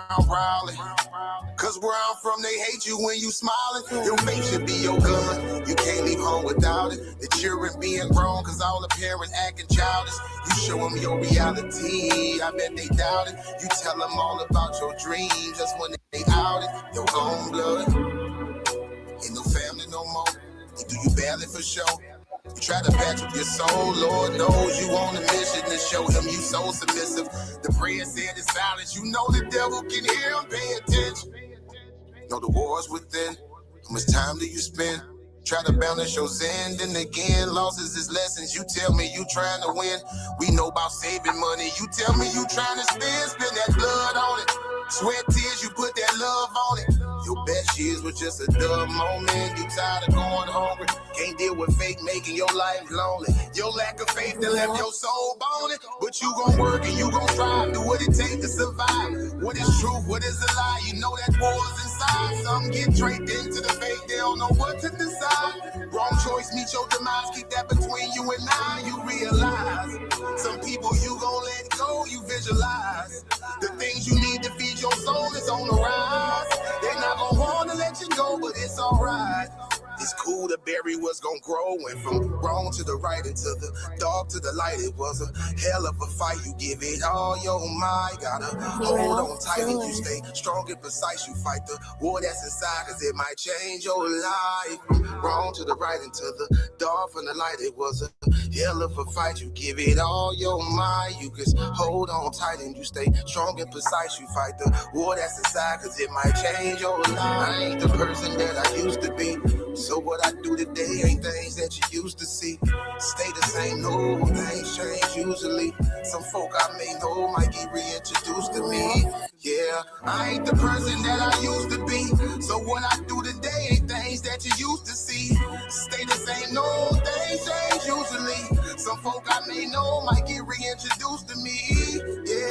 around Raleigh. Cause where I'm from, they hate you when you smiling. Your face should be your gun. You can't leave home without it. The children being grown, cause all the parents acting childish. You show them your reality, I bet they doubt it. You tell them all about your dreams, just when they out it. Your own blood, ain't no family no more. They do you badly for sure. You try to patch up your soul, Lord knows you on a mission to show him you so submissive. The prayer said it's silence, you know the devil can hear him, pay attention. Know the war's within, how much time do you spend? Try to balance your zen, then again, losses is lessons. You tell me you trying to win, we know about saving money. You tell me you trying to spend that blood on it. Sweat, tears, you put that love on it. Your best years was just a dumb moment. You tired of going hungry, can't deal with fake making your life lonely. Your lack of faith that left your soul boning. But you gon' work and you gon' strive, do what it takes to survive. What is truth, what is a lie? You know that war's inside. Some get draped into the fake, they don't know what to decide. Wrong choice, meet your demise, keep that between you and I. You realize some people you gon' let go, you visualize. The things you need to feed your soul is on the rise. They're not gon' wanna let you go, but it's alright. It's cool to bury what's gon' grow. Went from wrong to the right and to the dark to the light. It was a hell of a fight. You give it all your might. Gotta hold on tight and you stay strong and precise. You fight the war that's inside, cause it might change your life. From wrong to the right and to the dark from the light. It was a hell of a fight. You give it all your might. You just hold on tight and you stay strong and precise. You fight the war that's inside, cause it might change your life. I ain't the person that I used to be. So what I do today ain't things that you used to see. Stay the same, no, things change usually. Some folk I may know might get reintroduced to me. Yeah, I ain't the person that I used to be. So what I do today ain't things that you used to see. Stay the same, no, things change usually. Some folk I may know might get reintroduced to me. Yeah.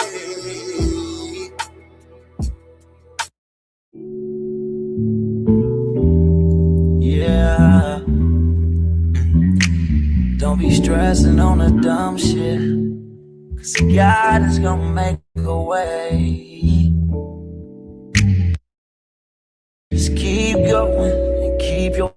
Yeah, don't be stressing on the dumb shit, cause God is gonna make a way. Just keep going and keep your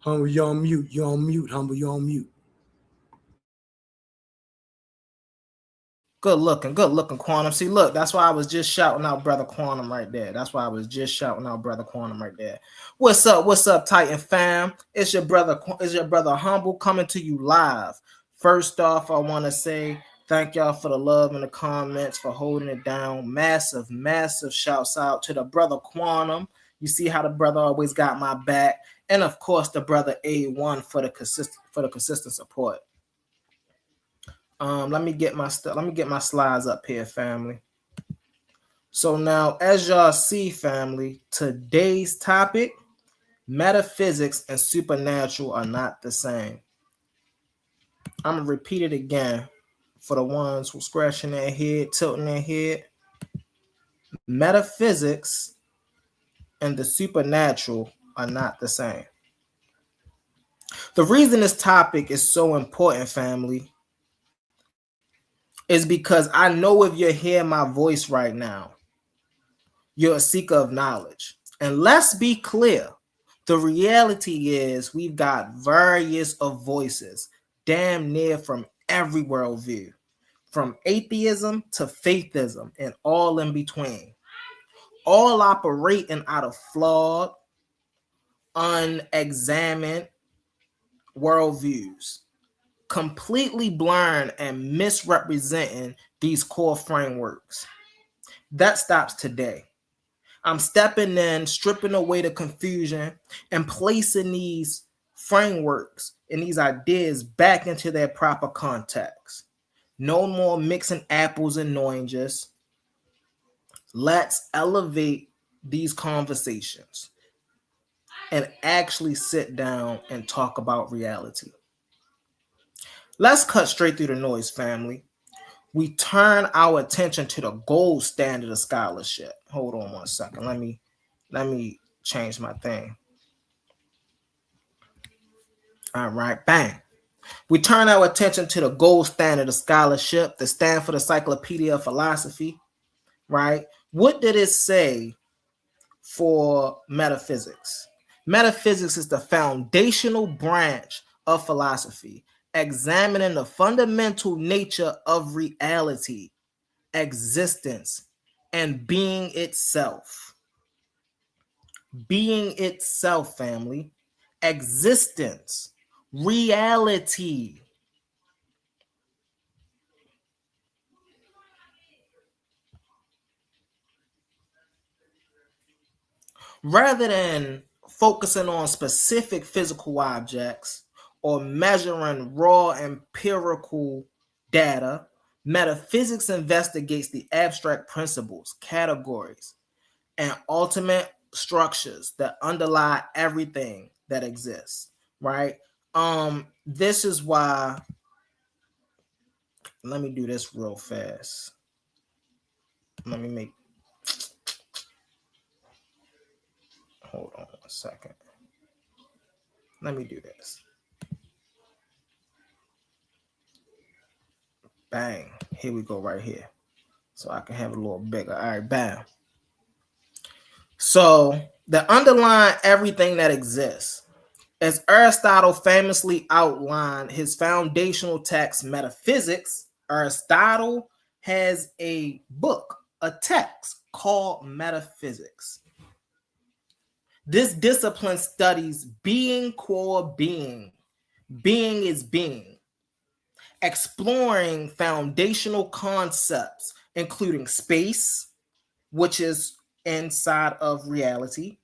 Humble, you're on mute. You're on mute. Humble, you're on mute. Good looking, Quantum. See, look, that's why I was just shouting out Brother Quantum right there. That's why I was just shouting out Brother Quantum right there. What's up, Titan fam? It's your brother Humble coming to you live. First off, I want to say thank y'all for the love in the comments, for holding it down. Massive shouts out to the brother Quantum. You see how the brother always got my back, and of course the brother A1 for the consistent support. Let me get my slides up here, family. So now, as y'all see, family, today's topic: metaphysics and supernatural are not the same. I'm gonna repeat it again for the ones who scratching their head, tilting their head. Metaphysics and the supernatural are not the same. The reason this topic is so important, family, is because I know if you're hearing my voice right now, you're a seeker of knowledge. And let's be clear, the reality is we've got various of voices, damn near from every worldview, from atheism to faithism and all in between, all operating out of flawed, unexamined worldviews, completely blurring and misrepresenting these core frameworks. That stops today. I'm stepping in, stripping away the confusion, and placing these frameworks and these ideas back into their proper context. No more mixing apples and oranges. Let's elevate these conversations and actually sit down and talk about reality. Let's cut straight through the noise, family. We turn our attention to the gold standard of scholarship. Hold on one second. Let me change my thing. All right, bang. We turn our attention to the gold standard of scholarship, the Stanford Encyclopedia of Philosophy, right? What did it say for metaphysics? Metaphysics is the foundational branch of philosophy, examining the fundamental nature of reality, existence, and being itself. Being itself, family. Existence, reality. Rather than focusing on specific physical objects or measuring raw empirical data, metaphysics investigates the abstract principles, categories, and ultimate structures that underlie everything that exists, right? This is why, let me do this real fast. Hold on a second. Let me do this. Bang. Here we go right here. So I can have it a little bigger. All right, bam. So the underlying everything that exists, as Aristotle famously outlined his foundational text, Metaphysics, Aristotle has a book, a text called Metaphysics. This discipline studies being, core being. Being is being. Exploring foundational concepts, including space, which is inside of reality,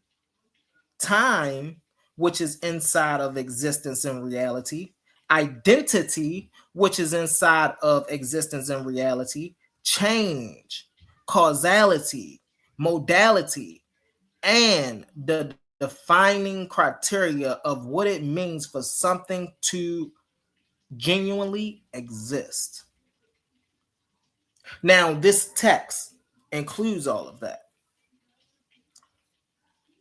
time, which is inside of existence and reality, identity, which is inside of existence and reality, change, causality, modality, and the defining criteria of what it means for something to genuinely exist. Now, this text includes all of that.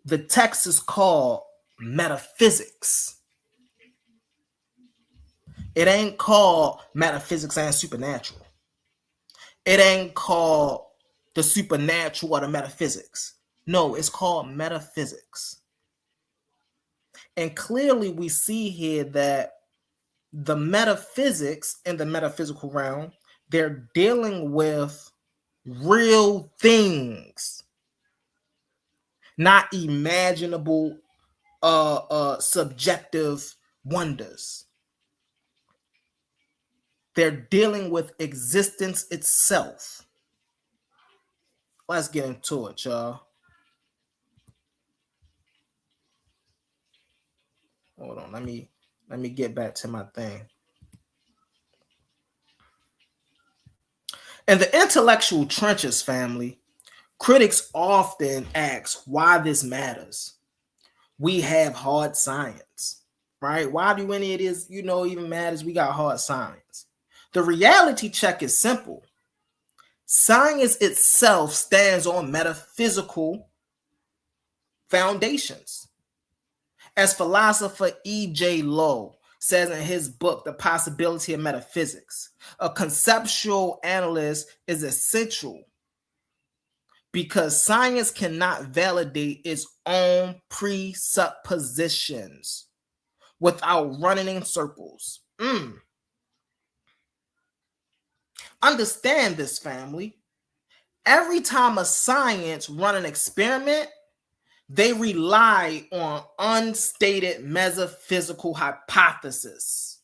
The text is called Metaphysics. It ain't called Metaphysics and Supernatural. It ain't called the supernatural or the metaphysics. No, it's called Metaphysics. And clearly we see here that the metaphysics in the metaphysical realm, they're dealing with real things, not imaginable subjective wonders. They're dealing with existence itself. Let's get into it, y'all. Hold on, let me get back to my thing. In the intellectual trenches, family, critics often ask why this matters. We have hard science, right? Why do any of this, even matters? We got hard science. The reality check is simple. Science itself stands on metaphysical foundations. As philosopher E.J. Lowe says in his book, The Possibility of Metaphysics, a conceptual analyst is essential because science cannot validate its own presuppositions without running in circles. Understand this, family. Every time a science run an experiment, they rely on unstated metaphysical hypothesis.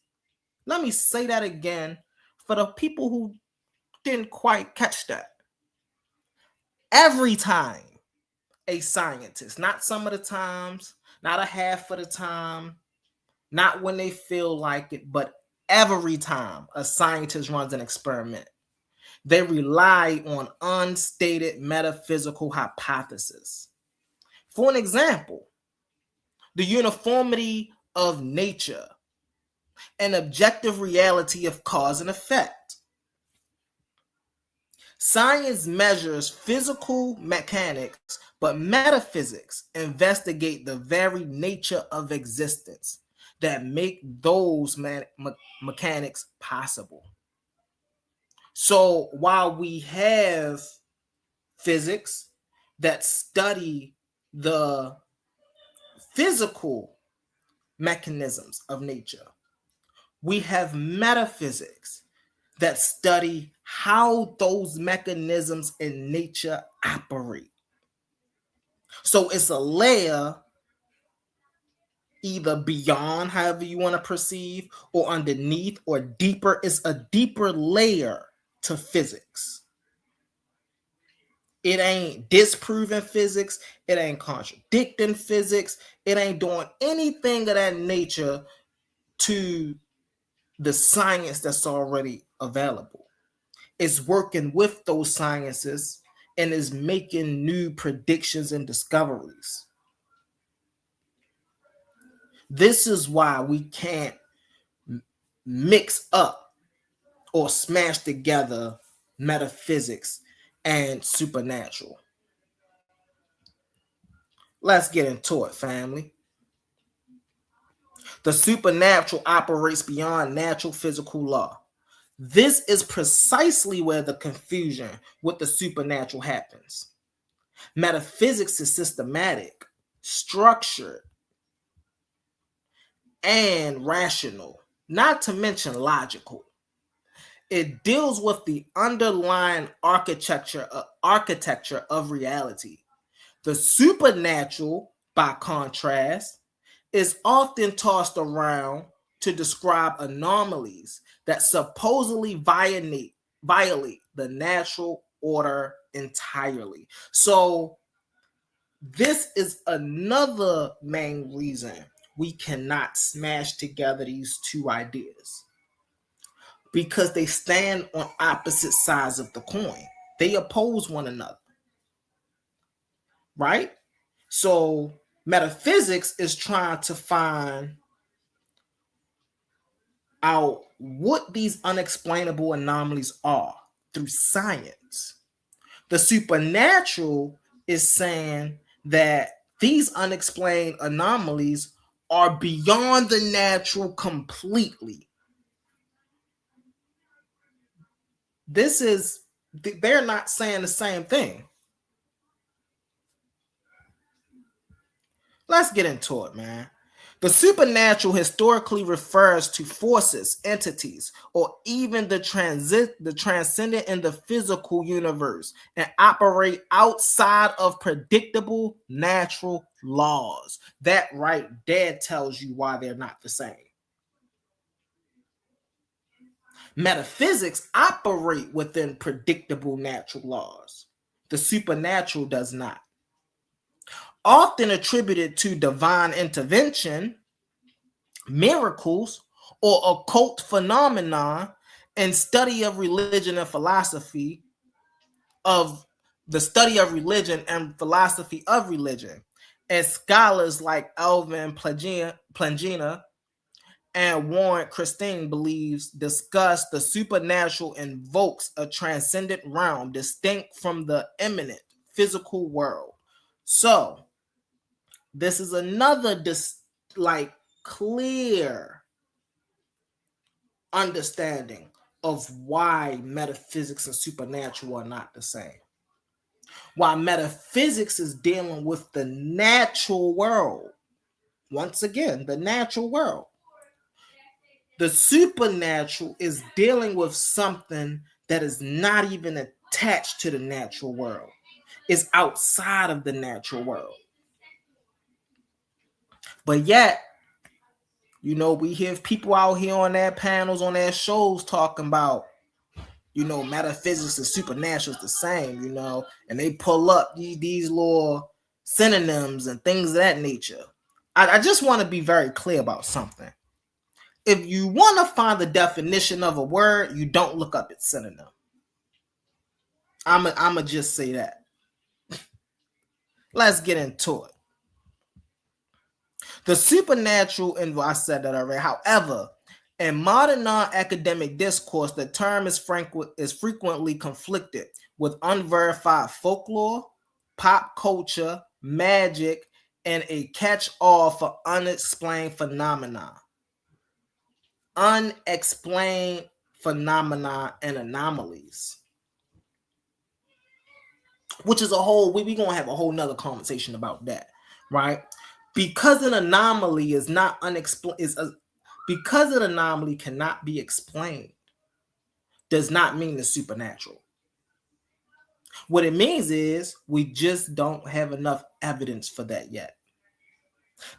Let me say that again for the people who didn't quite catch that. Every time a scientist, not some of the times, not a half of the time, not when they feel like it, but every time a scientist runs an experiment, they rely on unstated metaphysical hypothesis. For an example, the uniformity of nature, an objective reality of cause and effect. Science measures physical mechanics, but metaphysics investigate the very nature of existence that make those mechanics possible. So while we have physics that study the physical mechanisms of nature, we have metaphysics that study how those mechanisms in nature operate. So it's a layer either beyond, however you want to perceive, or underneath, or deeper. It's a deeper layer to physics. It ain't disproving physics. It ain't contradicting physics. It ain't doing anything of that nature to the science that's already available. It's working with those sciences and is making new predictions and discoveries. This is why we can't mix up or smash together metaphysics and supernatural. Let's get into it, family. The supernatural operates beyond natural physical law. This is precisely where the confusion with the supernatural happens. Metaphysics is systematic, structured, and rational, not to mention logical. It deals with the underlying architecture of reality. The supernatural, by contrast, is often tossed around to describe anomalies that supposedly violate the natural order entirely. So this is another main reason we cannot smash together these two ideas, because they stand on opposite sides of the coin. They oppose one another, right? So metaphysics is trying to find out what these unexplainable anomalies are through science. The supernatural is saying that these unexplained anomalies are beyond the natural completely. They're not saying the same thing. Let's get into it, man. The supernatural historically refers to forces, entities, or even the transcendent in the physical universe and operate outside of predictable natural laws. That right there tells you why they're not the same. Metaphysics operate within predictable natural laws. The supernatural does not. Often attributed to divine intervention, miracles, or occult phenomena, and study of religion and philosophy of religion, as scholars like Alvin Plangina and Warren Christine discuss the supernatural invokes a transcendent realm distinct from the immanent physical world. So this is another clear understanding of why metaphysics and supernatural are not the same. Why metaphysics is dealing with the natural world. Once again, the natural world. The supernatural is dealing with something that is not even attached to the natural world. It's outside of the natural world. But yet, we hear people out here on their panels, on their shows talking about, metaphysics and supernatural is the same, and they pull up these little synonyms and things of that nature. I just want to be very clear about something. If you want to find the definition of a word, you don't look up its synonym. I'ma just say that. Let's get into it. The supernatural, and I said that already. However, in modern non-academic discourse, the term is frequently conflicted with unverified folklore, pop culture, magic, and a catch-all for unexplained phenomena. Unexplained phenomena and anomalies. Which is a whole, we're going to have a whole nother conversation about that, right? Because an anomaly is not unexplained, because an anomaly cannot be explained, does not mean it's supernatural. What it means is we just don't have enough evidence for that yet.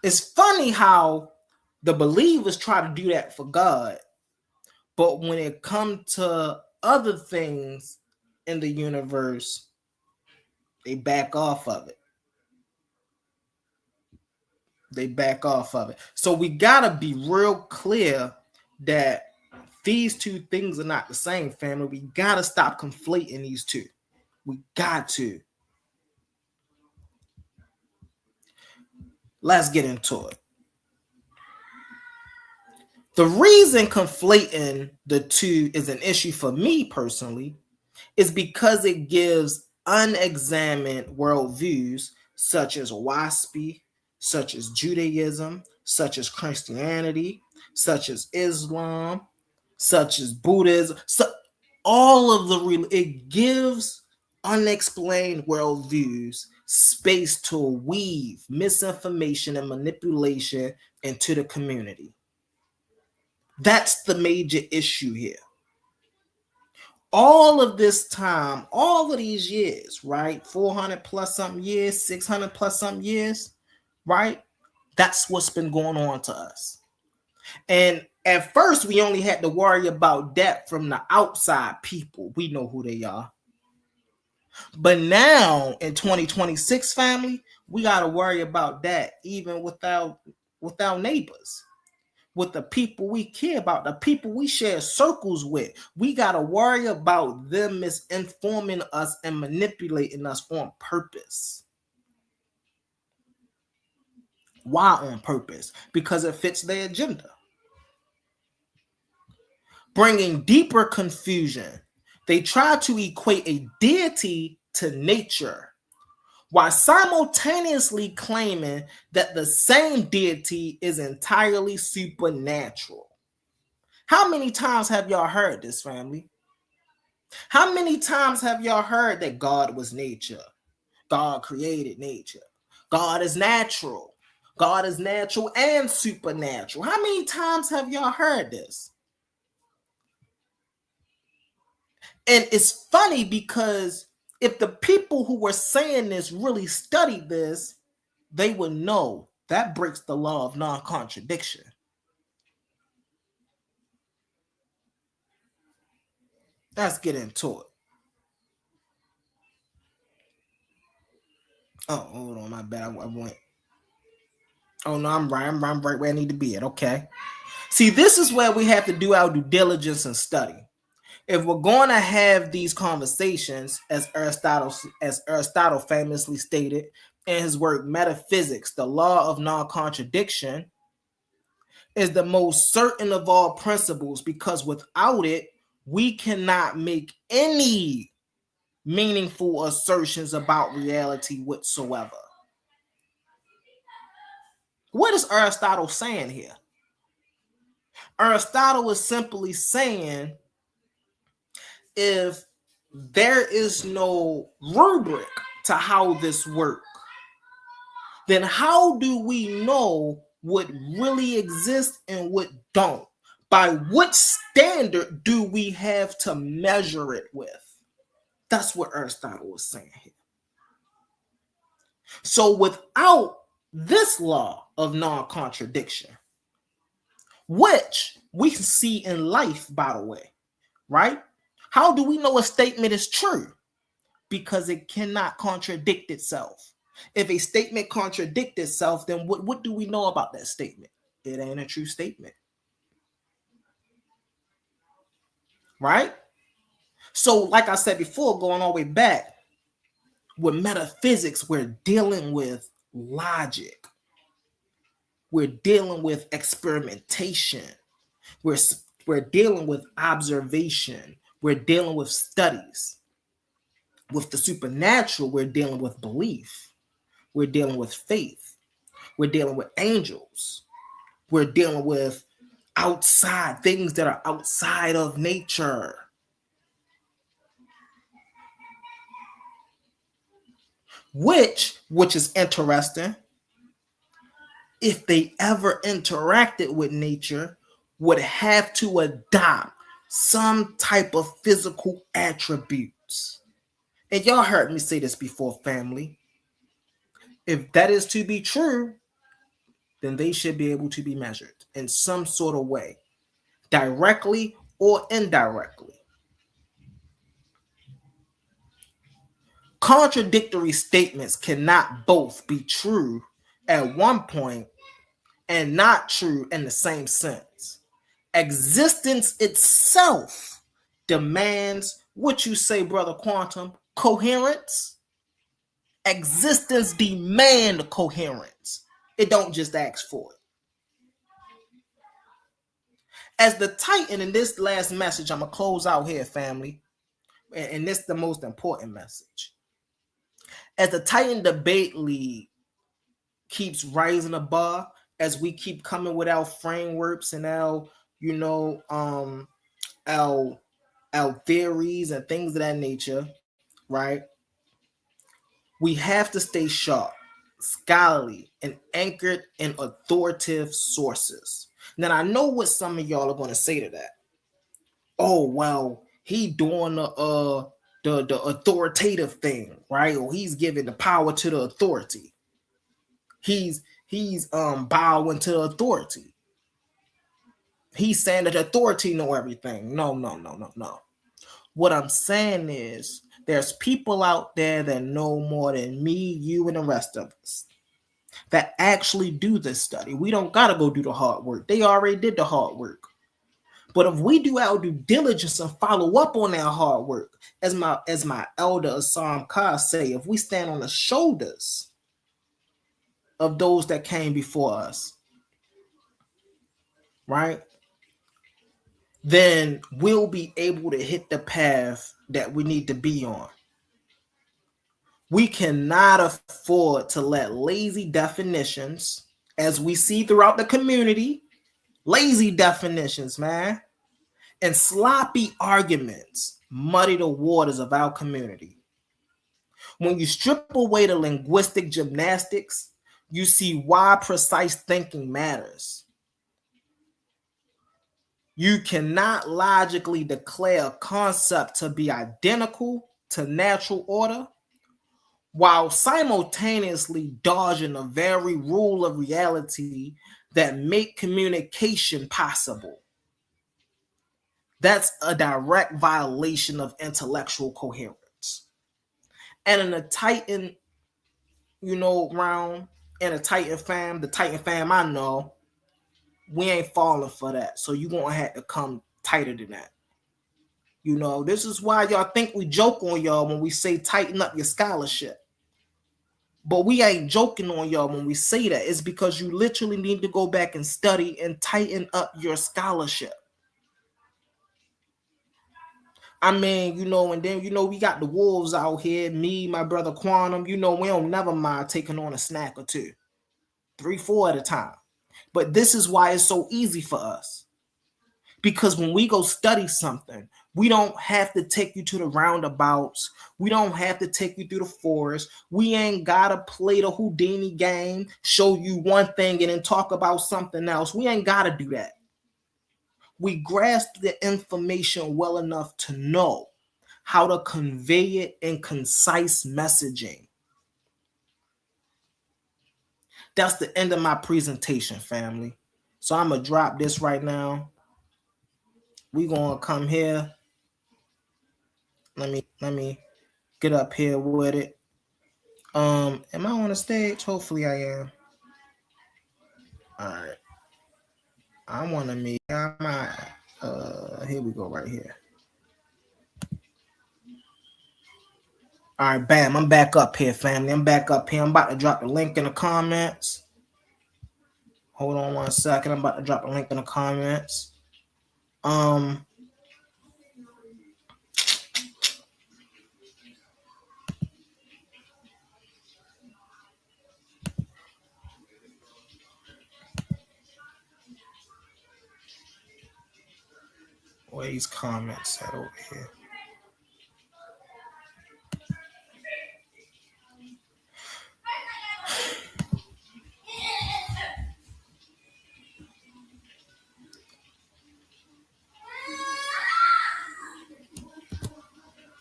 It's funny how the believers try to do that for God, but when it comes to other things in the universe, they back off of it. They back off of it. So we gotta be real clear that these two things are not the same, family. We gotta stop conflating these two. We got to. Let's get into it. The reason conflating the two is an issue for me personally is because it gives unexamined worldviews such as WASP, such as Judaism, such as Christianity, such as Islam, such as Buddhism, all of it gives unexplained worldviews space to weave misinformation and manipulation into the community. That's the major issue here. All of this time, all of these years, right? 400 plus something years, 600 plus something years, right? That's what's been going on to us. And at first, we only had to worry about that from the outside people. We know who they are. But now in 2026, family, we got to worry about that even without neighbors. With the people we care about, the people we share circles with. We got to worry about them misinforming us and manipulating us on purpose. Why on purpose? Because it fits their agenda. Bringing deeper confusion, they try to equate a deity to nature, while simultaneously claiming that the same deity is entirely supernatural. How many times have y'all heard this, family? How many times have y'all heard that God was nature? God created nature. God is natural. God is natural and supernatural. How many times have y'all heard this? And it's funny because if the people who were saying this really studied this, they would know that breaks the law of non-contradiction. Let's get into it. Oh, hold on, my bad. I went. Oh no, I'm right. I'm right where I need to be at. Okay. See, this is where we have to do our due diligence and study. If we're going to have these conversations, as Aristotle famously stated in his work Metaphysics, the law of non-contradiction is the most certain of all principles, because without it, we cannot make any meaningful assertions about reality whatsoever. What is Aristotle saying here? Aristotle is simply saying, if there is no rubric to how this works, then how do we know what really exists and what don't? By what standard do we have to measure it with? That's what Aristotle is saying here. So without this law of non-contradiction, which we can see in life, by the way, right? How do we know a statement is true? Because it cannot contradict itself. If a statement contradicts itself, then what do we know about that statement? It ain't a true statement. Right? So, like I said before, going all the way back, with metaphysics, we're dealing with logic. We're dealing with experimentation. We're dealing with observation. We're dealing with studies. With the supernatural, we're dealing with belief. We're dealing with faith. We're dealing with angels. We're dealing with outside things that are outside of nature. Which is interesting, if they ever interacted with nature, would have to adopt some type of physical attributes. And y'all heard me say this before, family. If that is to be true, then they should be able to be measured in some sort of way, directly or indirectly. Contradictory statements cannot both be true at one point and not true in the same sense. Existence itself demands, what you say, Brother Quantum, coherence. Existence demand coherence. It don't just ask for it. As the Titan in this last message, I'm going to close out here, family. And this is the most important message. As the Titan Debate League keeps rising above, as we keep coming with our frameworks and our, our theories and things of that nature, right? We have to stay sharp, scholarly, and anchored in authoritative sources. Now, I know what some of y'all are going to say to that. Oh, well, he doing the authoritative thing, right? Or he's giving the power to the authority. He's bowing to the authority. He's saying that the authority know everything. No. What I'm saying is there's people out there that know more than me, you, and the rest of us that actually do this study. We don't got to go do the hard work. They already did the hard work. But if we do our due diligence and follow up on our hard work, as my elder Assam Khan say, if we stand on the shoulders of those that came before us, right, then we'll be able to hit the path that we need to be on. We cannot afford to let lazy definitions, as we see throughout the community, lazy definitions, man, and sloppy arguments muddy the waters of our community. When you strip away the linguistic gymnastics, you see why precise thinking matters. You cannot logically declare a concept to be identical to natural order while simultaneously dodging the very rule of reality that make communication possible. That's a direct violation of intellectual coherence. And in a Titan, round, in a Titan fam, the Titan fam I know, we ain't falling for that. So you're going to have to come tighter than that. This is why y'all think we joke on y'all when we say tighten up your scholarship. But we ain't joking on y'all when we say that. It's because you literally need to go back and study and tighten up your scholarship. I mean, and then, we got the wolves out here, me, my brother Quantum, we don't never mind taking on a snack or two, 3, 4 at a time. But this is why it's so easy for us. Because when we go study something, we don't have to take you to the roundabouts. We don't have to take you through the forest. We ain't got to play the Houdini game, show you one thing and then talk about something else. We ain't got to do that. We grasp the information well enough to know how to convey it in concise messaging. That's the end of my presentation, family. So I'm going to drop this right now. We going to come here. Let me get up here with it. Am I on the stage? Hopefully I am. All right. I want to meet my here we go right here. All right, bam. I'm back up here, family. I'm back up here. I'm about to drop the link in the comments. Hold on 1 second. I'm about to drop a link in the comments. Where these comments at over here?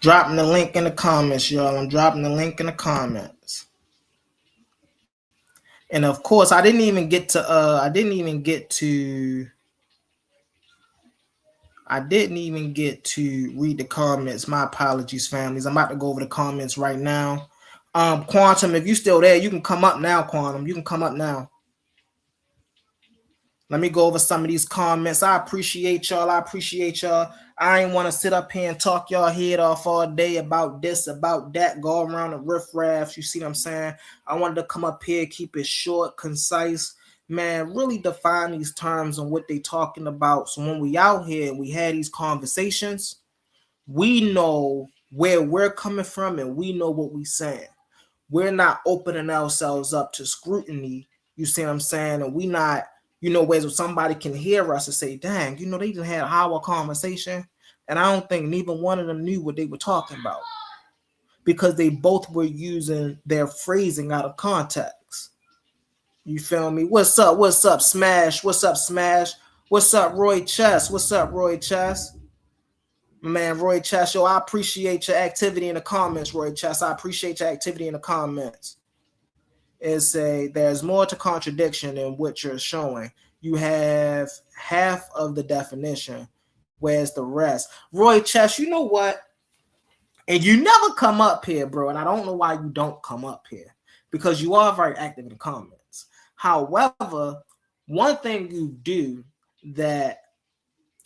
Dropping the link in the comments, y'all. I'm dropping the link in the comments. And of course, I didn't even get to read the comments. My apologies, families. I'm about to go over the comments right now. Quantum, if you still there, you can come up now, Quantum. You can come up now. Let me go over some of these comments. I appreciate y'all. I ain't want to sit up here and talk y'all head off all day about this, about that, go around the riffraffs. You see what I'm saying? I wanted to come up here, keep it short, concise. Man, really define these terms and what they talking about. So when we out here, we had these conversations, we know where we're coming from and we know what we saying. We're not opening ourselves up to scrutiny. You see what I'm saying? And we not, where somebody can hear us and say, dang, they just had a hour conversation. And I don't think neither one of them knew what they were talking about because they both were using their phrasing out of context. You feel me? What's up, Smash? What's up, Smash? What's up, Roy Chess? My man, Roy Chess, yo, I appreciate your activity in the comments, Roy Chess. I appreciate your activity in the comments. There's more to contradiction than what you're showing. You have half of the definition. Where's the rest? Roy Chess, you know what? And you never come up here, bro. And I don't know why you don't come up here because you are very active in the comments. However, one thing you do that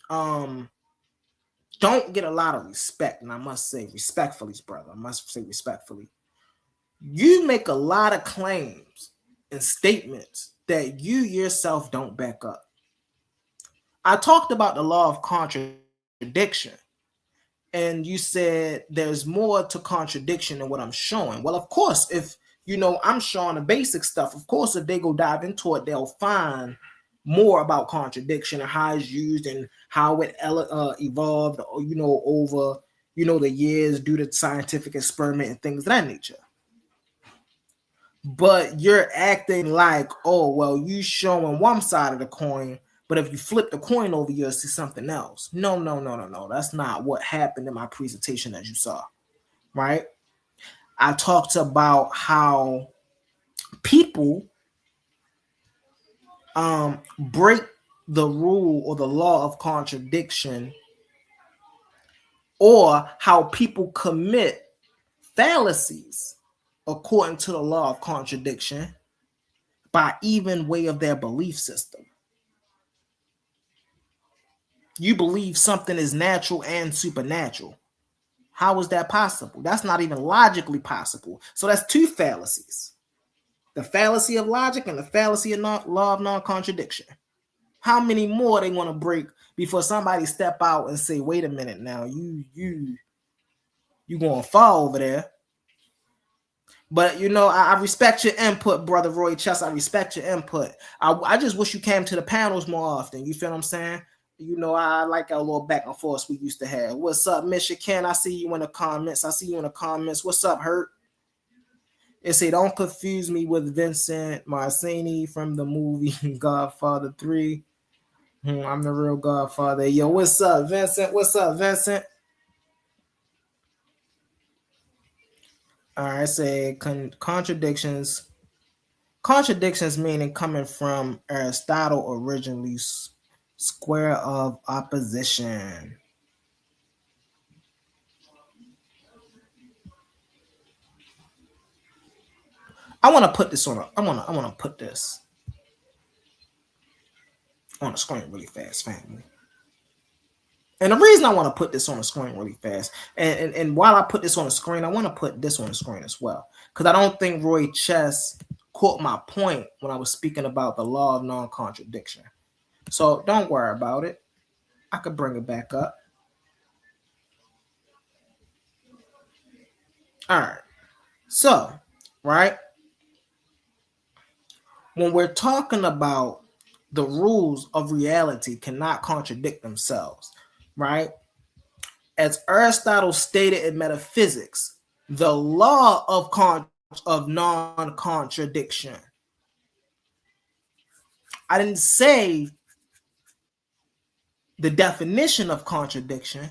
don't get a lot of respect, and I must say respectfully, brother. You make a lot of claims and statements that you yourself don't back up. I talked about the law of contradiction, and you said there's more to contradiction than what I'm showing. Well, of course, if I'm showing the basic stuff, of course, if they go dive into it, they'll find more about contradiction and how it's used and how it evolved, over the years due to scientific experiment and things of that nature. But you're acting like, oh, well, you showing one side of the coin, but if you flip the coin over, you'll see something else. No. That's not what happened in my presentation as you saw, right? I talked about how people break the rule or the law of contradiction, or how people commit fallacies according to the law of contradiction by even way of their belief system. You believe something is natural and supernatural. How is that possible? That's not even logically possible. So that's two fallacies. The fallacy of logic and the fallacy of law of non-contradiction. How many more they want to break before somebody step out and say, wait a minute now, you gonna fall over there. But I respect your input, brother Roy Chess. I respect your input. I just wish you came to the panels more often. You feel what I'm saying? I like our little back and forth we used to have. What's up, Michigan? I see you in the comments. What's up, Hurt? It say, don't confuse me with Vincent Marcini from the movie Godfather 3. I'm the real Godfather. Yo, what's up, Vincent? All right, say contradictions. Contradictions meaning coming from Aristotle originally, square of opposition. I want to put this on. I want to put this on the screen really fast, family. And the reason I want to put this on the screen really fast, and while I put this on the screen, I want to put this on the screen as well, because I don't think Roy Chess caught my point when I was speaking about the law of non-contradiction. So don't worry about it. I could bring it back up. All right. So, right, when we're talking about the rules of reality cannot contradict themselves, right? As Aristotle stated in Metaphysics, the law of non-contradiction. I didn't say the definition of contradiction.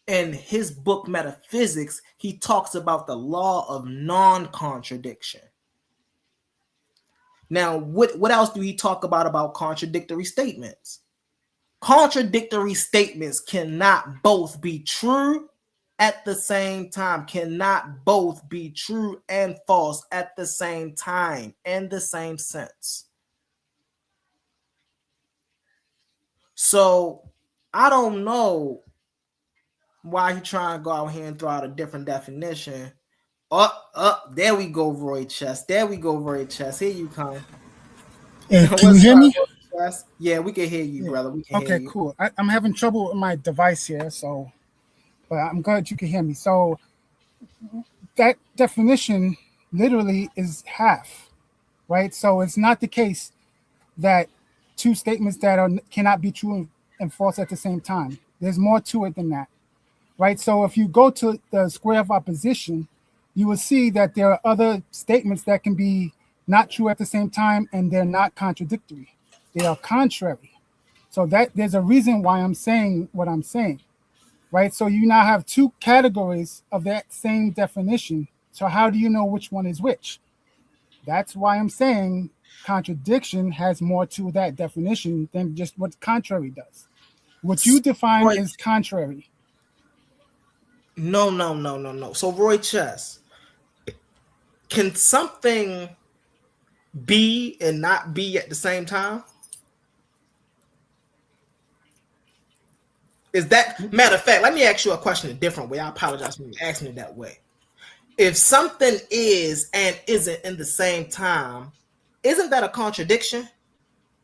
In his book Metaphysics, he talks about the law of non-contradiction. Now, what else do he talk about contradictory statements? Contradictory statements cannot both be true at the same time, cannot both be true and false at the same time, in the same sense. So I don't know why he trying to go out here and throw out a different definition. There we go, Roy Chess. There we go, Roy Chess. Here you come. Hey, can you hear me? Yeah, we can hear you, brother. We can hear you. Okay, cool. I'm having trouble with my device here, so, but I'm glad you can hear me. So that definition literally is half, right? So it's not the case that two statements that cannot be true and false at the same time. There's more to it than that, right? So if you go to the square of opposition, you will see that there are other statements that can be not true at the same time, and they're not contradictory. They are contrary. So that there's a reason why I'm saying what I'm saying, right? So you now have two categories of that same definition. So how do you know which one is which? That's why I'm saying contradiction has more to that definition than just what contrary does. What you define is contrary. No. So Roy Chess, can something be and not be at the same time? Is that, matter of fact, let me ask you a question a different way. I apologize for asking it that way. If something is and isn't in the same time, isn't that a contradiction?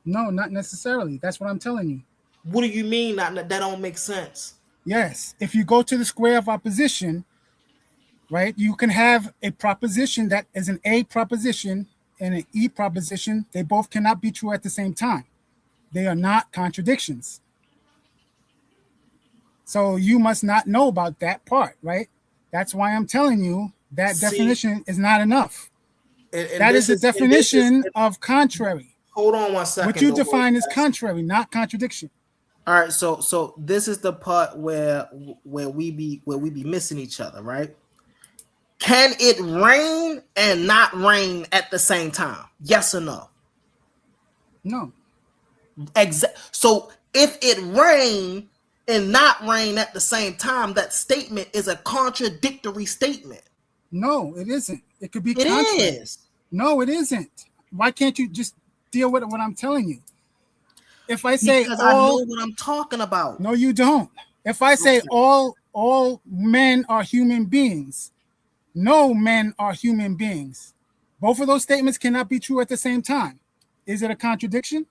No, not necessarily. That's what I'm telling you. What do you mean? That don't make sense. Yes. If you go to the square of opposition, right, you can have a proposition that is an A proposition and an E proposition. They both cannot be true at the same time. They are not contradictions. So you must not know about that part, right? That's why I'm telling you that definition is not enough. And that is the definition of contrary. Hold on one second. What you define is contrary, not contradiction. All right, so this is the part where we be missing each other, right? Can it rain and not rain at the same time? Yes or no? No. So if it rain and not rain at the same time, that statement is a contradictory statement. No, it isn't. It could be It contrary. is. No, it isn't. Why can't you just deal with what I'm telling you? If I say because I know what I'm talking about. No, you don't. If I say all men are human beings, no men are human beings. Both of those statements cannot be true at the same time. Is it a contradiction?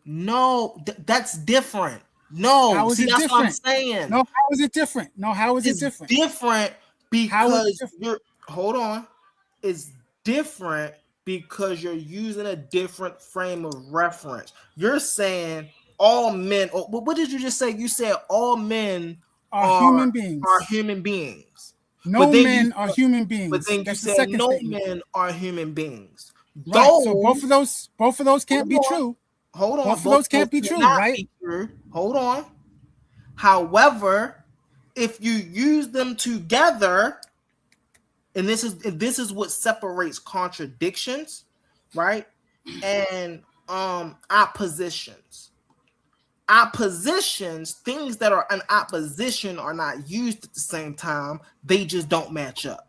No, that's different. No, how is it that's different? What I'm saying. No, how is it different? No, how is it different? Different because different? Hold on. It's different because you're using a different frame of reference. You're saying all men. What did you just say? You said all men are human beings. Are human beings. No men are human beings. But then you said no men are human beings. Right. So both of those can't be true. Hold on. Both of those can't be true, right? Hold on. However, if you use them together, and this is what separates contradictions, right? And oppositions. Oppositions, things that are in opposition are not used at the same time. They just don't match up.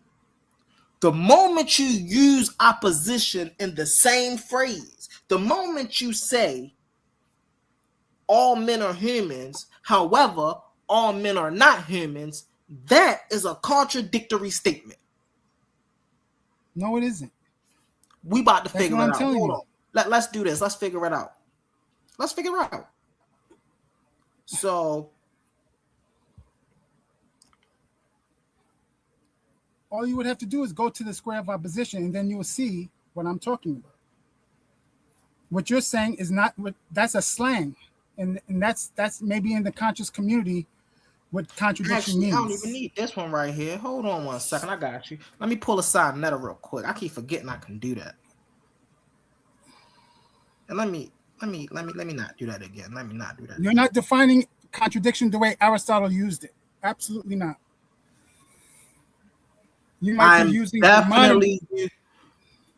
The moment you use opposition in the same phrase, the moment you say all men are humans, however, all men are not humans, that is a contradictory statement. No, it isn't. We about to That's figure what it I'm out. telling Hold you. on. Let's do this. Let's figure it out. Let's figure it out. So all you would have to do is go to the square of opposition, and then you will see what I'm talking about. What you're saying is not what, that's a slang, and that's maybe in the conscious community what contradiction actually, means. I don't even need this one right here. Hold on 1 second. I got you. Let me pull aside Meta real quick. I keep forgetting I can do that. And let me not do that again. Let me not do that. You're not defining contradiction the way Aristotle used it. Absolutely not. You might be using definitely.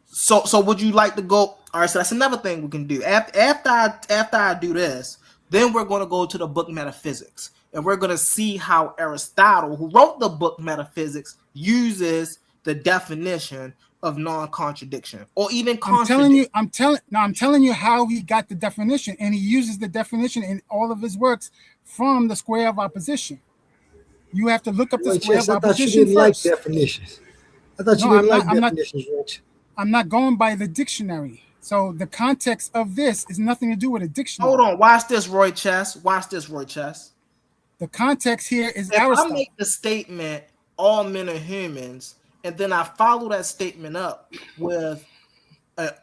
So would you like to go? All right, so that's another thing we can do. After I do this, then we're going to go to the book Metaphysics, and we're going to see how Aristotle, who wrote the book Metaphysics, uses the definition of non-contradiction or even contradiction. I'm telling you how he got the definition, and he uses the definition in all of his works from the square of opposition. You have to look up the square of opposition first. Like definitions. I thought you didn't like definitions, Rich. I'm not going by the dictionary. So the context of this is nothing to do with a dictionary. Hold on. Watch this, Roy Chess. Watch this, Roy Chess. The context here is if Aristotle. I make the statement, all men are humans, and then I follow that statement up with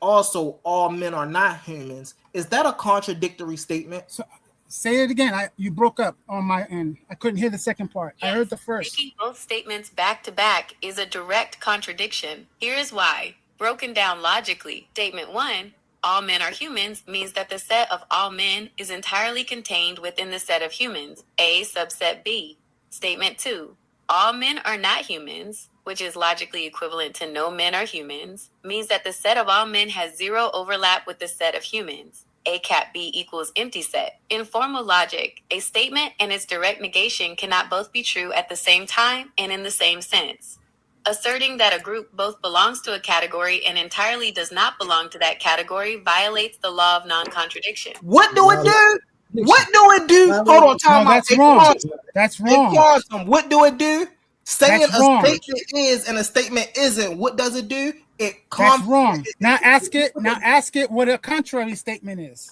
also all men are not humans, is that a contradictory statement? So, say it again. You broke up on my end. I couldn't hear the second part. Yes, I heard the first. Making both statements back to back is a direct contradiction. Here is why. Broken down logically, statement 1, all men are humans, means that the set of all men is entirely contained within the set of humans, A subset B. Statement 2, all men are not humans, which is logically equivalent to no men are humans, means that the set of all men has zero overlap with the set of humans. A cap B equals empty set. In formal logic, a statement and its direct negation cannot both be true at the same time and in the same sense. Asserting that a group both belongs to a category and entirely does not belong to that category violates the law of non-contradiction. What do it do? What do it do? Hold on, time out. That's wrong. That's wrong. What do it do? Saying a statement is and a statement isn't. What does it do? That's wrong. Now ask it what a contrary statement is.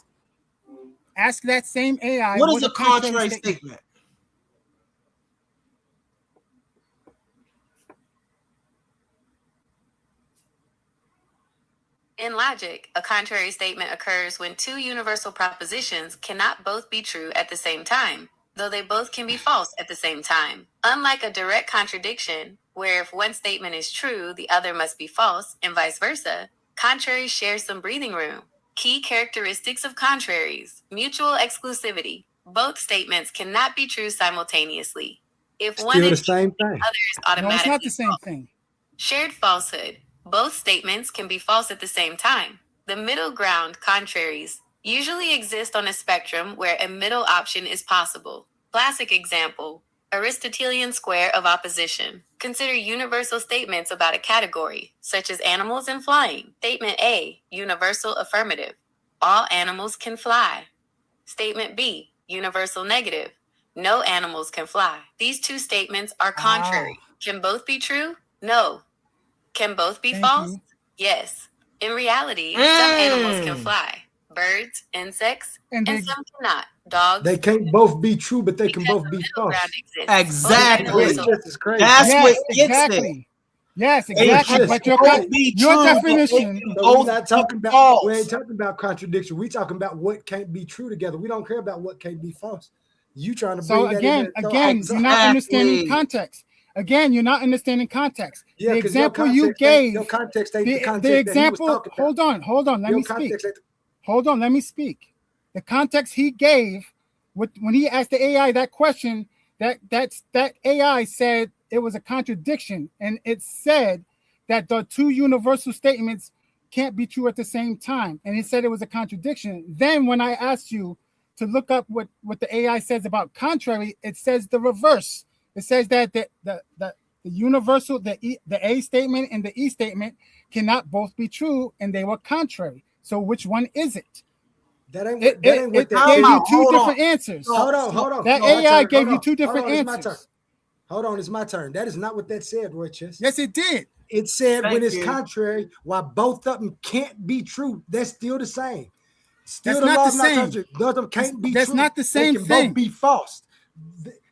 Ask that same AI. What is a contrary statement? In logic, a contrary statement occurs when two universal propositions cannot both be true at the same time, though they both can be false at the same time. Unlike a direct contradiction, where if one statement is true, the other must be false, and vice versa, contraries share some breathing room. Key characteristics of contraries: mutual exclusivity. Both statements cannot be true simultaneously. If one is true, the other is automatically false. No, it's not the same thing. Shared falsehood. Both statements can be false at the same time. The middle ground, contraries, usually exist on a spectrum where a middle option is possible. Classic example, Aristotelian square of opposition. Consider universal statements about a category, such as animals and flying. Statement A, universal affirmative. All animals can fly. Statement B, universal negative. No animals can fly. These two statements are contrary. Can both be true? No. Can both be false? Yes. In reality, some animals can fly. Birds, insects, and some cannot. Dogs. They can't both be true, but they can both be false. Exactly. That's crazy. That's what gets it. Yes, exactly. But your definition. We're not talking about. We ain't talking about contradiction. We talking about what can't be true together. We don't care about what can't be false. You trying to bring that in. Again, you're not understanding context. Again, you're not understanding context. Yeah, the example you gave. Your context ain't the context. The example. Hold on. Let me speak. Hold on. Let me speak. The context he gave, when he asked the AI that question, that AI said it was a contradiction, and it said that the two universal statements can't be true at the same time, and it said it was a contradiction. Then when I asked you to look up what the AI says about contrary, it says the reverse. It says that the universal, the A statement and the E statement cannot both be true, and they were contrary. So which one is it? That ain't it gave you two different answers. Hold on. That AI gave you two different answers. Hold on, it's my turn. That is not what that said, Roy Chess. Yes, it did. It said when it's you. contrary, while both of them can't be true, they're still the same. Still, That's the not law the of not same. contrary. Both of them can't be That's true. not the same They can thing. both be false.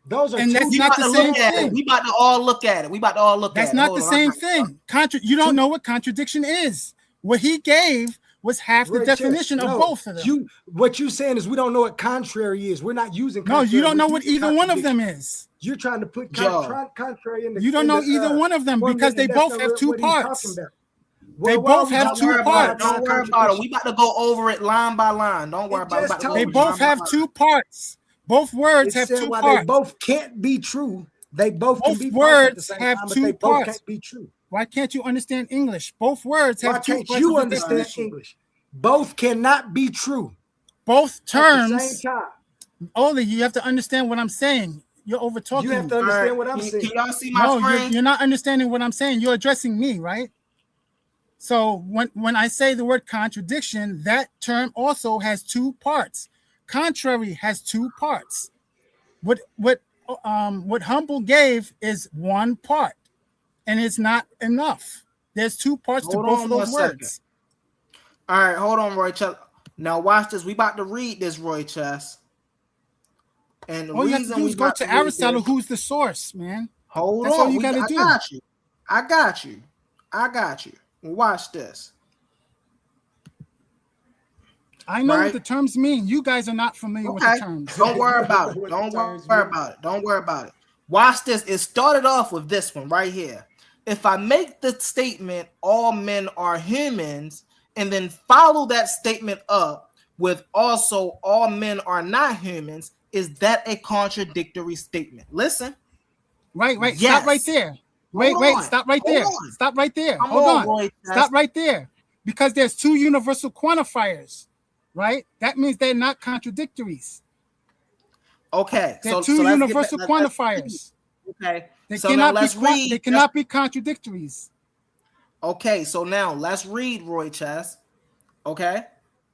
Those are And two. that's We not about the to same look at thing. it. We about to all look at it. We about to all look That's at it. not Hold the on, I same got thing. You don't know what contradiction is. What he gave was half the Right, definition Chess. of No, both of them. What you're saying is we don't know what contrary is. We're not using No, contrary. you don't know We're what using either one of contradiction. them is. You're trying to put Joe. contrary in the. You don't know either one of them because they both have two parts. They both have two parts. Don't worry about it. We about to go over it line by line. Don't worry about it. They both have two parts. Both words have two parts. They both can't be true. They both can be words at the same have time, two but they parts. both can't be true. Why can't you understand English? Both words have two parts. Why can't you understand English? Both cannot be true. Both terms. At the same time. Only you have to understand what I'm saying. You're over talking. You have to understand what I'm saying. Can y'all see my screen? You're not understanding what I'm saying. You're addressing me, right? So when I say the word contradiction, that term also has two parts. Contrary has two parts. What Humble gave is one part, and it's not enough. There's two parts to both of those words. All right, hold on, Roy Chess. Now watch this. We about to read this, Roy Chess. And the all you have reason to do we is go to Aristotle, who's the source, man. Hold That's on. all you got to do. I got you. Watch this. I know what the terms mean. You guys are not familiar with the terms. Don't worry about it. Don't worry about it. Watch this. It started off with this one right here. If I make the statement, all men are humans, and then follow that statement up with also all men are not humans, is that a contradictory statement? Listen. Right. Yes. Stop right there. Wait. Stop right there. Stop right there. Hold on. Stop right there. Because there's two universal quantifiers, right? That means they're not contradictories. Okay. They're two universal quantifiers. Okay. They cannot be contradictories. Okay, so now let's read Roy Chess. Okay.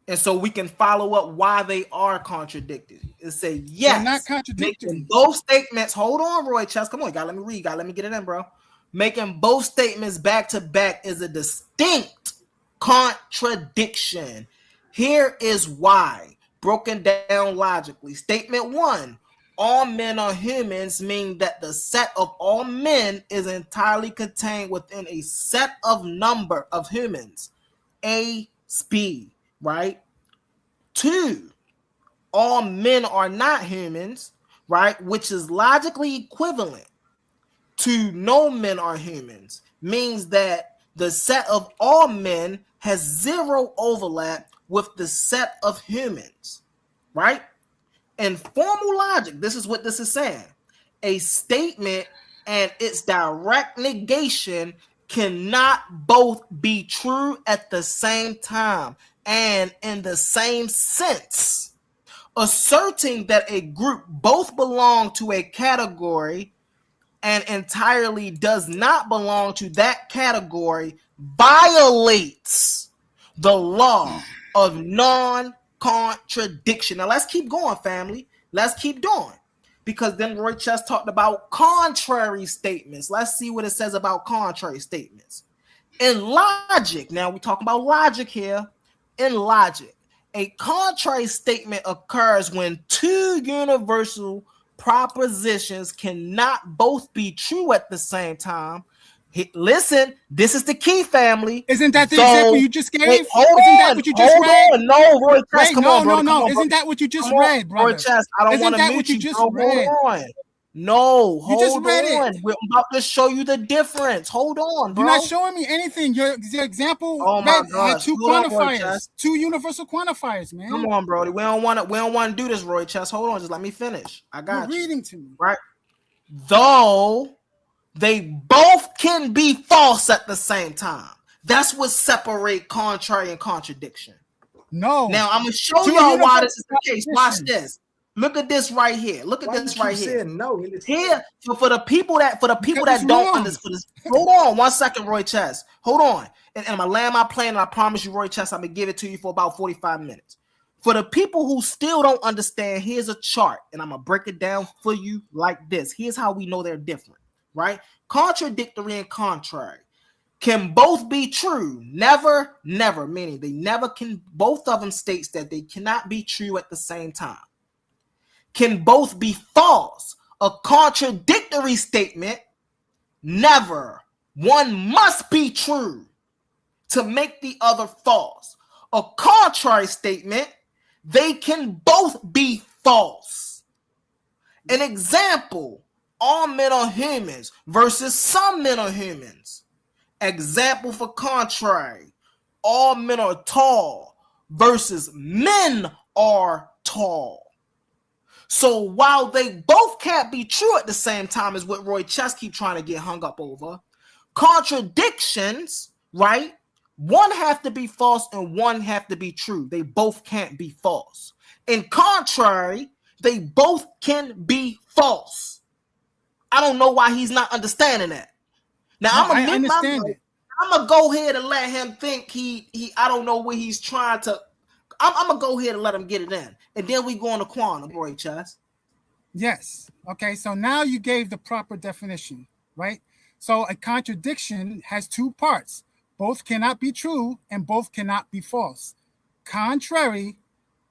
And so we can follow up why they are contradicted. It say yes. They're not contradictory. Making both statements. Hold on, Roy Chess. Come on, you gotta let me read. Let me get it in, bro. Making both statements back to back is a distinct contradiction. Here is why. Broken down logically. Statement 1. All men are humans, meaning that the set of all men is entirely contained within a set of number of humans. A, B, right? 2, all men are not humans, right? Which is logically equivalent to no men are humans, means that the set of all men has zero overlap with the set of humans, right? In formal logic, this is what this is saying. A statement and its direct negation cannot both be true at the same time and in the same sense. Asserting that a group both belong to a category and entirely does not belong to that category violates the law of non-contradiction. Now let's keep going, family. Let's keep going. Because then Roy Chess talked about contrary statements. Let's see what it says about contrary statements. In logic, now we're talking about logic here. In logic, a contrary statement occurs when two universal propositions cannot both be true at the same time. Listen, this is the key, family. Isn't that the example you just gave? Isn't that what you just read? No, Roy Chess, come on, bro. No. Isn't that what you just read, brother? Roy Chess, I don't want to mute you, bro. Hold on. No, hold on. We're about to show you the difference. Hold on, bro. You're not showing me anything. Your example had two quantifiers, two universal quantifiers, man. Come on, Brody. We don't want to do this, Roy Chess. Hold on, just let me finish. I got You're reading to me, right? Though they both can be false at the same time. That's what separate contrary and contradiction. No. Now I'm gonna show y'all why this is the case. Watch this. Look at this right here. Look at this right here. No, here for the people that don't understand. Hold on 1 second, Roy Chess. Hold on. And I'm gonna land my plane, and I promise you, Roy Chess, I'm gonna give it to you for about 45 minutes. For the people who still don't understand, here's a chart, and I'm gonna break it down for you like this. Here's how we know they're different, right? Contradictory and contrary. can both be true. Never, never, meaning they never can. Both of them states that they cannot be true at the same time. Can both be false. A contradictory statement, never. One must be true to make the other false. A contrary statement, they can both be false. An example, all men are humans versus some men are humans. Example for contrary, all men are tall versus men are tall. So while they both can't be true at the same time, is what Roy Chess keep trying to get hung up over. Contradictions, right? One have to be false and one have to be true. They both can't be false. In contrary, they both can be false. I don't know why he's not understanding that. Now I understand it. I'm gonna go ahead and let him think he I don't know where he's trying to. I'm gonna go ahead and let him get it in, and then we go on to quantum, Roy Chess. Yes. Okay. So now you gave the proper definition, right? So a contradiction has two parts. Both cannot be true and both cannot be false. Contrary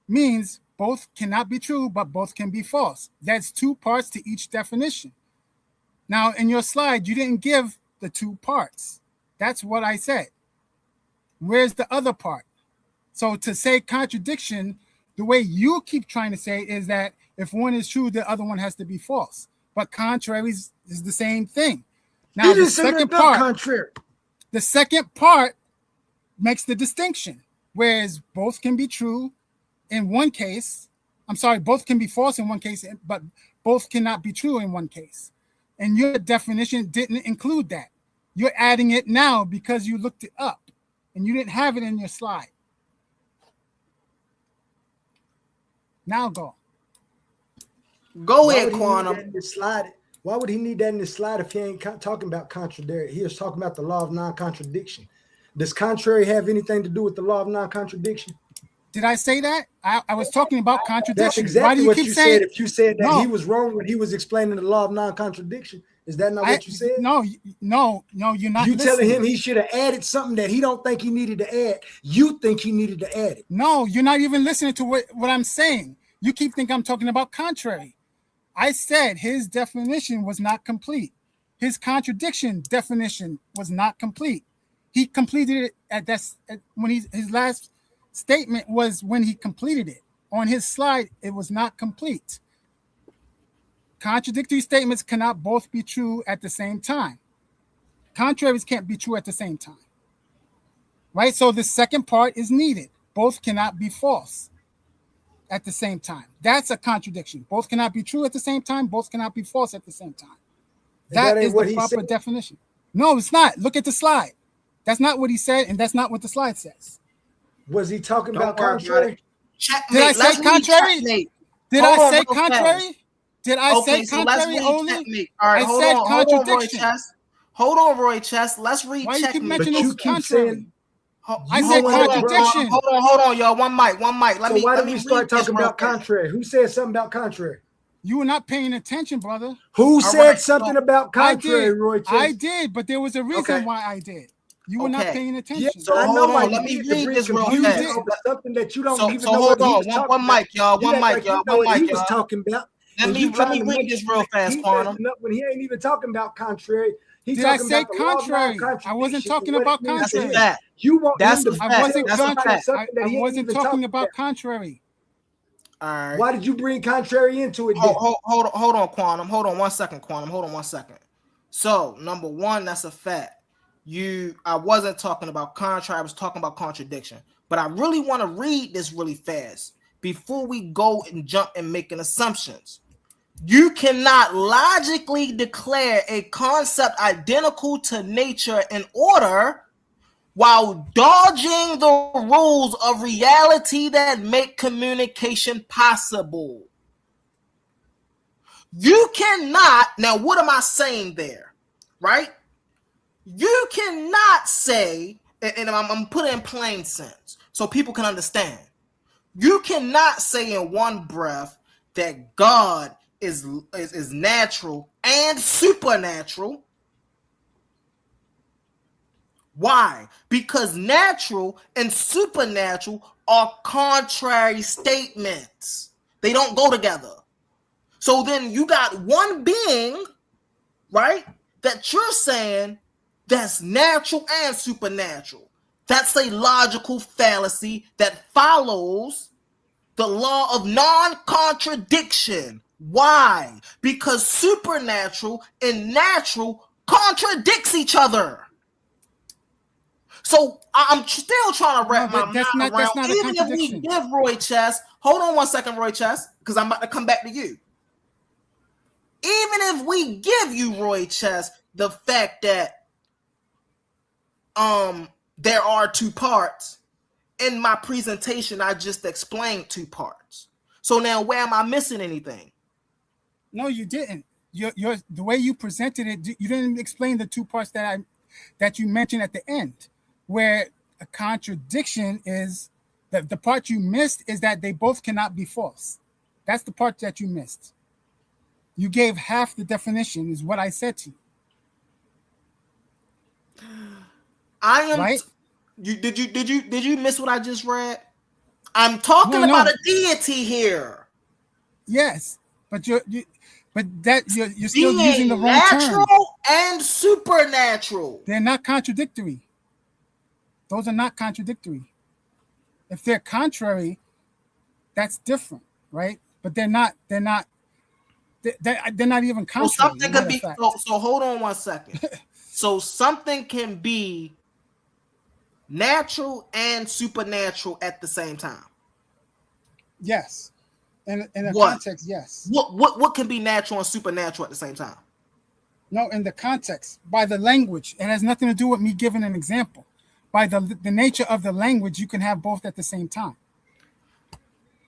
means both cannot be true, but both can be false. That's two parts to each definition. Now, in your slide, you didn't give the two parts. That's what I said. Where's the other part? So to say contradiction, the way you keep trying to say is that if one is true, the other one has to be false. But contrary is the same thing. Now, the second part makes the distinction, whereas both can be true in one case. I'm sorry, both can be false in one case, but both cannot be true in one case. And your definition didn't include that. You're adding it now because you looked it up and you didn't have it in your slide. Now go. Go ahead, quantum. Why would he need that in the slide if he ain't talking about contrary? He was talking about the law of non-contradiction. Does contrary have anything to do with the law of non-contradiction? Did I say that? I was talking about contradiction. That's exactly Why do you what keep you saying? said. If you said that he was wrong when he was explaining the law of non-contradiction, is that not what you said? No, you're not. You telling him he should have added something that he don't think he needed to add. You think he needed to add it. No, you're not even listening to what I'm saying. You keep thinking I'm talking about contrary. I said his definition was not complete. His contradiction definition was not complete. He completed it when his last statement was when he completed it. On his slide, it was not complete. Contradictory statements cannot both be true at the same time. Contraries can't be true at the same time. Right? So the second part is needed. Both cannot be false at the same time. That's a contradiction. Both cannot be true at the same time. Both cannot be false at the same time. That is the proper definition. No, it's not. Look at the slide. That's not what he said, and that's not what the slide says. Was he talking about contrary? Did I say contrary? Did I say contrary? Did I say contrary only? All right, I said contradiction. Hold on, Roy Chess. Let's read. Why you keep But mentioning you keep contrary? saying. I said contradiction. Hold on, y'all. One mic. Why did we start talking about contrary? Who said something about contrary? You were not paying attention, brother. Who said something about contrary, Roy Chess? I did, but there was a reason why I did. You were not paying attention. Yes, so I know. Let me read this real fast. Something that you don't even know what he was talking about. One mic, y'all. One mic, y'all. One mic, he was talking about. Let me read this real fast, Quantum. When he ain't even talking about contrary. Did I say contrary? I wasn't talking about contrary. That's a fact. I wasn't talking about contrary. All right. Why did you bring contrary into it? Hold on, Quantum. Hold on 1 second, Quantum. Hold on 1 second. So, number one, that's a fact. I wasn't talking about contrary. I was talking about contradiction. But I really want to read this really fast before we go and jump and making assumptions. You cannot logically declare a concept identical to nature in order while dodging the rules of reality that make communication possible. You cannot, now what am I saying there, right? You cannot say, and I'm putting it in plain sense so people can understand. You cannot say in one breath that God is natural and supernatural, Why? Because natural and supernatural are contrary statements. They don't go together. So then you got one being, right, that you're saying that's natural and supernatural. That's a logical fallacy that follows the law of non-contradiction. Why? Because supernatural and natural contradicts each other. So I'm still trying to wrap my mind around. Even if we give Roy Chess, hold on one second, Roy Chess, because I'm about to come back to you. Even if we give you, Roy Chess, the fact that there are two parts, in my presentation I just explained two parts. So now where am I missing anything? No, you didn't. The way you presented it, you didn't explain the two parts that you mentioned at the end, where a contradiction is that the part you missed is that they both cannot be false. That's the part that you missed. You gave half the definition, is what I said to you. I am right. Did you miss what I just read? I'm talking about a deity here. Yes, but you're still being using the wrong natural term. And supernatural. They're not contradictory. Those are not contradictory. If they're contrary, that's different, right? But they're not even contrary. So something could be. So hold on one second. So something can be natural and supernatural at the same time. Yes. In a context, yes. What can be natural and supernatural at the same time? No, in the context, by the language. It has nothing to do with me giving an example. By the nature of the language, you can have both at the same time.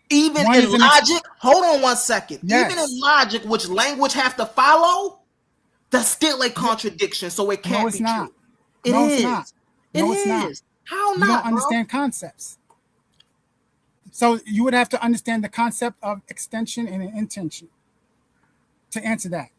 Even One in logic, hold on one second. Yes. Even in logic, which language have to follow, that's still a contradiction. So it can't be not. True. It no, is. It's not. No, it's not. How not? You don't understand concepts. So you would have to understand the concept of extension and intention to answer that,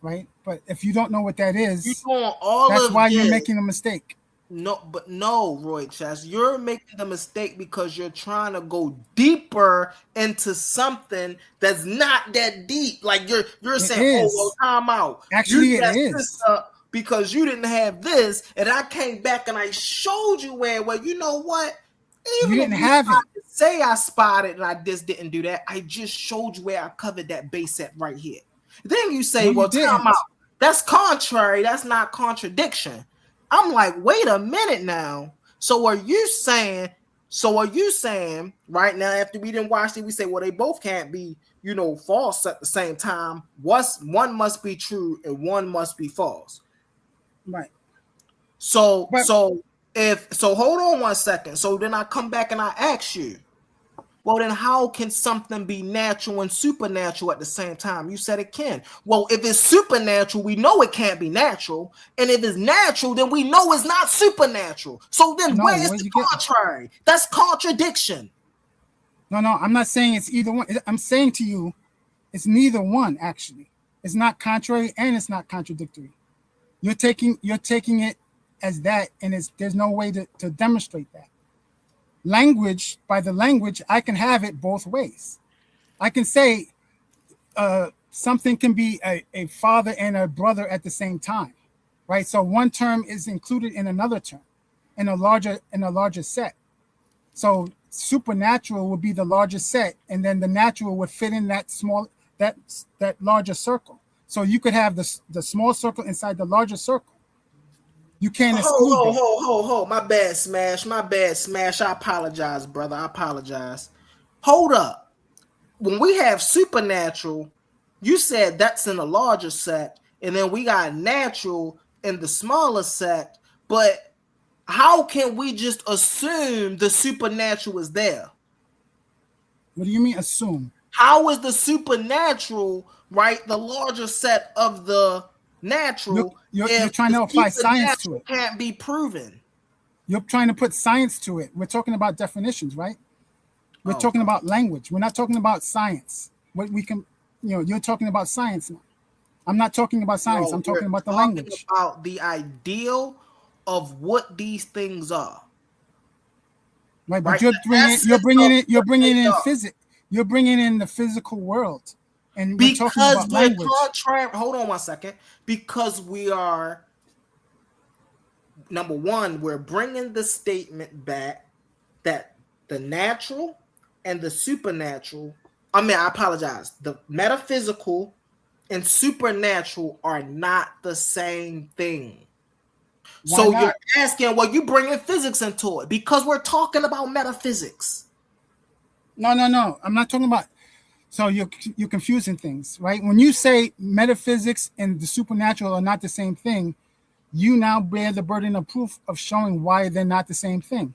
right? But if you don't know what that is, that's why you're making a mistake. No, Roy Chess, you're making the mistake because you're trying to go deeper into something that's not that deep. Like you're saying, time out. Actually, it is. Because you didn't have this, and I came back and I showed you where. Well, you know what? Even you didn't have it. Say I spotted and I just didn't do that. I just showed you where I covered that base at right here. Then you say, time out. That's contrary. That's not contradiction. I'm like, wait a minute now. So are you saying right now, after we didn't watch it, we say, well, they both can't be, false at the same time. One must be true and one must be false. Right. So hold on one second. So then I come back and I ask you, well, then how can something be natural and supernatural at the same time? You said it can. Well, if it's supernatural, we know it can't be natural. And if it's natural, then we know it's not supernatural. So then where is the contrary? That's contradiction. No, I'm not saying it's either one. I'm saying to you, it's neither one, actually. It's not contrary and it's not contradictory. You're taking it as that, and there's no way to demonstrate that. Language, by the language, I can have it both ways. I can say something can be a father and a brother at the same time, right? So one term is included in another term, in a larger set. So supernatural would be the largest set, and then the natural would fit in that larger circle. So you could have the small circle inside the larger circle. You can't exclude that. Hold. My bad, Smash. I apologize, brother. I apologize. Hold up. When we have supernatural, you said that's in the larger set, and then we got natural in the smaller set. But how can we just assume the supernatural is there? What do you mean assume? How is the supernatural, right, the larger set of the natural? You're trying to apply science to it. Can't be proven. You're trying to put science to it. We're talking about definitions, right? We're talking about language. We're not talking about science. What we can, you're talking about science now. I'm not talking about science. I'm talking about the language. About the ideal of what these things are. Right, but Right? you're bringing in are. physics. You're bringing in the physical world, and we're talking Because about we're language. hold on 1 second. Because we are, number one, we're bringing the statement back that the natural and the supernatural, I apologize, the metaphysical and supernatural are not the same thing. Why So not? you're asking, well, you bringing physics into it because we're talking about metaphysics. No. I'm not talking about. So you're confusing things, right? When you say metaphysics and the supernatural are not the same thing, you now bear the burden of proof of showing why they're not the same thing.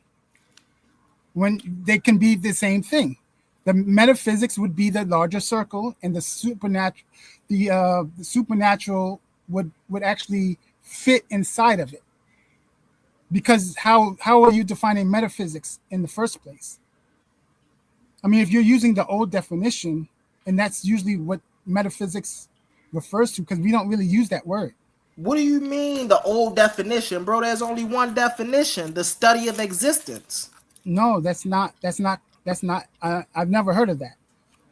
When they can be the same thing, the metaphysics would be the larger circle, and the supernatural would actually fit inside of it. Because how are you defining metaphysics in the first place? I mean, if you're using the old definition, and that's usually what metaphysics refers to, because we don't really use that word. What do you mean the old definition, bro? There's only one definition: the study of existence. No, that's not. I've never heard of that.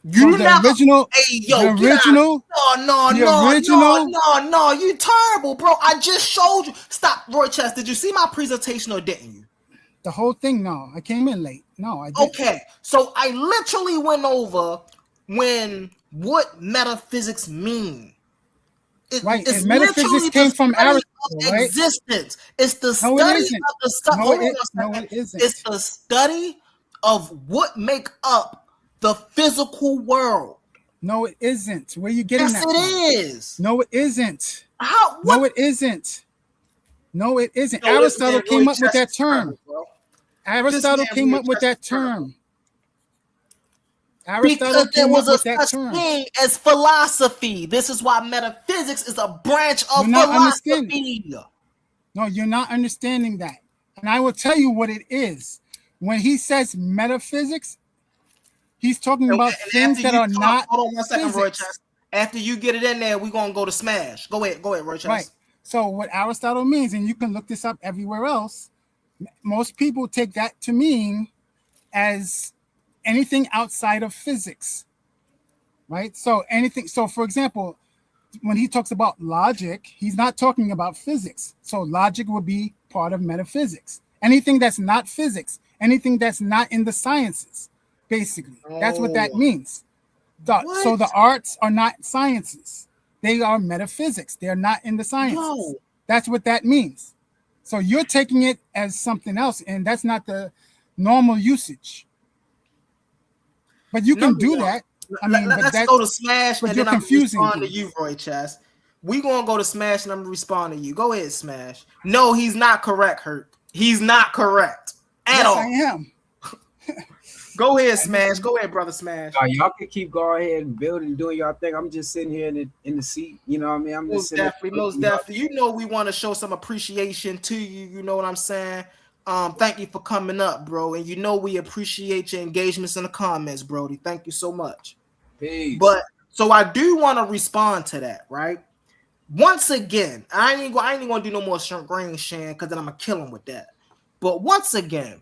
You so never. Original, Hey, yo, the original. No, you terrible, bro. I just showed you. Stop, Roy Chess. Did you see my presentation or didn't you? The whole thing, no. I came in late. No, I didn't. Okay, so I literally went over what metaphysics mean. Right, It's and metaphysics came from Aristotle, right? Existence. It's the No, study it isn't. of the stuff. No, it isn't. It's the study of what make up the physical world. No, it isn't. Where you getting that Yes, from? it is. No, it isn't. How? What? No, it isn't. No, it isn't. No, Aristotle came up with that term. Aristotle came up with that term. Aristotle came up with that term. Thing as philosophy. This is why metaphysics is a branch of philosophy. No, you're not understanding that. And I will tell you what it is. When he says metaphysics, he's talking about things that are not. Hold on 1 second, Roy Chess. After you get it in there, we're gonna go to Smash. Go ahead, Roy Chess. Right. So what Aristotle means, and you can look this up everywhere else, most people take that to mean as anything outside of physics, right? So anything. So for example, when he talks about logic, he's not talking about physics. So logic would be part of metaphysics. Anything that's not physics, anything that's not in the sciences, basically. That's what that means. So the arts are not sciences. They are metaphysics. They're not in the sciences. No. That's what that means. So you're taking it as something else, and that's not the normal usage. But you can do that. I mean, let's go to Smash, and then I'm confusing gonna respond to you, Roy Chess. We gonna go to Smash, and I'm gonna respond to you. Go ahead, Smash. No, he's not correct, Hurt. He's not correct at all. I am. Go ahead, Smash. Go ahead, brother Smash. Y'all can keep going ahead and building and doing y'all thing. I'm just sitting here in the seat. You know what I mean? I'm just most definitely. You know we want to show some appreciation to you. You know what I'm saying? Thank you for coming up, bro. And you know we appreciate your engagements in the comments, Brody. Thank you so much. Peace. But so I do want to respond to that, right? Once again, I ain't gonna do no more green Shan because then I'm gonna kill him with that. But once again,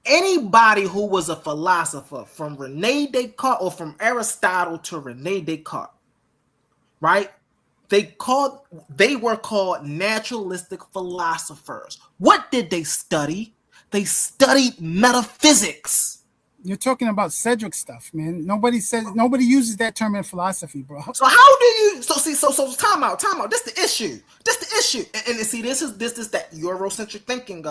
anybody who was a philosopher from Rene Descartes or from Aristotle to Rene Descartes, right? They were called naturalistic philosophers. What did they study? They studied metaphysics. You're talking about Cedric stuff, man. Nobody uses that term in philosophy, bro. So how do you so time out. This the issue. And see, this is that Eurocentric thinking,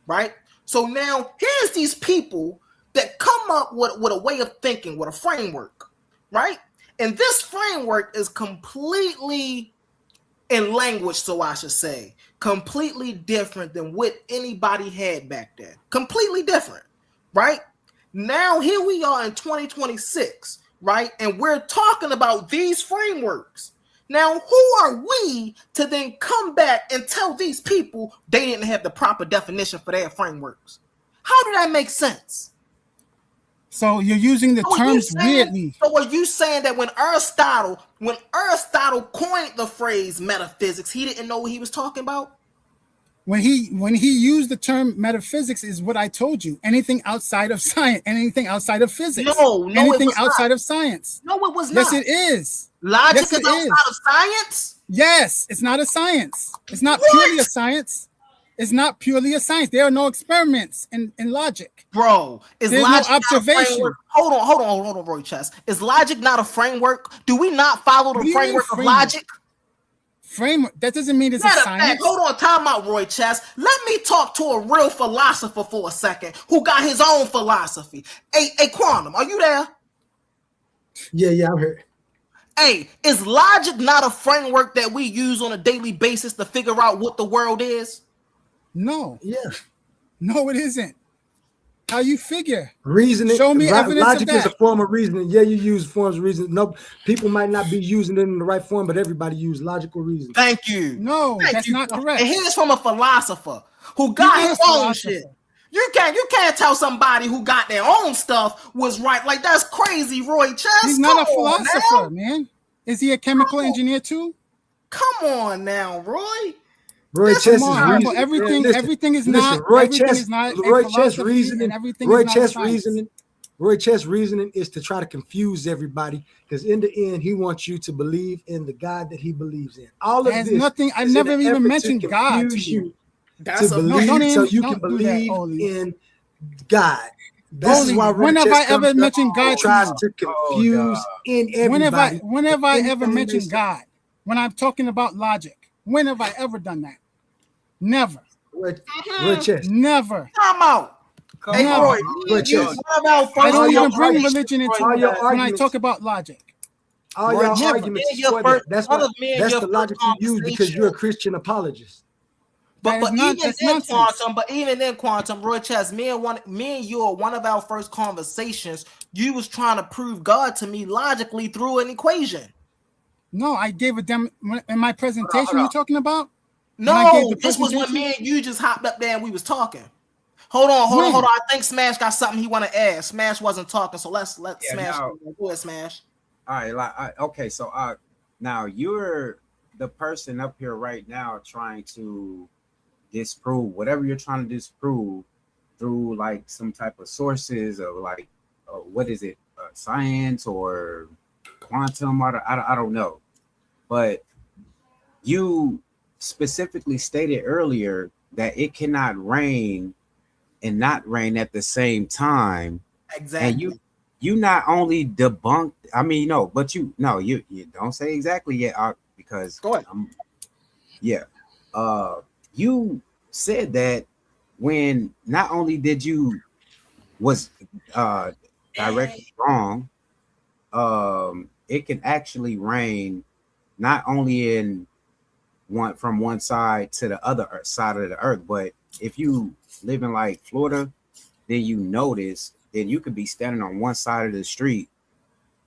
right? So now here's these people that come up with a way of thinking, with a framework, right? And this framework is completely in language, so I should say, completely different than what anybody had back then. Completely different, right? Now here we are in 2026, right? And we're talking about these frameworks. Now, who are we to then come back and tell these people they didn't have the proper definition for their frameworks? How do that make sense? So you're using the terms weirdly. So are you saying that when Aristotle coined the phrase metaphysics, he didn't know what he was talking about? When he used the term metaphysics is what I told you. Anything outside of science, anything outside of physics. No, anything it was outside not. of science. No, it was yes, not. Yes, it is. Logic is outside of science? Yes, it's not a science. It's not What? purely a science. It's not purely a science. There are no experiments in logic. Bro, is There's logic no observation. Not a hold on, Roy Chess. Is logic not a framework? Do we not follow the framework of logic? Framework. That doesn't mean it's a science. Hold on, time out, Roy Chess. Let me talk to a real philosopher for a second who got his own philosophy. Hey, Quantum, are you there? Yeah, I'm here. Hey, is logic not a framework that we use on a daily basis to figure out what the world is? No. Yeah. No, it isn't. How you figure? Reasoning. Show me evidence logic of that. is a form of reasoning. Yeah, you use forms of reasoning. No, people might not be using it in the right form, but everybody use logical reasoning. Thank you. No, that's not correct. And here's from a philosopher who got his own shit. You can't tell somebody who got their own stuff was right. Like, that's crazy, Roy Chess. He's not a philosopher, man. Is he a chemical engineer too? Come on now, Roy. Roy Chess is reasoning. Everything is not. Roy Chess reasoning. Roy Chess reasoning is to try to confuse everybody, because in the end, he wants you to believe in the God that he believes in. All of this nothing. I've never even mentioned God to you. That's to believe, so you can believe in God. This is why when have I ever mentioned God? Tries to confuse in everybody. When have I ever mentioned God? When I'm talking about logic, when have I ever done that? Never. Roy Chess. Never. Come out. Hey, Roy, I don't even bring religion into it when I talk about logic. All your arguments is that's the logic you use because you're a Christian apologist. But even then, Quantum, Roy Chess, me and you are one of our first conversations. You was trying to prove God to me logically through an equation. No, I gave a demo in my presentation. You're talking about? No, this was when me and you just hopped up there and we was talking. Hold on. I think Smash got something he want to ask. Smash wasn't talking, so let's Smash. Go ahead, Smash. All right, okay. So now you're the person up here right now trying to disprove whatever you're trying to disprove through like some type of sources of like what is it, science or quantum? I don't know, but you specifically stated earlier that it cannot rain and not rain at the same time. Exactly. And you not only debunked, I mean, no, but you don't say exactly yet, because go ahead. You said that when not only did you was directly wrong, it can actually rain not only in from one side to the other side of the earth, but if you live in like Florida, then you notice that you could be standing on one side of the street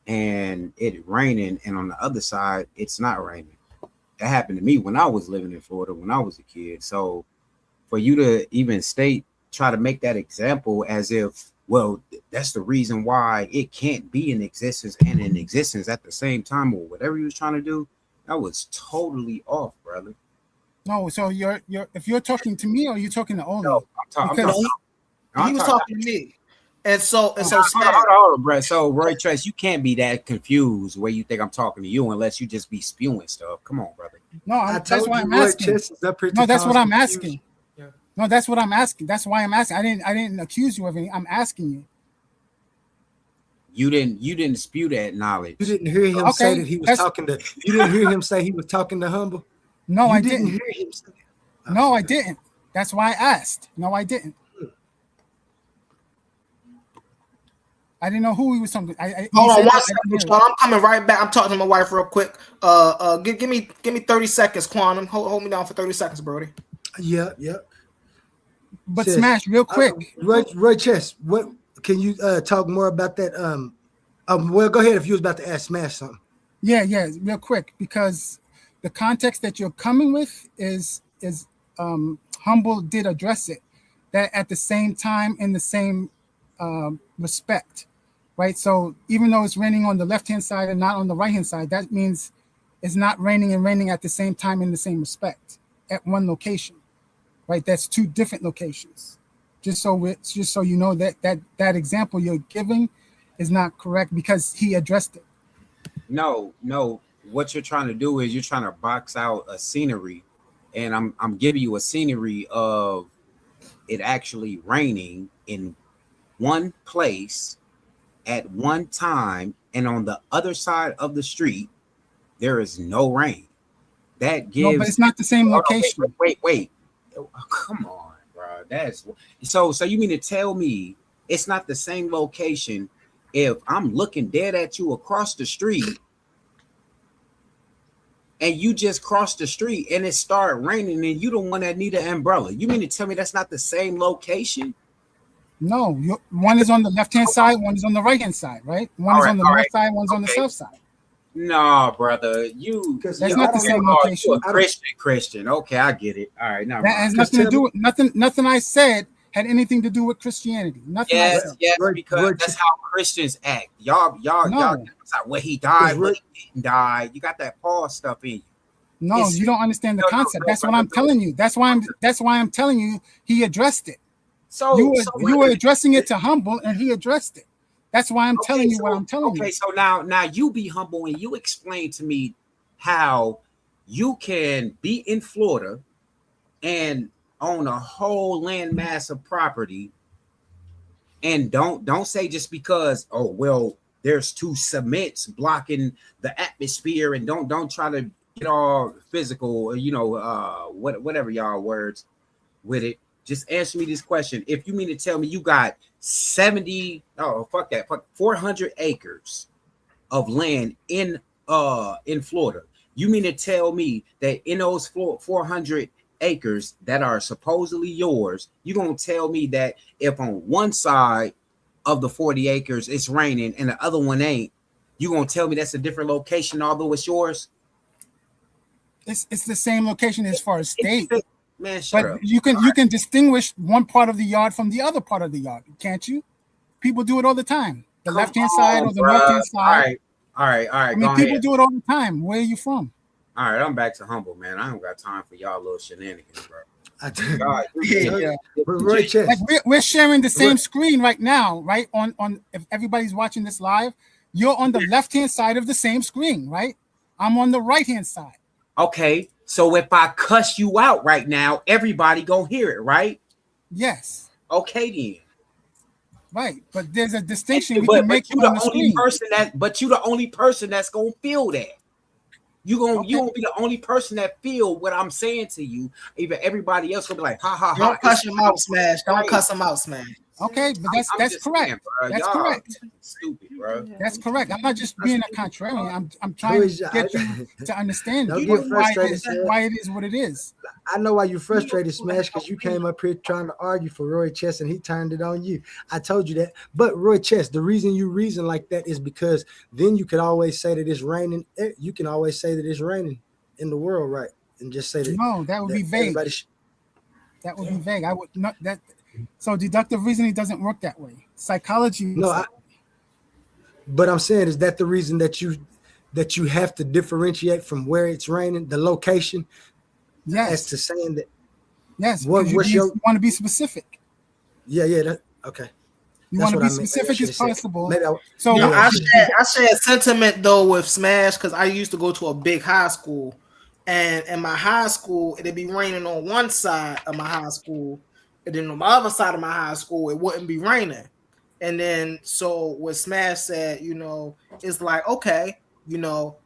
and it raining, and on the other side it's not raining. That happened to me when I was living in Florida when I was a kid. So for you to even try to make that example as if, well, that's the reason why it can't be in existence and in existence at the same time, or whatever you was trying to do, that was totally off, brother. No, so you're if you're talking to me, or are you talking to Oli? No, he was talking to me. And so hold on, bro. So Roy Trace, you can't be that confused where you think I'm talking to you unless you just be spewing stuff. Come on, brother. No, that's why I'm asking. No, that's what I'm asking. Yeah. No, that's what I'm asking. That's why I'm asking. I didn't accuse you of anything. I'm asking you. You didn't spew that knowledge. You didn't hear him say that he was talking to. You didn't hear him say he was talking to Humble. No, I didn't hear him say that. No, I didn't. That's why I asked. No, I didn't. I didn't know who he was talking. Hold on 1 second, Sean. I'm coming right back. I'm talking to my wife real quick. Give me 30 seconds, Quantum. Hold me down for 30 seconds, Brody. Yeah. But Chess, Smash, real quick. Roy Chess, what can you talk more about that? Well, go ahead if you was about to ask Smash something. Yeah, real quick, because the context that you're coming with is Humble did address it, that at the same time, in the same respect. right? So even though it's raining on the left-hand side and not on the right-hand side, that means it's not raining and raining at the same time in the same respect at one location, right? That's two different locations. Just so you know that example you're giving is not correct because he addressed it. No. What you're trying to do is you're trying to box out a scenery, and I'm giving you a scenery of it actually raining in one place at one time, and on the other side of the street there is no rain. That gives No, but it's not the same location. Wait. Oh, come on, bro. That's so you mean to tell me it's not the same location if I'm looking dead at you across the street and you just cross the street and it started raining and you the one that need an umbrella? You mean to tell me that's not the same location? No, one is on the left-hand side, one is on the right-hand side, right? One is on the north side, one's on the south side. No, brother, that's not the same location. You a Christian. Okay, I get it. All right, now that has nothing to do with nothing I said had anything to do with Christianity. Nothing. Yes, because that's how Christians act. Y'all, well, he died, but he didn't die. You got that Paul stuff in you. No, you don't understand the concept. That's what I'm telling you. That's why I'm telling you he addressed it. So you were addressing it to Humble, and he addressed it. That's why I'm telling you what I'm telling you. Okay, so now you be humble and you explain to me how you can be in Florida and own a whole land mass of property, and don't say just because there's two cements blocking the atmosphere, and don't try to get all physical, whatever y'all words with it. Just answer me this question. If you mean to tell me you got 400 acres of land in Florida, you mean to tell me that in those 400 acres that are supposedly yours, you gonna tell me that if on one side of the 40 acres it's raining and the other one ain't, you gonna tell me that's a different location although it's yours? It's the same location as far as state. Man, shut up. You can distinguish one part of the yard from the other part of the yard, can't you? People do it all the time. The left-hand side or the north-hand side. All right. I mean, people do it all the time. Where are you from? All right, I'm back to Humble, man. I don't got time for y'all little shenanigans, bro. We're sharing the same screen right now, right? On if everybody's watching this live, you're on the left-hand side of the same screen, right? I'm on the right-hand side. Okay, so if I cuss you out right now, everybody gonna hear it, right? Yes. Okay, then. Right, but there's a distinction we can make on the screen. But you the only person that's gonna feel that. You gonna be the only person that feel what I'm saying to you. Even everybody else will be like, ha ha ha. Don't cuss him out, Smash. Don't cuss him out, Smash. Okay, but that's correct. Saying, that's correct. Stupid, bro. That's correct. I'm not just being a contrarian. I'm trying to get you to understand why it is what it is. I know why you're frustrated, Smash, because you came up here trying to argue for Roy Chess and he turned it on you. I told you that. But Roy Chess, the reason you reason like that is because then you could always say that it's raining. You can always say that it's raining in the world, right? And just say that. No, that would be vague. That would be vague. I would not that. So deductive reasoning doesn't work that way. Psychology. No, but I'm saying, is that the reason that you have to differentiate from where it's raining, the location? Yes. As to saying that. Yes. You want to be specific. Yeah. Okay. You want to be specific as possible. I share sentiment though with Smash because I used to go to a big high school, and in my high school it'd be raining on one side of my high school. And then on the other side of my high school, it wouldn't be raining. And then, so what Smash said, it's like, okay,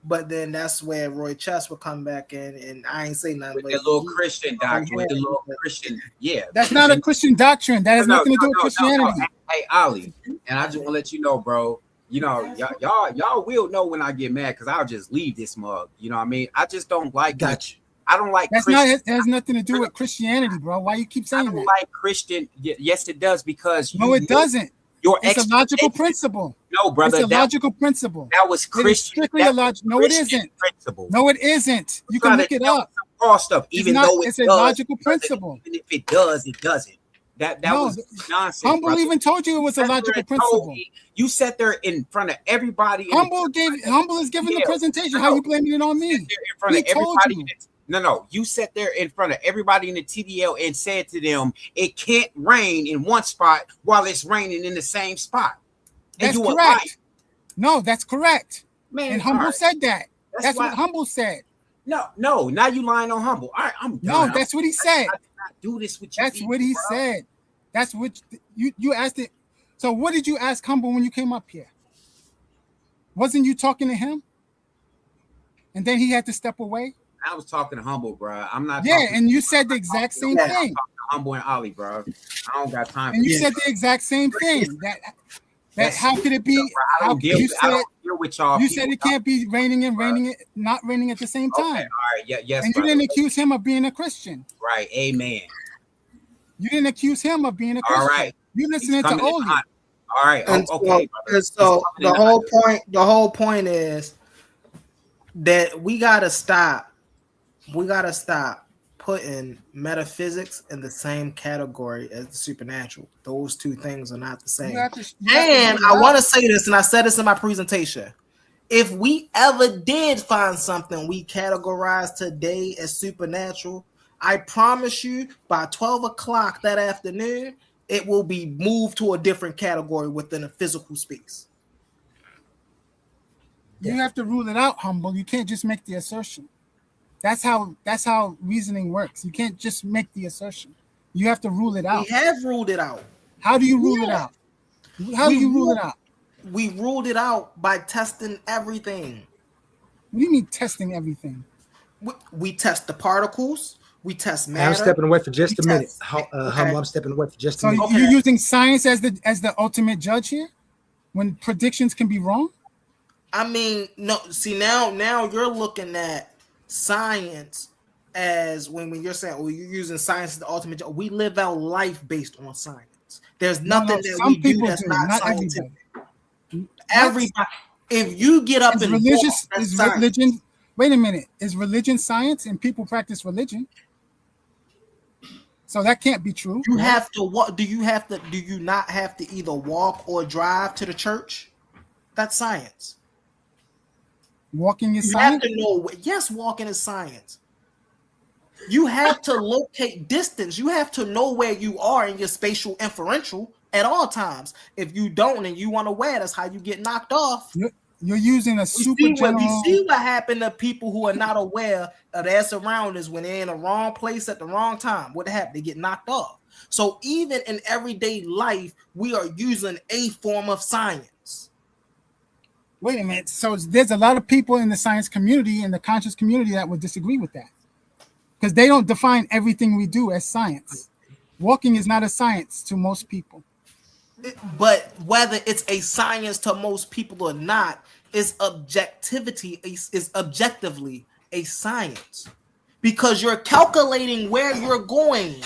but then that's where Roy Chess would come back in, and I ain't say nothing. With the little Christian doctrine, with the little Christian, yeah. That's not a Christian doctrine. That has nothing to do with Christianity. No. Hey, Ali, and I just want to let you know, bro, y'all will know when I get mad because I'll just leave this mug. You know what I mean? I just don't like that. I don't like that has nothing to do with Christianity, bro. Why you keep saying that? I don't like Christian. Yes, it does because no, it doesn't. It's a logical principle. No, brother, it's a logical principle. That was Christian. Strictly a logical. No, it isn't. Principle. No, it isn't. You can look it up. All stuff, even though it's a logical principle. Even if it does, it doesn't. That was nonsense. Humble brother. even told you it was a logical principle. You sat there in front of everybody. Humble is giving the presentation. How you blaming it on me? In front of everybody. No. You sat there in front of everybody in the TDL and said to them, "It can't rain in one spot while it's raining in the same spot." And that's correct. No, that's correct. Man, and Humble said that. That's what Humble said. No. Now you lying on Humble. All right, I'm done. No, that's what he said. I did not do this with you. That's what he said. That's what you asked it. So what did you ask Humble when you came up here? Wasn't you talking to him? And then he had to step away? I was talking to Humble, bro. I'm not. Yeah, and you said the exact same thing. I'm talking to Humble and Ollie, bro. I don't got time. And you said the exact same thing. That how could it be? I don't deal with y'all. You said it can't be raining and not raining at the same time. Okay, all right, yes. And you didn't accuse him of being a Christian. Right, amen. You didn't accuse him of being a Christian. All right. You listening to Oli. All right, okay. So the whole point is that we gotta stop putting metaphysics in the same category as the supernatural. Those two things are not the same. And I want to say this, and I said this in my presentation. If we ever did find something we categorize today as supernatural, I promise you by 12 o'clock that afternoon, it will be moved to a different category within a physical space. You have to rule it out, Humble. You can't just make the assertion. That's how reasoning works. You can't just make the assertion. You have to rule it out. We have ruled it out. How do you rule it out? How do you rule it out? We ruled it out by testing everything. What do you mean testing everything? We test the particles. We test matter. I'm stepping away for just a minute. Humble, I'm stepping away for just a minute. So you're using science as the ultimate judge here, when predictions can be wrong? I mean, no. See, now you're looking at science as when you're saying, well, you're using science as the ultimate judge. We live our life based on science. There's nothing that we do that's not scientific. Everybody. If you get up and religious, walk, is religion. Wait a minute. Is religion science and people practice religion? So that can't be true. You have to walk. Do you not have to either walk or drive to the church? That's science. Walking is science. You have to know. Yes, walking is science. You have to locate distance. You have to know where you are in your spatial inferential at all times. If you don't and you want to wear, that's how you get knocked off. You're using a We see what happened to people who are not aware of their surroundings when they're in the wrong place at the wrong time. What happened? They get knocked off. So even in everyday life, we are using a form of science. Wait a minute. So there's a lot of people in the science community and the conscious community that would disagree with that, because they don't define everything we do as science. Walking is not a science to most people. But whether it's a science to most people or not, is objectively a science, because you're calculating where you're going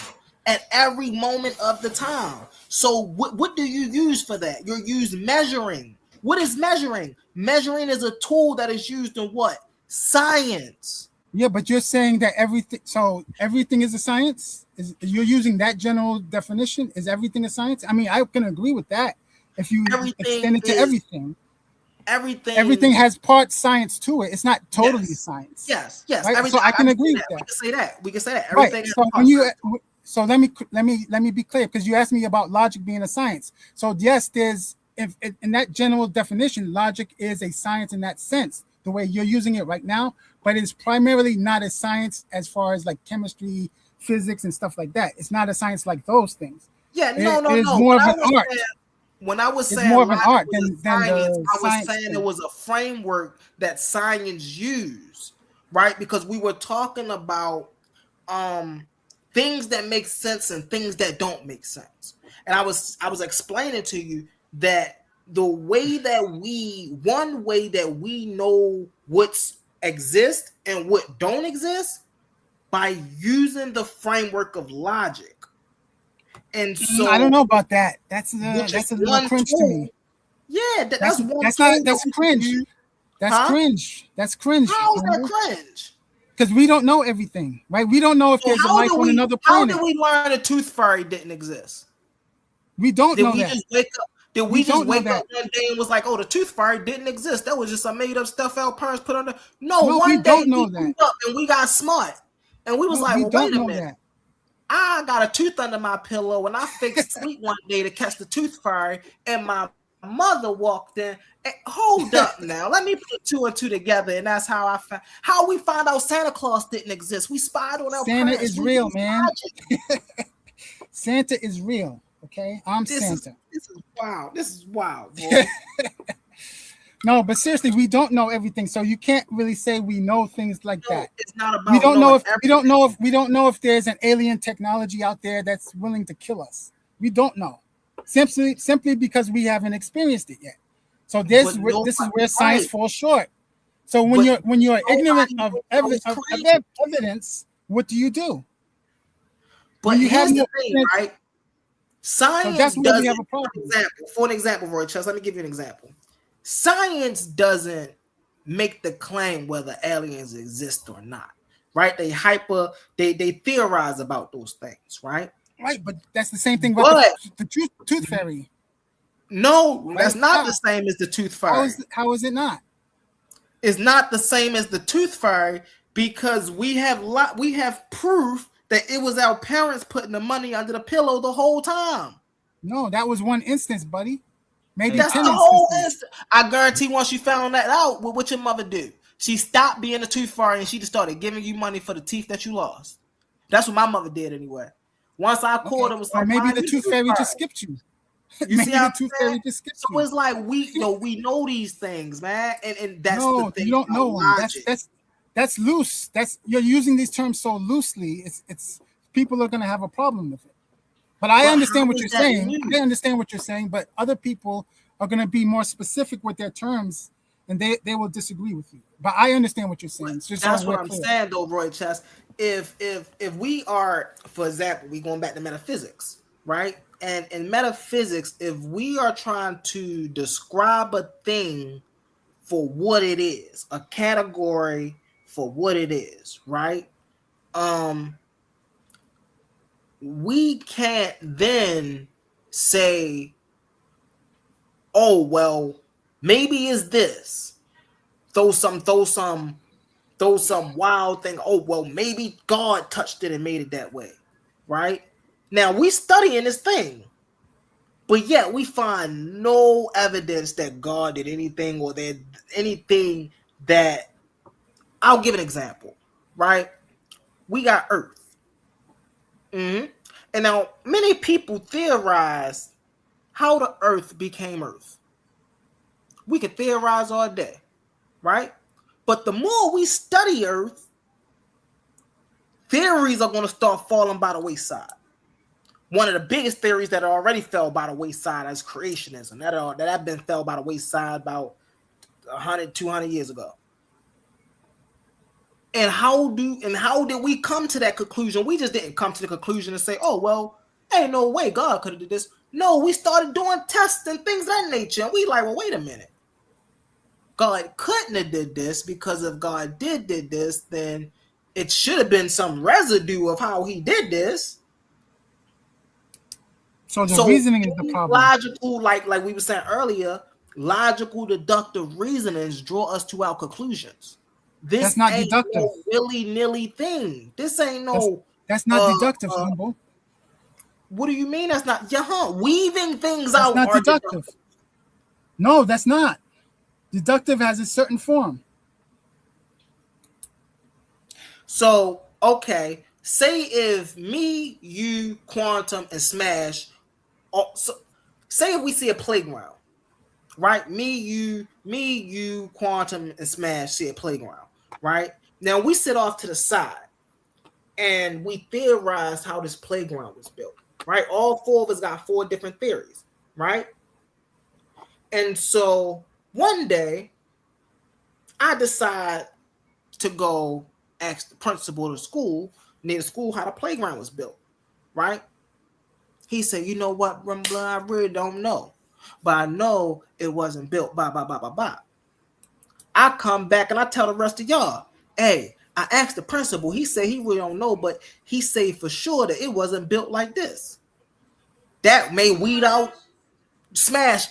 at every moment of the time. So what do you use for that? You're using measuring. What is measuring? Measuring is a tool that is used in what? Science. Yeah, but you're saying that everything is a science? You're using that general definition? Is everything a science? I mean, I can agree with that if you extend it to everything. Everything has part science to it. It's not totally science. Yes. Right? So I can agree with that. We can say that. Everything. Right. So let me be clear, because you asked me about logic being a science. So yes, in that general definition, logic is a science in that sense, the way you're using it right now, but it's primarily not a science as far as like chemistry, physics, and stuff like that. It's not a science like those things. Yeah, no. It's more of an art. When I was saying more of an art than science, I was saying it was a framework that science used, right? Because we were talking about things that make sense and things that don't make sense. And I was explaining to you that one way that we know what's exist and what don't exist, by using the framework of logic. And so I don't know about that. That's a little cringe to me. Yeah, that's cringe. That's cringe. That's cringe. How is that cringe? Because we don't know everything, right? We don't know if there's a life on another planet. How did we learn the tooth fairy didn't exist? We don't know that. Did we just wake up one day and was like, oh, the tooth fairy didn't exist? That was just a made up stuff our parents put on there. No, one day we grew up and we got smart. And we was like, well, wait a minute. I got a tooth under my pillow and I fixed sleep one day to catch the tooth fairy, and my mother walked in. And, hold up now. Let me put two and two together. And that's how we found out Santa Claus didn't exist. We spied on our Santa parents. is real, man. Santa is real. Okay, Santa. This is wild, bro. No, but seriously, we don't know everything, so you can't really say we know things like that. It's not about. We don't know if there's an alien technology out there that's willing to kill us. We don't know, simply because we haven't experienced it yet. So this is where science falls short. So when you're ignorant of evidence, what do? But here's the thing, right? Science doesn't. For an example, Roy Chess, let me give you an example. Science doesn't make the claim whether aliens exist or not, right? They theorize about those things, right? Right, but that's the same thing with the tooth fairy. No, right? That's not the same as the tooth fairy. How is it not? It's not the same as the tooth fairy because we have proof that it was our parents putting the money under the pillow the whole time. No, that was one instance, buddy. Maybe that's 10 the whole instance. I guarantee once you found that out, what your mother do? She stopped being a tooth fairy and she just started giving you money for the teeth that you lost. That's what my mother did anyway. Once I called, it was like, maybe the tooth fairy just skipped you. You see how the tooth fairy just skipped you. So it's like we know these things, man, and that's the thing. You don't know them. That's loose. You're using these terms so loosely. It's people are going to have a problem with it. But I understand what you're saying. I understand what you're saying. But other people are going to be more specific with their terms, and they will disagree with you. But I understand what you're saying. That's what I'm saying, though, Roy Chess. If we are, for example, we going back to metaphysics, right? And in metaphysics, if we are trying to describe a thing for what it is, a category for what it is, right? We can't then say, oh, well, maybe it's this. Throw some wild thing. Oh, well, maybe God touched it and made it that way, right? Now, we studying this thing, but yet we find no evidence that God did anything or that anything that... I'll give an example, right? We got Earth. Mm-hmm. And now many people theorize how the Earth became Earth. We could theorize all day, right? But the more we study Earth, theories are going to start falling by the wayside. One of the biggest theories that already fell by the wayside is creationism. That have been fell by the wayside about 100, 200 years ago. And how did we come to that conclusion? We just didn't come to the conclusion and say, oh, well, ain't no way God could have did this. No, we started doing tests and things of that nature. And we like, well, wait a minute. God couldn't have did this, because if God did this, then it should have been some residue of how he did this. So the reasoning is the problem. Logical, like we were saying earlier, logical deductive reasonings draw us to our conclusions. This not ain't deductive. No willy-nilly thing. This ain't no... That's not deductive, Humble. What do you mean that's not? Weaving things that's out. Not deductive. No, that's not. Deductive has a certain form. So, okay. Say if me, you, Quantum, and Smash... say if we see a playground, right? Me, you, Quantum, and Smash see a playground, right? Now we sit off to the side and we theorize how this playground was built, right? All four of us got 4 different theories, right? And so one day I decide to go ask the principal of the school near the school how the playground was built, right? He said, you know what, Rumbler, I really don't know. But I know it wasn't built by. I come back and I tell the rest of y'all, hey, I asked the principal. He said he really don't know, but he said for sure that it wasn't built like this. That may weed out smash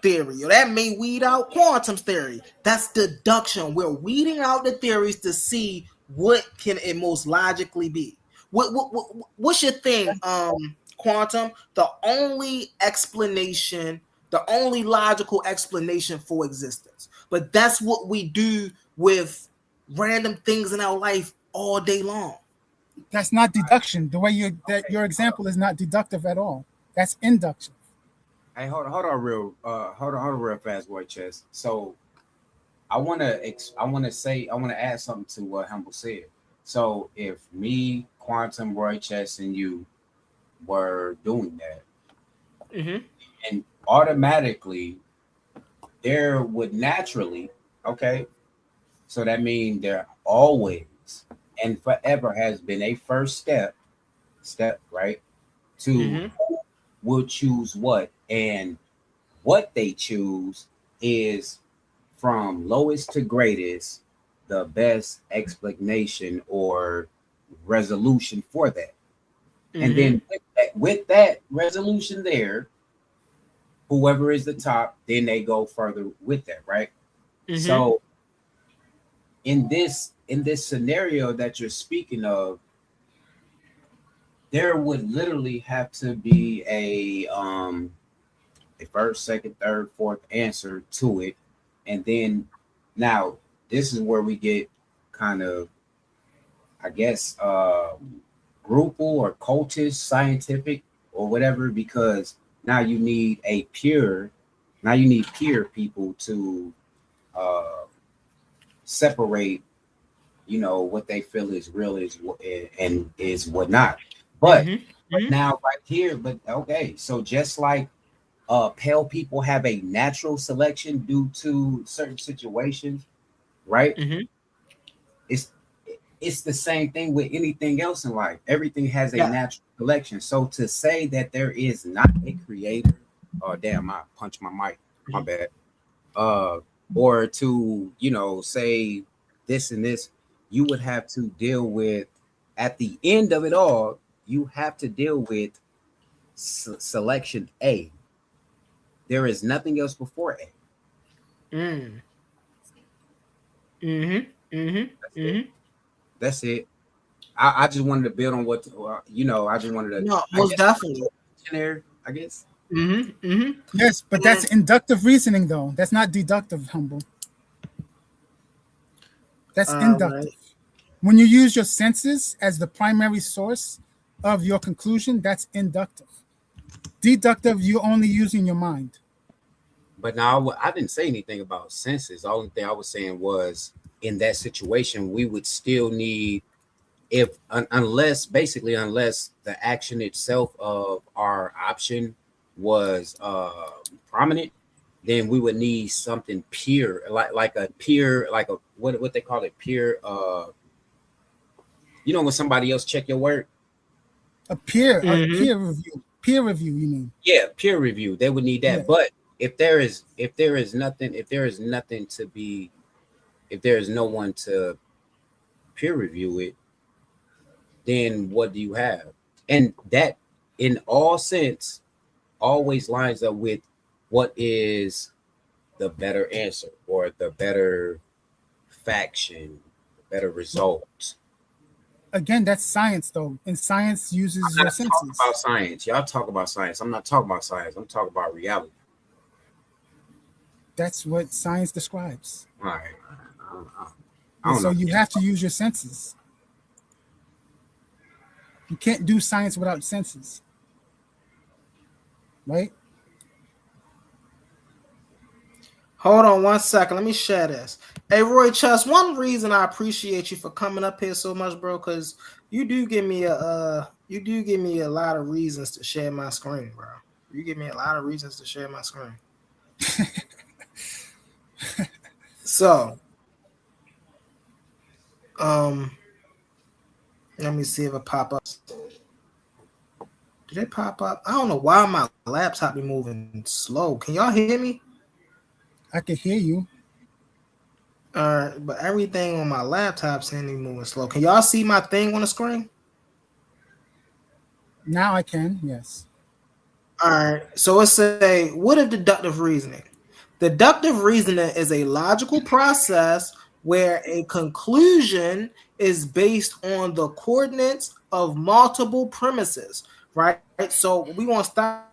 theory, or that may weed out quantum theory. That's deduction. We're weeding out the theories to see what can it most logically be. What's your thing, quantum? The only explanation, the only logical explanation for existence. But that's what we do with random things in our life all day long. That's not deduction. The way your example is not deductive at all. That's induction. Hey, hold on, hold on, real fast, boy, chess. So, I want to add something to what Humble said. So, if me, Quantum, Roy, Chess, and you were doing that, and automatically there would naturally, okay, so that means there always and forever has been a first step, right, to who will choose what, and what they choose is from lowest to greatest the best explanation or resolution for that. And then with that resolution there, whoever is the top, then they go further with that, right? So in this scenario that you're speaking of, there would literally have to be a first, second, third, fourth answer to it. And then now this is where we get kind of, I guess, groupal or cultist, scientific or whatever, because now you need peer people to separate, what they feel is real and is what not. But now right here, but okay, so just like pale people have a natural selection due to certain situations, right? It's the same thing with anything else in life. Everything has a natural selection. So to say that there is not a creator, oh damn, I punched my mic, my bad. Or to, say this and this, you would have to deal with, at the end of it all, you have to deal with selection A. There is nothing else before A. That's it. I just wanted to build on what I just wanted to. No, most definitely. There, I guess. Yes, but that's inductive reasoning, though. That's not deductive, Humble. That's inductive. Right. When you use your senses as the primary source of your conclusion, that's inductive. Deductive, you're only using your mind. But now I didn't say anything about senses. The only thing I was saying was, in that situation, we would still need, unless the action itself of our option was prominent, then we would need something pure, like a peer, like a what they call it, peer. When somebody else check your work, a peer review. Peer review, you mean? Yeah, peer review. They would need that. Yeah. But if there is no one to peer review it, then what do you have? And that, in all sense, always lines up with what is the better answer or the better faction, the better result. Again, that's science, though. And science uses your senses. Talking about science. Y'all talk about science. I'm not talking about science. I'm talking about reality. That's what science describes. All right. So you have to use your senses. You can't do science without senses. Right? Hold on 1 second. Let me share this. Hey, Roy Chess, one reason I appreciate you for coming up here so much, bro, because you do give me a lot of reasons to share my screen, bro. You give me a lot of reasons to share my screen. So, let me see if it pop up. Did it pop up? I don't know why my laptop be moving slow. Can y'all hear me? I can hear you. But everything on my laptop seeming moving slow. Can y'all see my thing on the screen? Now I can, yes. All right. So let's say, what is deductive reasoning? Deductive reasoning is a logical process where a conclusion is based on the coordinates of multiple premises, right? So we want to stop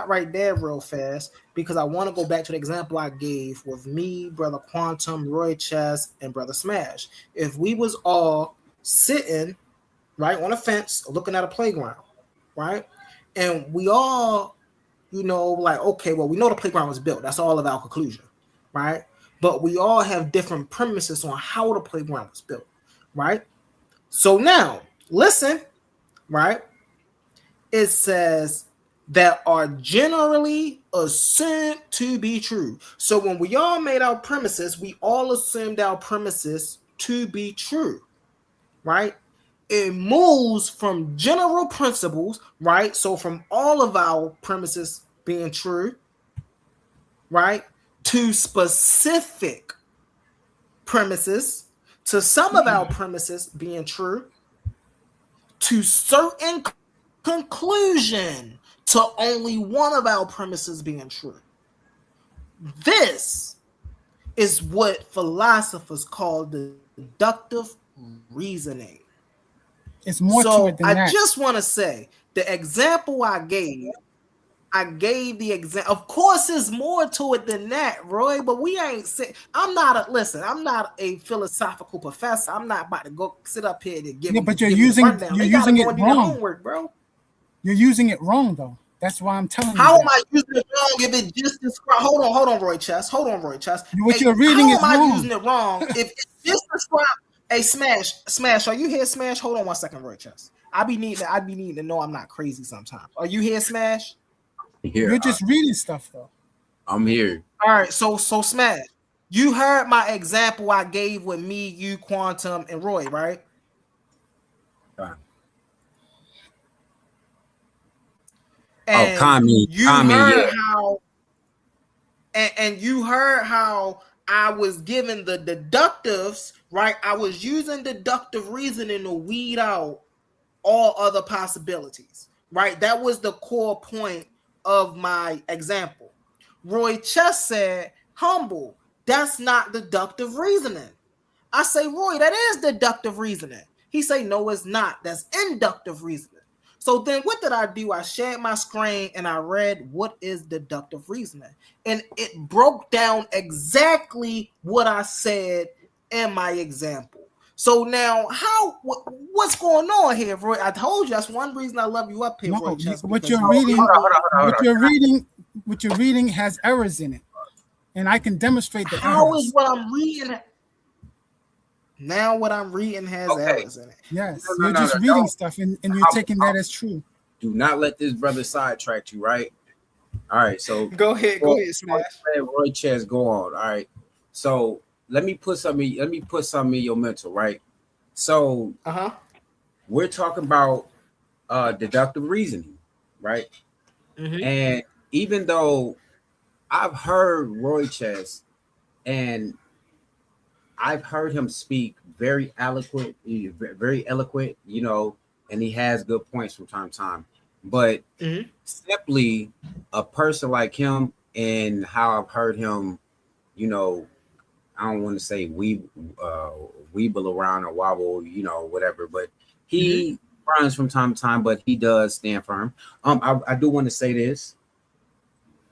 right there real fast because I want to go back to the example I gave with me, Brother Quantum, Roy Chess, and Brother Smash. If we was all sitting right on a fence looking at a playground, right? And we all, like, okay, well, we know the playground was built. That's all of our conclusion, right? But we all have different premises on how the playground was built, right? So now, listen, right? It says that are generally assumed to be true. So when we all made our premises, we all assumed our premises to be true, right? It moves from general principles, right? So from all of our premises being true, right, to specific premises, to some of our premises being true, to certain conclusion, to only one of our premises being true. This is what philosophers call deductive reasoning. It's more to So it than I that. just want to say the example I gave the example. Of course, there's more to it than that, Roy. But we ain't saying. I'm not a philosophical professor. I'm not about to go sit up here to give. Yeah, but you're using it wrong. Homework, bro. You're using it wrong, though. That's why I'm telling you. How am I using it wrong if it just describes? Hold on, Roy Chess. What you're reading is wrong. How am I using it wrong if it just describes? Hey, Smash, are you here, Smash? Hold on 1 second, Roy Chess. I be needing to know I'm not crazy sometimes. Are you here, Smash? You're just reading stuff, though. I'm here. All right, so Smash, you heard my example I gave with me, you, Quantum, and Roy, right? And you heard how I was given the deductives, right? I was using deductive reasoning to weed out all other possibilities, right? That was the core point of my example. Roy Chess said, humble, that's not deductive reasoning. I say, Roy, that is deductive reasoning. He say, no, it's not. That's inductive reasoning. So then what did I do? I shared my screen and I read what is deductive reasoning. And it broke down exactly what I said in my example. So now, what's going on here, Roy? I told you that's one reason I love you up here, Roy Chess. What you're reading has errors in it, and I can demonstrate the errors. How is what I'm reading? Now what I'm reading has errors in it. Yes, you're just reading stuff, and you're taking that as true. Do not let this brother sidetrack you, right? All right, so go ahead, Smash. Roy Chess, go on. All right, so let me put something in your mental, right? So we're talking about deductive reasoning, right? Mm-hmm. And even though I've heard Roy Chess and I've heard him speak very eloquent, and he has good points from time to time. But simply a person like him and how I've heard him, I don't want to say weeble around or wobble, whatever, but he runs from time to time, but he does stand firm. I do want to say this.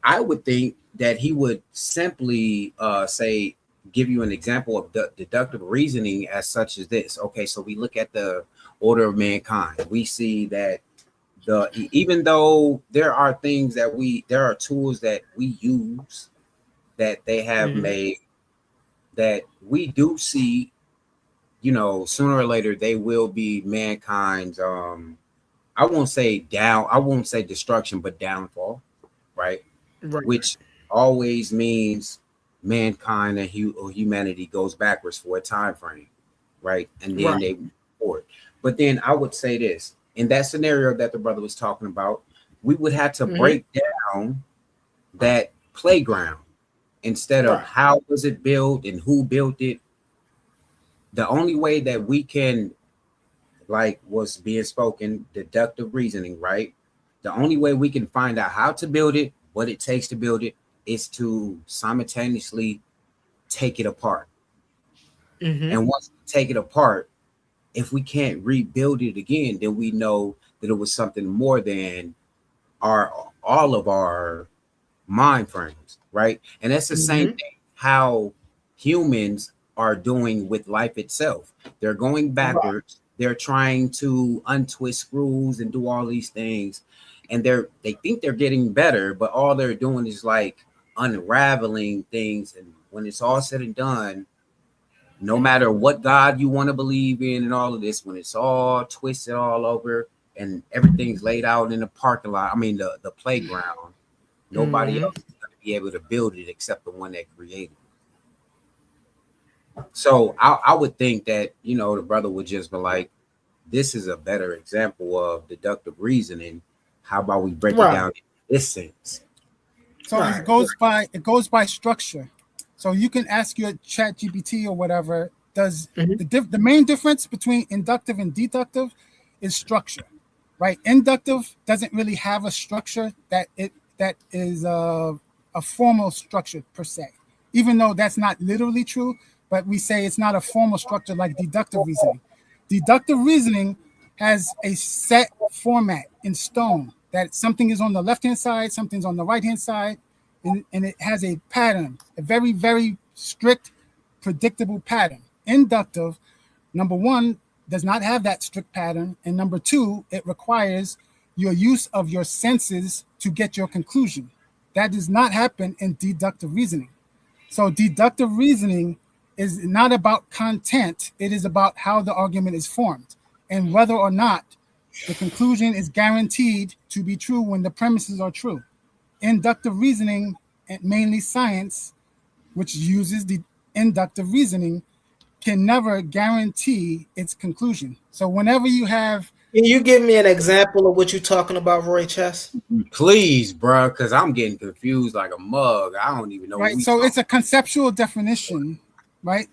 I would think that he would simply give you an example of deductive reasoning as such as this. Okay, so we look at the order of mankind. We see that even though there are things there are tools that we use that they have made that we do see, sooner or later they will be mankind's I won't say destruction, but downfall, right? Which always means mankind and humanity goes backwards for a time frame, right? And then they move forward. But then I would say this, in that scenario that the brother was talking about, we would have to break down that playground instead of Right. how was it built and who built it. The only way that we can, like was being spoken, deductive reasoning, right? The only way we can find out how to build it, what it takes to build it, is to simultaneously take it apart. Mm-hmm. And once we take it apart, if we can't rebuild it again, then we know that it was something more than our all of our mind frames, right? And that's the same Mm-hmm. thing how humans are doing with life itself. They're going Right. backwards. They're trying to untwist screws and do all these things, and they think they're getting better, but all they're doing is like unraveling things. And when it's all said and done, no matter what God you want to believe in and all of this, when it's all twisted all over and everything's laid out in the parking lot, I mean the playground, nobody Mm-hmm. else is going to be able to build it except the one that created it. So I would think that, you know, the brother would just be like, this is a better example of deductive reasoning. How about we break it Right. down in this sense? So Right. it goes by structure. So you can ask your chat GPT or whatever, does Mhm. the main difference between inductive and deductive is structure, right? Inductive doesn't really have a structure that is a formal structure per se, even though that's not literally true, but we say it's not a formal structure like deductive reasoning. Deductive reasoning has a set format in stone that something is on the left hand side, something's on the right hand side, and it has a pattern, a very, very strict, predictable pattern. Inductive, number one, does not have that strict pattern. And number two, it requires your use of your senses to get your conclusion. That does not happen in deductive reasoning. So deductive reasoning is not about content, it is about how the argument is formed and whether or not the conclusion is guaranteed to be true when the premises are true. Inductive reasoning, and mainly science, which uses the inductive reasoning, can never guarantee its conclusion. So whenever you have Can you give me an example of what you're talking about, Roy Chess? Please, bro, because I'm getting confused like a mug. I don't even know what right, we so talking. it's a conceptual definition, right?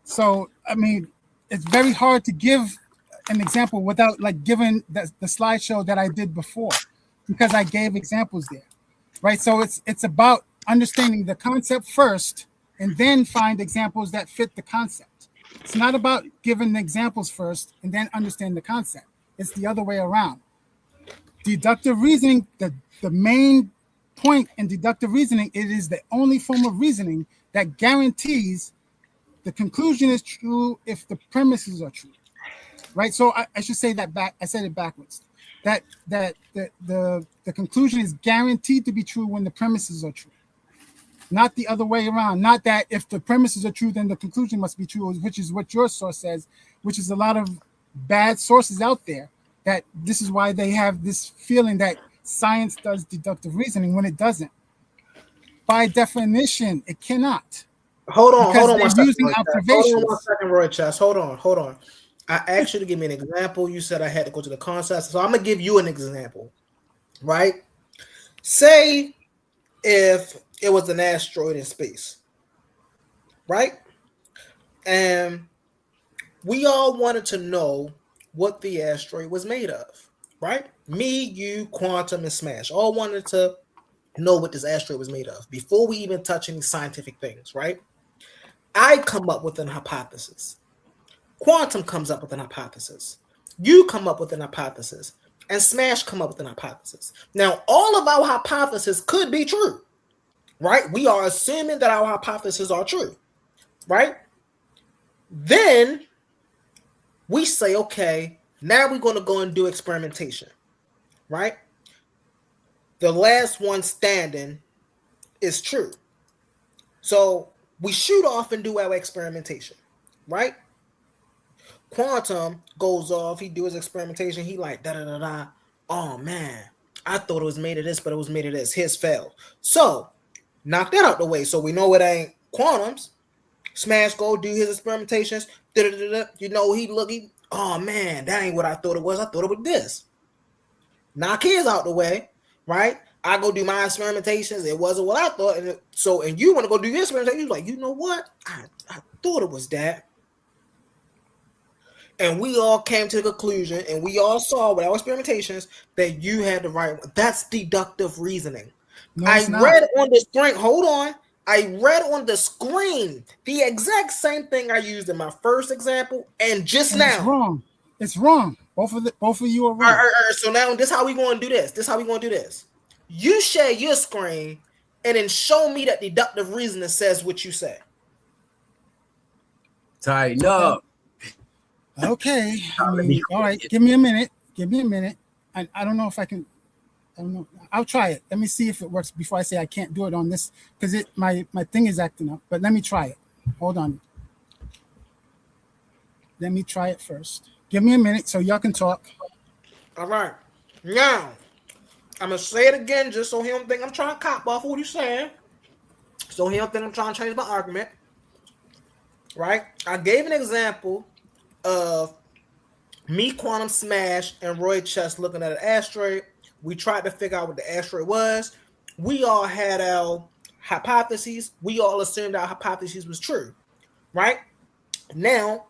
So I mean, it's very hard to give an example without like giving the slideshow that I did before, because I gave examples there, right? So it's about understanding the concept first and then find examples that fit the concept. It's not about giving the examples first and then understand the concept. It's the other way around. Deductive reasoning, the main point in deductive reasoning, it is the only form of reasoning that guarantees the conclusion is true if the premises are true, right? So I should say that back. I said it backwards. That the conclusion is guaranteed to be true when the premises are true, not the other way around. Not that if the premises are true, then the conclusion must be true, which is what your source says, which is a lot of bad sources out there. That this is why they have this feeling that science does deductive reasoning when it doesn't. By definition, it cannot, Hold because on they're one second, using Roy Chess. Hold on one observations. second, Roy Chess. Hold on. I asked you to give me an example. You said I had to go to the concepts, so I'm gonna give you an example, right? Say if it was an asteroid in space, right? And we all wanted to know what the asteroid was made of, right? Me, you, Quantum, and Smash all wanted to know what this asteroid was made of before we even touch any scientific things, right? I come up with an hypothesis. Quantum comes up with an hypothesis. You come up with an hypothesis. And Smash come up with an hypothesis. Now, all of our hypotheses could be true, right? We are assuming that our hypotheses are true, right? Then we say, okay, now we're going to go and do experimentation, right? The last one standing is true. So we shoot off and do our experimentation, right? Quantum goes off, he do his experimentation, he like da-da-da-da. Oh man, I thought it was made of this, but it was made of this. His failed. So knock that out the way. So we know it ain't Quantum's. Smash go do his experimentations. Da-da-da-da. You know, oh man, that ain't what I thought it was. I thought it was this. Knock his out the way, right? I go do my experimentations. It wasn't what I thought. And you want to go do your experimentation. You're like, you know what? I thought it was that. And we all came to the conclusion, and we all saw with our experimentations that you had the right one. That's deductive reasoning. No, I it's not. read on the screen. Hold on. I read on the screen the exact same thing I used in my first example, and just And now. it's wrong. It's wrong. Both of you are wrong. All right, so now this is how we going to do this. This is how we going to do this. You share your screen, and then show me that deductive reasoning says what you say. Tighten up. Okay. I mean, all right. Give me a minute. I don't know if I can. I don't know. I'll try it. Let me see if it works before I say I can't do it on this because my thing is acting up. But let me try it. Hold on. Let me try it first. Give me a minute so y'all can talk. All right. Now, I'm going to say it again just so he don't think I'm trying to cop off what he's saying. So he don't think I'm trying to change my argument. Right? I gave an example of me, Quantum Smash, and Roy Chess looking at an asteroid. We tried to figure out what the asteroid was. We all had our hypotheses. We all assumed our hypotheses was true. Right? Now,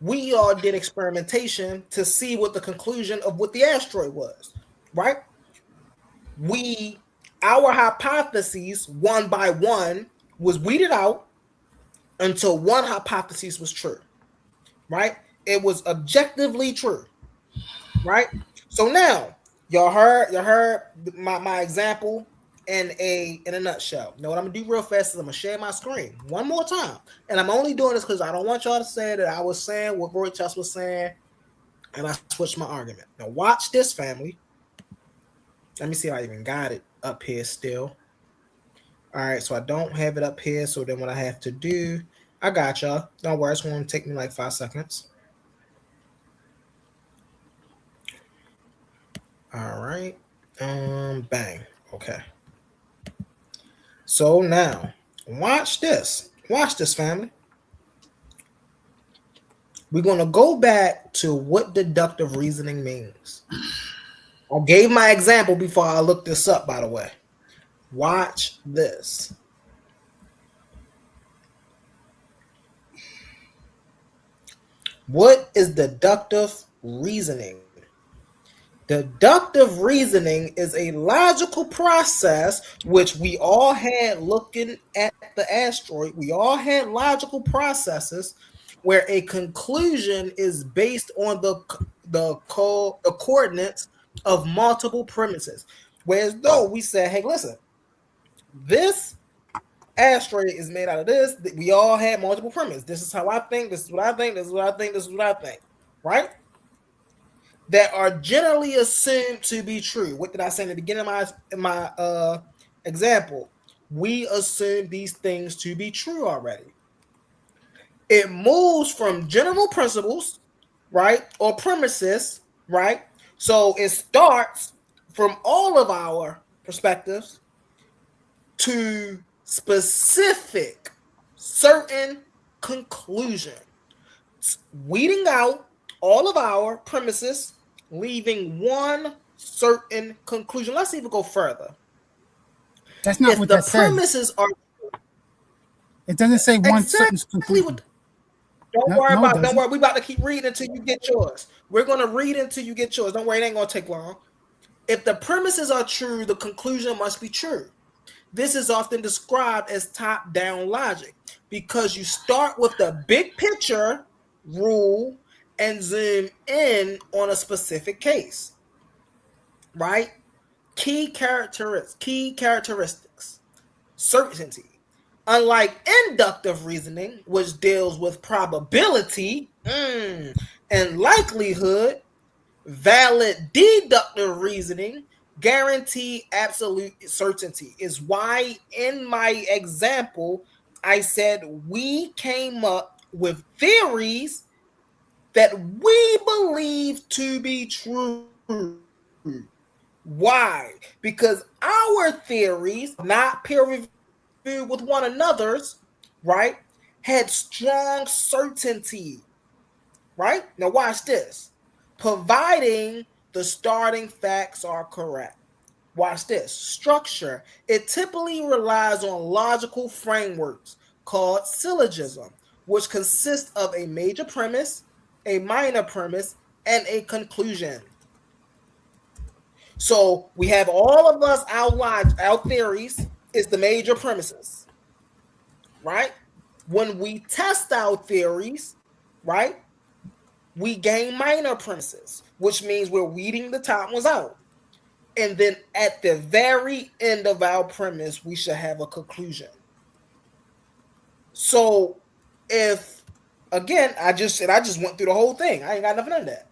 we all did experimentation to see what the conclusion of what the asteroid was, right? Our hypotheses, one by one, was weeded out until one hypothesis was true, right? It was objectively true, right? So now, y'all heard my example in a nutshell. Now, what I'm gonna do real fast is I'm gonna share my screen one more time, and I'm only doing this because I don't want y'all to say that I was saying what Roy Chess was saying, and I switched my argument. Now, watch this, family. Let me see if I even got it up here still. All right, so I don't have it up here. So then, what I have to do, I got y'all. Don't worry, it's going to take me like 5 seconds. All right, bang. Okay. So now, watch this. Watch this, family. We're going to go back to what deductive reasoning means. I gave my example before I looked this up, by the way. Watch this. What is deductive reasoning? Deductive reasoning is a logical process which we all had looking at the asteroid. We all had logical processes where a conclusion is based on the coordinates of multiple premises. Whereas though we said, hey, listen, this asteroid is made out of this. We all had multiple premises. This is how I think. This is what I think. This is what I think. This is what I think. Right? That are generally assumed to be true. What did I say in the beginning of my example? We assume these things to be true already. It moves from general principles, right, or premises, right? So it starts from all of our perspectives to specific, certain conclusion, weeding out all of our premises, leaving one certain conclusion. Let's even go further. That's not if what the that premises says. are, it doesn't say one certain conclusion. Don't worry about it. Don't worry. We about to keep reading until you get yours. We're going to read until you get yours. Don't worry. It ain't going to take long. If the premises are true, the conclusion must be true. This is often described as top-down logic because you start with the big picture rule and zoom in on a specific case, right? Key characteristics. Certainty. Unlike inductive reasoning, which deals with probability and likelihood, valid deductive reasoning guarantee absolute certainty. Is why in my example, I said we came up with theories that we believe to be true. Why? Because our theories, not peer reviewed with one another's, right, had strong certainty, right? Now watch this. Providing the starting facts are correct, watch this, structure, it typically relies on logical frameworks called syllogism, which consists of a major premise, a minor premise, and a conclusion. So we have all of us outlined, our theories is the major premises, right? When we test our theories, right, we gain minor premises, which means we're weeding the top ones out. And then at the very end of our premise, we should have a conclusion. So if, again, I just went through the whole thing. I ain't got nothing on that.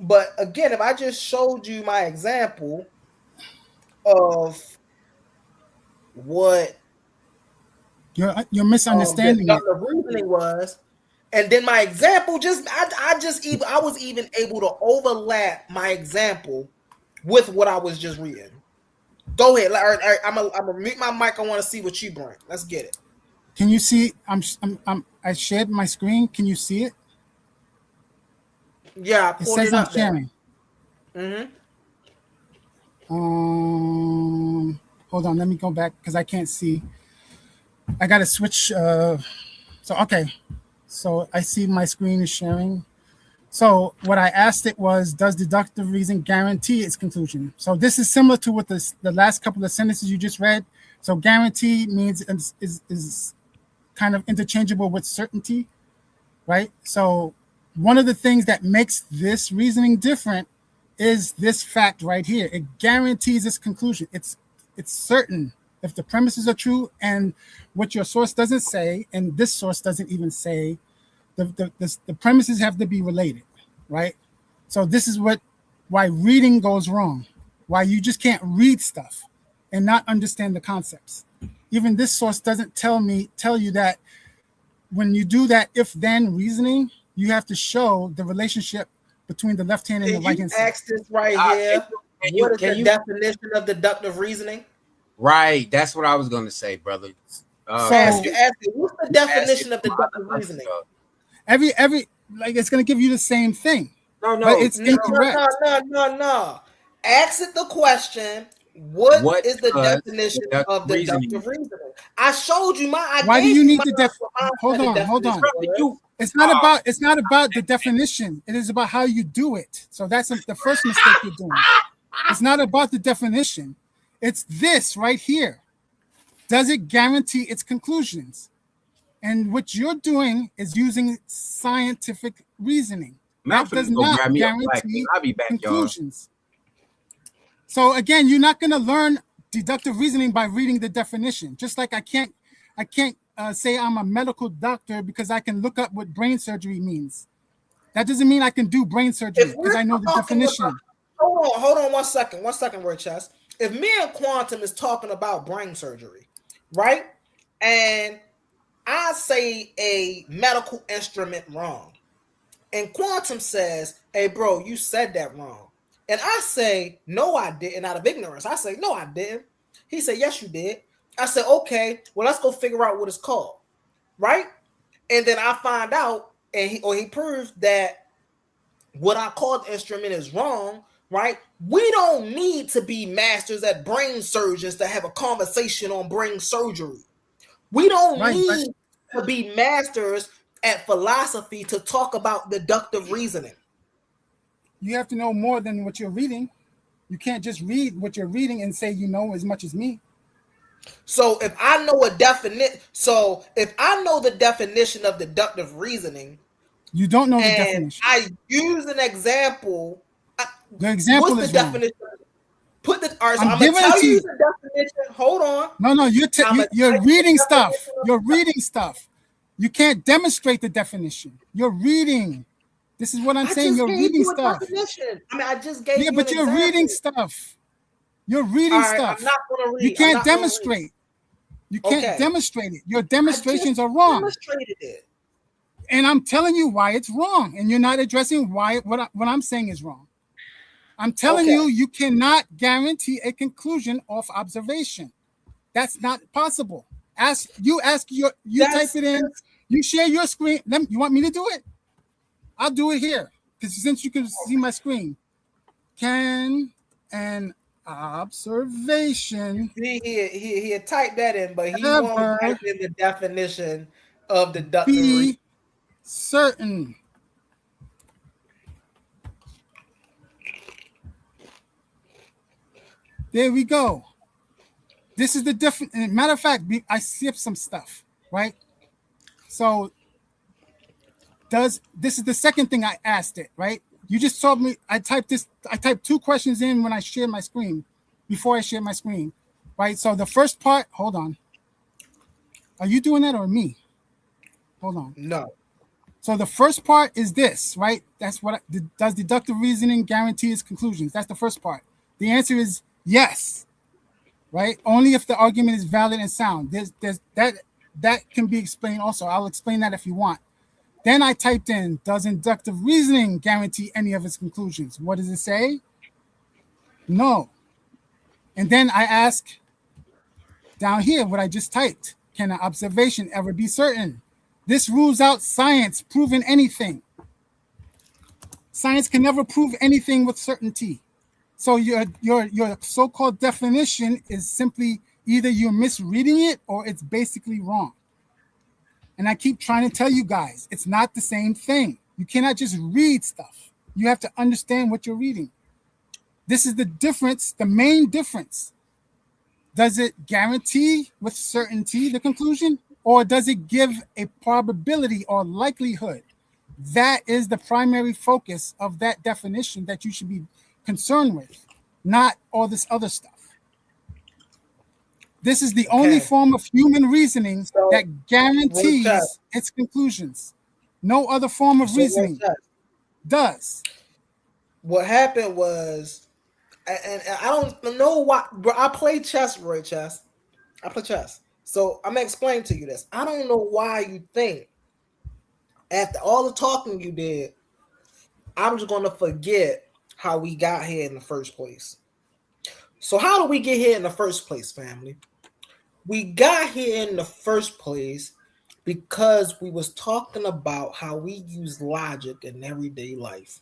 But again, if I just showed you my example of what you're misunderstanding the reasoning was, and then my example I was even able to overlap my example with what I was just reading. Go ahead. I'm gonna mute my mic. I want to see what you bring. Let's get it. Can you see? I shared my screen. Can you see it? Yeah, it says I'm sharing. Mm-hmm. Hold on. Let me go back because I can't see. I got to switch. So okay. So I see my screen is sharing. So what I asked it was, does deductive reason guarantee its conclusion? So this is similar to what the last couple of sentences you just read. So guarantee means is kind of interchangeable with certainty, right? So one of the things that makes this reasoning different is this fact right here. It guarantees its conclusion. It's certain if the premises are true and what your source doesn't say, and this source doesn't even say, the premises have to be related, right? So this is why reading goes wrong, why you just can't read stuff and not understand the concepts. Even this source doesn't tell you that when you do that if-then reasoning, you have to show the relationship between the left hand and the right hand side. Ask this right here. What is the definition of deductive reasoning? Right, that's what I was going to say, brother. Ask it. What's the definition of deductive reasoning? Every like it's going to give you the same thing. No, but it's incorrect. No. Ask it the question. What is the definition of deductive reasoning? I showed you my. Why do you need the Hold on. It's not about the definition. It is about how you do it. So that's the first mistake you're doing. It's not about the definition. It's this right here. Does it guarantee its conclusions? And what you're doing is using scientific reasoning. That does not guarantee conclusions. So again, you're not going to learn deductive reasoning by reading the definition. Just like I can't say I'm a medical doctor because I can look up what brain surgery means. That doesn't mean I can do brain surgery because I know the definition. Hold on 1 second. 1 second, Red Chest. If me and Quantum is talking about brain surgery, right? And I say a medical instrument wrong. And Quantum says, hey, bro, you said that wrong. And I say, no, I didn't, out of ignorance. I say, no, I didn't. He said, yes, you did. I said, okay, well, let's go figure out what it's called, right? And then I find out, and he proves that what I call the instrument is wrong, right? We don't need to be masters at brain surgeons to have a conversation on brain surgery. We don't need to be masters at philosophy to talk about deductive reasoning. You have to know more than what you're reading. You can't just read what you're reading and say you know as much as me. So if I know the definition of deductive reasoning, you don't know the definition. I use an example. The example what's is the definition? Wrong. I'm gonna tell you the definition. Hold on. No, you're reading stuff. You're reading stuff. You can't demonstrate the definition. You're reading. This is what I'm saying. You're reading stuff. Definition. I mean, I just gave you. Yeah, but you're reading stuff. You're reading stuff. I'm not gonna read. You can't demonstrate. You can't demonstrate it. Your demonstrations are wrong. Demonstrated it. And I'm telling you why it's wrong, and you're not addressing why what I'm saying is wrong. I'm telling you cannot guarantee a conclusion off observation. That's not possible. Type it in. You share your screen. You want me to do it? I'll do it here because since you can see my screen, and observation He had typed that in, but he won't type in the definition of deductive reasoning. be certain. There we go. This is the different. Matter of fact, I skipped some stuff, right? So, this is the second thing I asked it, right? You just told me I typed 2 questions in when I shared my screen, before I shared my screen, right? So the first part, hold on. Are you doing that or me? Hold on. No. So the first part is this, right? That's what does deductive reasoning guarantee its conclusions? That's the first part. The answer is yes, right? Only if the argument is valid and sound. There's that can be explained also. I'll explain that if you want. Then I typed in, does inductive reasoning guarantee any of its conclusions? What does it say? No. And then I ask down here what I just typed. Can an observation ever be certain? This rules out science proving anything. Science can never prove anything with certainty. So your so-called definition is simply either you're misreading it or it's basically wrong. And I keep trying to tell you guys, it's not the same thing. You cannot just read stuff. You have to understand what you're reading. This is the difference, the main difference. Does it guarantee with certainty the conclusion, or does it give a probability or likelihood? That is the primary focus of that definition that you should be concerned with, not all this other stuff. This is the only form of human reasoning that guarantees its conclusions. No other form of reasoning does. What happened was, and I don't know why, but I play chess, Roy Chess. I play chess. So I'm going to explain to you this. I don't know why you think, after all the talking you did, I'm just going to forget how we got here in the first place. So how did we get here in the first place, family? We got here in the first place because we was talking about how we use logic in everyday life.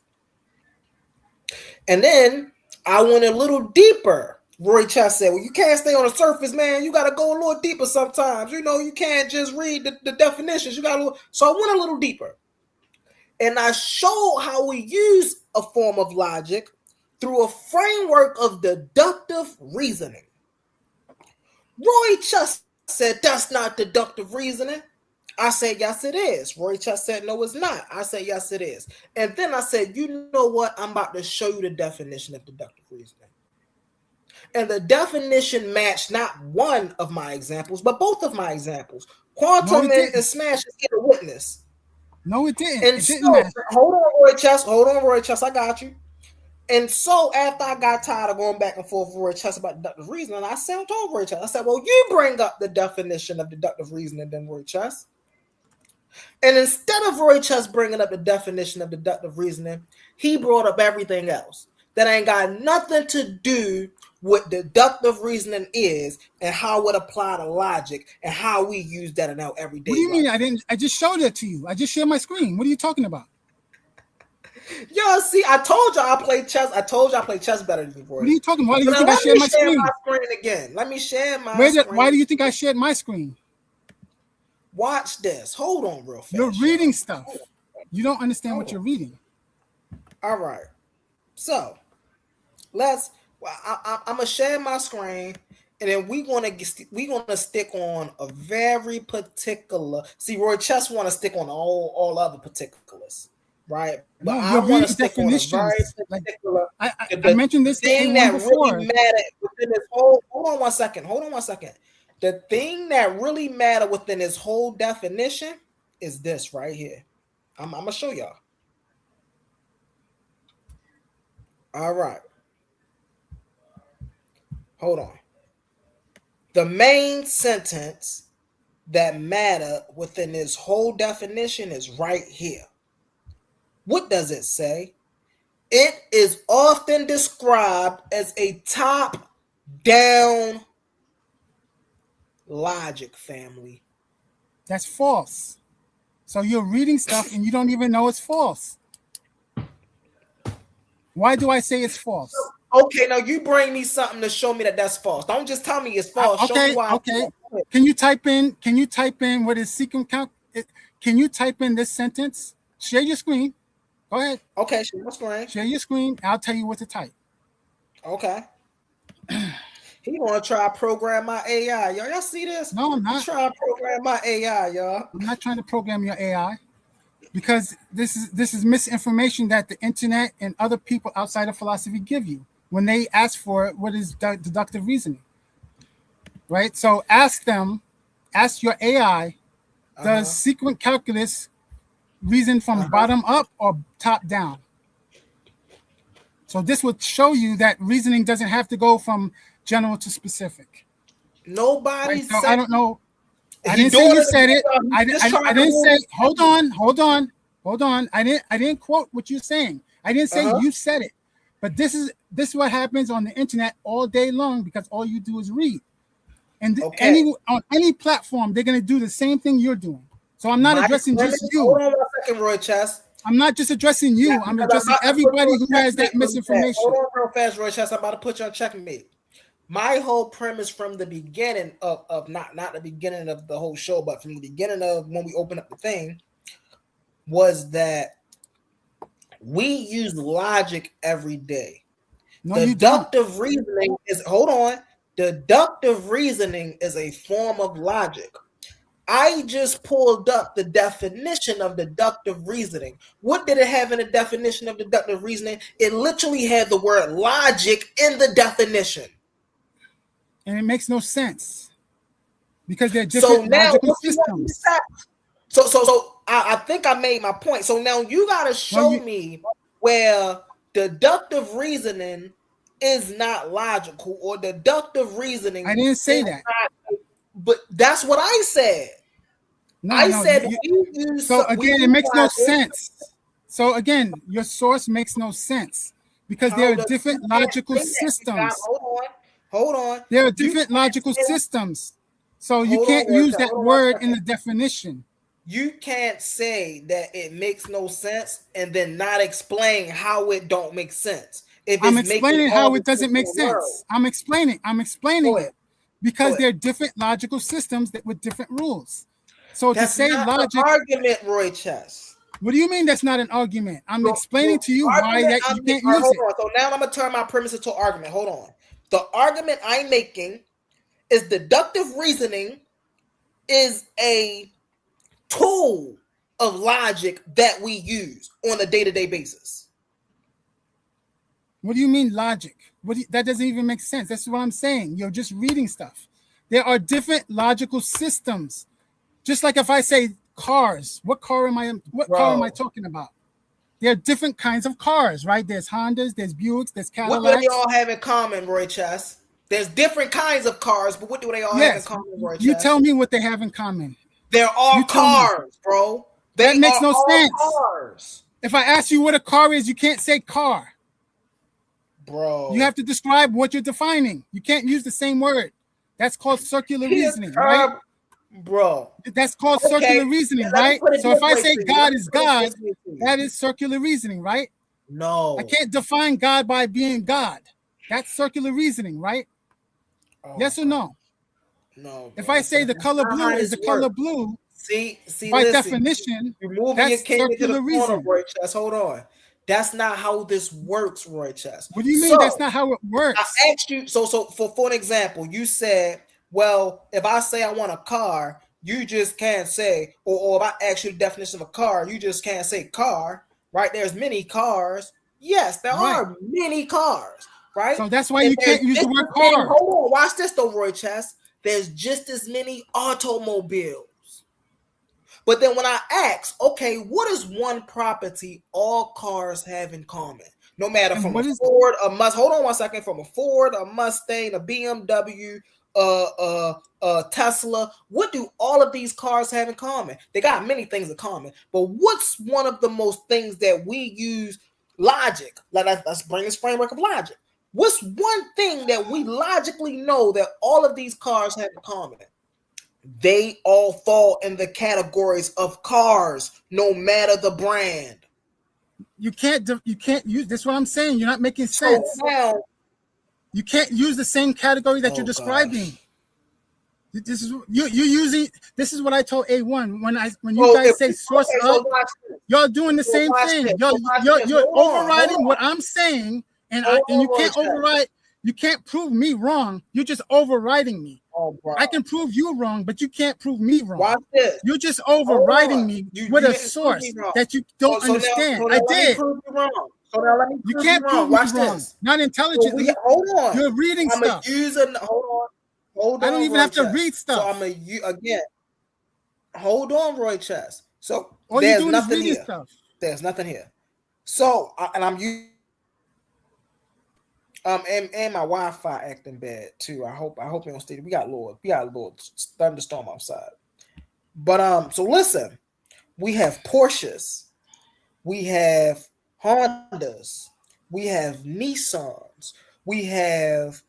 And then I went a little deeper. Roy Chess said, well, you can't stay on the surface, man. You got to go a little deeper sometimes. You know, you can't just read the definitions. You got to. So I went a little deeper. And I showed how we use a form of logic through a framework of deductive reasoning. Roy Chess said, that's not deductive reasoning. I said, yes, it is. Roy Chess said, no, it's not. I said, yes, it is. And then I said, you know what? I'm about to show you the definition of deductive reasoning. And the definition matched not one of my examples, but both of my examples. Quantum and Smash is get a witness. No, it didn't. And it so, didn't match. hold on, Roy Chess. I got you. And so after I got tired of going back and forth with Roy Chess about deductive reasoning, I said to Roy Chess, I said, well, you bring up the definition of deductive reasoning then, Roy Chess. And instead of Roy Chess bringing up the definition of deductive reasoning, he brought up everything else that ain't got nothing to do with deductive reasoning is and how it apply to logic and how we use that in our everyday life. What do you mean? I just showed it to you. I just shared my screen. What are you talking about? Y'all see, I told y'all I play chess. I told y'all I play chess better than you. What are you talking about? Why do you think I shared my screen? Again? Let me share my screen. Why do you think I shared my screen? Watch this. Hold on real fast. You're reading stuff. You don't understand what you're reading. All right. So, I'm going to share my screen, and then we're going to stick on a very particular. See, Roy Chess want to stick on all other particulars. Right, but no, I want to stick on a very particular. I mentioned this thing that really mattered within this whole. Hold on one second. The thing that really mattered within this whole definition is this right here. I'm gonna show y'all. All right, hold on. The main sentence that mattered within this whole definition is right here. What does it say? It is often described as a top-down logic, family. That's false. So you're reading stuff and you don't even know it's false. Why do I say it's false? Okay, now you bring me something to show me that that's false. Don't just tell me it's false. Show Okay, me why. okay. Can you type in what is sequence count? Can you type in this sentence? Share your screen. Go ahead. Okay, share my screen. Share your screen. I'll tell you what to type. Okay. He want to try to program my AI, y'all see this? No, I'm not. He trying to program my AI, y'all. I'm not trying to program your AI, because this is misinformation that the internet and other people outside of philosophy give you when they ask for what is deductive reasoning, right? So ask your AI, does sequent calculus reason from bottom up or top down? So this would show you that reasoning doesn't have to go from general to specific. Nobody right? So said. I don't know. I didn't say you said it. I didn't say. Hold on. I didn't quote what you're saying. I didn't say you said it. But this is what happens on the internet all day long, because all you do is read. And on any platform, they're going to do the same thing you're doing. So I'm not addressing just you. Hold on 1 second, Roy Chess. I'm not just addressing you. I'm addressing everybody who has that misinformation. Hold on real fast, Roy Chess. I'm about to put you on checkmate. My whole premise from the beginning of not the beginning of the whole show, but from the beginning of when we opened up the thing, was that we use logic every day. No, deductive reasoning is deductive reasoning is a form of logic. I just pulled up the definition of deductive reasoning. What did it have in the definition of deductive reasoning? It literally had the word logic in the definition. And it makes no sense, because they're different logical systems. So I think I made my point. So now you got to show me where deductive reasoning is not logical, or deductive reasoning. I didn't say that. But that's what I said. I said it makes no sense. So again, your source makes no sense, because there are different logical systems. Hold on. There are different logical systems. So you can't use that word in the definition. You can't say that it makes no sense and then not explain how it don't make sense. I'm explaining how it doesn't make sense. I'm explaining it. Because they're different logical systems with different rules. So that's to say not logic, an argument, Roy Chess. What do you mean that's not an argument? I'm explaining to you why that you can't use it. So now I'm gonna turn my premise into an argument. Hold on. The argument I'm making is deductive reasoning is a tool of logic that we use on a day-to-day basis. What do you mean logic? That doesn't even make sense. That's what I'm saying. You're just reading stuff. There are different logical systems. Just like if I say cars, what car am I talking about? There are different kinds of cars, right? There's Hondas, there's Buicks, there's Cadillacs. What do they all have in common, Roy Chess? There's different kinds of cars, but what do they all have in common, Roy Chess? You tell me what they have in common. They're all cars, bro. That makes no sense. Cars. If I ask you what a car is, you can't say car. Bro. You have to describe what you're defining. You can't use the same word. That's called circular reasoning, right? Bro. That's called circular reasoning, right? So if I say God is God, that is circular reasoning, right? No. I can't define God by being God. That's circular reasoning, right? Yes or no? No. If I say the color blue is the color blue, see, by definition, that's circular reasoning. Roy Chess. Hold on. That's not how this works, Roy Chess. What do you mean that's not how it works? I asked you, so for an example, you said, well, if I say I want a car, you just can't say, or if I ask you the definition of a car, you just can't say car, right? There's many cars. Yes, there are many cars, right? So that's why you can't use the word car. Hold on, watch this though, Roy Chess. There's just as many automobiles. But then when I ask, okay, what is one property all cars have in common? No matter from a Ford, hold on 1 second, from a Ford, a Mustang, a BMW, Tesla, what do all of these cars have in common? They got many things in common, but what's one of the most things that we use? Logic. Let's bring this framework of logic. What's one thing that we logically know that all of these cars have in common? They all fall in the categories of cars, no matter the brand. You can't use this. What I'm saying, you're not making sense. So now You can't use the same category that Oh, you're describing. gosh. This is you using. This is what I told A1 when you So guys if say source okay, so up. watch this. Y'all doing the So same watch thing. this. So watch this. You're Hold on, overriding what I'm saying, and you can't Roy Chess. override. You can't prove me wrong. You're just overriding me. Oh, bro. I can prove you wrong, but you can't prove me wrong. Watch this. You're just overriding me with you a didn't prove source me wrong. that you don't So understand. now I let me did. prove you wrong. So now let me You prove can't you wrong. prove me Watch wrong. this. Not intelligently. So hold on. You're reading I'm stuff. Hold on. I don't even Roy have to Chess. read stuff. So again. Hold on, Roy Chess. So All you're there's doing is nothing reading here. stuff. There's nothing here. So and I'm using and my Wi-Fi acting bad too. I hope we don't stay. We got a little thunderstorm outside. But so listen, we have Porsches, we have Hondas, we have Nissans, we have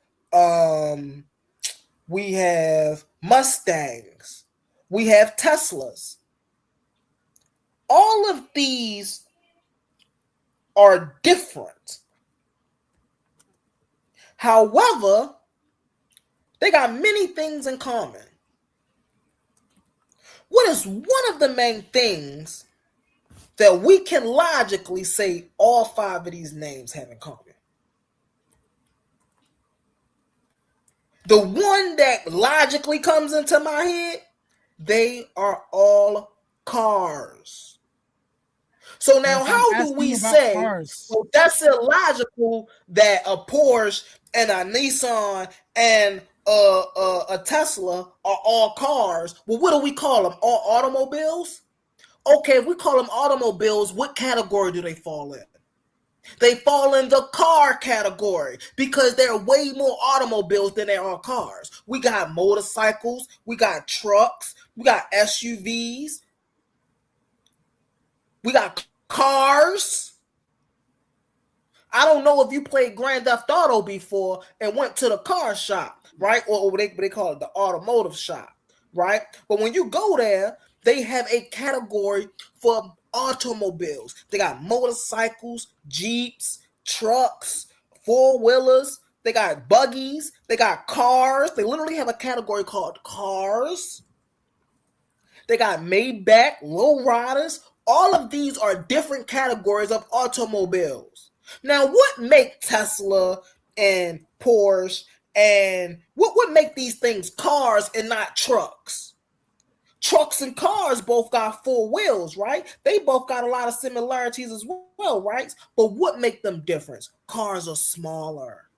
Mustangs, we have Teslas. All of these are different. However, they got many things in common. What is one of the main things that we can logically say all five of these names have in common? The one that logically comes into my head, they are all cars. So now, how do we say, well, that's illogical that a Porsche and a Nissan and a Tesla are all cars? Well, what do we call them? All automobiles? Okay, if we call them automobiles, what category do they fall in? They fall in the car category because there are way more automobiles than there are cars. We got motorcycles, we got trucks, we got SUVs, we got cars. I don't know if you played Grand Theft Auto before and went to the car shop, right? Or they call it the automotive shop, right? But when you go there, they have a category for automobiles. They got motorcycles, Jeeps, trucks, four-wheelers. They got buggies. They got cars. They literally have a category called cars. They got Maybach, lowriders. All of these are different categories of automobiles. Now, what make Tesla and Porsche and what make these things cars and not trucks? Trucks and cars both got four wheels, right? They both got a lot of similarities as well, right? But what make them different? Cars are smaller.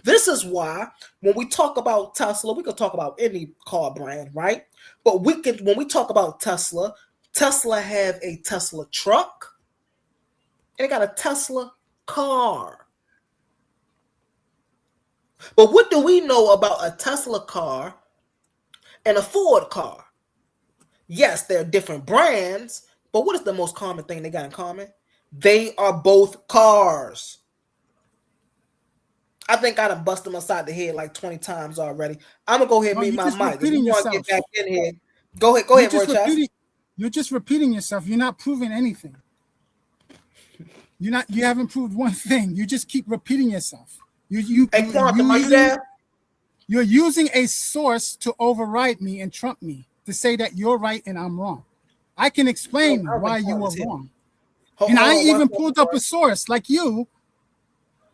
This is why when we talk about Tesla, we could talk about any car brand, right? But when we talk about Tesla, Tesla have a Tesla truck and they got a Tesla car. But what do we know about a Tesla car and a Ford car? Yes, they're different brands, but what is the most common thing they got in common? They are both cars. I think I done bust them upside the head like 20 times already. I'm gonna go ahead and mute my mic. If you want to get back in here, go ahead, Roy Chess. You're just repeating yourself. You're not proving anything. You haven't proved one thing. You just keep repeating yourself. Quantum, are you there? You're using a source to override me and trump me to say that you're right and I'm wrong. I can explain why you are wrong. I even pulled up a source like you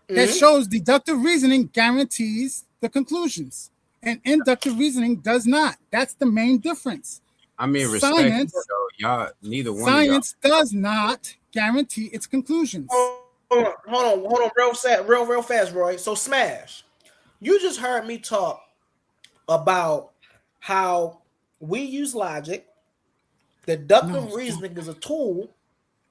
that shows deductive reasoning guarantees the conclusions and inductive reasoning does not. That's the main difference. I mean, respect, y'all, neither one science of y'all does not guarantee its conclusions. Hold on, real fast, Roy. So Smash, you just heard me talk about how we use logic. Deductive reasoning is a tool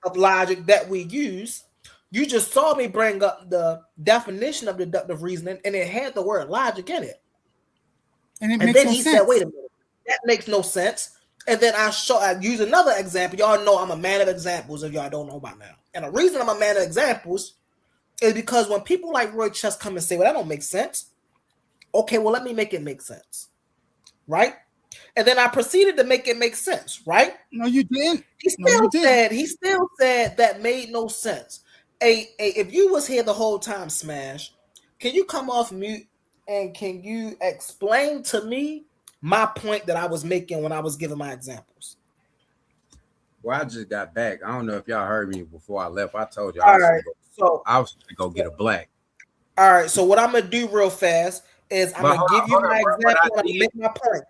of logic that we use. You just saw me bring up the definition of deductive reasoning, and it had the word logic in it. And then he said, "Wait a minute, that makes no sense." And then I use another example. Y'all know I'm a man of examples if y'all don't know by now. And the reason I'm a man of examples is because when people like Roy Chess come and say, well, that don't make sense. Okay, well, let me make it make sense. Right? And then I proceeded to make it make sense, right? No, you didn't. He still said that made no sense. If you was here the whole time, Smash, can you come off mute and can you explain to me my point that I was making when I was giving my examples? Well, I just got back. I don't know if y'all heard me before I left. I told you All right. So I was gonna go get a black. all right. So what I'm gonna do real fast is I'm gonna give you my example and make my point.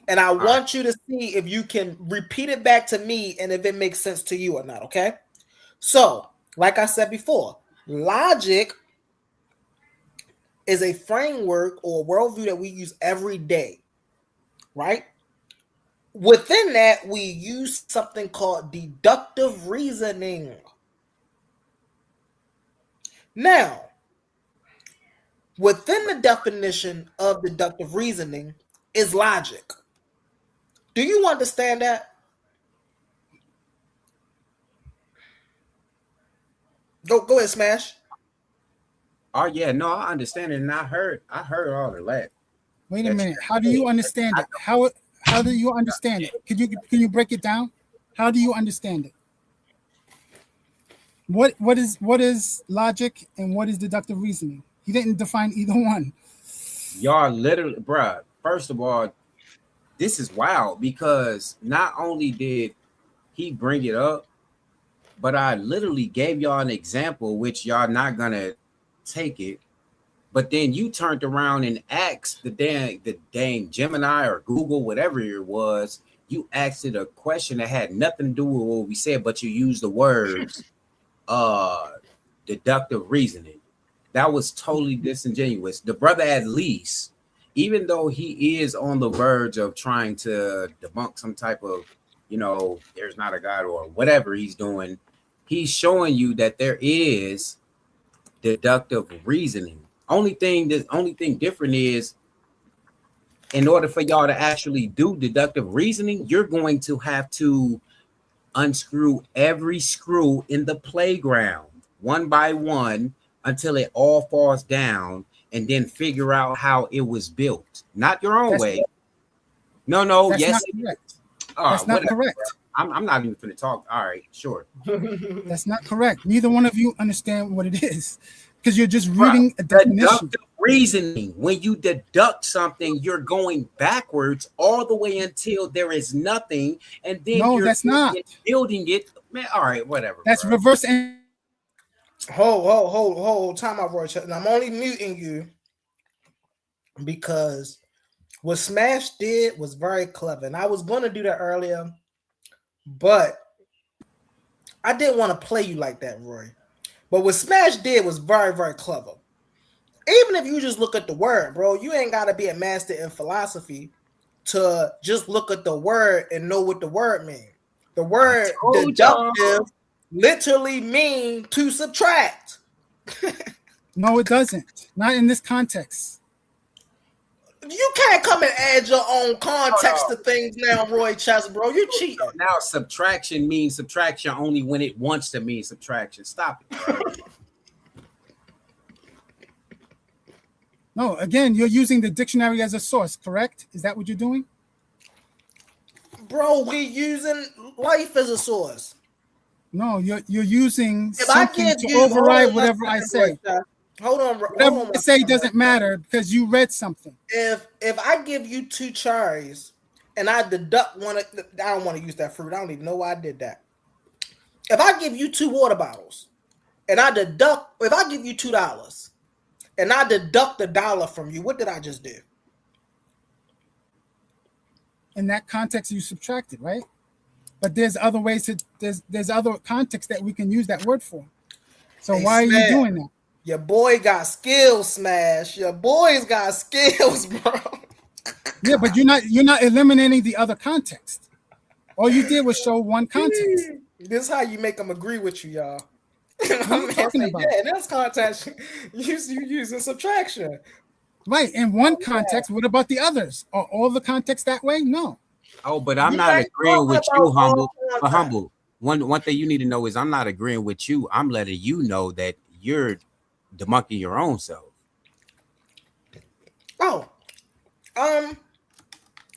And I want you to see if you can repeat it back to me and if it makes sense to you or not. Okay. So, like I said before, logic is a framework or worldview that we use every day, right? Within that, we use something called deductive reasoning. Now, within the definition of deductive reasoning is logic. Do you understand that? Go ahead, Smash. Oh yeah, no, I understand it, and I heard all of that. Wait a minute. How do you understand it? How do you understand it? Can you break it down? How do you understand it? What is logic and what is deductive reasoning? He didn't define either one. Y'all literally, bruh. First of all, this is wild because not only did he bring it up, but I literally gave y'all an example, which y'all not gonna take it. But then you turned around and asked the dang Gemini or Google, whatever it was, you asked it a question that had nothing to do with what we said, but you used the words deductive reasoning. That was totally disingenuous. The brother, at least, even though he is on the verge of trying to debunk some type of, there's not a God or whatever he's doing, he's showing you that there is deductive reasoning. Only thing different is, in order for y'all to actually do deductive reasoning, you're going to have to unscrew every screw in the playground one by one until it all falls down, and then figure out how it was built. Not your own way. No, that's yes. Not correct. That's not correct. I'm not even going to talk. All right, sure. That's not correct. Neither one of you understand what it is because you're just reading a definition. Deductive reasoning. When you deduct something, you're going backwards all the way until there is nothing, and then that's not building it. Man, all right, whatever. That's bro. Reverse. Hold. Time out, Roy. And I'm only muting you because what Smash did was very clever, and I was going to do that earlier, but I didn't want to play you like that, Roy. But what Smash did was very, very clever. Even if you just look at the word, bro, you ain't got to be a master in philosophy to just look at the word and know what the word means. The word deductive literally mean to subtract. No, it doesn't. Not in this context. You can't come and add your own context to things now, Roy Chess, bro. You cheating. Now subtraction means subtraction only when it wants to mean subtraction. Stop it, bro. No, again, you're using the dictionary as a source, correct? Is that what you're doing? Bro, we're using life as a source. No, you're using something to override whatever I say. Hold on. Whatever I say doesn't matter because you read something. If I give you 2 cherries and I deduct one, I don't want to use that fruit. I don't even know why I did that. If I give you 2 water bottles and if I give you $2 and I deduct $1 from you, what did I just do? In that context, you subtracted, right? But there's other ways there's other contexts that we can use that word for. So hey, why Smash, are you doing that? Your boy got skills, Smash. Your boy's got skills, bro. Yeah, but you're not eliminating the other context. All you did was show one context. This is how you make them agree with you, y'all. What are you talking about? Yeah, in this context, you using subtraction. Right, in one context. What about the others? Are all the context that way? No. Oh, but I'm not agreeing with you, Humble. One thing you need to know is I'm not agreeing with you. I'm letting you know that you're debunking your own self. Oh,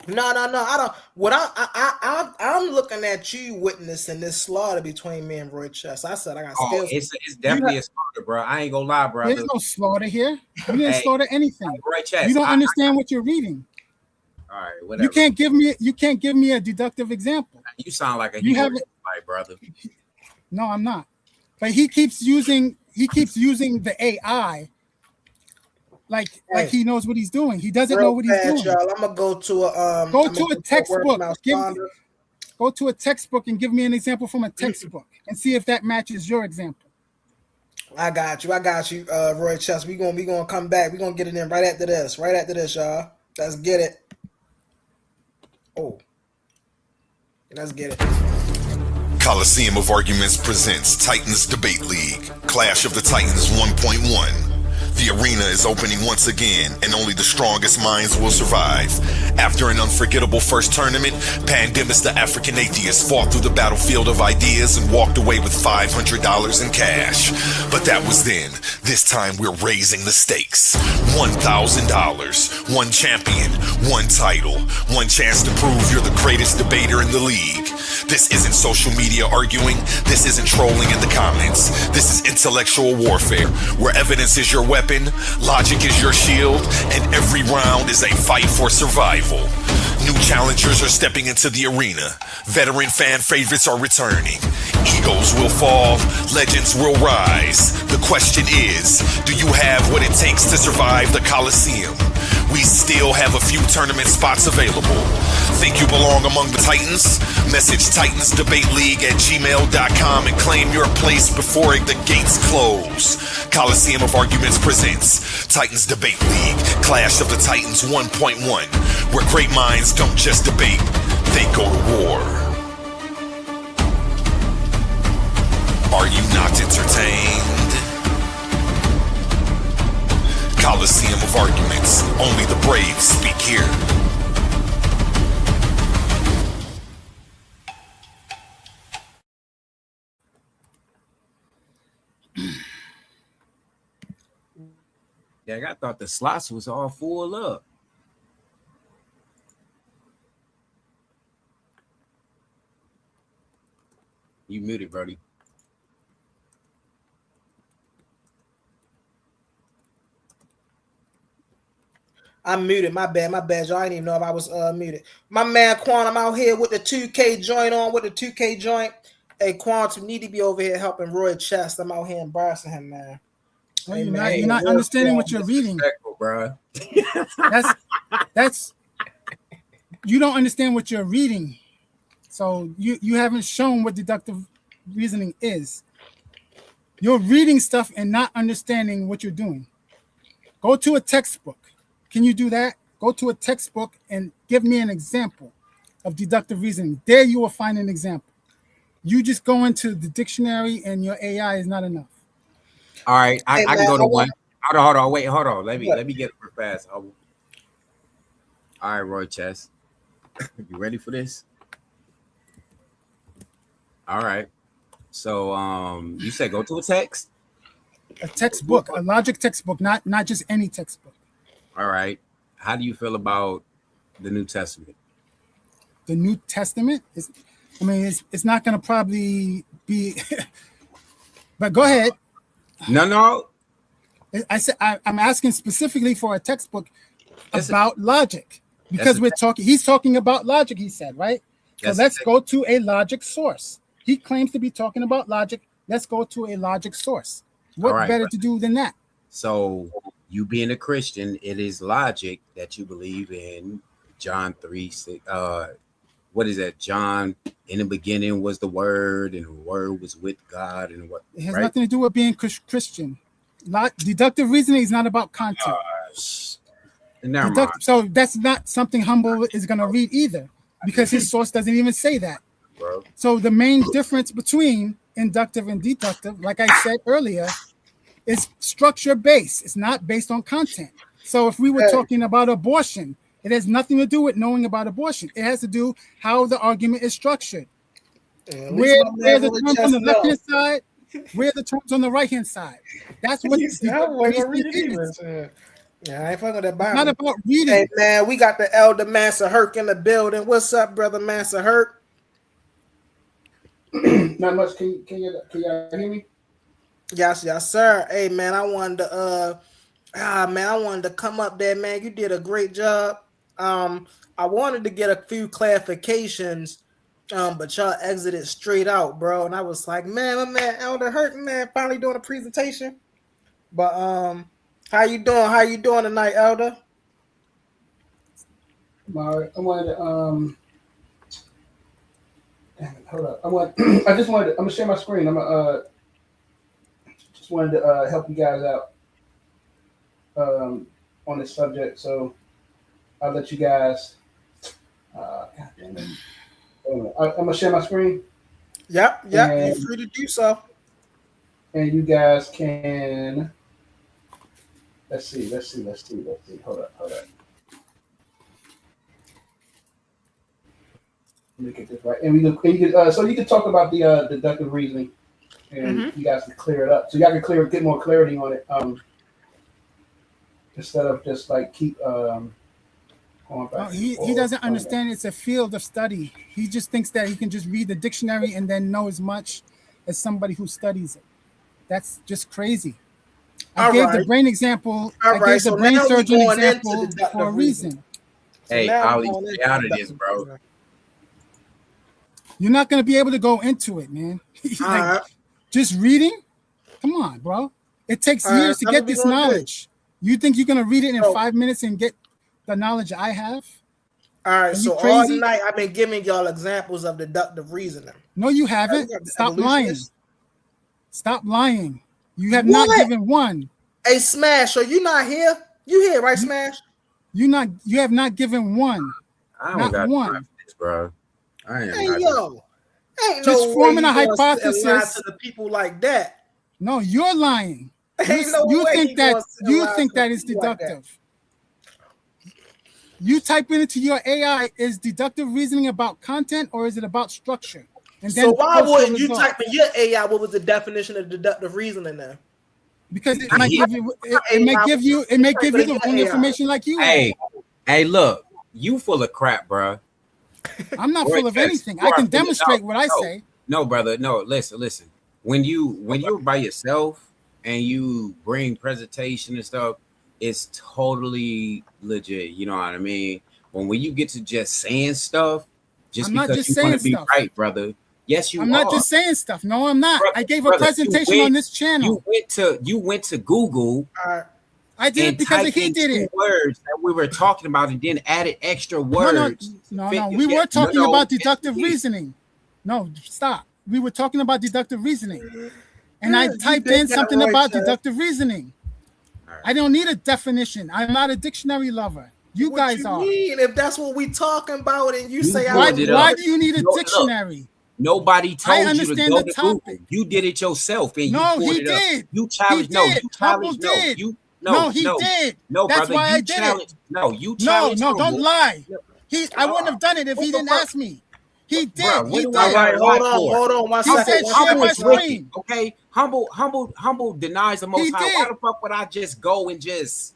no. I don't. I'm looking at you witnessing this slaughter between me and Roy Chess. I said I got skills. It's definitely a slaughter, slaughter, bro. I ain't gonna lie, brother. There's no slaughter here. You didn't slaughter anything. Roy Chess, You don't understand what you're reading. All right, whatever. You can't give me a deductive example. You sound like a brother. No, I'm not. But he keeps using the AI like he knows what he's doing. He doesn't know what he's doing. Y'all. I'm gonna go to a textbook. Go to a textbook and give me an example from a textbook and see if that matches your example. I got you, Roy Chess. We gonna come back. We gonna get it in right after this, y'all. Let's get it. Oh, let's get it. Coliseum of Arguments presents Titans Debate League, Clash of the Titans 1.1. The arena is opening once again, and only the strongest minds will survive. After an unforgettable first tournament, Pandemus the African Atheist fought through the battlefield of ideas and walked away with $500 in cash. But that was then. This time we're raising the stakes. $1,000, one champion, one title, one chance to prove you're the greatest debater in the league. This isn't social media arguing. This isn't trolling in the comments. This is intellectual warfare, where evidence is your weapon, logic is your shield, and every round is a fight for survival. New challengers are stepping into the arena. Veteran fan favorites are returning. Egos will fall, legends will rise. The question is, do you have what it takes to survive the Coliseum? We still have a few tournament spots available. Think you belong among the Titans? Message titansdebateleague@gmail.com and claim your place before the gates close. Coliseum of Arguments presents Titans Debate League, Clash of the Titans 1.1, where great minds don't just debate, they go to war. Are you not entertained? Coliseum of Arguments. Only the brave speak here. Yeah, I thought the slots was all full up. You muted, Brody. I'm muted. My bad. Y'all, I didn't even know if I was muted. My man Quantum out here with the 2K joint on, Hey, Quantum need to be over here helping Roy Chest. I'm out here embarrassing him, man. Well, you're not understanding what you're reading, bro. That's you don't understand what you're reading. So you haven't shown what deductive reasoning is. You're reading stuff and not understanding what you're doing. Go to a textbook. Can you do that? Go to a textbook and give me an example of deductive reasoning. There you will find an example. You just go into the dictionary and your AI is not enough. All right, I can go to one. Hold on. Let me get it real fast. All right, Roy Chess. You ready for this? All right. So you said go to a text? A textbook, a logic textbook, not just any textbook. All right. How do you feel about the New Testament? The New Testament is, it's not going to probably be, but go ahead. No. I said I'm asking specifically for a textbook about logic because he's talking about logic. He said, right? So let's go to a logic source. He claims to be talking about logic. Let's go to a logic source. What better to do than that? So you being a Christian, it is logic that you believe in John 3:6. What is that? John, in the beginning was the Word, and the Word was with God, and what? It has nothing to do with being Christian. Deductive reasoning is not about content. So that's not something Humble is going to read either, because his source doesn't even say that. Bro. So the main difference between inductive and deductive, like I said earlier, is structure based. It's not based on content. So if we were talking about abortion, it has nothing to do with knowing about abortion. It has to do how the argument is structured. Where the terms on the left hand side, where the terms on the right hand side. That's what is. Yeah, I ain't fucking that Bible. Not about reading. Hey man, we got the elder Massa Herc in the building. What's up, brother Massa Herc? Not much. Can you hear me? Yes, yes, sir. Hey, man, I wanted to I wanted to come up there, man. You did a great job. I wanted to get a few clarifications, but y'all exited straight out, bro. And I was like, man, my man Elder Hurton, man, finally doing a presentation. But how you doing? How you doing tonight, Elder? All right, I wanted to damn it, hold up. I just wanted to, I'm gonna share my screen. I'm gonna just wanted to help you guys out on this subject. So I'll let you guys God damn it. I'm gonna share my screen. Yep, you're free to do so. And you guys can let's see. Hold up. Let me get this right. And so you can talk about the deductive reasoning, and you guys can clear it up. So y'all can get more clarity on it. Instead of just like keep going back. He doesn't understand it's a field of study. He just thinks that he can just read the dictionary and then know as much as somebody who studies it. That's just crazy. I gave the brain example. I gave the brain surgeon example for a reason. Hey, Ali, stay out of this, bro. You're not going to be able to go into it, man. Like, just reading? Come on, bro. It takes years to get this knowledge. You think you're going to read it in 5 minutes and get the knowledge I have? All right, so all night I've been giving y'all examples of deductive reasoning. No, you haven't. Stop lying. Stop lying. You have not given one. Hey, Smash, are you not here? You here, right, Smash? You have not given one. I don't got one, this, bro. I ain't ain't just no forming a hypothesis to the people like that. No, you're lying. You think that is deductive. You type it into your AI, is deductive reasoning about content or is it about structure? And then so why wouldn't you type in your AI what was the definition of deductive reasoning then? Because it may give you the wrong information like you. Hey, look, you full of crap, bro. I'm not full of anything. I can demonstrate what I say. No, brother. No, listen. When you're by yourself and you bring presentation and stuff, it's totally legit. You know what I mean? When you get to just saying stuff, just because you want to be right, brother. Yes, you are. I'm not just saying stuff. No, I'm not. I gave a presentation on this channel. You went to Google. I did it because he did it. Words that we were talking about, and then added extra words. No. We were talking about deductive reasoning. No, stop. We were talking about deductive reasoning, and I typed in something about deductive reasoning. I don't need a definition. I'm not a dictionary lover. You guys are. If that's what we talking about, and you say, why do you need a dictionary? Nobody told you to go to Google. You did it yourself, and he did. You challenged. No, you challenged. No, he did. No, that's brother, why I did it. No, you challenged. No, don't lie. I wouldn't have done it if he didn't ask me. He did. Bro, he did. All right, hold on. One second. He said, share my screen. Okay, humble denies the Most High. Why the fuck would I just go and just?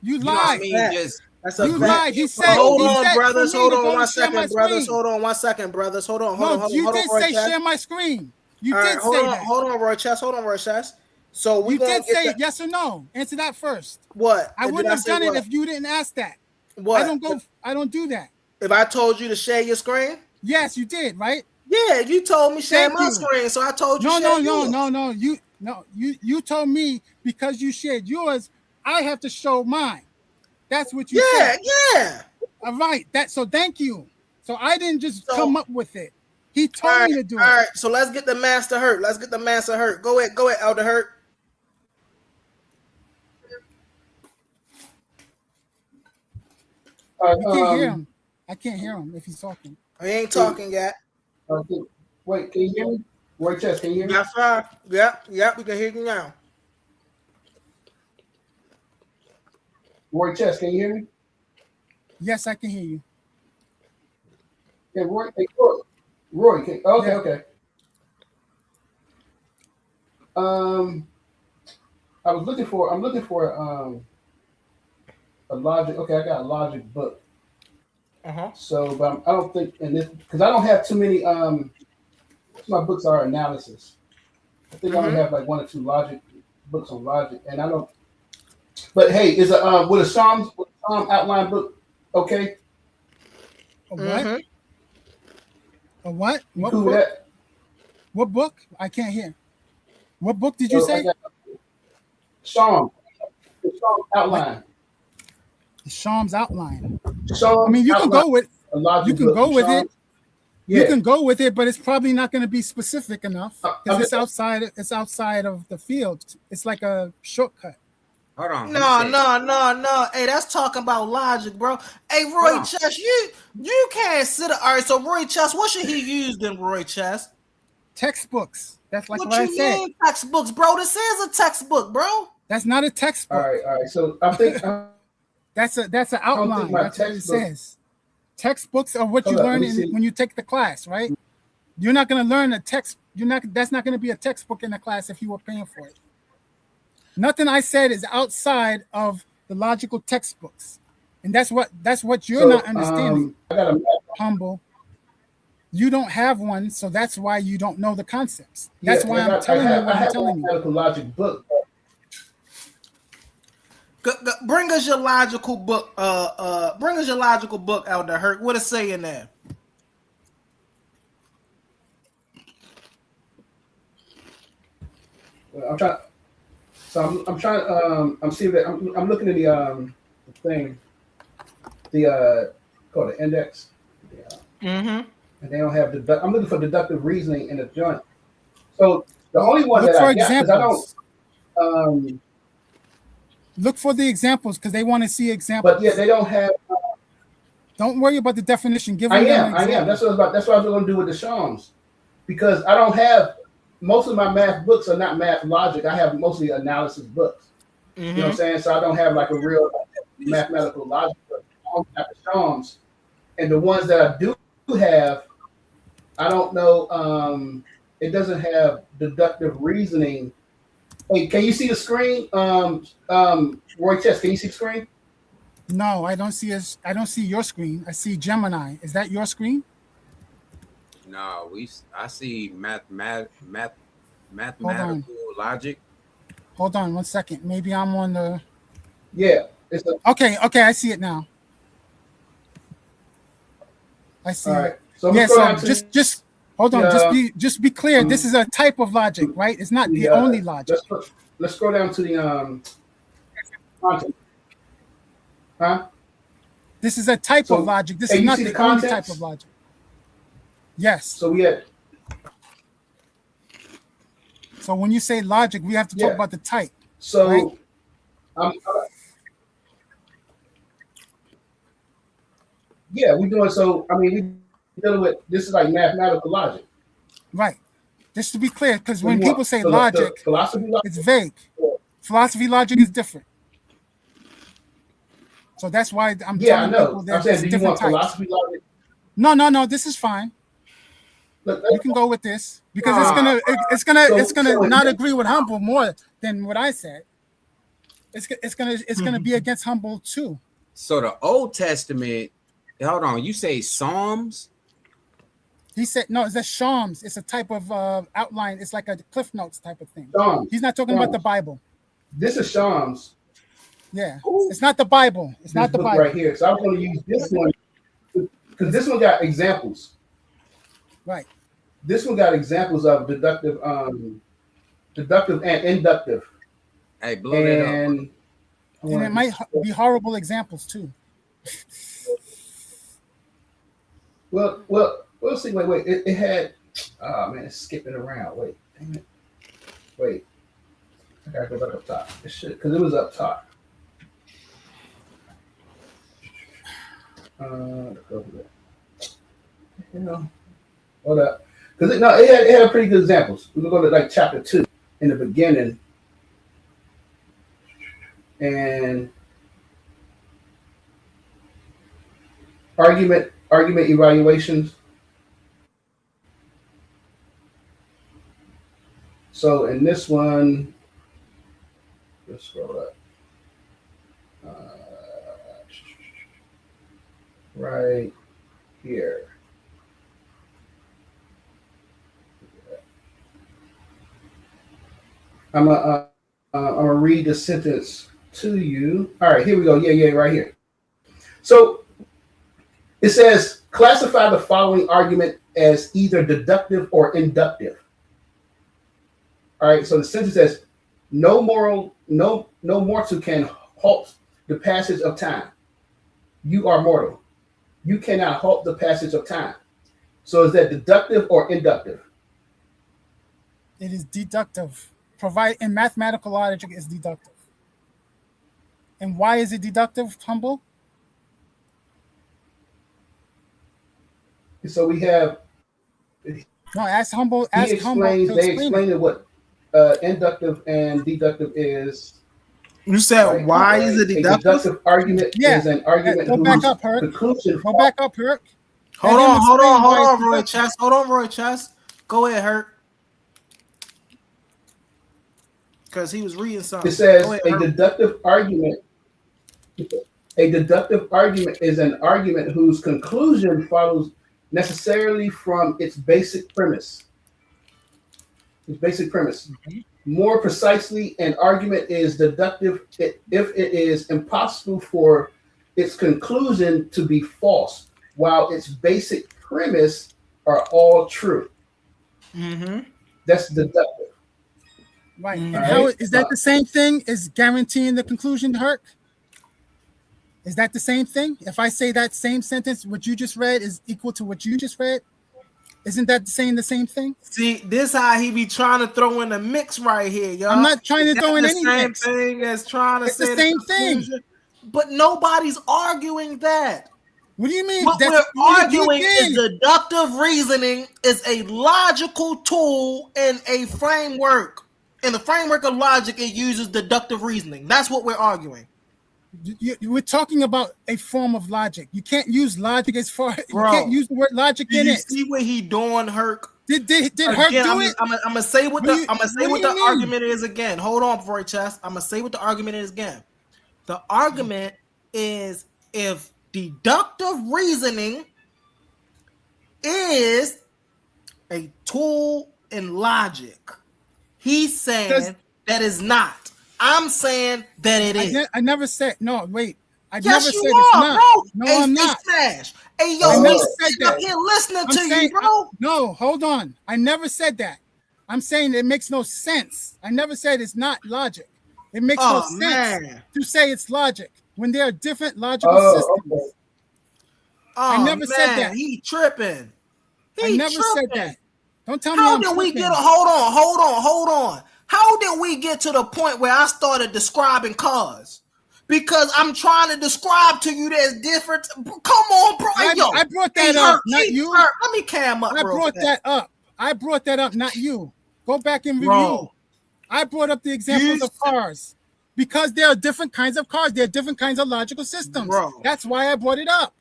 You lied. Know what I mean? Just. You lied. He said. Hold on, brothers. Hold on 1 second, brothers. Hold on 1 second, brothers. Hold on. You did say share my screen. You did say that. Hold on, Roy Chess. So you did say it, yes or no? Answer that first. What? I wouldn't have done it if you didn't ask that. What? I don't do that. If I told you to share your screen? Yes, you did, right? Yeah, you told me share my screen, so I told you. No. You told me because you shared yours, I have to show mine. That's what you said. Yeah. All right. So thank you. So I didn't just come up with it. He told me to do it. All right. So let's get the master hurt. Go ahead, Elder Hurt. I can't hear him if he's talking. He ain't talking yet. Wait, can you hear me? Roy Chess, can you hear me? That's fine. Yep, we can hear you now. Roy Chess, can you hear me? Yes, I can hear you. Yeah, Roy. Hey, Roy. Okay. I'm looking for a logic. Okay, I got a logic book. So, but I don't think in this because I don't have too many. My books are analysis. I think I only have like 1 or 2 logic books on logic, and I don't. But hey, is a with a Psalm outline book okay? A what? A what? You What cool with book? that? What book? I can't hear. What book did you So I say? got Psalm, the Psalm What? outline, The Psalms outline. I Psalm mean, you can outline, go with a logic you can book go from with Psalm. it. Yeah, You can go with it, but it's probably not going to be specific enough I'm because just, it's outside of the field. It's like a shortcut. Hold on. He No, said, no, no, no. Hey, that's talking about logic, bro. Hey, hold Roy on. Chess, you can't sit. All right, so Roy Chess, what should he use then, Roy Chess? Textbooks. That's like What what I you said. mean textbooks, bro? This is a textbook, bro. That's not a all textbook. right, all right. So I think I That's an don't think outline. my That's what it textbook. says. Textbooks are what you Hold up, let learn me see. when you take the class, right? You're not going to learn a text. You're not. That's not going to be a textbook in the class if you were paying for it. Nothing I said is outside of the logical textbooks, and that's what you're So not understanding. I got a Humble. You don't have one, so that's why you don't know the concepts. yeah. That's why I'm I telling you what I'm have a telling you. mathematical logic book. Bring us your logical book. Bring us your logical book out there, Hurt. What it say in there? I'm trying. So I'm trying. I'm seeing that. I'm looking at the thing. The called the index. Yeah. And they don't have I'm looking for deductive reasoning in the joint. So the only one Look that for I got because I don't. examples. Look for the examples because they want to see examples. But yeah, they don't have. Don't worry about the definition. Give I them an am. example. That's what I was about. That's what I was going to do with the Shams, because I don't have most of my math books are not math logic. I have mostly analysis books. You know what I'm saying? So I don't have like a real mathematical logic book. I don't have the Shams, and the ones that I do have, I don't know. It doesn't have deductive reasoning. Hey, can you see the screen? Roy Chess, can you see the screen? No, I don't see I don't see your screen. I see Gemini. Is that your screen? No, I see mathematical logic. Hold on 1 second. Maybe I'm on the. Yeah. Okay, I see it now. I see all it. right. So yeah, so just hold on. Just be clear. This is a type of logic, right? It's not the only logic. Let's scroll down to the content. Huh? This is a type of logic. This is not the only type of logic. Yes. So we had. So when you say logic, we have to talk about the type. So, right? Yeah, we're doing so. I mean, we're dealing with this is like mathematical logic. Right. Just to be clear, because when people say logic, philosophy logic, it's vague. Philosophy logic is different. So that's why I'm telling people that there's different types. Philosophy logic? No. This is fine. You can go with this because it's gonna not agree with Humble more than what I said. It's gonna be against Humble too. So the Old Testament. Hold on. You say Psalms? He said no. It's a Shams. It's a type of outline. It's like a Cliff Notes type of thing. Shams. He's not talking about the Bible. This is Shams. Yeah, it's not the Bible. It's not the Bible right here. So I'm going to use this one because this one got examples. Right. This one got examples of deductive and inductive. Hey, blow that up. And it might be horrible examples too. Well, we'll see. Wait. It had. Oh man, it's skipping around. Wait, damn it. Wait. I gotta go back up top. It should, because it was up top. Go over there. You know, hold up. Because it had pretty good examples. We're gonna go to like chapter 2 in the beginning, and argument evaluations. So in this one, let's scroll up. Right here. I'm gonna read the sentence to you. All right, here we go. Yeah, right here. So it says, classify the following argument as either deductive or inductive. All right, so the sentence says, no mortal can halt the passage of time. You are mortal. You cannot halt the passage of time. So is that deductive or inductive? It is deductive. Provide in mathematical logic is deductive. And why is it deductive, Humble? So we have. No, ask Humble. Ask Humble. They explain what inductive and deductive is. You said why is it deductive? A deductive argument is an argument. Go back up, Herc. Go back up, Herc. Hold on, Roy Chess. Hold on, Roy Chess. Go ahead, Herc. Because he was reading something. It says a deductive argument. A deductive argument is an argument whose conclusion follows necessarily from its basic premise. More precisely, an argument is deductive if it is impossible for its conclusion to be false, while its basic premise are all true. Mm-hmm. That's deductive. Right. And how is that the same thing as guaranteeing the conclusion, Herc? Is that the same thing? If I say that same sentence, what you just read is equal to what you just read, isn't that saying the same thing? See, this how he be trying to throw in a mix right here, y'all. I'm not trying to throw in any mix. Same thing as trying to say the same thing. But nobody's arguing that. What do you mean? What we're arguing is deductive reasoning is a logical tool in a framework. In the framework of logic, it uses deductive reasoning. That's what we're arguing. We're talking about a form of logic. You can't use logic as far. Bro, you can't use the word logic in it. See what he doing, Herc? Did Herc do it? I'm gonna say what the argument is again. Hold on, Roy Chess. I'm gonna say what the argument is again. The argument is if deductive reasoning is a tool in logic. He's saying that is not. I'm saying that it is. I never said no. Wait, never said it's not. Bro. No, I'm not. Smash. Hey, yo, we sitting up here listening to you, bro. No, hold on. I never said that. I'm saying it makes no sense. I never said it's not logic. It makes no sense to say it's logic when there are different logical systems. Okay. I never said that. He tripping. I never said that. Don't tell me. How did we get? Hold on. How did we get to the point where I started describing cars? Because I'm trying to describe to you there's different. Come on, bro. I brought that up, not you. Let me cam up. I brought that up, not you. Go back and review. Bro. I brought up the examples of cars because there are different kinds of cars. There are different kinds of logical systems. Bro. That's why I brought it up.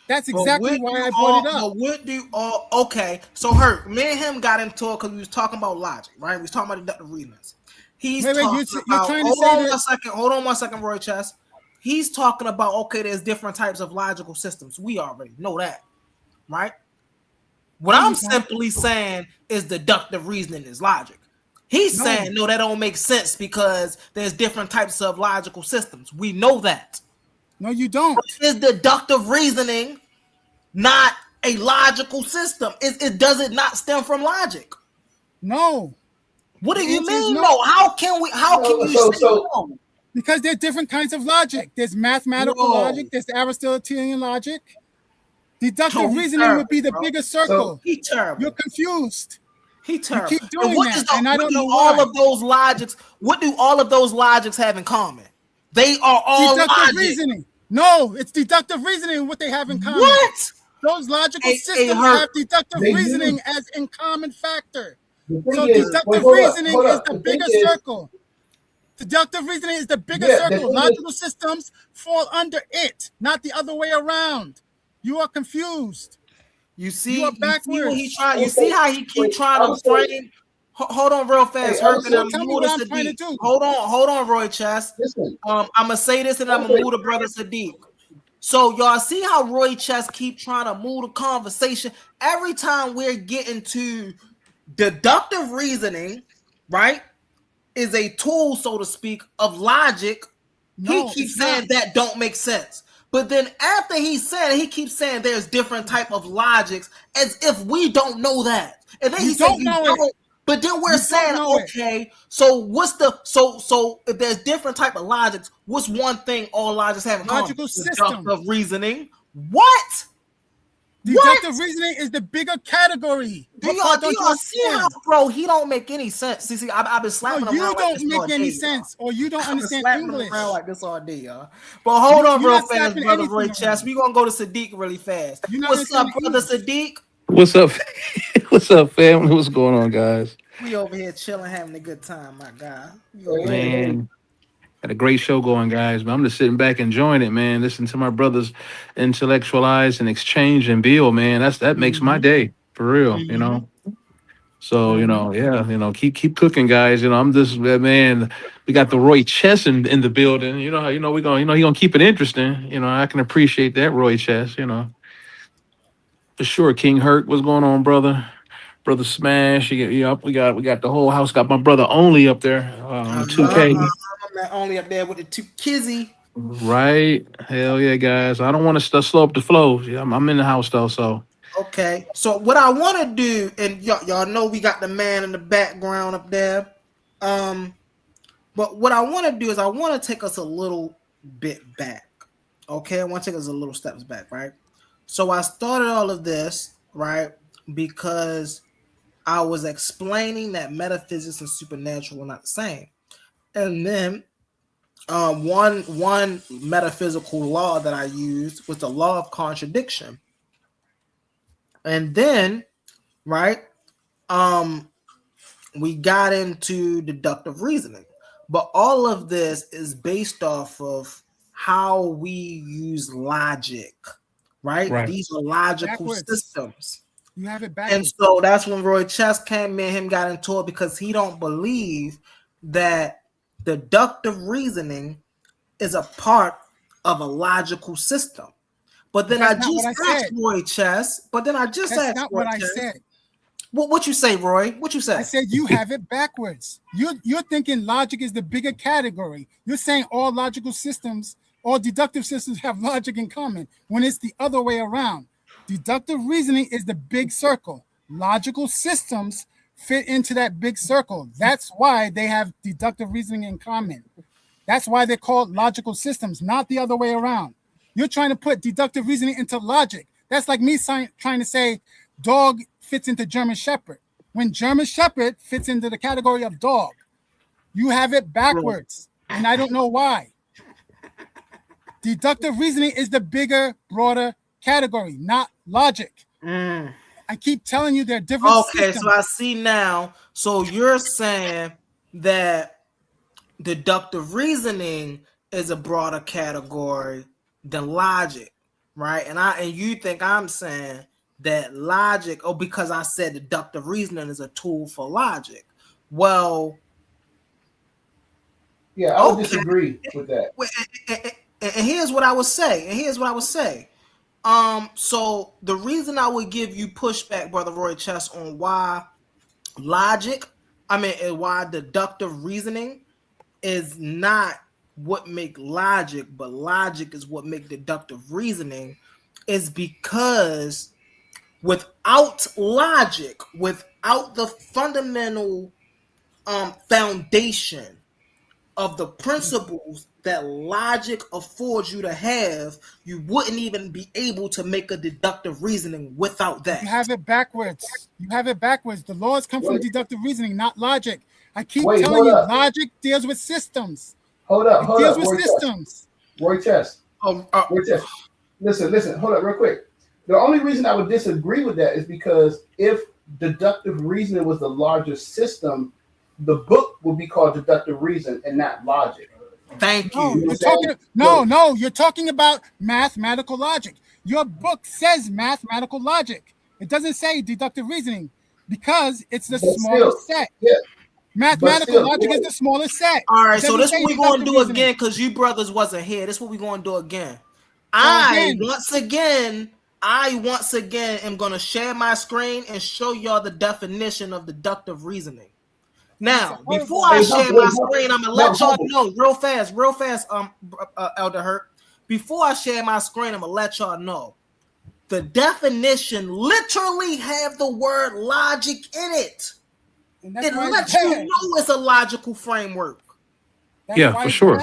That's exactly why I brought it up. But what do okay? So Herc, me and him got into it because we was talking about logic, right? We was talking about deductive reasons. He's talking about. Hold on one second, Roy Chess. He's talking about there's different types of logical systems. We already know that, right? What I'm simply saying is deductive reasoning is logic. He's saying no, that don't make sense because there's different types of logical systems. We know that. No, you don't. Is deductive reasoning not a logical system? Does it not stem from logic? No. What do you mean? No. How can you say no? Because there are different kinds of logic. There's mathematical logic. There's Aristotelian logic. Deductive reasoning would be the bigger circle. He terrible. You're confused. He terrible. You keep doing that, and I don't know all why. of those logics. What do all of those logics have in common? They are all deductive reasoning. No, it's deductive reasoning what they have in common. What? Those logical systems have deductive reasoning as in common factor. So deductive reasoning is the bigger circle. Deductive reasoning is the bigger circle. Logical systems fall under it, not the other way around. You are confused. You see, you are backwards. You see how he keep trying to frame. Hold on, real fast. Hold on, Roy Chess. I'm gonna say this and I'm gonna move the brother Sadiq. So y'all see how Roy Chess keep trying to move the conversation. Every time we're getting to deductive reasoning, right, is a tool, so to speak, of logic. No, he keeps it's saying not. that don't make sense. But then after he said it, he keeps saying there's different type of logics, as if we don't know that. And then You he said don't you know it. don't. But then we're You don't saying, know it. okay, so what's the so if there's different type of logics, what's one thing all logics have in common? Logical system. Deductive reasoning. What? Deductive reasoning is the bigger category. Do What part y'all don't you see how, understand? bro? He don't make any sense. See, I've been slapping No, him you around like don't this make all day, any y'all. sense, or you don't I've been understand slapping English. him around like this all day, y'all. But hold on, You're real not fast, slapping brother anything Roy around. Chess. We gonna go to Sadiq really fast. You're not What's up, understanding brother English. Sadiq? What's up? What's up, family? What's going on, guys? We over here chilling, having a good time, my guy. Man, had a great show going, guys. But I'm just sitting back enjoying it, man. Listening to my brothers intellectualize and exchange and build, man. That makes my day for real, you know. So yeah, keep cooking, guys. I'm just man. We got the Roy Chess in the building. We gonna he gonna keep it interesting. I can appreciate that, Roy Chess. For sure. King Hurt, what's going on, brother? Brother Smash, we got the whole house. Got my brother Only up there on the 2K. I'm not only up there with the two Kizzy. Right? Hell yeah, guys. I don't want to slow up the flow. Yeah, I'm in the house though, so. Okay, so what I want to do, and y'all know we got the man in the background up there. But what I want to do is I want to take us a little bit back. Okay, I want to take us a little steps back, right? So I started all of this, right, because I was explaining that metaphysics and supernatural were not the same. And then one metaphysical law that I used was the law of contradiction. And then, right, we got into deductive reasoning. But all of this is based off of how we use logic, right? These are logical systems. You have it backwards. And so that's when Roy Chess came in, him got into it because he don't believe that deductive reasoning is a part of a logical system. But then I just asked Roy Chess. That's not what I said. What you say, Roy? What you say? I said you have it backwards. You're thinking logic is the bigger category. You're saying all logical systems, all deductive systems have logic in common, when it's the other way around. Deductive reasoning is the big circle. Logical systems fit into that big circle. That's why they have deductive reasoning in common. That's why they're called logical systems, not the other way around. You're trying to put deductive reasoning into logic. That's like me trying to say dog fits into German Shepherd, when German Shepherd fits into the category of dog. You have it backwards, and I don't know why. Deductive reasoning is the bigger, broader category, not logic. I keep telling you they're different systems. So I see now. So you're saying that deductive reasoning is a broader category than logic, right? And you think I'm saying that logic, because I said deductive reasoning is a tool for logic. Well, yeah, I would disagree with that. And here's what I would say. So the reason I would give you pushback, Brother Roy Chess, on why why deductive reasoning is not what make logic, but logic is what make deductive reasoning, is because without logic, without the fundamental foundation of the principles that logic affords you to have, you wouldn't even be able to make a deductive reasoning without that. You have it backwards. The laws come from deductive reasoning, not logic. I keep telling you, logic deals with systems. Hold up. Deals with systems. Roy Chess. Roy Chess. Listen. Hold up real quick. The only reason I would disagree with that is because if deductive reasoning was the largest system, the book would be called Deductive Reason and not Logic. Thank you. You're talking about mathematical logic. Your book says mathematical logic. It doesn't say deductive reasoning because it's the smallest set. Yeah. Mathematical logic is the smallest set. All right, so this is what we're going to do again, because you brothers wasn't here. This is what we're going to do again. I once again am going to share my screen and show y'all the definition of deductive reasoning. Now, before I share my screen, I'm gonna let y'all know real fast, Elder Hurt. Before I share my screen, I'm gonna let y'all know the definition literally have the word logic in it. It lets you know it's a logical framework. Yeah, for sure.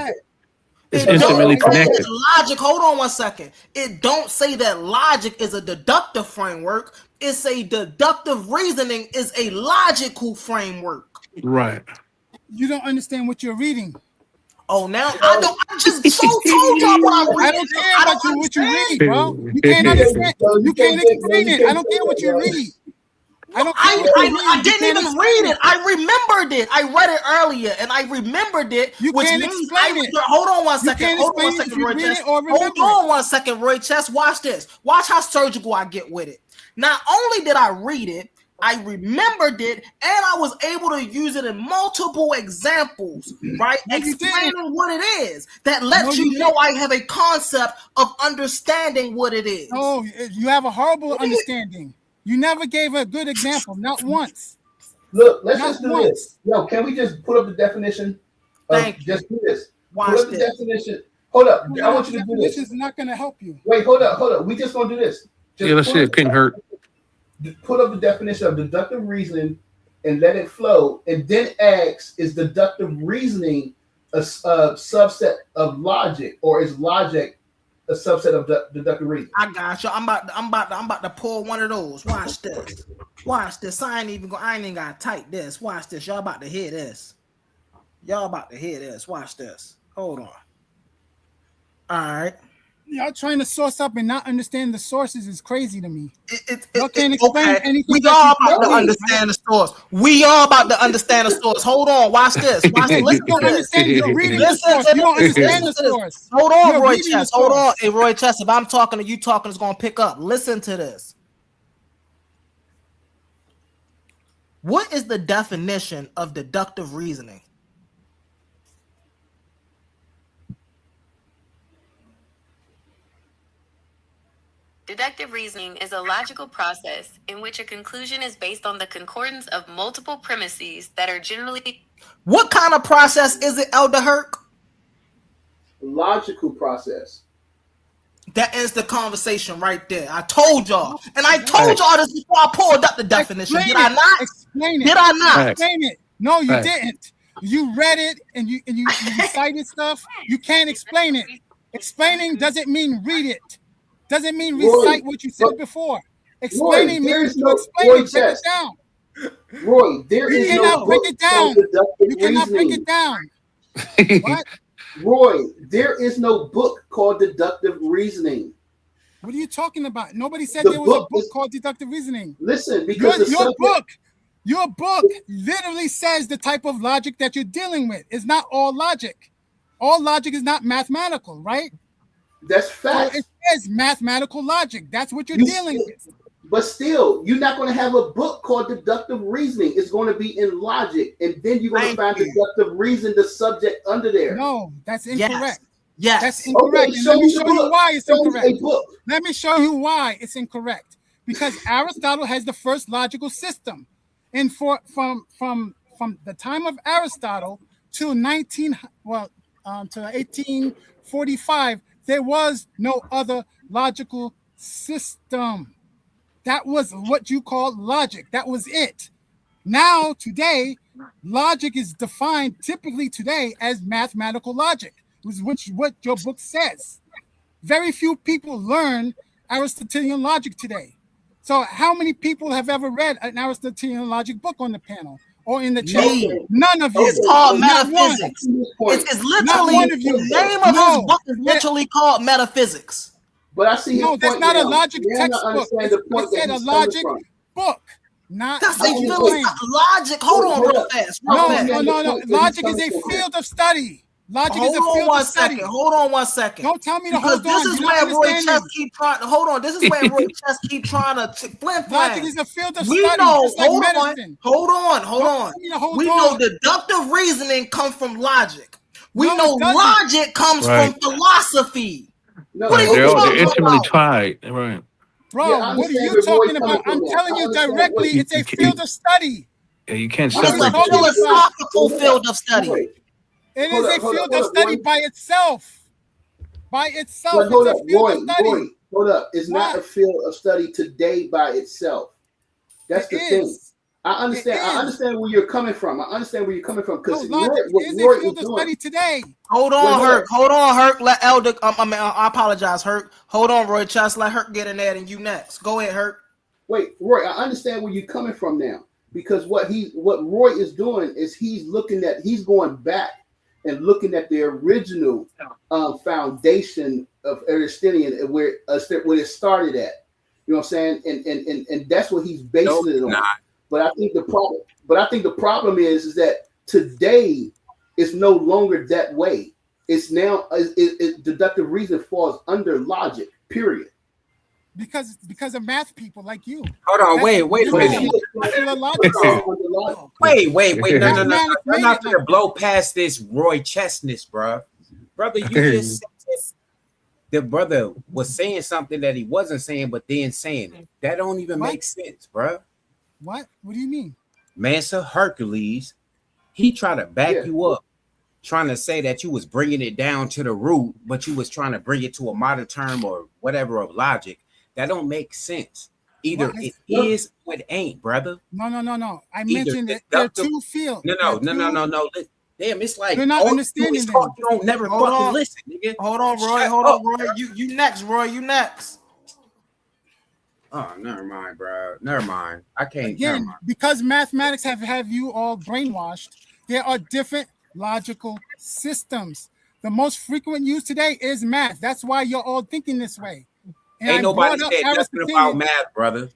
It's It intimately don't say connected. that logic. Hold on one second. It don't say that logic is a deductive framework. It's a deductive reasoning is a logical framework. Right. You don't understand what you're reading. Oh, now I don't. I just told y'all what I'm reading. I don't care about what you read, bro. You can't understand. You can't explain it. I don't care what you read. I don't care what you read. I didn't even read it. I remembered it. I read it earlier, and I remembered it. You which can't means explain it. Hold on one second. Hold on one second, Roy Chess. Hold on one second, Roy Chess. Watch this. Watch how surgical I get with it. Not only did I read it, I remembered it, and I was able to use it in multiple examples, right? Explaining what it is. That lets you know I have a concept of understanding what it is. Oh, you have a horrible understanding. You never gave a good example, not once. Look, let's just do this. Yo, can we just put up the definition? Just do this. Put up the definition. Hold up. I want you to do this. This is not going to help you. Wait, hold up. We just going to do this. Yeah, let's see if King Hurt. Put up the definition of deductive reasoning and let it flow, and then ask, is deductive reasoning a subset of logic, or is logic a subset of deductive reasoning? I got you. I'm about to pull one of those. Watch this. Watch this. I ain't even gotta type this. Watch this. Y'all about to hear this. Watch this. Hold on. All right. Y'all trying to source up and not understand the sources is crazy to me. Y'all can't explain anything. We all about to understand the source. Hold on, watch this. Listen to this. You're reading the source. You don't understand the source. Hold on, Roy Chess. Hold on. Hey, Roy Chess, if I'm talking to you talking, it's gonna pick up. Listen to this. What is the definition of deductive reasoning? Deductive reasoning is a logical process in which a conclusion is based on the concordance of multiple premises that are generally... What kind of process is it, Elder Herc? Logical process. That ends the conversation right there. I told y'all. And I told y'all this before I pulled up the definition. Did I not? Explain it. Did I not? Explain it. No, you didn't. You read it and you cited stuff. You can't explain it. Explaining doesn't mean read it. Doesn't mean recite what you said before. Explaining means to explain it. Break it down. Roy, you cannot break it down. You cannot break it down. What? Roy, there is no book called deductive reasoning. What are you talking about? Nobody said there was a book called deductive reasoning. Listen, because your book literally says the type of logic that you're dealing with. It's not all logic. All logic is not mathematical, right? That's fact. So it says mathematical logic. That's what you're dealing with. But still, you're not going to have a book called deductive reasoning. It's going to be in logic, and then you're going to find deductive reason, the subject under there. No, that's incorrect. Yes. That's incorrect. Okay, and let me show you why it's incorrect. Book. Let me show you why it's incorrect. Because Aristotle has the first logical system, and from the time of Aristotle to 1845. There was no other logical system. That was what you call logic. That was it. Now, today, logic is defined typically today as mathematical logic, which is what your book says. Very few people learn Aristotelian logic today. So how many people have ever read an Aristotelian logic book on the panel or in the chat? None of you. It's called metaphysics. It's literally one of you. The name of his book is literally called Metaphysics. But I see. No, that's not a logic textbook. It's said a logic book. Not that's a logic. Hold on, real fast. No. Logic is a field of study. Logic is a field of study. Hold on one second. Don't tell me to hold on. This is where Roy Chess keep trying. Hold on. This is where Roy Chess keep trying to flip. Logic is a field of study. We know. Hold on. We know deductive reasoning comes from logic. We know logic comes from philosophy. No, they're intimately tied, right? Bro, what are you talking about? I'm telling you directly, it's a field of study. Yeah, you can't What is It's a it separate the talking two. about? philosophical field of study. Wait, It hold is up, a hold up, field hold of up, study Roy. by itself. By itself, But it's hold a up, field of Roy, study. hold up. It's Why? not a field of study today by itself. That's It the thing. is. I It understand. I is. understand where you're coming from. I understand where you're coming from No, because logic what is a Roy is field of doing. study today. Hold Wait, on, hold up. Herc. Hold on, Herc. Let Elder. I apologize, Herc. Hold on, Roy. Just let Herc get in there, and you next. Go ahead, Herc. Wait, Roy. I understand where you're coming from now because what Roy is doing is he's going back and looking at the original foundation of Aristotelian where it started at. You know what I'm saying? And that's what he's basing it on. Not. But I think the problem is that today it's no longer that way. It's now deductive reason falls under logic. Period. Because of math people like you. Hold on, wait a This is a minute. molecular logic system. Wait. No. Mathematics You're made not it gonna like blow past this Roy Chestnut, bro. Brother, you just said the brother was saying something that he wasn't saying, but then saying it. That don't even What? make sense, bro. What? What do you mean? Mansa Hercules, he tried to back Yeah. you up, trying to say that you was bringing it down to the root, but you was trying to bring it to a modern term or whatever of logic. That don't make sense. Either What? it is or it ain't, brother. No. I Either mentioned that there are deductive- two fields. No. Damn, it's like You're not all you do understanding is them. talk, you don't never Hold fucking on. listen, nigga. Hold on, Roy. Shut Hold up. on, Roy. You next, Roy. You next. Oh, never mind, bro. Never mind. I can't. Never Again, mind. because mathematics have you all brainwashed, there are different logical systems. The most frequent use today is math. That's why you're all thinking this way. And Ain't I nobody brought up said nothing Aristotelian. about math, brother.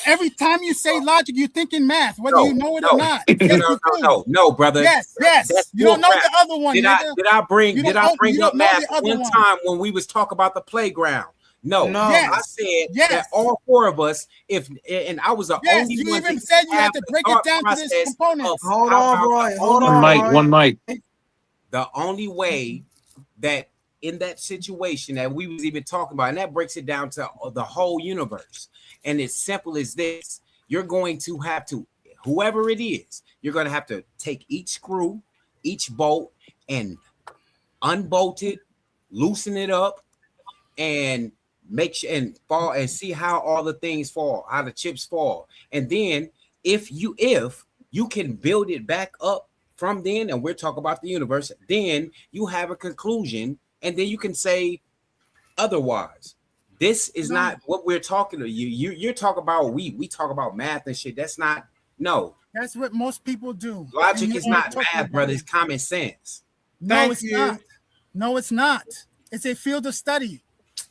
Every time you say logic, you're thinking math, whether you know it or not. Yes, you do. No, brother. Yes. That's You don't know bullcrap. the other one, Did nigga. I bring You did don't I know- bring you up don't know math the other one one. time when we was talking about the playground? No, No. Yes. I said Yes. that all four of us, and I was the Yes, only you one even to said you had have to the break it thought down to this process components. of Hold how on, about Roy. the Hold only on, way- Roy. One mic. the only way that in that situation that we was even talking about, and that breaks it down to the whole universe. And it's simple as this: you're going to have to, whoever it is, you're going to have to take each screw, each bolt, and unbolt it, loosen it up, and make sure and fall and see how all the things fall, how the chips fall. And then if you can build it back up from then, and we're talking about the universe, then you have a conclusion, and then you can say otherwise. This is not what we're talking to you. You're talking about we talk about math and shit. That's not That's what most people do. logic And is you're not talking math, about brother. it. It's common sense. No, Thank it's you. not. No, it's not. It's a field of study.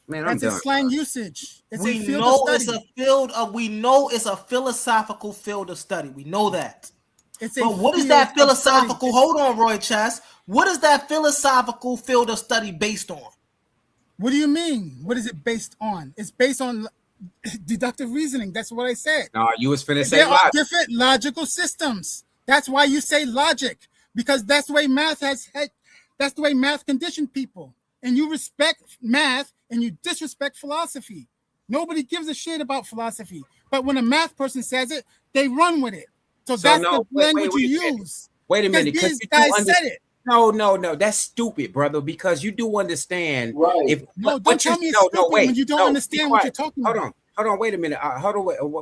Man, I'm That's a done. slang usage. It's We a field know of it's study. a field of. We know it's a philosophical field of study. We know that. It's a But what is field that of philosophical? study. Hold on, Roy Chess. What is that philosophical field of study based on? What do you mean? What is it based on? It's based on deductive reasoning. That's what I said. No, you was finna say There are logic. different logical systems. That's why you say logic, because that's the way math that's the way math conditioned people. And you respect math and you disrespect philosophy. Nobody gives a shit about philosophy. But when a math person says it, they run with it. So that's no, the language you use. Wait a minute, Because because these guys said it. No, that's stupid, brother. Because you do understand, Right. if No, what don't you tell me it's stupid when you don't be understand what you're quiet. talking Hold about. on, wait a minute,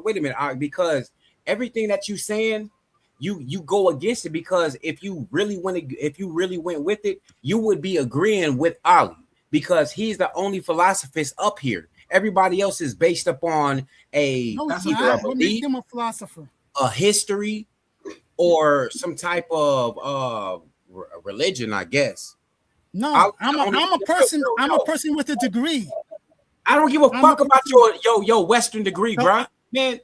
wait a minute, because everything that you saying, you go against it, because if you really went with it, you would be agreeing with Ali, because he's the only philosophist up here. Everybody else is based upon No, it's either not. a What makes belief, him a philosopher? a history, or some type of religion, I guess. No, I'm a person. No. I'm a person with a degree. I don't give a I'm fuck a about person. your Western degree, So- bruh. Man,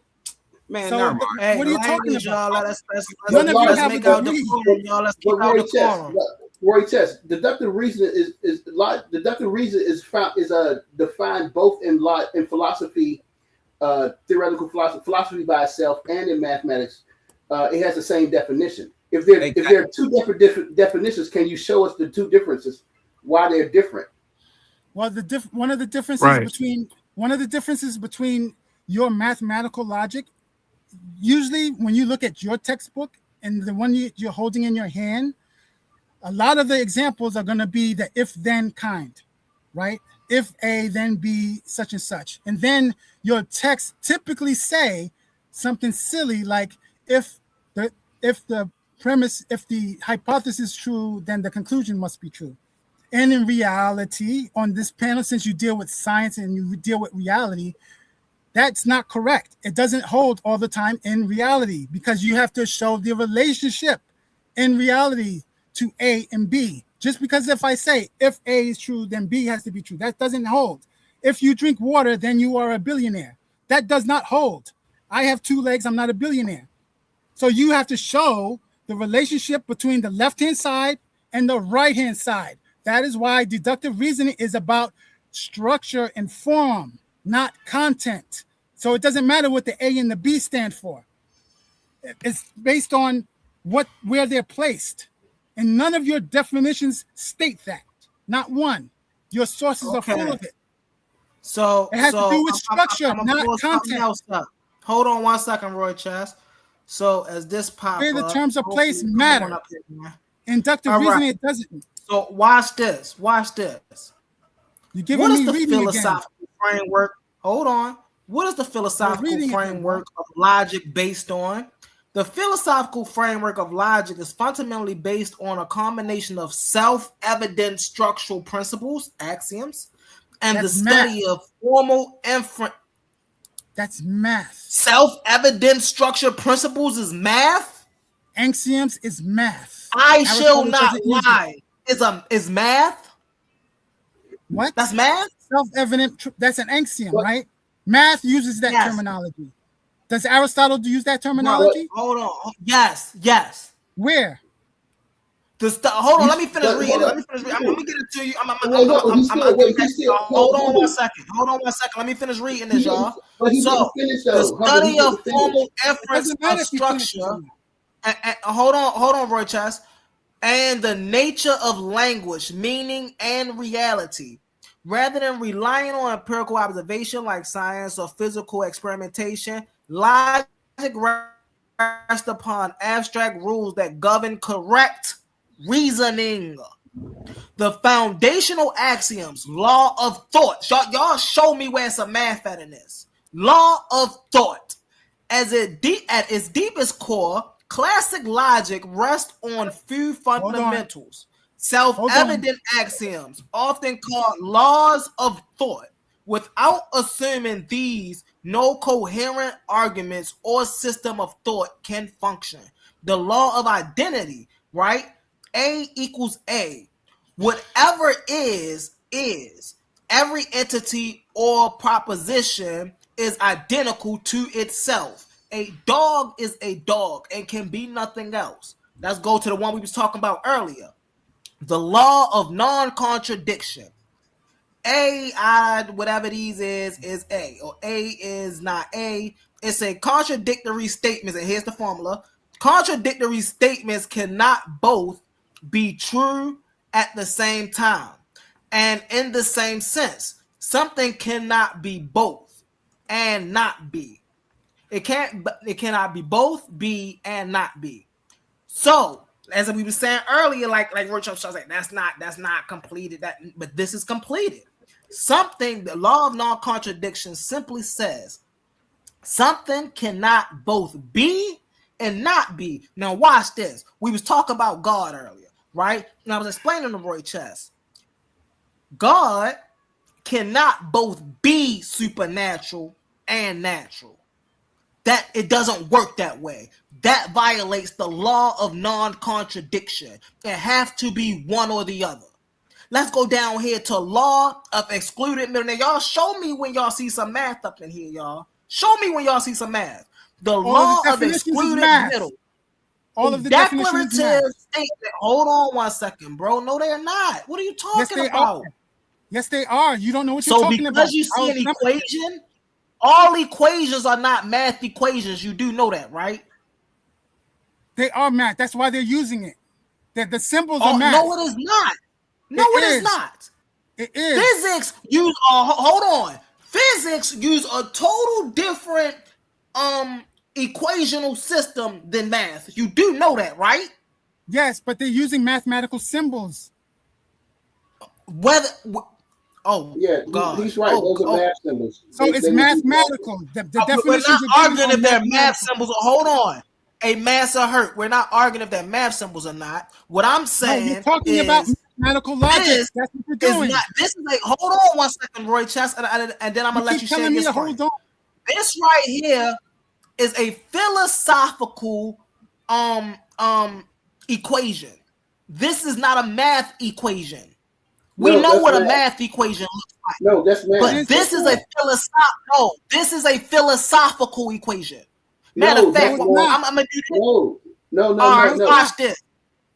So never mind. Hey, what are you talking language, about? y'all. Let's None of you let's have make a out degree. decorum, y'all. Let's keep But out Roy Chess, decorum. Roy Chess, deductive reason deductive reason is defined both in philosophy, theoretical philosophy by itself, and in mathematics. It has the same definition. If there are two different definitions, can you show us the two differences? Why they're different? Well, one of the differences Right. between your mathematical logic usually when you look at your textbook and the one you're holding in your hand, a lot of the examples are going to be the if-then kind, right? If A, then B, such and such. And then your text typically say something silly like if the premise, if the hypothesis is true, then the conclusion must be true. And in reality, on this panel, since you deal with science and you deal with reality, that's not correct. It doesn't hold all the time in reality because you have to show the relationship in reality to A and B. Just because if I say if A is true, then B has to be true, that doesn't hold. If you drink water, then you are a billionaire. That does not hold. I have 2 legs, I'm not a billionaire. So you have to show the relationship between the left-hand side and the right-hand side. That is why deductive reasoning is about structure and form, not content. So it doesn't matter what the A and the B stand for. It's based on where they're placed. And none of your definitions state that. Not one. Your sources are full of it. So it has to do with structure, not content. Hold on 1 second, Roy Chess. So as this pop the terms of place matter. Inductive reasoning, it doesn't. So watch this. Watch this. You're giving me the reading philosophical again. framework? Hold on. What is the philosophical framework of logic based on? The philosophical framework of logic is fundamentally based on a combination of self-evident structural principles, axioms, and the study of formal inference. That's math. Self-evident structure principles is math? Axioms is math. I shall not lie. Is math? What? That's math? Self-evident. That's an axiom, right? Math uses that terminology. Does Aristotle use that terminology? Hold on. Yes. Where? Hold on. Let me finish reading. Let me get it to you. Hold on 1 second. Let me finish reading this, y'all. So the study of formal inference of structure. Hold on, Roy Chess. And the nature of language, meaning, and reality. Rather than relying on empirical observation like science or physical experimentation, logic rests upon abstract rules that govern correct reasoning. The foundational axioms, law of thought. Y'all show me where some math at in this. Law of thought. At its deepest core, classic logic rests on few fundamentals. Self-evident axioms, often called laws of thought. Without assuming these, no coherent arguments or system of thought can function. The law of identity, right? A equals A. Whatever is. Every entity or proposition is identical to itself. A dog is a dog and can be nothing else. Let's go to the one we was talking about earlier. The law of non-contradiction. Whatever these is A, or A is not A. It's a contradictory statement, and here's the formula. Contradictory statements cannot both be true at the same time and in the same sense. Something cannot be both and not be. It cannot be both, be, and not be. So, as we were saying earlier, like Richard was saying, that's not completed. But this is completed. The law of non-contradiction simply says something cannot both be and not be. Now, watch this. We was talking about God earlier, right? And I was explaining to Roy Chess. God cannot both be supernatural and natural. That it doesn't work that way. That violates the law of non-contradiction. It has to be one or the other. Let's go down here to law of excluded middle. Now, y'all show me when y'all see some math up in here, y'all. Show me when y'all see some math. The law of excluded middle. All of the declarative statement. Hold on 1 second, bro. No, they're not. What are you talking about? Yes, they are. You don't know what you're talking about. So because you see an equation, all equations are not math equations. You do know that, right? They are math. That's why they're using it. The symbols are math. No, it is not. No, it is not. It is. Physics hold on. Physics use a total different equational system than math. You do know that, right? Yes, but they're using mathematical symbols. Whether Yeah, God, he's right. Those are math symbols. So it's mathematical. The we're definitions not are arguing if they're math mathematical. symbols. Hold on, a mass or hurt. We're not arguing if they're math symbols or not. What I'm saying you're talking is about mathematical logic. this That's what you're doing. this is like, hold on one second, Roy Chess, and then I'm gonna let you share your screen. Hold on. This right here is a philosophical equation. This is not a math equation. We know what a math equation looks like. No, that's math. But this is a philosophical equation. Matter of fact, I'm gonna do this. No. All right, watch this.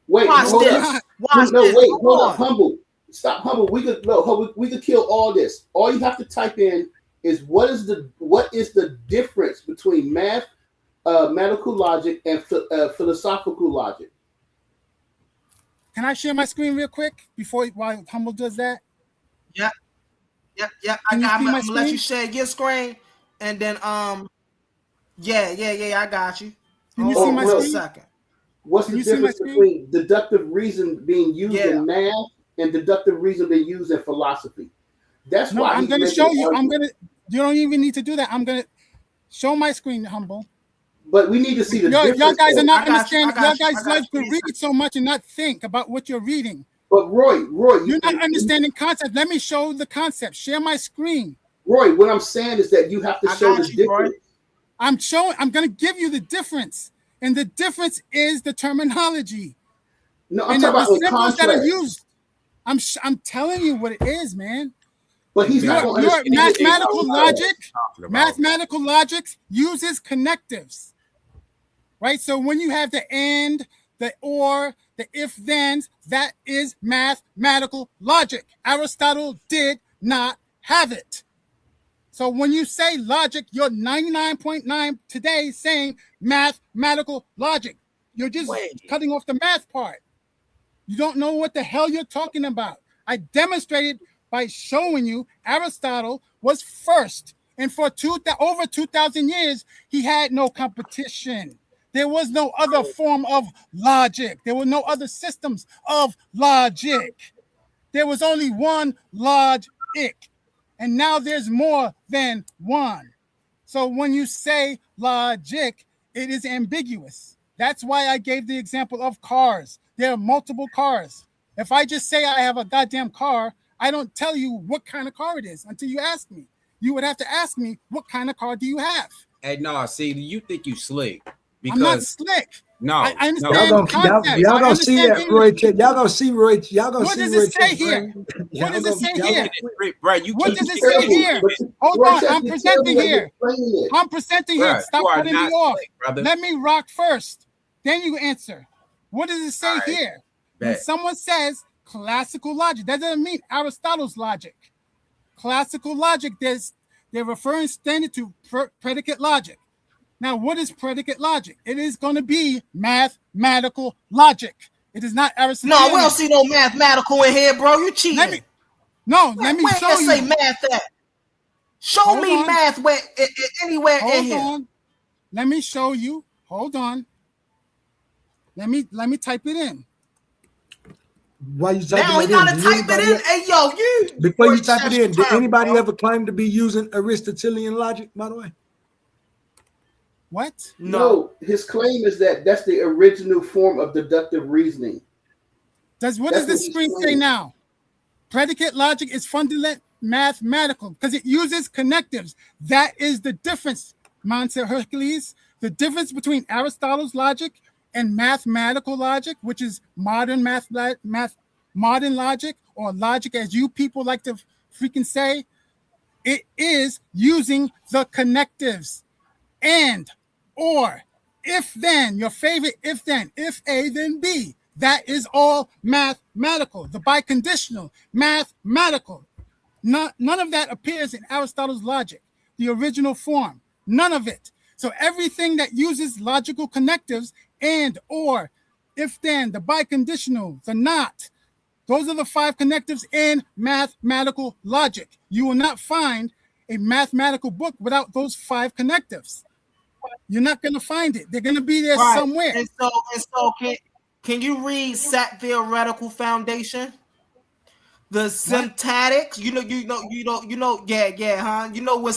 Wait, hold up. Hold up, humble. Stop, humble. We could kill all this. All you have to type in is what is the difference between mathematical logic and philosophical logic. Can I share my screen real quick while Humble does that? Yep. I'm gonna let you share your screen, and then yeah, I got you. Can you see my screen? Second. What's the difference between deductive reason being used in math and deductive reason being used in philosophy? That's why I'm going to show you. You don't even need to do that. I'm going to show my screen, Humble. But we need to see the difference. Y'all guys are not understanding. Y'all guys like to read so much and not think about what you're reading. But Roy, you're not understanding concept. Let me show the concept. Share my screen. Roy, what I'm saying is that you have to show the difference. I'm going to give you the difference. And the difference is the terminology. No, I'm talking about the symbols that are used. I'm telling you what it is, man. But he's not going to understand. Mathematical logic uses connectives. Right? So when you have the and, the or, the if-thens, that is mathematical logic. Aristotle did not have it. So when you say logic, you're 99.9 today saying mathematical logic. You're just cutting off the math part. You don't know what the hell you're talking about. I demonstrated by showing you Aristotle was first. And for over 2,000 years, he had no competition. There was no other form of logic. There were no other systems of logic. There was only one logic. And now there's more than one. So when you say logic, it is ambiguous. That's why I gave the example of cars. There are multiple cars. If I just say I have a goddamn car, I don't tell you what kind of car it is until you ask me. You would have to ask me, what kind of car do you have? Hey, no, see, you think you slick. Because I'm not slick. No, I understand y'all gonna see that, Roy. Y'all gonna see Roy. Y'all gonna what see does Roy. it say here? What does it say here? Right, what does it say here? Hold on, I'm presenting here. I'm presenting here. Stop putting me off. Let me rock first. Then you answer. What does it say here? When someone says classical logic, that doesn't mean Aristotle's logic. Classical logic, they're referring standard to predicate logic. Now, what is predicate logic? It is going to be mathematical logic. It is not Aristotelian. No, we don't see no mathematical in here, bro. You cheating. Let me show you. Say math at. Show me math anywhere in here. Hold on. Let me show you. Hold on. Let me type it in. Why you typing now it in? Now he gotta type it in. Hey, yo, you. Before you type it in, did anybody ever claim to be using Aristotelian logic, by the way? What? No, his claim is that that's the original form of deductive reasoning. What does the screen say now? Predicate logic is fundamental mathematical because it uses connectives. That is the difference, Monte Hercules. The difference between Aristotle's logic and mathematical logic, which is modern modern logic, or logic as you people like to freaking say, it is using the connectives. And, or, if then, your favorite if then, if A then B, that is all mathematical. The biconditional, mathematical. None of that appears in Aristotle's logic, the original form. None of it. So everything that uses logical connectives, and, or, if then, the biconditional, the not, those are the 5 connectives in mathematical logic. You will not find a mathematical book without those 5 connectives. You're not going to find it. They're going to be there Right. somewhere. And so can you read Sat Theoretical Foundation? The syntactics, yeah, huh? You know what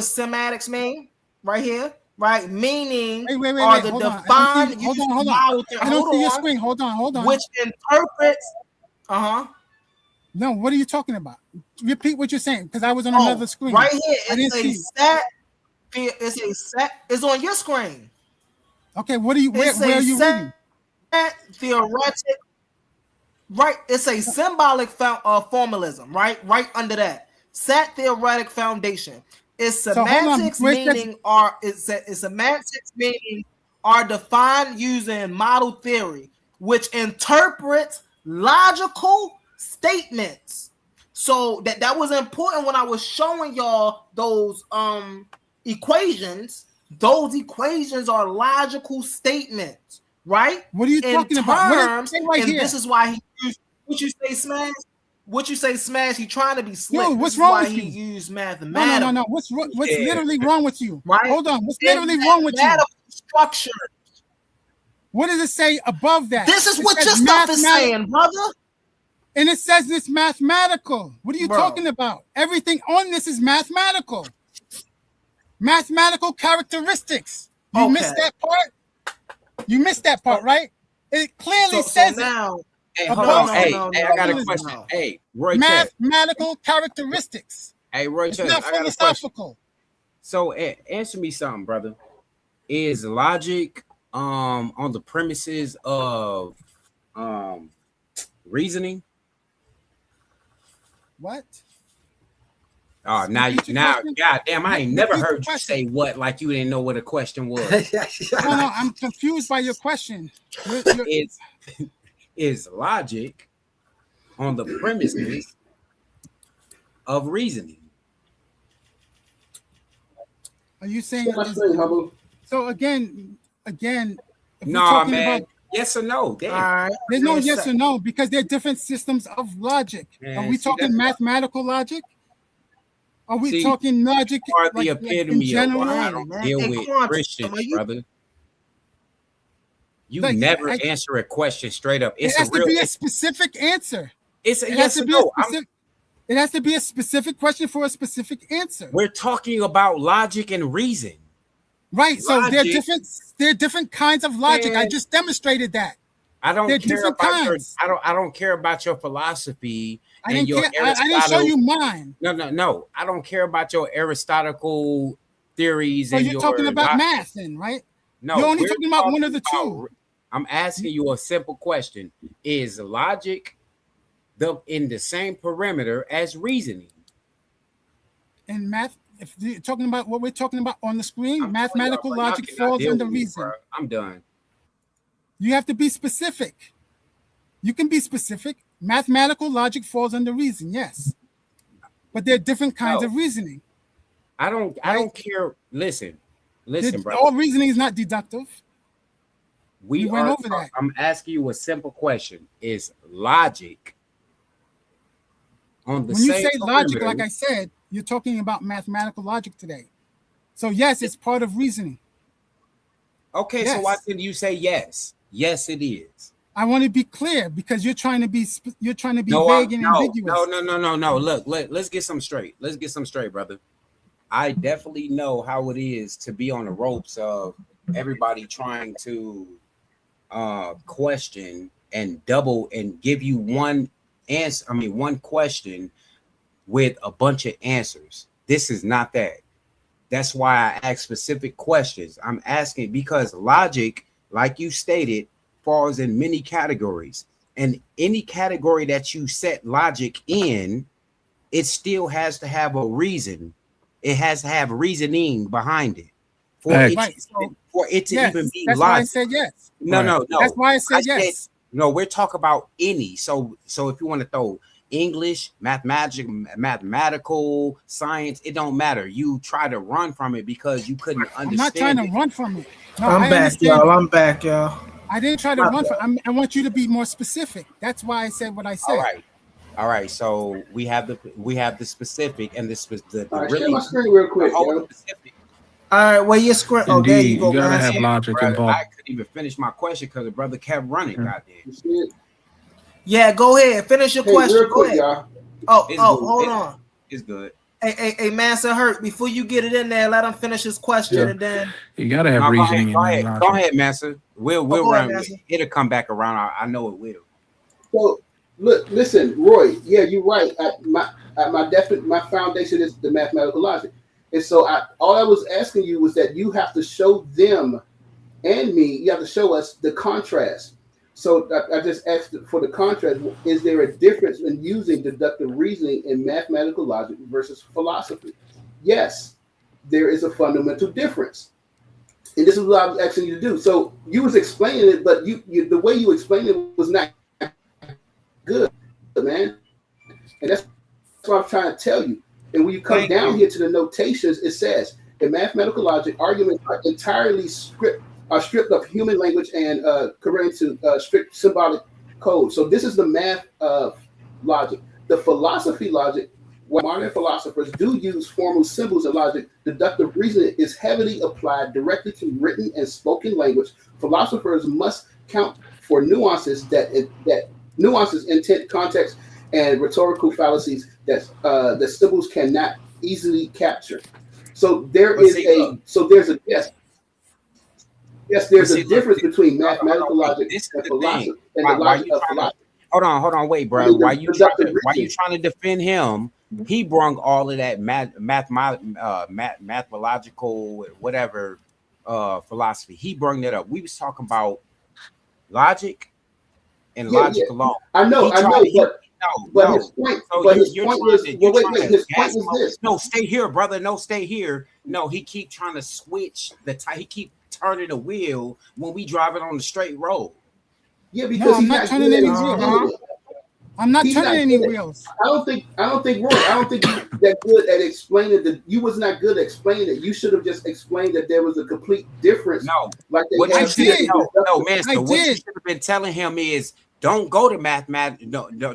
sematics mean? Right here, right? Meaning wait, are the hold defined. On. Hold on. I don't see your screen. Hold on. Which interprets. No, what are you talking about? Repeat what you're saying, because I was on another screen. Right here, it's on your screen. Okay, what are you? Where are you reading? Theoretic. Right, it's a symbolic formalism. Right under that. Sat Theoretic Foundation. It's semantics semantics meaning are defined using model theory, which interprets logical statements. So that was important when I was showing y'all those equations. Those equations are logical statements, right? What are you talking about? This is why he used what you say, Smash. What you say, Smash? He trying to be slick. Yo, what's wrong with you? He used mathematics. No. What's literally wrong with you? Right? Hold on. What's literally wrong with you? Structure. What does it say above that? This is what your stuff is saying, brother. And it says it's mathematical. What are you talking about? Everything on this is mathematical. Mathematical characteristics. You missed that part? You missed that part, right? It clearly says now, Hey, hold on. Hey, I got a question. Hey, Roy mathematical characteristics. Hey, Roy It's not philosophical. So answer me something, brother. Is logic on the premises of reasoning? What? Oh, now, goddamn! I ain't never heard you say what like you didn't know what a question was. No, I'm confused by your question. Is logic on the premises of reasoning? Are you saying? So again? No, man. Yes or no? There's no yes or no because they're different systems of logic. Man, are we talking mathematical logic? Are we talking logic? Are the epitome of why I don't deal with Christians, brother. You never answer a question straight up. It has to be a specific answer. It's a yes or no. It has to be a specific question for a specific answer. We're talking about logic and reason. Right. So they're different kinds of logic. I just demonstrated that. I don't care about I don't care about your philosophy. I didn't show you mine. No. I don't care about your Aristotelical theories. So you're talking about math then, right? No, you're only talking about one of the two. I'm asking you a simple question. Is logic in the same perimeter as reasoning? In math, if you're talking about what we're talking about on the screen, mathematical logic falls under reason. I'm done. You have to be specific. You can be specific. Mathematical logic falls under reason, yes. But there are different kinds of reasoning. I don't care. Listen, brother. All reasoning is not deductive. We went over that. I'm asking you a simple question. Is logic on the same when you say logic, like I said, you're talking about mathematical logic today. So yes, it's part of reasoning. Okay, yes. So why didn't you say yes? Yes, it is. I want to be clear because you're trying to be vague and ambiguous. No. Look, let's get some straight. Let's get some straight, brother. I definitely know how it is to be on the ropes of everybody trying to question and double and give you one answer. I mean, one question with a bunch of answers. This is not that. That's why I ask specific questions. I'm asking because logic, like you stated, falls in many categories. And any category that you set logic in, it still has to have a reason. It has to have reasoning behind it for it to even be that's logic. Why I said yes. No. That's why I said yes. No, we're talking about any. So if you want to throw English, mathematical, science, it don't matter. You try to run from it because you couldn't understand. I'm not trying to run from it. No, I'm back, y'all. I didn't try to run from it. I want you to be more specific. That's why I said what I said. All right. So we have the specific and the really. Share my screen real quick. Specific. All right, well, your script. Oh, there you Indeed, go, you gotta man. have logic Bro, involved. I couldn't even finish my question because the brother kept running. Goddamn. You see it? Yeah, go ahead. Finish your Hey, question. real Go quick, ahead. y'all. It's Oh, good. hold on. It's good. Hey, Master Hurt, before you get it in there, let him finish his question Yeah. and then. You gotta have No, reasoning and then Go logic. ahead, Master. We'll go ahead, run. Master. It'll come back around. I know it will. So look, listen, Roy. Yeah, you're right. My foundation is the mathematical logic, and so all I was asking you was that you have to show them and me. You have to show us the contrast. So I just asked for the contrast. Is there a difference in using deductive reasoning in mathematical logic versus philosophy? Yes, there is a fundamental difference. And this is what I was asking you to do. So you was explaining it, but you the way you explained it was not good, man. And that's what I'm trying to tell you. And when you come down here to the notations, it says in mathematical logic, arguments are entirely stripped of human language and converted to strict symbolic code. So this is the math logic. The philosophy logic, while modern philosophers do use formal symbols and logic, deductive reasoning is heavily applied directly to written and spoken language. Philosophers must count for nuances nuances, intent, context, and rhetorical fallacies that the symbols cannot easily capture. So there's a yes. Yes, there's a difference between mathematical logic and philosophy and the logic of philosophy. Hold on, wait, bro. Why you trying to defend him? He brung all of that mathematical whatever philosophy. He brung that up. We was talking about logic and logic alone. I know, but his point. So his point is this. No, stay here, brother. No, stay here. No, he keep trying to switch he keep turning the wheel when we driving on the straight road. Yeah, because I'm not turning any wheels. I'm not turning any wheels. I don't think Roy. I don't think you're that good at explaining that. You was not good at explaining it. You should have just explained that there was a complete difference. No, like what you should have been telling him is don't go to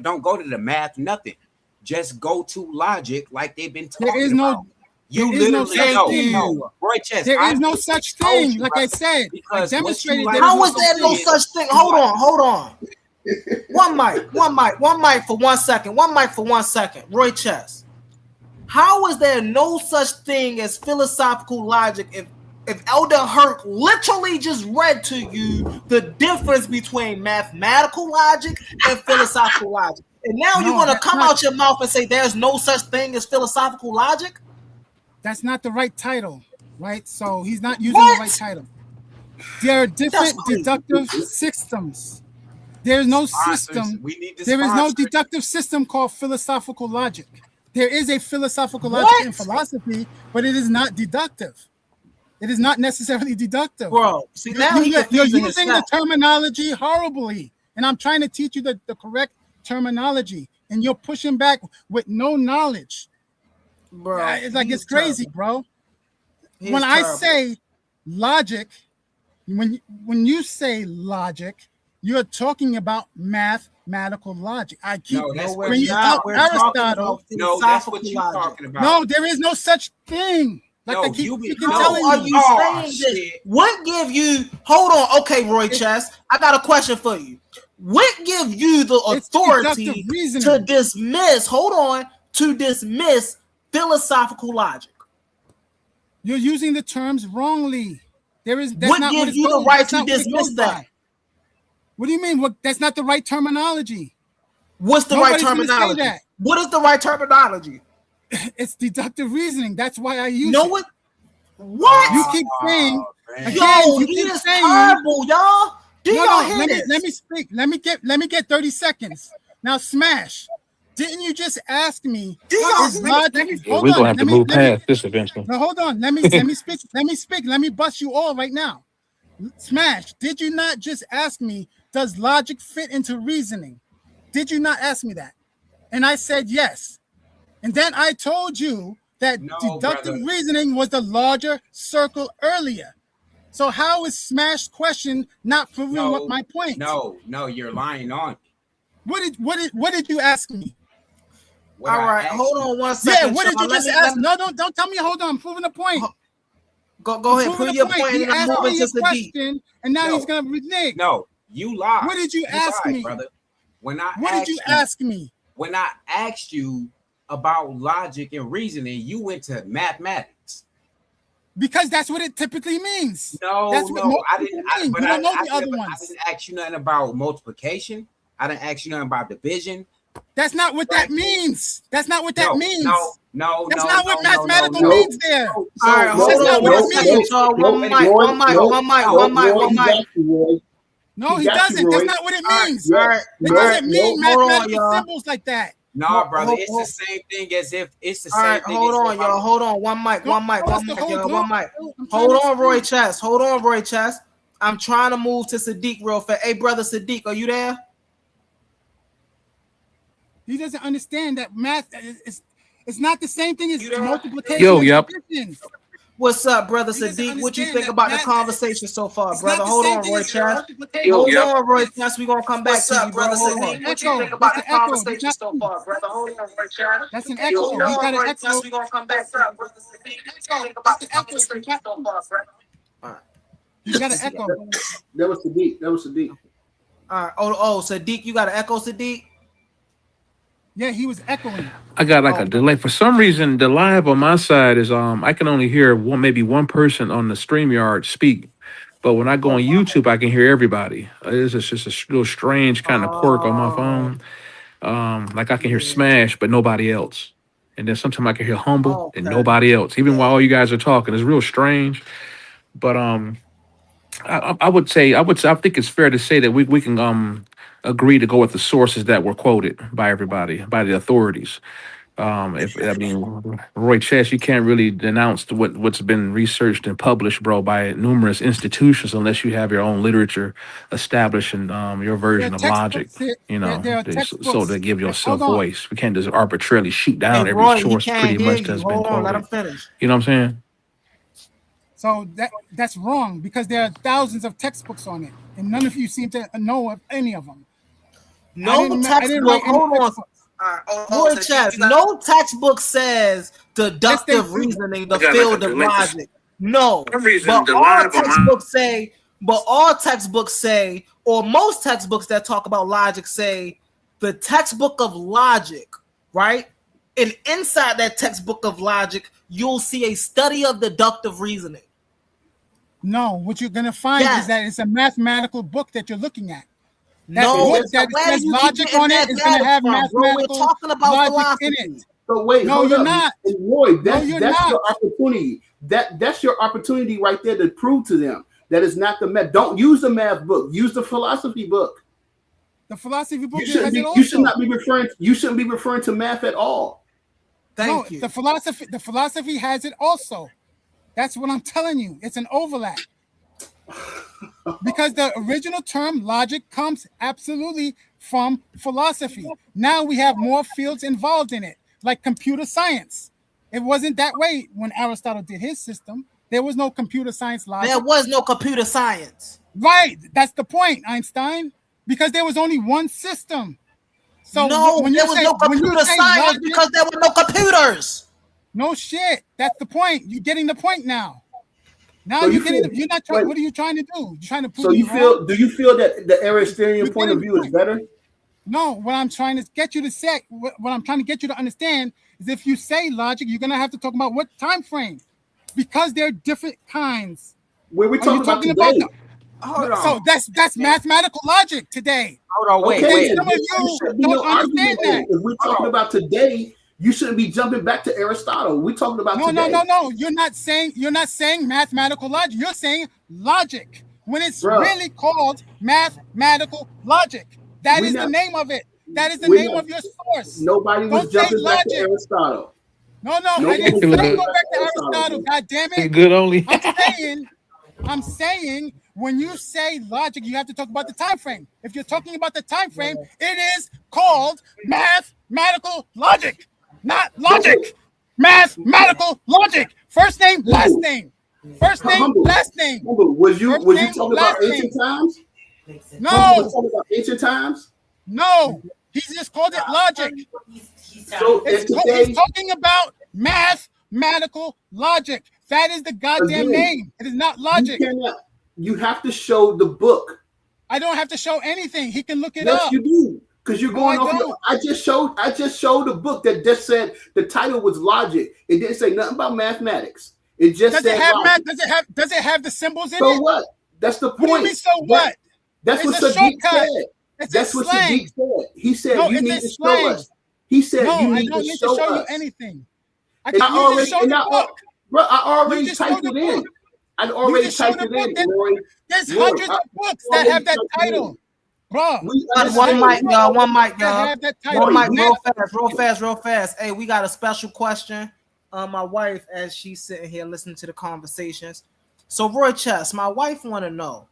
don't go to the math, nothing. Just go to logic like they've been talking about. You literally know. Roy Chess, there is no such thing. Like I said, I demonstrated. How is there no such thing? Hold on. One mic for 1 second. One mic for 1 second. Roy Chess. How is there no such thing as philosophical logic if Elder Hurt literally just read to you the difference between mathematical logic and philosophical logic? And now you're going to come out your mouth and say there's no such thing as philosophical logic? That's not the right title, right? So he's not using the right title. There are different deductive systems. There's no system. There is no deductive system called philosophical logic. There is a philosophical logic in philosophy, but it is not deductive. It is not necessarily deductive. Bro, see, now you're using the terminology horribly, and I'm trying to teach you the correct terminology, and you're pushing back with no knowledge. Bro, it's crazy, bro. When I say logic, when you say logic, you're talking about mathematical logic. I keep bringing out Aristotle. No, that's what you're talking about. No, there is no such thing. Like I keep telling you. Saying this? What give you? Hold on, okay, Roy Chess. I got a question for you. What give you the authority to dismiss? Hold on, to dismiss philosophical logic? You're using the terms wrongly. What gives you the right to dismiss that? What do you mean? That's not the right terminology. What's the right terminology? What is the right terminology? It's deductive reasoning. That's why I use it. What? You keep saying, terrible, y'all. Let me speak. Let me get 30 seconds. Now, Smash. Didn't you just ask me? We're gonna have to move past this eventually. No, hold on. Let me speak. Let me bust you all right now. Smash. Did you not just ask me? Does logic fit into reasoning? Did you not ask me that? And I said yes. And then I told you that deductive reasoning was the larger circle earlier. So how is Smash's question not proving what my point? No, you're lying on me. What did you ask me? All right, hold on 1 second. Yeah, what did you just ask? No, don't tell me. Hold on, I'm proving the point. Go ahead, prove your point, and I'm moving to Sadiq. Question, and now he's gonna renege. No, you lied. What did you ask me, brother? What did you ask me? When I asked you about logic and reasoning, you went to mathematics. Because that's what it typically means. No, that's what I didn't. I didn't ask you nothing about multiplication. I didn't ask you nothing about division. That's not what that means. That's not what that means. No, that's not what mathematical means there. All right, hold on. One mic. No, he doesn't. That's not what it means. It doesn't mean mathematical symbols like that. No, brother, it's the same thing as if it's the same thing. Hold on, y'all. Hold on. One mic. Hold on, Roy Chess. I'm trying to move to Sadiq real fast. Hey, brother Sadiq, are you there? He doesn't understand that math is not the same thing as multiplication. Yo, yep. What's up, brother Sadiq? What you think about the conversation so far, brother? Hold on, Roy Chess. Hold on, Roy Chess. We're gonna come back to you, brother. Hold on. What you think about the conversation so far, brother? Hold on, Roy Chess. That's an echo. You got an echo. We're gonna come back to you, brother Sadiq. What you think about the conversation so far, brother? All right. You got an echo. That was Sadiq. All right. Oh, Sadiq, you got an echo, Sadiq? Yeah, he was echoing. I got like a delay. For some reason, the live on my side is I can only hear maybe one person on the StreamYard speak. But when I go on YouTube, I can hear everybody. It's just a little strange kind of quirk on my phone. Like I can hear Smash, but nobody else. And then sometimes I can hear Humble and nobody else. Even while all you guys are talking, it's real strange. But I would say I think it's fair to say that we can agree to go with the sources that were quoted by everybody, by the authorities. Roy Chess, you can't really denounce what's been researched and published, bro, by numerous institutions unless you have your own literature establishing your version of logic. So to give yourself voice, we can't just arbitrarily shoot down every source pretty much that's been quoted. Let him finish. You know what I'm saying? So that's wrong because there are thousands of textbooks on it, and none of you seem to know of any of them. No textbook. Hold on. Roy Chess, no textbook says deductive reasoning, the field of logic. No, but all textbooks say, or most textbooks that talk about logic say, the textbook of logic, right? And inside that textbook of logic, you'll see a study of deductive reasoning. No, what you're gonna find is that it's a mathematical book that you're looking at. That book that says logic on it is going to have mathematical logic in it. So wait, no, you're not. Roy, that's your opportunity. That's your opportunity right there to prove to them that it's not the math. Don't use the math book. Use the philosophy book. The philosophy book. You shouldn't be referring to math at all. Thank you. The philosophy has it also. That's what I'm telling you. It's an overlap. Because the original term logic comes absolutely from philosophy. Now we have more fields involved in it, like computer science. It wasn't that way when Aristotle did his system. There was no computer science logic. There was no computer science. Right. That's the point, Einstein. Because there was only one system. So no, there was no computer science because there were no computers. No shit. That's the point. You're getting the point now. Now so you're not trying. What are you trying to do? You're trying to prove. So you feel? Do you feel that the Aristotelian point of view is better? No. What I'm trying to get you to say, what I'm trying to get you to understand is, if you say logic, you're gonna have to talk about what time frame, because there are different kinds. Where we talking about today? Hold on. So that's mathematical logic today. Hold on. Wait. Some of you don't understand that. If we're talking about today, you shouldn't be jumping back to Aristotle. We're talking about today. No. You're not saying mathematical logic. You're saying logic when it's really called mathematical logic. That is the name of it. That is the name of your source. Nobody was jumping back to Aristotle. No. I didn't say go back to Aristotle. God damn it. Good only. I'm saying when you say logic, you have to talk about the time frame. If you're talking about the time frame, it is called mathematical logic. Not logic, mathematical logic. First name, last name. First name, last name. Was you talking about ancient times? No. Was you talking about ancient times? No. He just called it logic. So he's talking about mathematical logic. That is the goddamn Again, name. It is not logic. You have to show the book. I don't have to show anything. He can look it Yes, up. you do. Because you're going off your. I just showed a book that just said the title was logic. It didn't say nothing about mathematics. It just said logic. Does it have the symbols in it? So what? That's the point. What do you mean, so what? That's what Sadiq said. That's what Sadiq said. He said you need to show us. He said you need to show us. You anything. I already typed it in. I already typed it in, Roy. There's hundreds of books that have that title. Bro, one mic, y'all. One mic, real fast. Hey, we got a special question. My wife, as she's sitting here listening to the conversations. So, Roy Chess, my wife want to know,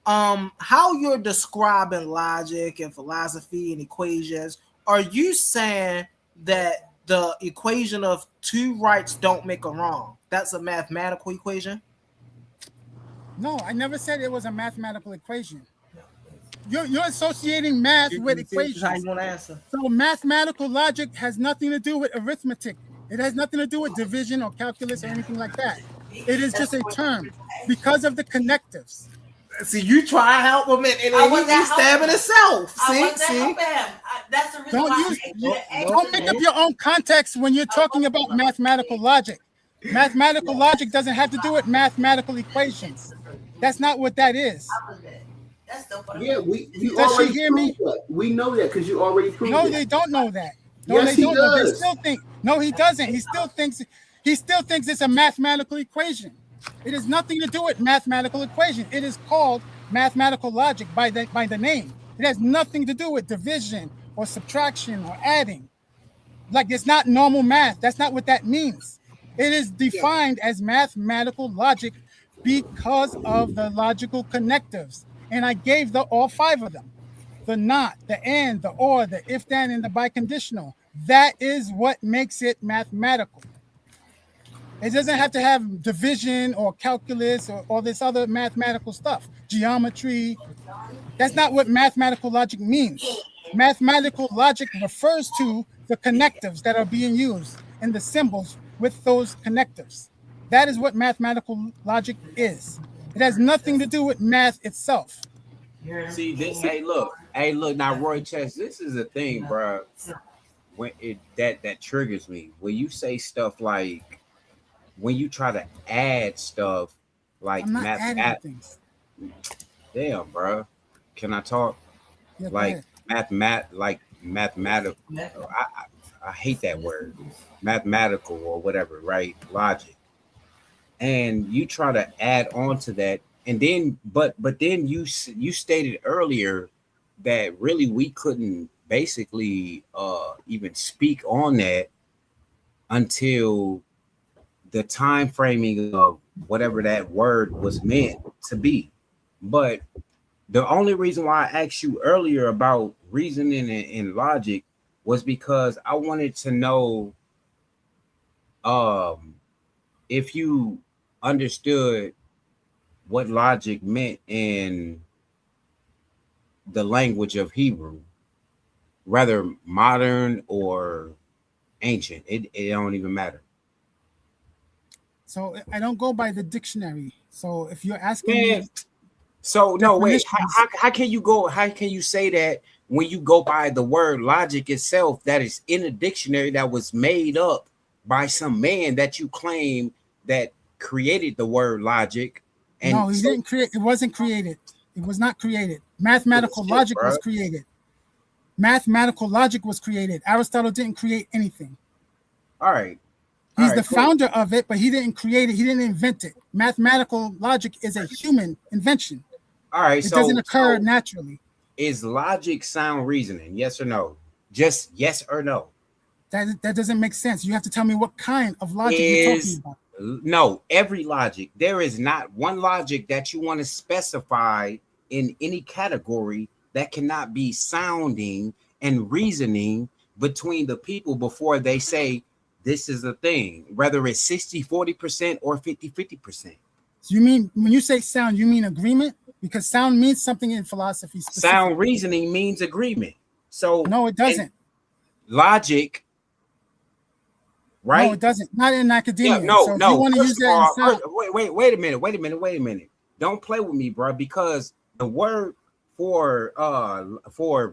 how you're describing logic and philosophy and equations. Are you saying that the equation of two rights don't make a wrong? That's a mathematical equation? No, I never said it was a mathematical equation. You're associating math with equations. How you want to answer? So mathematical logic has nothing to do with arithmetic. It has nothing to do with division or calculus or anything like that. It is just a term because of the connectives. See, you try to help him and he's stabbing himself. See? That's the reason don't make up your own context when you're talking about mathematical logic. Mathematical logic doesn't have to do with mathematical equations. That's not what that is. Yeah, does she hear me? We know that because you already proved it. No, they don't know that. No, yes, they don't. Does. They still think. No, he doesn't. He still thinks it's a mathematical equation. It has nothing to do with mathematical equation. It is called mathematical logic by the name. It has nothing to do with division or subtraction or adding. Like, it's not normal math. That's not what that means. It is defined as mathematical logic because of the logical connectives. And I gave all five of them. The not, the and, the or, the if, then, and the biconditional. That is what makes it mathematical. It doesn't have to have division or calculus or all this other mathematical stuff. Geometry. That's not what mathematical logic means. Mathematical logic refers to the connectives that are being used and the symbols with those connectives. That is what mathematical logic is. It has nothing to do with math itself. See this? Hey, look. Now, Roy Chess, this is a thing, bro. When that triggers me when you say stuff like when you try to add stuff like mathematics. Damn, bro. Can I talk? Yeah, like mathematical. I hate that word. Mathematical or whatever, right? Logic. And you try to add on to that, and then but then you stated earlier that really we couldn't basically even speak on that until the time framing of whatever that word was meant to be. But the only reason why I asked you earlier about reasoning and logic was because I wanted to know if you understood what logic meant in the language of Hebrew, whether modern or ancient. It don't even matter. So I don't go by the dictionary. So if you're asking me, so no, wait. How can you go? How can you say that when you go by the word logic itself that is in a dictionary that was made up by some man that you claim that created the word logic? And no, he didn't create. It wasn't created. It was not created. Mathematical logic was created. Mathematical logic was created. Aristotle didn't create anything. All right. He's the founder of it, but he didn't create it. He didn't invent it. Mathematical logic is a human invention. All right. It doesn't occur naturally. Is logic sound reasoning? Yes or no? Just yes or no. That doesn't make sense. You have to tell me what kind of logic you're talking about. No, every logic. There is not one logic that you want to specify in any category that cannot be sounding and reasoning between the people before they say this is a thing, whether it's 60-40% or 50-50%. So you mean when you say sound, you mean agreement? Because sound means something in philosophy. Sound reasoning means agreement. So no, it doesn't. Logic right? No, it doesn't. Not in academia. Yeah, no, so if no. you want to use that in science, wait a minute. Don't play with me, bro, because the word for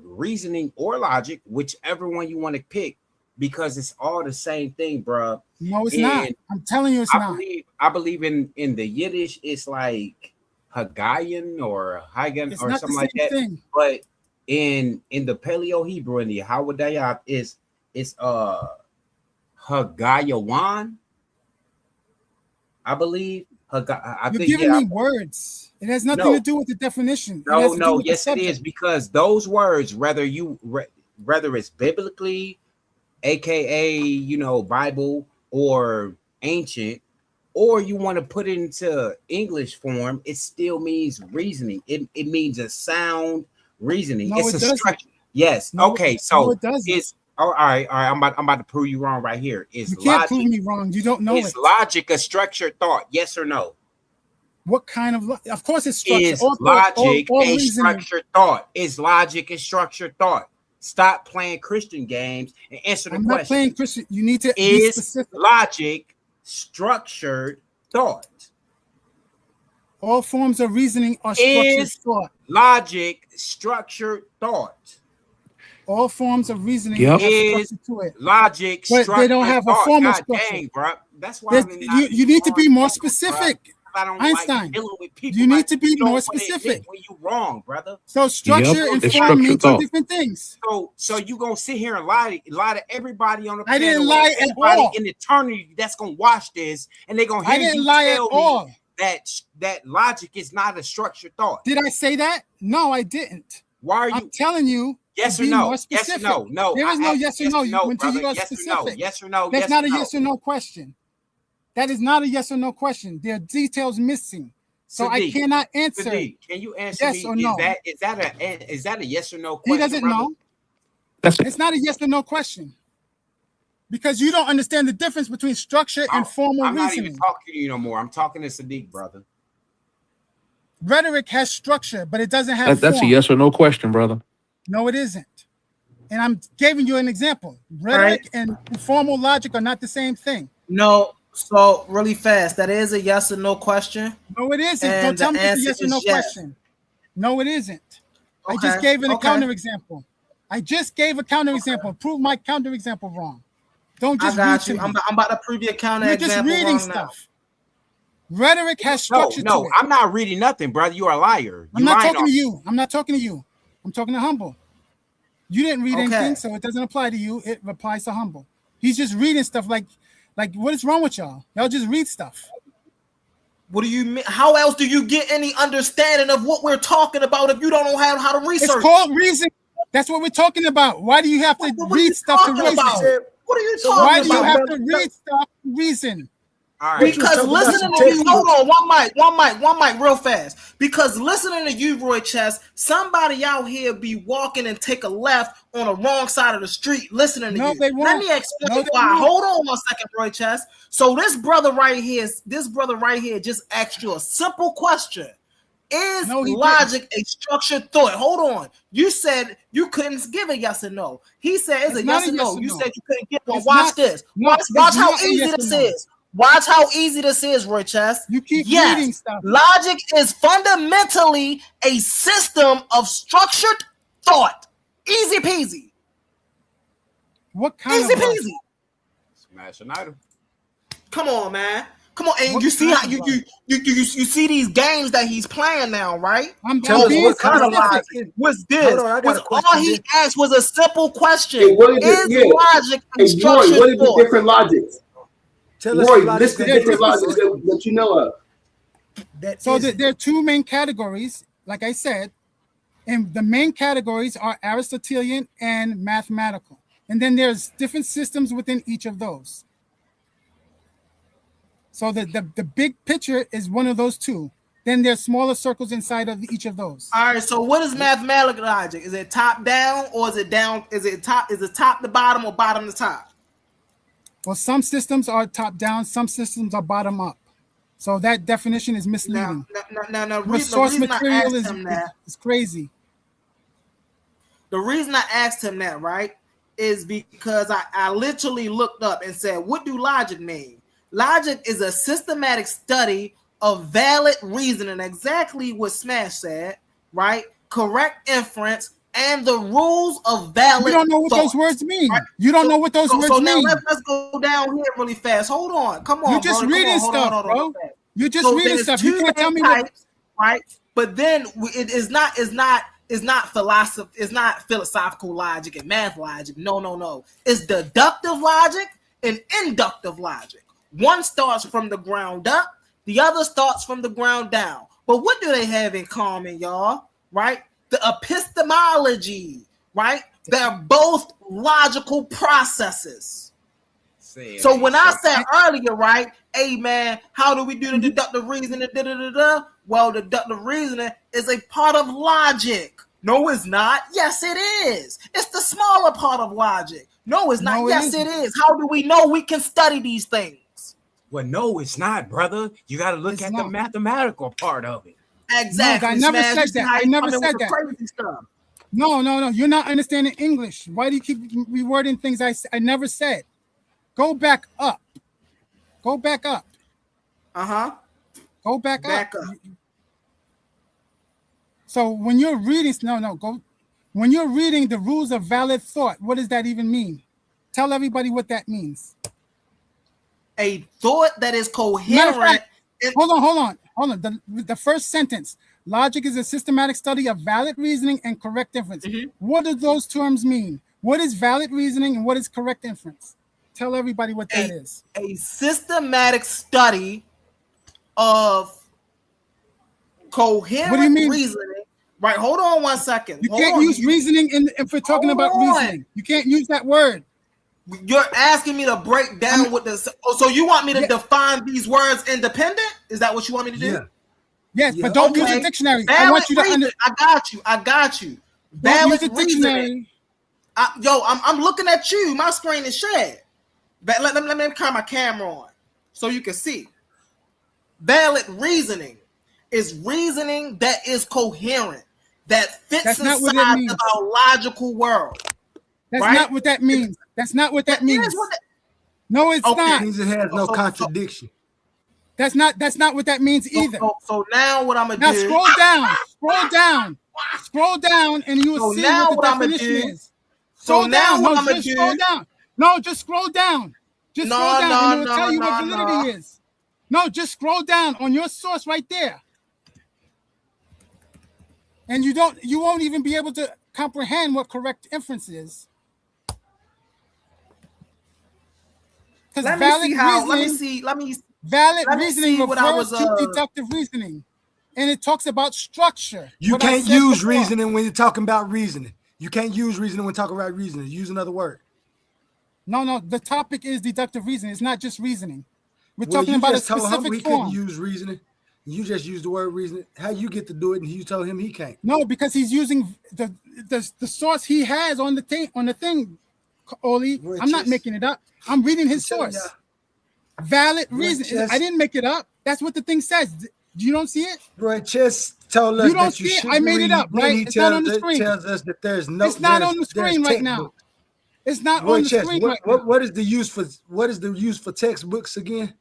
reasoning or logic, whichever one you want to pick, because it's all the same thing, bro. no, it's not. I'm telling you, it's not. I believe in the Yiddish, it's like Hagayan or Hagan or something like that. Thing. But in the Paleo Hebrew and the Hawadayat it's Hagayawan, I believe. You're giving me words. It has nothing to do with the definition. Yes, it is, because those words, whether it's biblically, aka Bible, or ancient, or you want to put it into English form, it still means reasoning. It means a sound reasoning. No, it's it a doesn't. structure. Yes. No, okay. no, So it doesn't. it's all right. I'm about to prove you wrong right here. You can't prove me wrong. You don't know it. Is logic a structured thought? Yes or no? What kind of course it's structured. Is logic a structured thought? Is logic a structured thought? Stop playing Christian games and answer the question. I'm not playing Christian. You need to be specific. Logic structured thought? All forms of reasoning are structured thought. Logic structured thought? All forms of reasoning are structured to it. Logic but structured they don't have a formal structure. Dang, bro. That's why you need to be more specific. I don't Einstein, like dealing with people. You need to be more specific. When you wrong, brother. So structure and form mean two different things. So you gonna sit here and lie to everybody on the panel? I didn't lie at all. In eternity, that's gonna watch this, and they're gonna hear you tell me that logic is not a structured thought. Did I say that? No, I didn't. Why are you? I'm telling you. Yes or no? Yes or no? No. There is no yes or no. You went to your specific. Yes or no? That's not a yes or no question. That is not a yes or no question. There are details missing. So I cannot answer. Can you answer yes me? Or no? Is that a yes or no question? He doesn't know. It's not a yes or no question. Because you don't understand the difference between structure and formal reasoning. I'm not even talking to you no more. I'm talking to Sadiq, brother. Rhetoric has structure, but it doesn't have That's a yes or no question, brother. No, it isn't. And I'm giving you an example. Rhetoric and formal logic are not the same thing. No. So really fast, that is a yes or no question. No, it isn't. Don't tell me it's a yes or no question. No, it isn't. Okay. I just gave a counterexample. I just gave a counterexample. Prove my counterexample wrong. Don't just I got you. I'm about to prove your counterexample. You're just reading stuff. Now. Rhetoric has structure to it. No, I'm not reading nothing, brother. You are a liar. I'm not talking to you. I'm not talking to you. I'm talking to Humble. You didn't read anything, so it doesn't apply to you. It applies to Humble. He's just reading stuff like what is wrong with y'all? Y'all just read stuff. What do you mean? How else do you get any understanding of what we're talking about if you don't know how to research? It's called reason. That's what we're talking about. Why do you have to read stuff to reason? What are you talking about? Why do you have to read stuff to reason? All right. Because listening to you, hold on, one mic, real fast. Because listening to you, Roy Chess, somebody out here be walking and take a left on the wrong side of the street listening to you. They won't. Let me explain why. Hold on 1 second, Roy Chess. So this brother right here just asked you a simple question. Is logic a structured thought? Hold on. You said you couldn't give a yes or no. He said it's a yes or no. You said you couldn't give one. Watch this. Watch how easy this is. Watch how easy this is, Roy Chess. You keep reading stuff. Logic is fundamentally a system of structured thought. Easy peasy. What kind easy of peasy? Smash an item. Come on, man. Come on, and you see how you see these games that he's playing now, right? Tell us what kind of logic was this? All he asked was a simple question. Hey, is logic and structured what are the different logics? Roy, list the different logics that you know of. So there are two main categories, like I said, and the main categories are Aristotelian and mathematical. And then there's different systems within each of those. So the big picture is one of those two. Then there's smaller circles inside of each of those. All right. So what is mathematical logic? Is it top down or is it down? Is it top to bottom or bottom to top? Well, some systems are top down, some systems are bottom up. So that definition is misleading. Now the source material is crazy. The reason I asked him that, right, is because I literally looked up and said, what do logic mean? Logic is a systematic study of valid reasoning, exactly what Smash said, right? Correct inference and the rules of valid. You don't know what thought, those words mean. right? You don't know what those words so now mean. let's go down here really fast. Hold on. Come on, You're just brother. reading Hold on, stuff, hold on. bro. You're just So reading there's stuff. two You can't tell main me types, right? But then it's not philosophy. It's not philosophical logic and math logic. No. It's deductive logic and inductive logic. One starts from the ground up. The other starts from the ground down. But what do they have in common, y'all? Right? The epistemology, right? They're both logical processes. So when I said earlier, right, hey man, how do we do the deductive reasoning? Well, deductive reasoning is a part of logic. No, it's not. Yes, it is. It's the smaller part of logic. No, it's not. Yes, it is. How do we know we can study these things? Well, no, it's not, brother. You got to look at the mathematical part of it. Exactly. No, I never said that. I never said that. Crazy stuff. No. You're not understanding English. Why do you keep rewording things I never said? Go back up. Go back up. Go back up. So when you're reading, when you're reading the rules of valid thought, what does that even mean? Tell everybody what that means. A thought that is coherent. Hold on. The first sentence. Logic is a systematic study of valid reasoning and correct inference. Mm-hmm. What do those terms mean? What is valid reasoning and what is correct inference? Tell everybody what that is. A systematic study of coherent reasoning. Right, hold on 1 second. You can't use reasoning if we're talking about reasoning. You can't use that word. You're asking me to break down what this. So you want me to define these words independent? Is that what you want me to do? Yeah. Yes, but don't use a dictionary. I want you to I got you. Don't use a dictionary. I'm looking at you. My screen is shared. But let me turn my camera on so you can see. Valid reasoning is reasoning that is coherent, that fits inside of our logical world. That's not what that means. That's not what that means. No, it's not. It means it has no contradiction. That's not what that means either. So now what I'm gonna do? Scroll down, and you will see what the definition is. Scroll down. No, just scroll down. Just scroll down, and it will tell you what validity is. No, just scroll down on your source right there. And you won't even be able to comprehend what correct inference is. Because valid reasoning refers to deductive reasoning. And it talks about structure. You can't use reasoning when you're talking about reasoning. You can't use reasoning when talking about reasoning. Use another word. No. The topic is deductive reasoning. It's not just reasoning. We're talking about a specific form. Couldn't use reasoning. You just used the word reasoning. How you get to do it, and you told him he can't? No, because he's using the source he has on the thing. Oli, I'm not making it up. I'm reading his source. Valid reason. I didn't make it up. That's what the thing says. You don't see it? Roy Chess told us that you should. I made it up, right? It's not on the screen. Tells us that there's no. It's not on the screen right now. It's not on the screen right now. What is the use for textbooks again?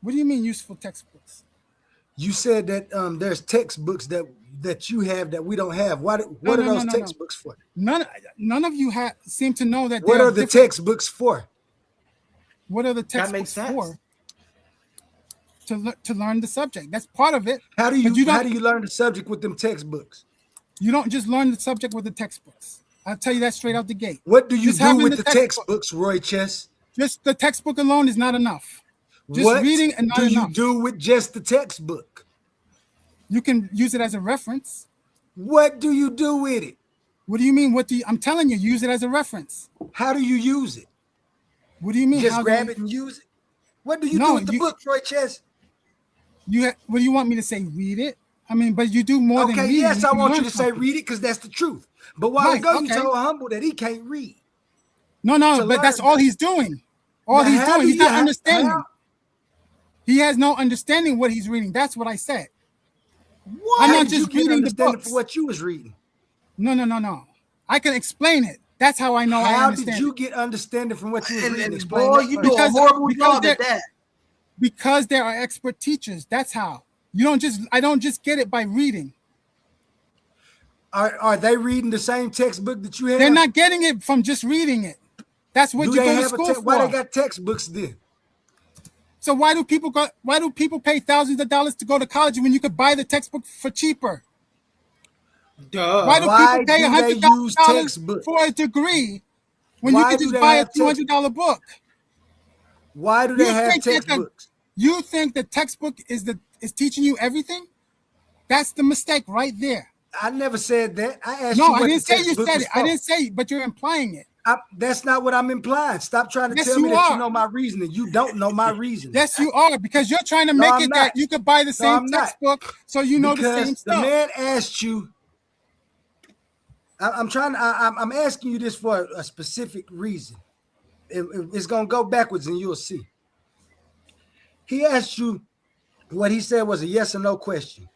What do you mean useful textbooks? You said that there's textbooks that you have that we don't have. What are those textbooks for? None of you seem to know that. What are the textbooks for? What are the textbooks for? To learn the subject. That's part of it. How do you learn the subject with them textbooks? You don't just learn the subject with the textbooks. I'll tell you that straight out the gate. What do you do with the textbooks, Roy Chess? Just the textbook alone is not enough. Just reading and not enough. What do you do with just the textbook? You can use it as a reference. What do you do with it? What do you mean? I'm telling you, use it as a reference. How do you use it? What do you mean? Just grab it and use it? What do you do with the book, Roy Chess? What do you want me to say? Read it? I mean, but you do more than read. Okay, yes, I want you to say read it because that's the truth. But while ago, you told Humble that he can't read. No, but that's all he's doing. He's not understanding. He has no understanding what he's reading. That's what I said. What? I'm not just reading the books. For what you was reading. No. I can explain it. That's how I know I How understand. did you get understanding from what you was reading? And Explain boy, that you first. do a horrible job there- at that. Because there are expert teachers. That's how. I don't just get it by reading. Are they reading the same textbook that you have? They're not getting it from just reading it. That's what Do you they go to have school for. why they got textbooks then? So why do people pay thousands of dollars to go to college when you could buy the textbook for cheaper? Duh. Why do Why people pay do they use $100,000 textbooks? for a degree when Why you do could they just buy a have $200 book? Why do they have think that textbooks? You think the textbook is teaching you everything? That's the mistake right there. I never said that. I asked No, you I what didn't the say you textbook said was it. I for. didn't say it, but you're implying it. That's not what I'm implying. Stop trying to Yes, tell me you that you are. know my reasoning. You don't know my reasoning. Yes, you are, because you're trying to No, make I'm it not. that you could buy the same I'm not. textbook so you know the same Because the stuff. man asked you. I'm asking you this for a specific reason. It's gonna go backwards, and you'll see. He asked you what he said was a yes or no question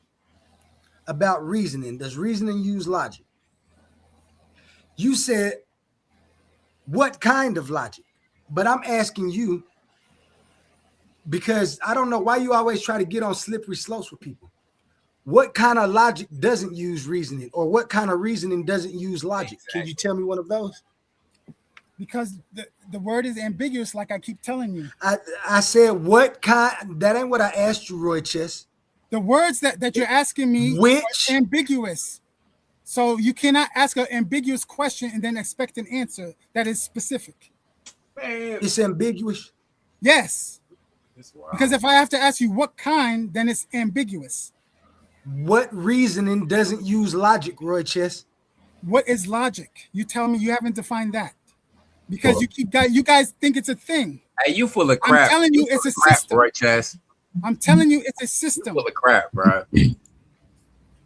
about reasoning. Does reasoning use logic? You said, what kind of logic? But I'm asking you because I don't know why you always try to get on slippery slopes with people. What kind of logic doesn't use reasoning, or what kind of reasoning doesn't use logic? Can you tell me one of those? Because the word is ambiguous, like I keep telling you. I said, what kind? That ain't what I asked you, Roy Chess. The words that you're asking me are ambiguous. So you cannot ask an ambiguous question and then expect an answer that is specific. It's ambiguous? Yes. Because if I have to ask you what kind, then it's ambiguous. What reasoning doesn't use logic, Roy Chess? What is logic? You tell me. You haven't defined that. Because you guys think it's a thing. Hey, you full of crap. I'm telling you, it's a system. Right, Chess? I'm telling you, it's a system. Full of crap, bro.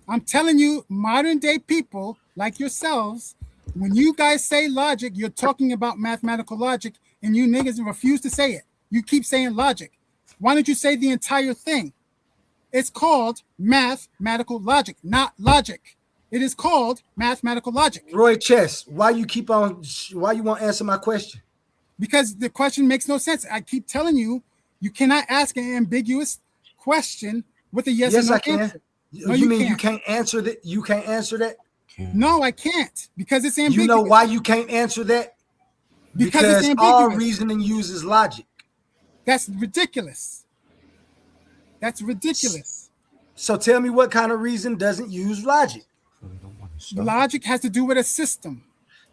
I'm telling you, modern day people like yourselves, when you guys say logic, you're talking about mathematical logic, and you niggas refuse to say it. You keep saying logic. Why don't you say the entire thing? It's called mathematical logic, not logic. It is called mathematical logic. Roy Chess, why you won't answer my question? Because the question makes no sense. I keep telling you, you cannot ask an ambiguous question with a yes or no I can. answer. No, you mean you can't answer that? You can't answer that? No, I can't, because it's ambiguous. You know why you can't answer that? Because it's ambiguous. All reasoning uses logic. That's ridiculous. That's ridiculous. So tell me, what kind of reason doesn't use logic? Logic has to do with a system.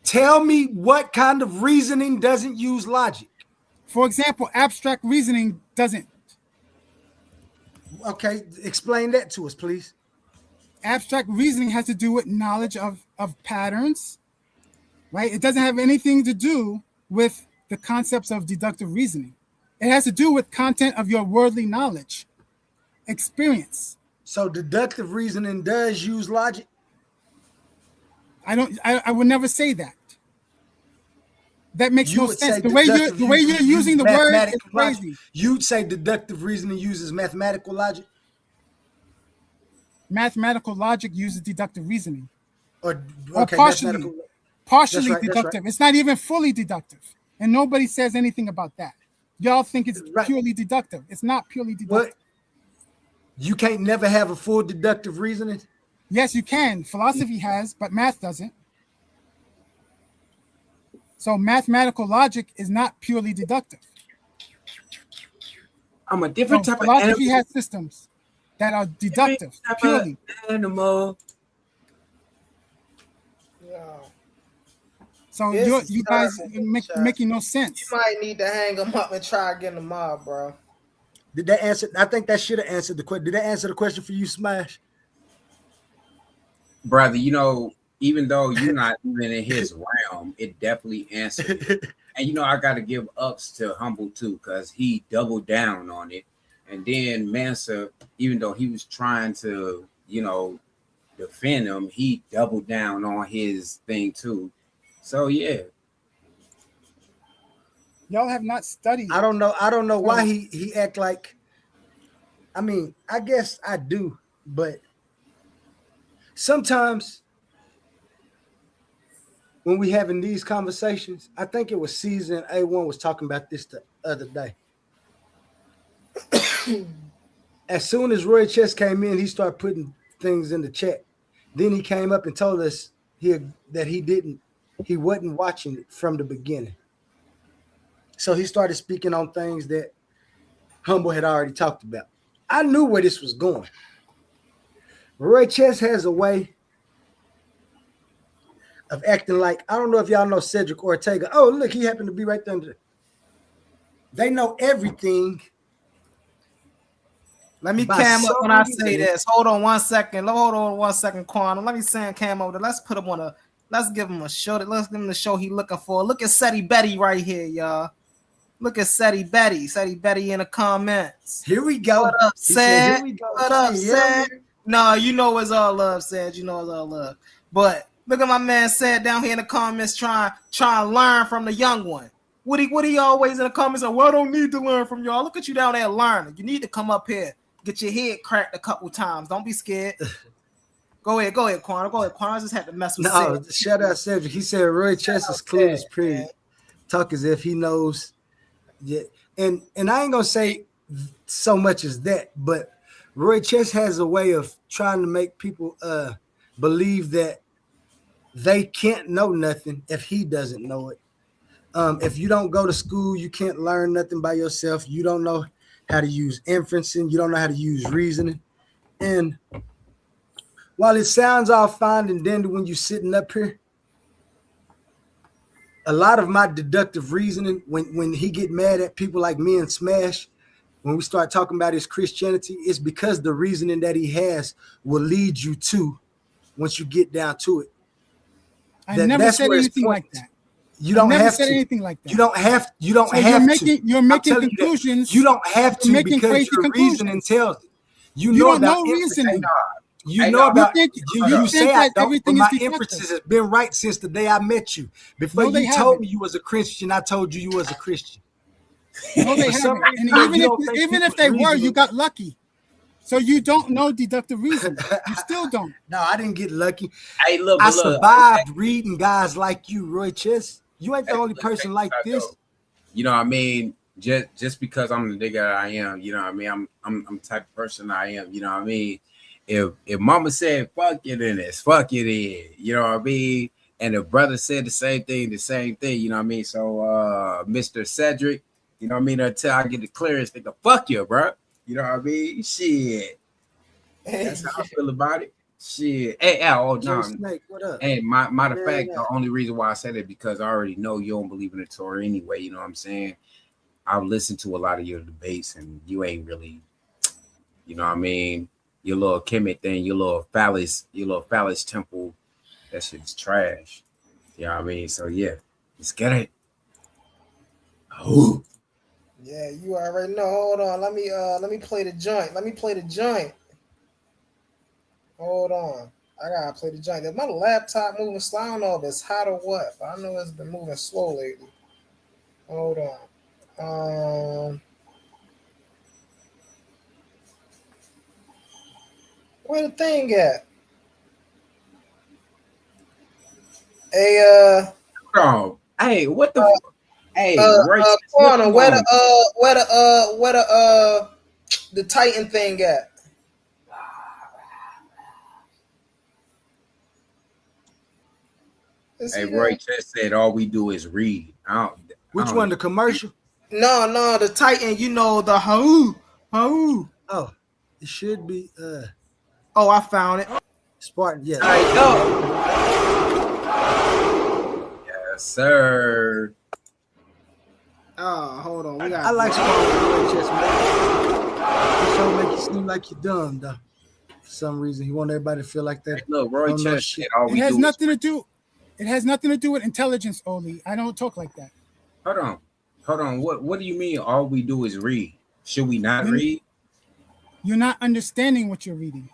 Tell me what kind of reasoning doesn't use logic. For example, abstract reasoning doesn't. Okay, explain that to us, please. Abstract reasoning has to do with knowledge of patterns, right? It doesn't have anything to do with the concepts of deductive reasoning. It has to do with content of your worldly knowledge, experience. So deductive reasoning does use logic? I would never say that. That makes no sense. The way you're using the word is crazy. You'd say deductive reasoning uses mathematical logic? Mathematical logic uses deductive reasoning. Or partially right, deductive. Right. It's not even fully deductive. And nobody says anything about that. Y'all think it's purely deductive. It's not purely deductive. What? You can't never have a full deductive reasoning? Yes, you can. Philosophy has, but math doesn't. So mathematical logic is not purely deductive. I'm a different type of philosophy has systems that are deductive, purely. Animal. So you guys making no sense. You might need to hang them up and try again tomorrow, bro. Did that answer? I think that should have answered the question. Did that answer the question for you, Smash? Brother, even though you're not even in his realm, it definitely answered it. And I got to give ups to Humble too, because he doubled down on it. And then Mansa, even though he was trying to, defend him, he doubled down on his thing too. So yeah. Y'all have not studied. I don't know why he act like. I mean, I guess I do, but sometimes when we having these conversations, I think it was Season A1 was talking about this the other day. As soon as Roy Chess came in, he started putting things in the chat. Then he came up and told us that he wasn't watching it from the beginning. So he started speaking on things that Humble had already talked about. I knew where this was going. Roy Chess has a way of acting like, I don't know if y'all know Cedric Ortega. Oh, look, he happened to be right there. They know everything. Let me cam up when I say this. Hold on 1 second. Hold on 1 second, Quantum. Let me send Cam over. Let's put him on a. Let's give him a show. Let's give him the show he's looking for. Look at Seti Betty right here, y'all. Look at Seti Betty. Seti Betty in the comments. Here we go. What up, Sad? What up, Sad? No, you know it's all love, Sad. You know it's all love. But look at my man Sad down here in the comments trying to learn from the young one. What he always in the comments saying, well, I don't need to learn from y'all. Look at you down there learning. You need to come up here. Get your head cracked a couple times. Don't be scared. Go ahead, Quantum. Go ahead, Quantum. I just had to mess with Cedric. Shout out Cedric. He said Roy Chess is clear as period. Talk as if he knows. Yeah. And I ain't gonna say so much as that, but Roy Chess has a way of trying to make people believe that they can't know nothing if he doesn't know it. If you don't go to school, you can't learn nothing by yourself. You don't know how to use inferencing. You don't know how to use reasoning. And while it sounds all fine and dandy when you're sitting up here, a lot of my deductive reasoning, when he get mad at people like me and Smash, when we start talking about his Christianity, it's because the reasoning that he has will lead you to, once you get down to it. I never said anything like that. You don't have to. Anything like that. You don't have. You don't so have you're making conclusions. You don't have to because your reasoning tells it. You know about reasoning. You know about. You say I don't, but my emphasis has been right since the day I met you. Before you told me you was a Christian, I told you was a Christian. No, they haven't. And even if they were, you got lucky. So you don't know deductive reasoning. You still don't. No, I didn't get lucky. Hey, look, I survived reading guys like you, Roy Chess. You ain't the only person like this. You know what I mean? Just because I'm the nigga I am, you know what I mean? I'm the type of person I am, you know what I mean? If mama said fuck it in this, fuck it in, you know what I mean? And if brother said the same thing, you know what I mean? So Mr. Cedric, you know what I mean? Until I get the clearance, nigga, fuck you, bro. You know what I mean? Shit. That's how I feel about it. Shit. Hey, Al, no. Snake, what up? Hey, matter of fact, the only reason why I said it because I already know you don't believe in the Torah anyway. You know what I'm saying? I've listened to a lot of your debates, and you ain't really, you know what I mean? Your little Kemet thing, your little phallus temple, that shit's trash. You know what I mean? So yeah, let's get it. Oh. Yeah, you already know. Hold on. Let me play the joint. Hold on. I gotta play the joint. Is my laptop moving slow? I don't know if it's hot or what, but I know it's been moving slow lately. Hold on. Where the thing at? Hey, hey, what the? Hey, Corner, where the Titan thing at? Hey, Roy just said all we do is read. Which one, the commercial? No, the Titan. You know the how. Oh, it should be. Oh, I found it. Spartan. Yes. I know. Yes, sir. Oh, hold on. I like Spartan chess, man. He sure make you seem like you're dumb, though. For some reason, he want everybody to feel like that. Hey, look, Roy Chess shit. It has nothing to do. It has nothing to do with intelligence only. I don't talk like that. Hold on. What do you mean? All we do is read. Should we not read? You're not understanding what you're reading,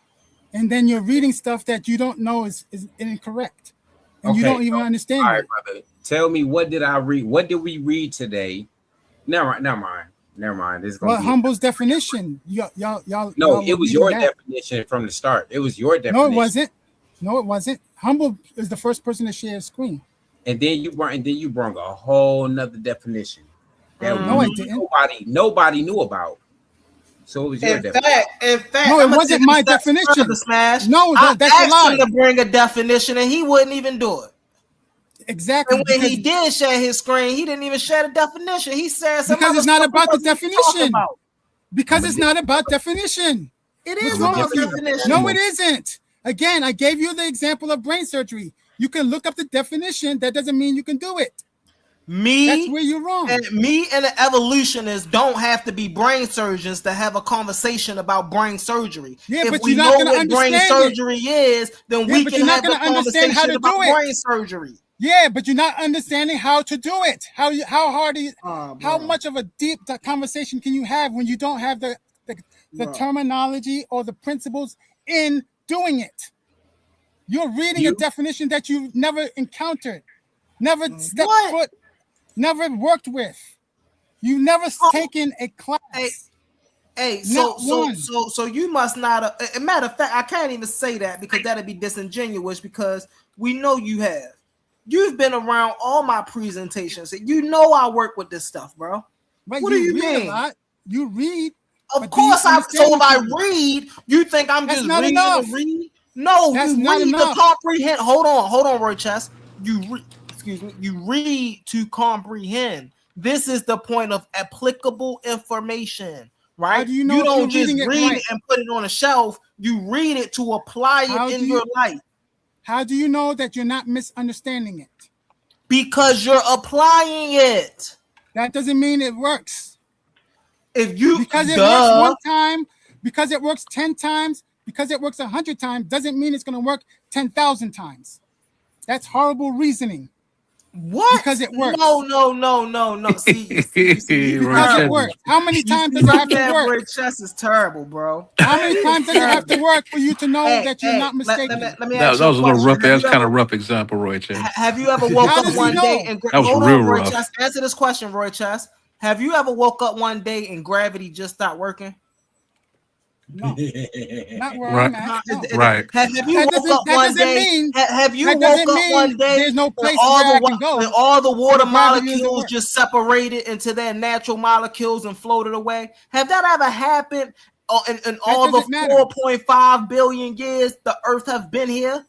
and then you're reading stuff that you don't know is incorrect, and you don't even understand. All right, brother. Tell me, what did I read? What did we read today? Never mind. This is gonna be Humble's definition. Y'all. No, it was your definition from the start. It was your definition. No, it wasn't. Humble is the first person to share a screen. and then you brought a whole nother definition that No, I didn't. nobody knew about. So it was your definition. In fact, No, it I'ma wasn't take my a step definition. further, Smash. No, I that's a asked lie. him to bring a definition, and he wouldn't even do it. Exactly. And when he did share his screen, he didn't even share the definition. He said some because other it's not stuff about the he wasn't even talking definition. about. Because it's not about definition. It is What's wrong about with you? definition. No, it isn't. Again, I gave you the example of brain surgery. You can look up the definition. That doesn't mean you can do it. That's where you're wrong. And me and the evolutionists don't have to be brain surgeons to have a conversation about brain surgery. Yeah, if but we you're not know gonna what brain understand surgery is, then Yeah, we but can you're not have a gonna understand how conversation to do about it. brain surgery. Yeah, but you're not understanding how to do it. How hard is Oh, how bro. much of a deep conversation can you have when you don't have the Bro. terminology or the principles in doing it? You're reading a definition that you've never encountered, never stepped foot, never worked with. You've never taken a class. Hey, Not one. so you must not. Matter of fact, I can't even say that because that'd be disingenuous. Because we know you have. You've been around all my presentations. You know I work with this stuff, bro. But what do you read mean? A lot. You read. Of course, so if I read, read, you think I'm that's just not reading enough. to read? No, That's you not read enough. to comprehend. Hold on, Roy Chess. Excuse me. You read to comprehend. This is the point of applicable information, right? How do you know you if don't you're just reading it read right? it and put it on a shelf. You read it to apply it in your life. How do you know that you're not misunderstanding it? Because you're applying it. That doesn't mean it works. If you because it works one time, because it works 10 times, because it works 100 times, doesn't mean it's going to work 10,000 times. That's horrible reasoning. What? Because it works. No. See, because it works. How many times does it have to work? Roy Chess is terrible, bro. How many times does it have to work for you to know that you're not mistaken? Let me That ask was a you little rough. question. That's kind of rough example, Roy Chess. Have you ever woke up one day and that was hold real on, Roy rough. Chess? Answer this question, Roy Chess. Have you ever woke up one day and gravity just stopped working? No, not where Right. I'm at. No. Right. Have you woke up one day? Have you woke up one day? There's no place all where I the can go. and all the water and gravity doesn't molecules work. just separated into their natural molecules and floated away? Have that ever happened in all the doesn't matter. 4.5 billion years the Earth have been here?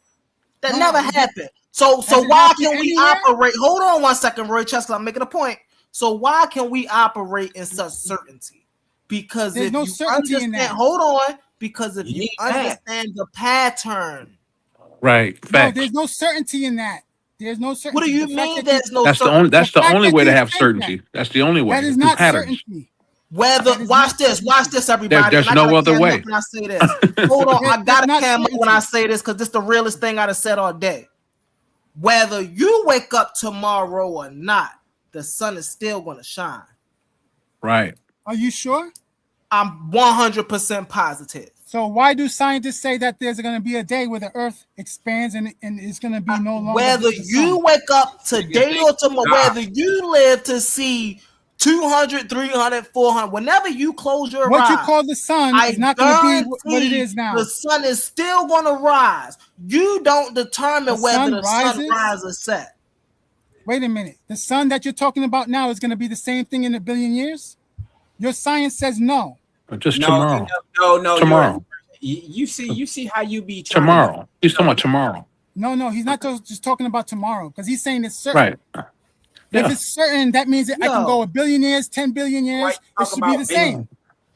That No, never it- happened. So Has it why happened can we anywhere? operate? Hold on one second, Roy Chess, 'cause I'm making a point. So why can we operate in such certainty? Because There's if no you certainty in understand, that. hold on, because if You you need facts. understand the pattern, Right. No, Facts. there's no certainty in that. There's no certainty. what do you The fact mean that there's no That's the certainty? only. That's the fact only that way to you have think certainty. That's the only way. that is through not patterns. certainty. Whether That is watch not this, everybody. There's And I no gotta other cam way. up when I say this. Hold on, I That's gotta not cam up when certainty. I say this because this is the realest thing I'd have said all day. Whether you wake up tomorrow or not, the sun is still gonna shine. Right. Are you sure? I'm 100% positive. So why do scientists say that there's going to be a day where the Earth expands and it's going to be no longer Whether the you sun? wake up today or tomorrow, whether you live to see 200, 300, 400, whenever you close your What eyes, you call the sun I is not going to be what it guarantee is now. the sun is still going to rise. You don't determine The whether sun the sun rises? rises or set. Wait a minute. The sun that you're talking about now is going to be the same thing in a billion years? Your science says no. Just tomorrow. No. Tomorrow. You see how you be trying Tomorrow. He's talking about tomorrow. No, he's not just talking about tomorrow because he's saying it's certain. Right. If Yeah. it's certain, that means that I can Yo. go a billion years, 10 billion years. It should be the same.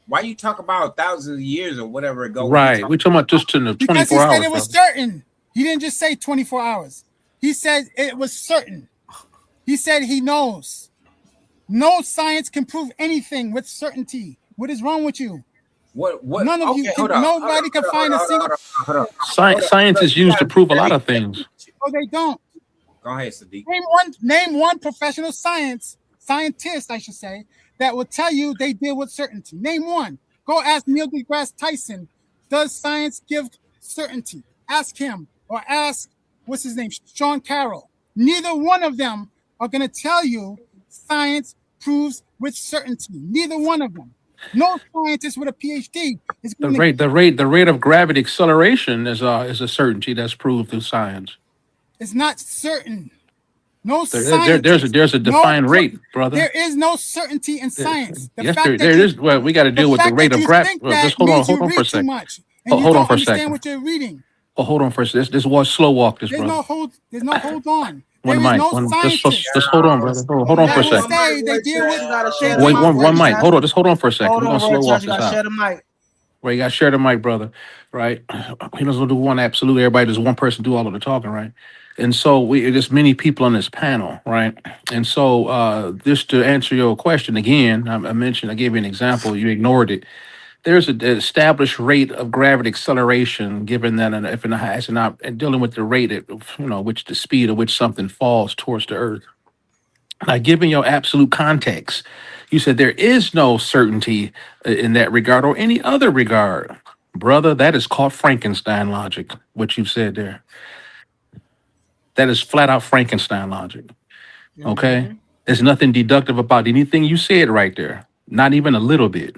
Why you talk about thousands of years or whatever it goes? Right. We're talking about just in the Because 24 he said hours. it was brother. certain. He didn't just say 24 hours. He said it was certain. He said he knows. No science can prove anything with certainty. What is wrong with you? What? None of you can, nobody can find a single. Science is used to prove a lot of things. Oh, they don't. Go ahead, Sadiq. Name one professional scientist, I should say, that will tell you they deal with certainty. Name one. Go ask Neil deGrasse Tyson. Does science give certainty? Ask him, or ask what's his name, Sean Carroll. Neither one of them are going to tell you science proves with certainty. Neither one of them. No scientist with a PhD is The going to. rate of gravity acceleration is a certainty that's proved through science. It's not certain. No There's a defined rate, brother. There is no certainty in science. The Yes, fact there is. Well, we got to deal with the rate of gravity. Well, just hold on for a second. And you Hold on don't for a understand second. what you're reading. Oh, hold on for a second. This was slow walk, this There's brother. there's no hold on. One There is mic. no scientist. Just hold on, brother. Hold on for a that will second. say they deal with Wait, one mic. Hold on. Just hold on for a second. Hold We're on, gonna slow walk you this gotta share out. the mic. Well, you got to share the mic, brother. Right? He doesn't do one absolutely. Everybody does one person do all of the talking, right? And so there's many people on this panel, right? And so just to answer your question again, I gave you an example. You ignored it. There's an established rate of gravity acceleration, given that if in the highest and dealing with the rate at which the speed at which something falls towards the earth. Now, given your absolute context, you said there is no certainty in that regard or any other regard. Brother, that is called Frankenstein logic, what you've said there. That is flat out Frankenstein logic. Okay? There's nothing deductive about anything you said right there. Not even a little bit.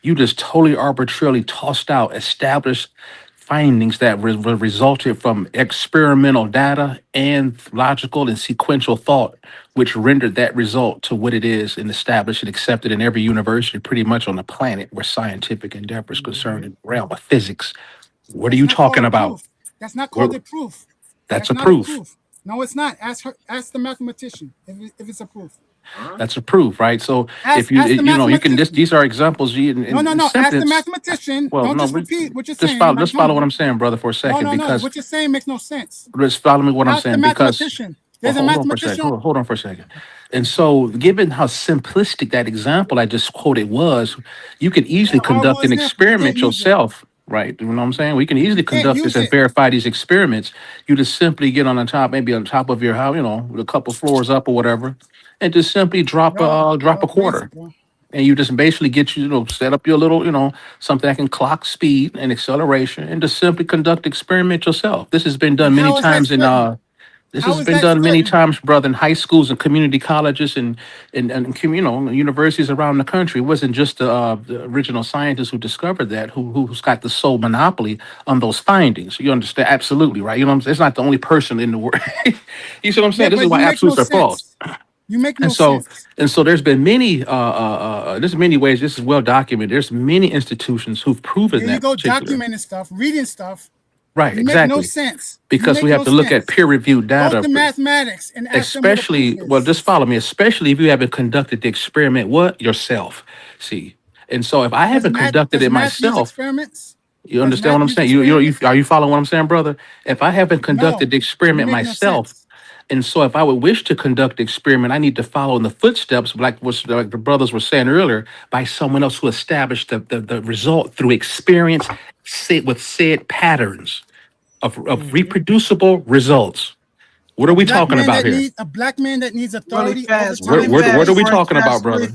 You just totally arbitrarily tossed out established findings that resulted from experimental data and logical and sequential thought, which rendered that result to what it is and established and accepted in every university pretty much on the planet where scientific endeavor is concerned in the realm of physics. What are you talking about? That's not called a proof. That's a proof. No, it's not. Ask the mathematician if it's a proof. That's a proof, right? So Ask if you can these are examples. No. Ask the mathematician. Well, don't no, just repeat what you're just saying. Just follow what I'm saying, brother, for a second. No. Because What you're saying makes no sense. Just follow me what I'm saying. The Because mathematician. There's a mathematician. Hold on for a second. And so, given how simplistic that example I just quoted was, you could easily conduct an experiment yourself. Right, you know what I'm saying? We can easily conduct this and verify these experiments. You just simply get on the top, maybe on top of your house, with a couple floors up or whatever, and just simply drop a quarter. And you just basically get set up your little, something that can clock speed and acceleration, and just simply conduct experiment yourself. This has been done many times many times, brother, in high schools and community colleges and universities around the country. It wasn't just the original scientists who discovered that, who's got the sole monopoly on those findings. You understand? Absolutely, right? You know what I'm saying? It's not the only person in the world. You see what I'm saying? This is why absolutes are false. You make no sense. And so there's been many there's many ways. This is well documented. There's many institutions who've proven that. You go documenting stuff, reading stuff. Right, exactly. Make no sense. Because we have to look at peer-reviewed data. Go to mathematics and ask especially, well, just follow me. Especially if you haven't conducted the experiment, yourself. See, and so if I haven't conducted it myself, experiments. You understand what I'm saying? Are you following what I'm saying, brother? If I haven't conducted the experiment myself. And so if I would wish to conduct the experiment, I need to follow in the footsteps, like the brothers were saying earlier, by someone else who established the result through experience with said patterns of reproducible results. What are we talking about here? A black man that needs authority. What are we talking about, brother?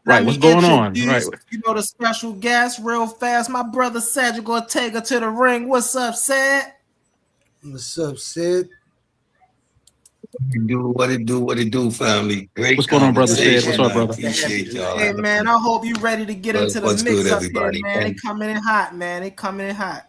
Right, what's going on? Right. The special guest real fast. My brother Cedric gonna take her to the ring. What's up, Sid? What's up, Sid? What it do, family. Great. What's going on, brother Sid? What's up, brother? Appreciate y'all. Hey, man, I hope you ready to get into the mix good, up everybody? here, man. They coming in hot, man. They coming in hot.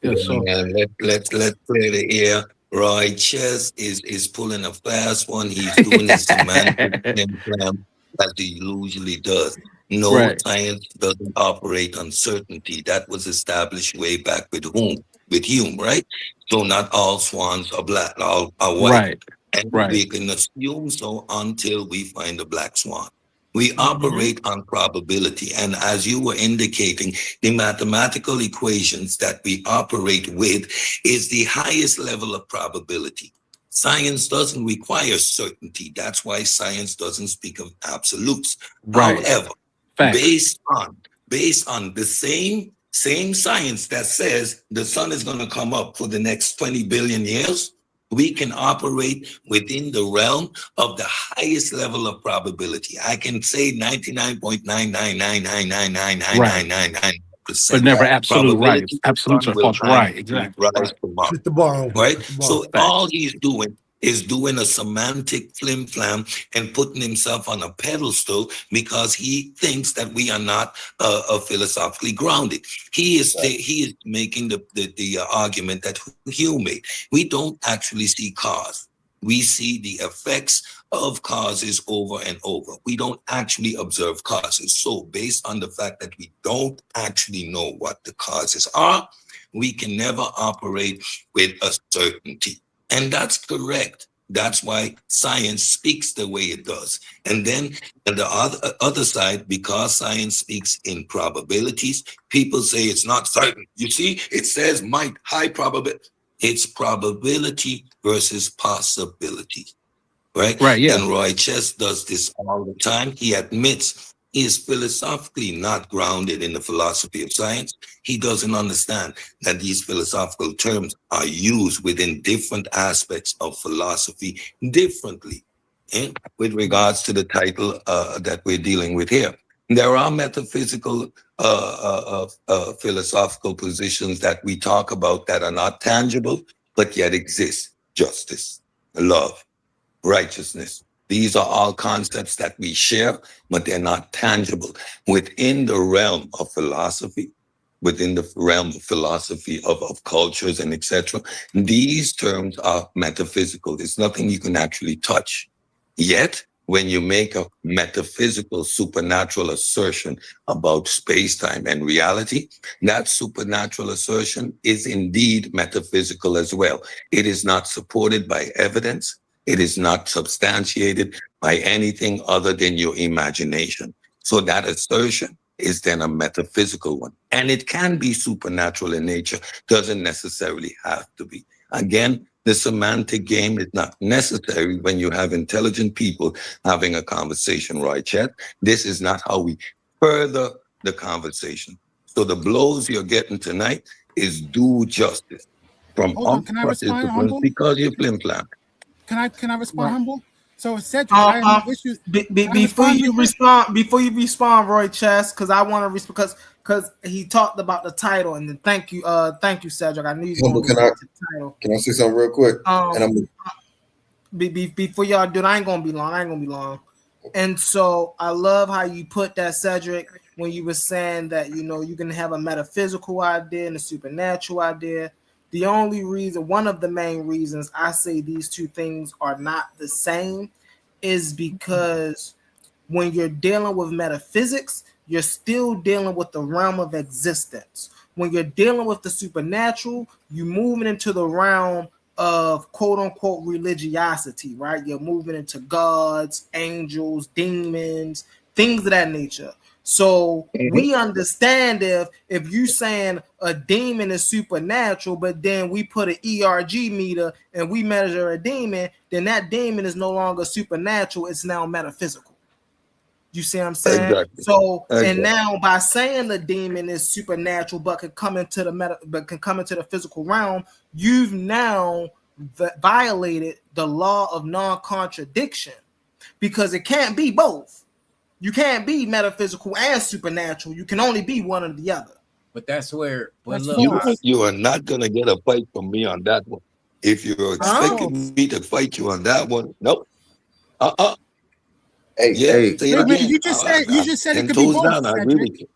Yes, so. Man, let's clear the air. Roy Chess is pulling a fast one. He's doing his semantic plan as he usually does. No, science doesn't operate on certainty. That was established way back with whom? With Hume, right? So not all swans are black, all are white. And we can assume so until we find a black swan. We operate on probability. And as you were indicating, the mathematical equations that we operate with is the highest level of probability. Science doesn't require certainty. That's why science doesn't speak of absolutes. However, based on the same science that says the sun is going to come up for the next 20 billion years, we can operate within the realm of the highest level of probability. I can say 99.999999999%. But never absolute, right? Absolutes are false, right? Exactly. Right. So all he's doing is doing a semantic flim flam and putting himself on a pedestal because he thinks that we are not philosophically grounded. He is making the argument that Hume made. We don't actually see cause. We see the effects of causes over and over. We don't actually observe causes. So based on the fact that we don't actually know what the causes are, we can never operate with a certainty. And that's correct. That's why science speaks the way it does. And then on the other side, because science speaks in probabilities, people say it's not certain. You see, it says might, high probability. It's probability versus possibility, right? Right. Yeah. And Roy Chess does this all the time. He admits he is philosophically not grounded in the philosophy of science. He doesn't understand that these philosophical terms are used within different aspects of philosophy differently. With regards to the title that we're dealing with here, there are metaphysical philosophical positions that we talk about that are not tangible, but yet exist. Justice, love, righteousness. These are all concepts that we share, but they're not tangible. Within the realm of philosophy, of cultures and etc., these terms are metaphysical. There's nothing you can actually touch. Yet, when you make a metaphysical, supernatural assertion about space-time and reality, that supernatural assertion is indeed metaphysical as well. It is not supported by evidence. It is not substantiated by anything other than your imagination. So that assertion is then a metaphysical one. And it can be supernatural in nature, doesn't necessarily have to be. Again, the semantic game is not necessary when you have intelligent people having a conversation, right, Chet? This is not how we further the conversation. So the blows you're getting tonight is due justice from all participants because you're flim-flam. Can I respond, Humble? So Cedric, I have no issues. Before you respond, Roy Chess, because I want to because he talked about the title, and then thank you, Cedric. I knew you were going to the title. Can I say something real quick? Before y'all do it, I ain't gonna be long. And so I love how you put that, Cedric, when you were saying that you can have a metaphysical idea and a supernatural idea. The only reason, one of the main reasons I say these two things are not the same is because when you're dealing with metaphysics, you're still dealing with the realm of existence. When you're dealing with the supernatural, you're moving into the realm of quote unquote religiosity, right? You're moving into gods, angels, demons, things of that nature. So we understand if you saying a demon is supernatural, but then we put an ERG meter and we measure a demon, then that demon is no longer supernatural, it's now metaphysical. You see what I'm saying? Exactly. So and now by saying the demon is supernatural but can come into the physical realm, you've now violated the law of non-contradiction, because it can't be both. You can't be metaphysical and supernatural. You can only be one or the other. But that's where you are not gonna get a fight from me on that one. If you're expecting me to fight you on that one, nope. Hey, you just said it could be both. Down, I agree with you.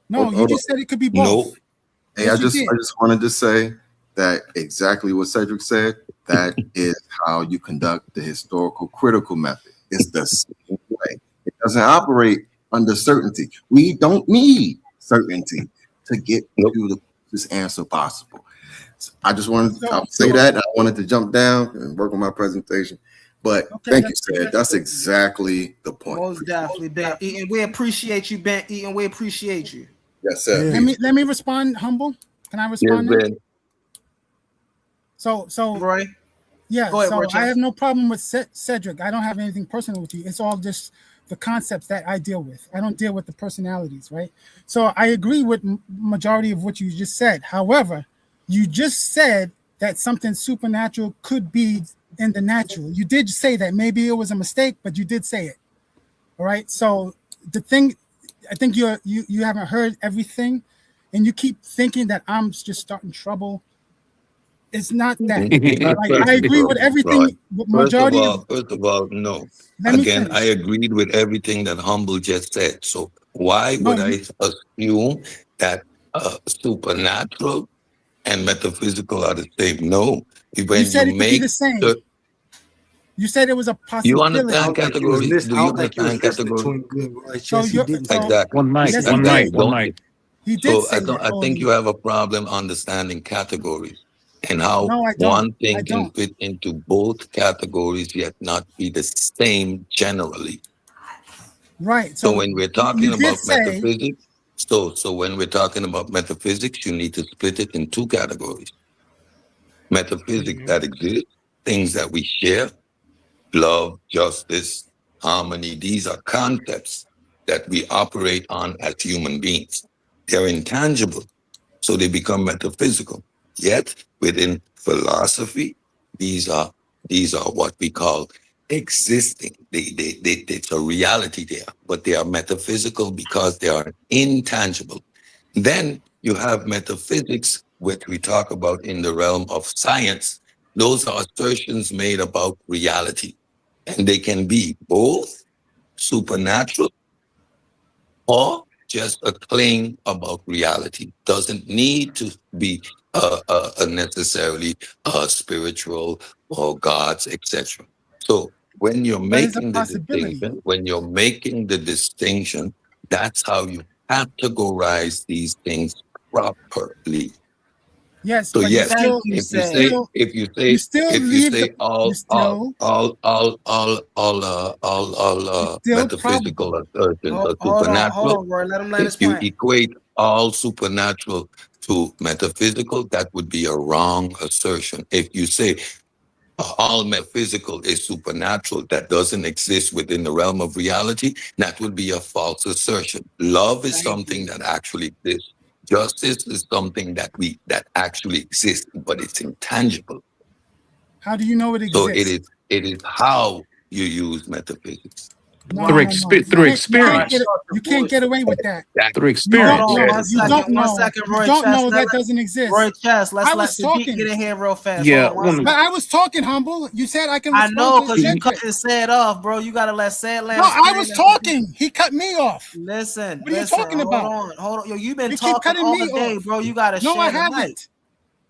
No, you just said it could be both. Nope. Hey, I just wanted to say that exactly what Cedric said. That is how you conduct the historical critical method. It's the same way. It doesn't operate under certainty. We don't need certainty to get to the closest answer possible. So I just wanted to say that. I wanted to jump down and work on my presentation. But thank you, Sid. That's exactly the point. Most definitely, Ben Eaton. We appreciate you, Ben Eaton. We appreciate you. Yes, sir. Let me respond, Humble. Can I respond? Yes, So Roy. Yeah, Go ahead, so Roy. I have no problem with Cedric. I don't have anything personal with you. It's all just the concepts that I deal with. I don't deal with the personalities, right? So I agree with majority of what you just said. However, you just said that something supernatural could be in the natural. You did say that. Maybe it was a mistake, but you did say it. All right. So the thing, I think you haven't heard everything, and you keep thinking that I'm just starting trouble. It's not that. Not Like I first agree with right. everything. The majority of. First of all, no. Let me Again, I finish. agreed with everything that Humble just said. So why No, would I assume that supernatural and metaphysical are the same? No. you When you said it could be the make same. the, You said it was a you possibility. I understand don't think you was categories? listening. Do I you don't think you was understand listening to categories? him good, Roy So Chess. He you're didn't say so that. Exactly. One mic, yes, he one Exactly. mic, did. one Don't mic. He did so say that I think already. you have a problem understanding categories and how No, I don't. one I thing can don't. fit into both categories yet not be the same generally. Right. So So when we're you talking did about say metaphysics, so when we're talking about metaphysics, you need to split it in two categories. Metaphysics that exist, things that we share, love, justice, harmony. These are concepts that we operate on as human beings. They're intangible, so they become metaphysical. Yet within philosophy, these are these are what we call existing. It's a reality there, but they are metaphysical because they are intangible. Then you have metaphysics, which we talk about in the realm of science. Those are assertions made about reality, and they can be both supernatural or just a claim about reality. Doesn't need to be necessarily spiritual or gods, etc. So when you're but it's a making the possibility. distinction, that's how you categorize these things properly. Yes, So but you yes, Thank still you, if you you say Sage. still if you you say still if you leave the say you still it's still metaphysical probable. assertions are Hold supernatural, on, Roy. Let him land if his you plane. equate all supernatural to metaphysical, that would be a wrong assertion. If you say all metaphysical is supernatural that doesn't exist within the realm of reality, that would be a false assertion. Love is Thank something you. that actually exists. Justice is something that actually exists, but it's intangible. How do you know it So exists? it is how you use metaphysics. No, no, One, no, no. Through You one. can't experience. you can't get away with that. That Through You Hold don't experience. on, know. that one second, You Roy don't Chess. know that doesn't exist. Roy Chess, I let was Sadiq get talking. in here real fast. Hold Yeah, on one one. But second. I was talking, humble. You said I can I respond know to because you cut Cedric. and said off, bro. You gotta let Sad No, land his I plane. was talking. He cut me off. Listen, What are you talking hold about? on. Yo, you've been You keep talking cutting all me day, off. bro. You gotta No, I share the mic. haven't.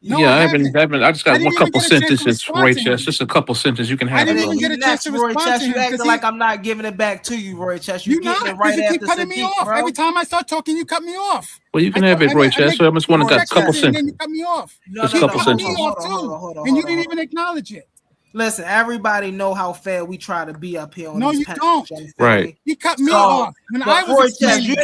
No, Yeah, I I haven't. haven't. I just I got one didn't even couple get a chance to sentences, respond Roy to Chess. him. Just a couple sentences. You can I have it, didn't And then even brother. get you a chance next, to Roy respond to Chess. You him because acting he like I'm not giving it back to you, Roy Chess. You you getting not it because right you keep after cutting me Sadiq, off. Every bro. time I start talking, you cut me off. Well, you can have it, Roy I Chess. make So I just want to 2 Roy got a couple seconds Chess. and then you sentences. cut me off. No, Just a no, He no. couple cut Hold me on, sentences. off hold on, hold too, on, hold on, and hold you on, didn't hold even on. acknowledge it. Listen, everybody know how fair we try to be up here on No, these you panels. don't. You feel Right. me? He cut me So, off when I but was Roy Chess, explaining. you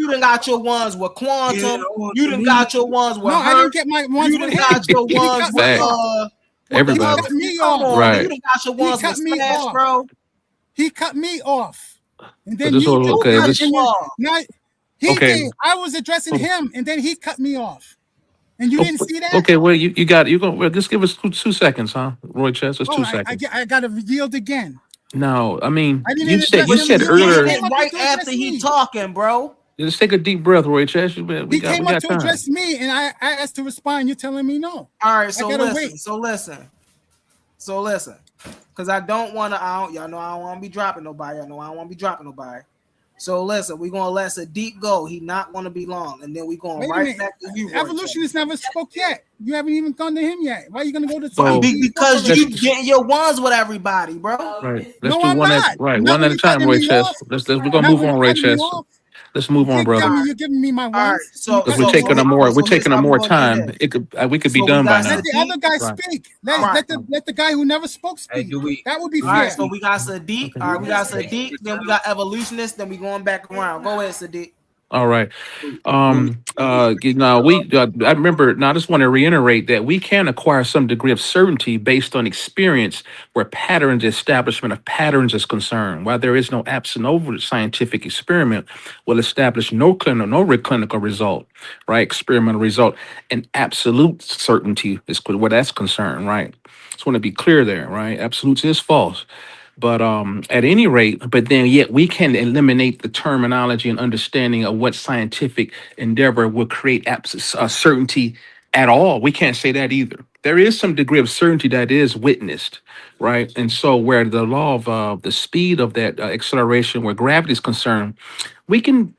done got your ones with Quantum. You done me. got your ones with No, I didn't Hurt. get my ones You with done got him. your He ones cut me with Facts. off. the He Everybody. cut other. me Come off. on, man. You Right. done got your He ones with cut me Smash, off. bro. He cut me off. And But then this you whole just Who okay. cut now you This and then off? now he okay. did. I was addressing him, and then he cut me off. And you didn't see that? Okay. Well, you got you going. Well, just give us 2 seconds, huh, Roy Chess? Just Oh, 2 seconds. I got to yield again. No, I mean I you didn't said address you But him. you said He did earlier. it came up here right to after address he me. talking, bro. Just take a deep breath, Roy Chess. We He got came up to time. address me, and I asked to respond. You're telling me no. All right, I so gotta listen, wait. because I don't want to. Y'all know I don't want to be dropping nobody. Y'all know I don't want to be dropping nobody. So listen, we're gonna let Sadiq go. He not gonna be long, and then we going Wait a right minute. back to you, Roy. Evolutionist never spoke yet. You haven't even gone to him yet. Why are you gonna go to So Sadiq? He spoke Because already. you getting your ones with everybody, bro. right. Let's No, do I'm one at not. Not one when at a you're time, cutting Roy me off. Chess. We're gonna Not move when on, you're Roy cutting me Chess. off. Let's move on, brother. You're giving me my All right, ones, and you Because cut we're me taking off. we're here's taking how up we more gonna do time. this. We could be So we done by got now. Let the other guy Right. speak. Right. Let the guy who never spoke Hey, speak. do we? That would be All right, fair. so we got Sadiq. Okay. All right, we got Sadiq. Then we got Evolutionist. Then we going back around. Go ahead, Sadiq. All right. Do I remember. Now, I just want to reiterate that we can acquire some degree of certainty based on experience, where patterns, establishment of patterns is concerned. While there is no absolute scientific experiment, will establish no clinical result, right? Experimental result, and absolute certainty is where that's concerned, right? Just want to be clear there, right? Absolutes is false. But at any rate, but then yet we can eliminate the terminology and understanding of what scientific endeavor will create certainty at all. We can't say that either. There is some degree of certainty that is witnessed, right? And so, where the law of the speed of that acceleration, where gravity is concerned, we can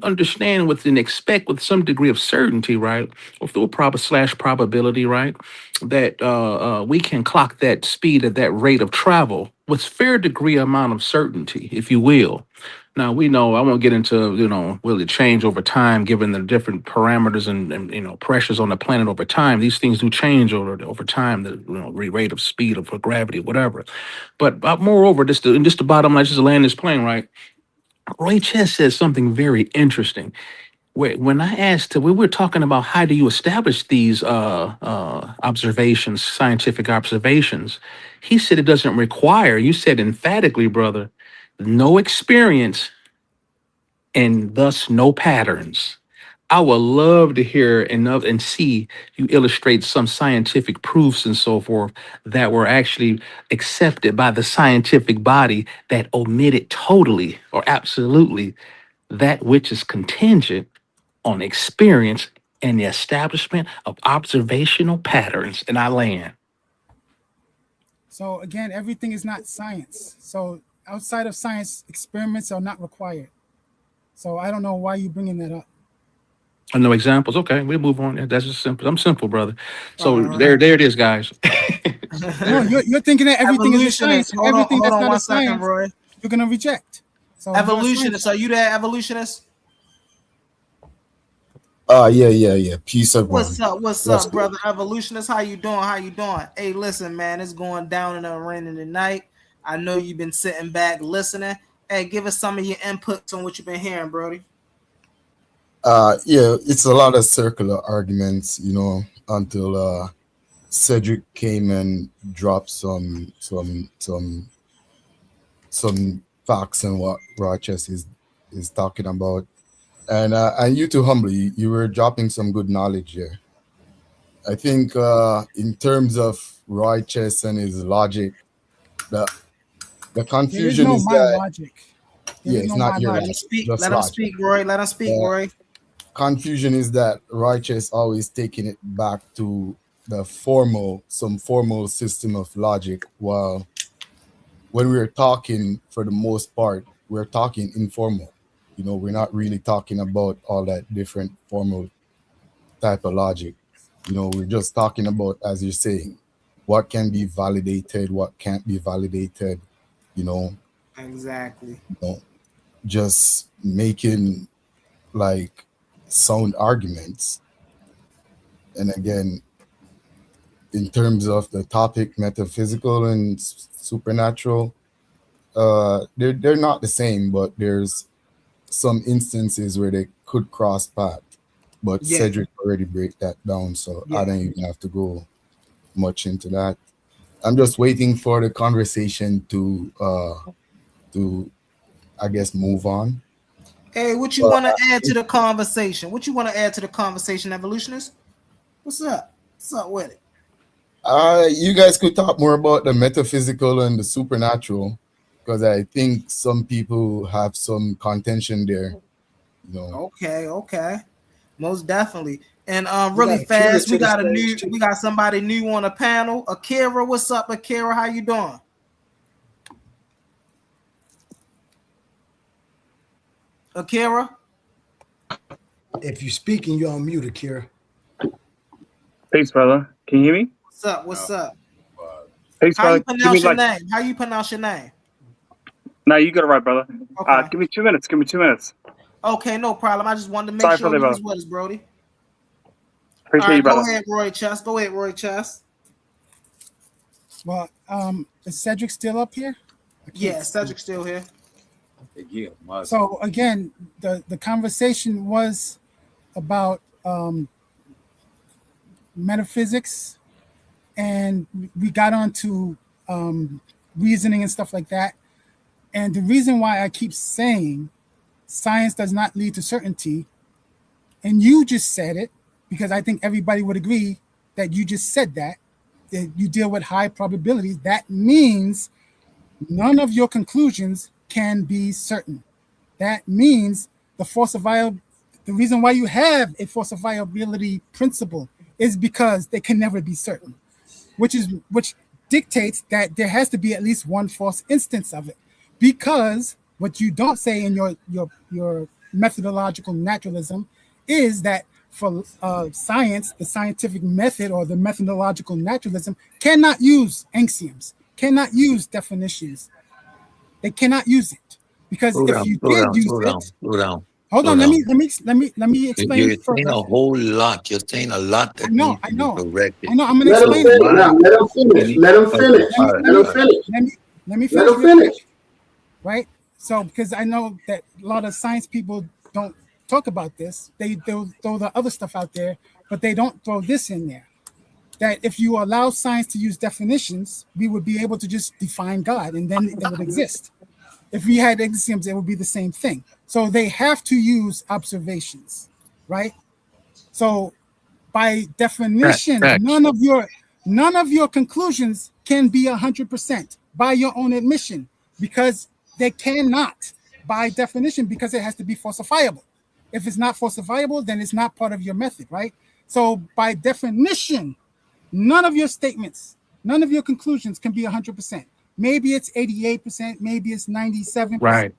understand with and expect with some degree of certainty, right, or through a probability, right, that we can clock that speed at that rate of travel with fair degree amount of certainty, if you will. Now we know I won't get into will it change over time given the different parameters and pressures on the planet over time. These things do change over time. The rate of speed of gravity, whatever. But moreover, just the bottom line, just to land this plane right. Roy Chess says something very interesting. When I asked, we were talking about how do you establish these observations, scientific observations. He said it doesn't require. You said emphatically, brother, no experience and thus no patterns. I would love to hear and see you illustrate some scientific proofs and so forth that were actually accepted by the scientific body that omitted totally or absolutely that which is contingent on experience and the establishment of observational patterns. And I land. So again, everything is not science. So outside of science, experiments are not required. So I don't know why you're bringing that up. No examples. Okay, we'll move on. That's just simple. I'm simple, brother. So there it is, guys. No, you're thinking that everything is a science. Everything that's not a second, science, Roy. you're gonna reject. So Evolutionist, are you there, evolutionist? Yeah. Peace, everyone. What's up, brother? Evolutionist, how you doing? Hey, listen, man, it's going down in the arena tonight. I know you've been sitting back listening. Hey, give us some of your inputs on what you've been hearing, Brody. Yeah, it's a lot of circular arguments, until Cedric came and dropped some facts and what Rochester is talking about. And you too, Humbly, you were dropping some good knowledge here. I think in terms of Rochester and his logic, the confusion is that logic. it's not your Let him speak, Roy. Let him speak, Roy. Confusion is that Righteous always taking it back to some formal system of logic, while when we're talking, for the most part, we're talking informal. We're not really talking about all that different formal type of logic. We're just talking about, as you're saying, what can be validated, what can't be validated, Exactly. Just making like sound arguments. And again, in terms of the topic, metaphysical and supernatural, they're not the same, but there's some instances where they could cross path. But Cedric already break that down, so I don't even have to go much into that. I'm just waiting for the conversation to I guess move on. Hey, what you want to add to the conversation? Evolutionist? What's up? What's up with it? You guys could talk more about the metaphysical and the supernatural, because I think some people have some contention there. Okay. Most definitely. And really fast, we got somebody new on the panel. Akira, what's up, Akira? How you doing? Akira? If you're speaking, you're on mute, Akira. Thanks, brother. Can you hear me? What's up? Thanks, brother. How you pronounce your name? No, you got it right, brother. Okay. Give me 2 minutes. Okay, no problem. I just wanted to make sure you was with us, Brody. Appreciate you, brother. Go ahead, Roy Chess. Well, is Cedric still up here? Yeah, Cedric's still here. So again, the conversation was about metaphysics, and we got onto reasoning and stuff like that. And the reason why I keep saying science does not lead to certainty, and you just said it, because I think everybody would agree that you just said that you deal with high probabilities. That means none of your conclusions can be certain. That means the reason why you have a falsifiability principle is because they can never be certain, which dictates that there has to be at least one false instance of it. Because what you don't say in your methodological naturalism is that for science, the scientific method or the methodological naturalism cannot use axioms, cannot use definitions. They cannot use it because Slow if down, you slow did down, use slow it, down, slow down, hold slow on, down. let me explain You're saying further. a whole lot. You're saying a lot I that know, needs I to be know, corrected. I know. I'm gonna Let him explain So it finish. to you. why Now, let him you finish. need? Let him Okay, finish. all right, Let him all right. finish. Let me Let finish him real finish. quick, right? So because I know that a lot of science people don't talk about this. They'll throw the other stuff out there, but they don't throw this in there. That if you allow science to use definitions, we would be able to just define God, and then it would exist. If we had axioms, it would be the same thing. So they have to use observations, right? So by definition, Facts. none of your conclusions can be 100% by your own admission, because they cannot by definition, because it has to be falsifiable. If it's not falsifiable, then it's not part of your method, right? So by definition, none of your statements, none of your conclusions can be 100%. Maybe it's 88%, maybe it's 97%, Right.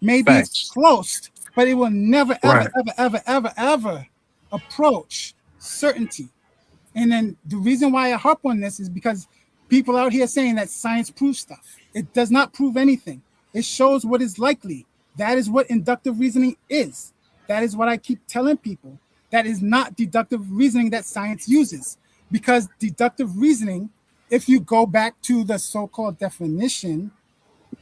maybe it's Facts. close, but it will never, ever, Right. ever, ever, ever, ever approach certainty. And then the reason why I harp on this is because people out here saying that science proves stuff. It does not prove anything. It shows what is likely. That is what inductive reasoning is. That is what I keep telling people. That is not deductive reasoning that science uses. Because deductive reasoning, if you go back to the so-called definition,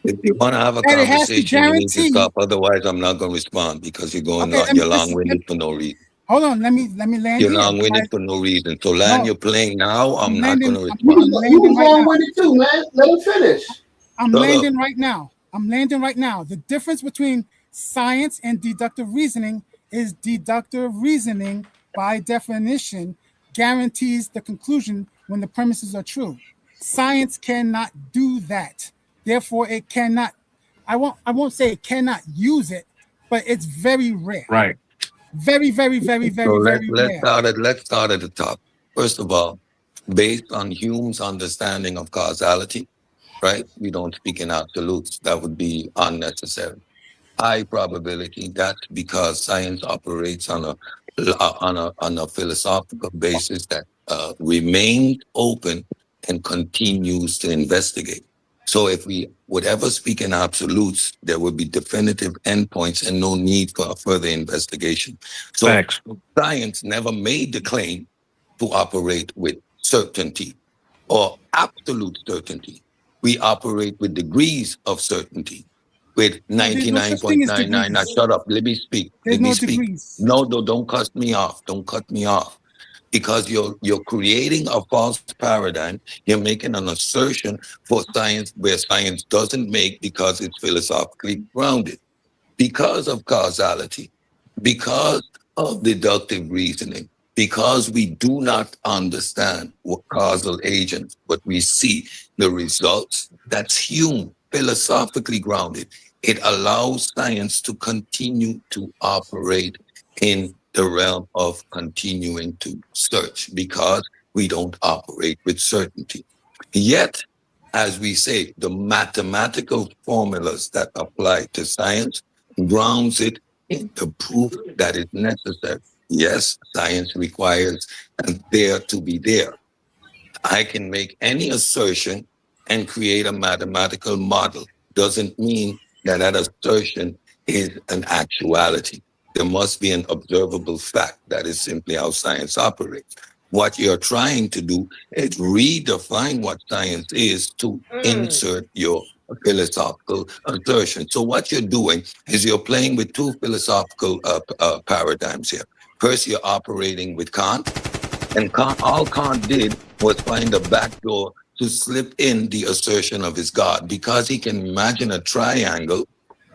If you want to have a that it has to conversation, you need to guarantee. stop. Otherwise, I'm not going to respond because you're going Okay, long. let me You're listen. long-winded for no reason. Hold on, let me land You're here. long-winded for no reason. So land No, you're playing now, I'm not going to You respond. was, I'm you landing was right wrong now. with it too, man. Let him finish. I'm Shut up. landing right now. I'm landing right now. The difference between science and deductive reasoning is deductive reasoning, by definition, guarantees the conclusion when the premises are true. Science cannot do that. Therefore, it cannot. I won't say it cannot use it, but it's very rare. Right. Very, very, very, So very, very rare. let's start at the top. First of all, based on Hume's understanding of causality, right? We don't speak in absolutes. That would be unnecessary. High probability. That's because science operates on a philosophical basis that remains open and continues to investigate. So if we would ever speak in absolutes, there would be definitive endpoints and no need for further investigation. So Facts. science never made the claim to operate with certainty or absolute certainty. We operate with degrees of certainty, with No, there's no such thing as 99.99. Now, degrees. shut up. Let me speak. There's Let me no speak. degrees. No, don't cut me off. Don't cut me off. Because you're creating a false paradigm. You're making an assertion for science where science doesn't make because it's philosophically grounded, because of causality, because of deductive reasoning, because we do not understand what causal agents, but we see the results. That's Hume, philosophically grounded. It allows science to continue to operate in the realm of continuing to search because we don't operate with certainty. Yet, as we say, the mathematical formulas that apply to science grounds it in the proof that is necessary. Yes, science requires there to be there. I can make any assertion and create a mathematical model. Doesn't mean that that assertion is an actuality. There must be an observable fact. That is simply how science operates. What you're trying to do is redefine what science is to insert your philosophical assertion. So what you're doing is you're playing with two philosophical paradigms here. First, you're operating with Kant, and all Kant did was find a backdoor to slip in the assertion of his God because he can imagine a triangle,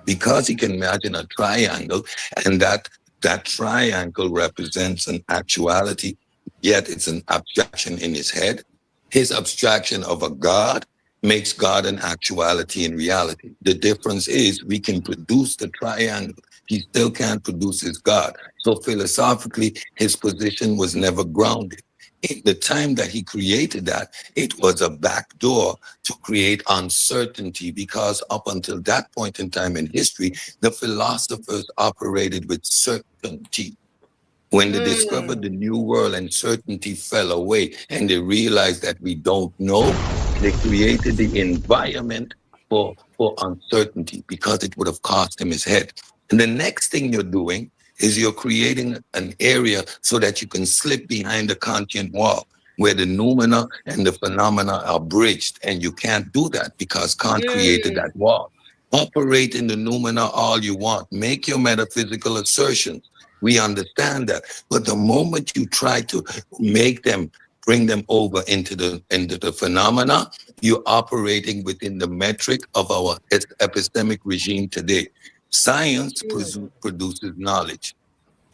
and that triangle represents an actuality, yet it's an abstraction in his head. His abstraction of a God makes God an actuality in reality. The difference is we can produce the triangle. He still can't produce his God. So philosophically, his position was never grounded. in the time that he created that, it was a backdoor to create uncertainty, because up until that point in time in history, the philosophers operated with certainty. When they discovered the new world, uncertainty fell away, and they realized that we don't know, they created the environment for uncertainty, because it would have cost him his head. And the next thing you're doing is you're creating an area so that you can slip behind the Kantian wall, where the noumena and the phenomena are bridged. And you can't do that because Kant created that wall. Operate in the noumena all you want. Make your metaphysical assertions. We understand that. But the moment you try to make them, bring them over into the phenomena, you're operating within the metric of our epistemic regime today. Science produces knowledge.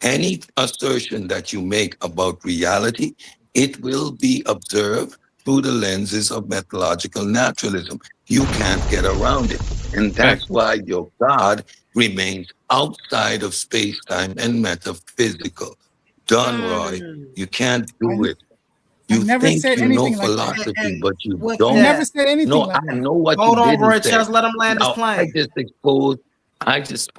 Any assertion that you make about reality, it will be observed through the lenses of methodological naturalism. You can't get around it. And that's why your God remains outside of space-time and metaphysical. Done, Roy. You can't do it. You never think said you know anything like that. philosophy, but you I don't. never said anything No, like I that. know what Hold you on, didn't Roy say. Charles, let him land his Now, plane. I just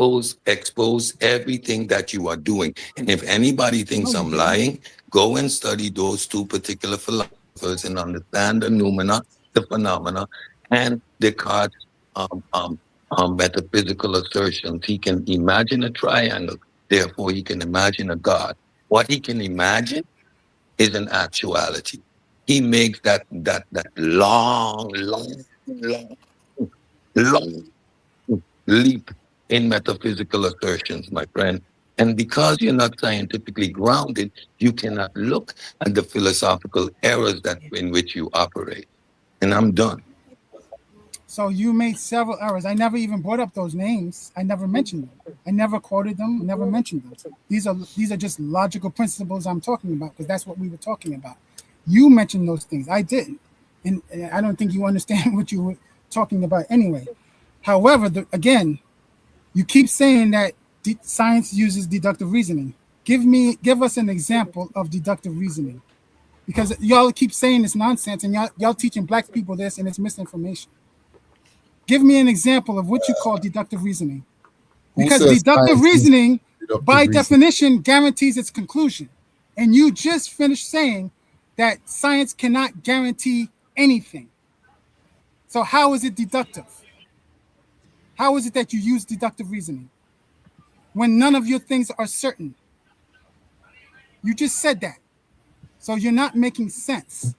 expose everything that you are doing. And if anybody thinks I'm lying, go and study those two particular philosophers and understand the noumena, the phenomena, and Descartes' metaphysical assertions. He can imagine a triangle, therefore he can imagine a God. What he can imagine is an actuality. He makes that long leap in metaphysical assertions, my friend. And because you're not scientifically grounded, you cannot look at the philosophical errors that in which you operate. And I'm done. So you made several errors. I never even brought up those names. I never mentioned them. I never quoted them. Never mentioned them. These are just logical principles I'm talking about, because that's what we were talking about. You mentioned those things. I didn't, and I don't think you understand what you were talking about anyway. However, again, you keep saying that science uses deductive reasoning. Give us an example of deductive reasoning, because y'all keep saying this nonsense, and y'all teaching black people this, and it's misinformation. Give me an example of what you call deductive reasoning. Because deductive reasoning, by definition, guarantees its conclusion. And you just finished saying that science cannot guarantee anything. So how is it deductive? How is it that you use deductive reasoning when none of your things are certain? You just said that. So you're not making sense.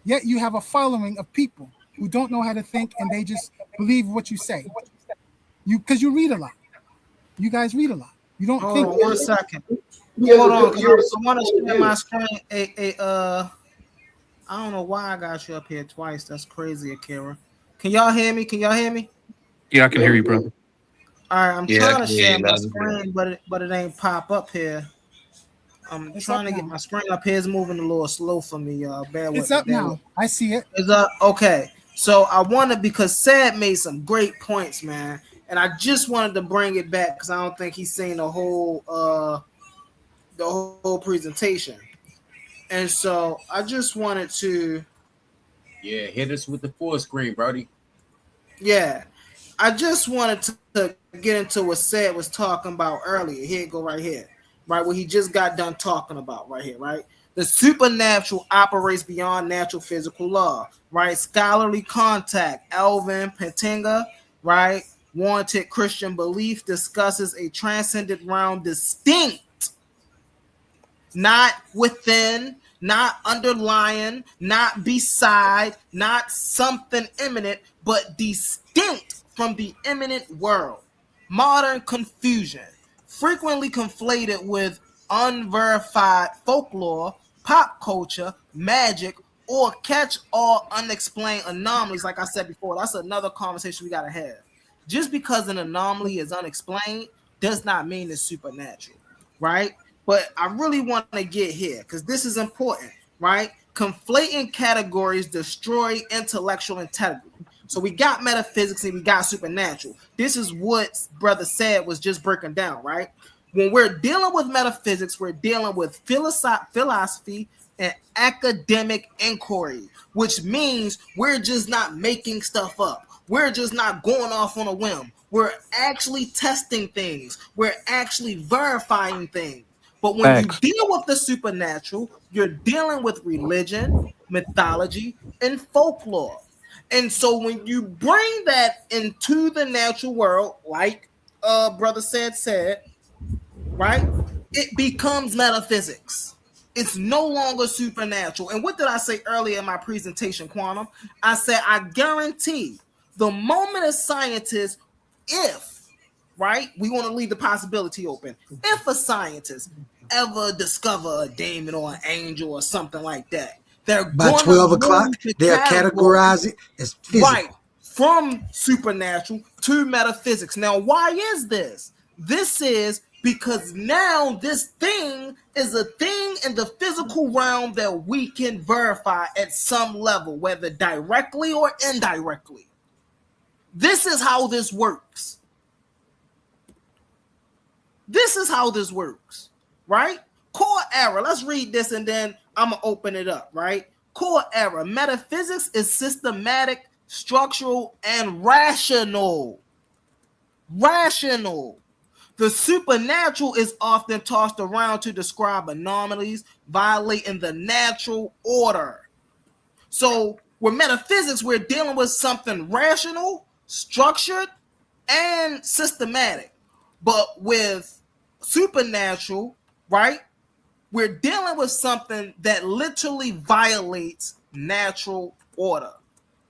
Yet you have a following of people who don't know how to think, and they just believe what you say. Because you read a lot. You guys read a lot. You don't think. Hold on 1 second. Hold on, because I want to share my screen. I don't know why I got you up here twice. That's crazy, Akira. Can y'all hear me? Yeah, I can hear you, brother. All right, I'm trying to share my screen, but it ain't pop up here. I'm trying to get my screen up here. It's moving a little slow for me, y'all. Bear with me. It's up now. I see it. It's up. Okay. So I wanted, because Sad made some great points, man. And I just wanted to bring it back because I don't think he's seen the whole presentation. And so I just wanted to hit us with the full screen, Brody. Yeah. I just wanted to get into what Sad was talking about earlier. Here it go right here. Right, what he just got done talking about right here, right? The supernatural operates beyond natural physical law, right? Scholarly contact, Alvin Pentinga, right? Warranted Christian belief discusses a transcendent realm distinct, not within, not underlying, not beside, not something imminent, but distinct from the imminent world. Modern confusion, frequently conflated with unverified folklore, pop culture, magic, or catch-all unexplained anomalies. Like I said before, that's another conversation we got to have. Just because an anomaly is unexplained does not mean it's supernatural, right? But I really want to get here because this is important, right? Conflating categories destroy intellectual integrity. So we got metaphysics and we got supernatural. This is what Brother Sad was just breaking down, right? When we're dealing with metaphysics, we're dealing with philosophy, and academic inquiry, which means we're just not making stuff up. We're just not going off on a whim. We're actually testing things. We're actually verifying things. But when you deal with the supernatural, you're dealing with religion, mythology, and folklore. And so when you bring that into the natural world, like brother said, right, it becomes metaphysics. It's no longer supernatural. And what did I say earlier in my presentation, Quantum? I said, I guarantee the moment a scientist, if, right, we want to leave the possibility open, if a scientist ever discover a demon or an angel or something like that, they're By going 12 to o'clock, they'll categorize it as physical. Right, from supernatural to metaphysics. Now, why is this? This is because now this thing is a thing in the physical realm that we can verify at some level, whether directly or indirectly. This is how this works. This is how this works, right? Core error. Let's read this and then I'm going to open it up, right? Core error. Metaphysics is systematic, structural, and rational. Rational. The supernatural is often tossed around to describe anomalies violating the natural order. So with metaphysics, we're dealing with something rational, structured, and systematic. But with supernatural, right, we're dealing with something that literally violates natural order.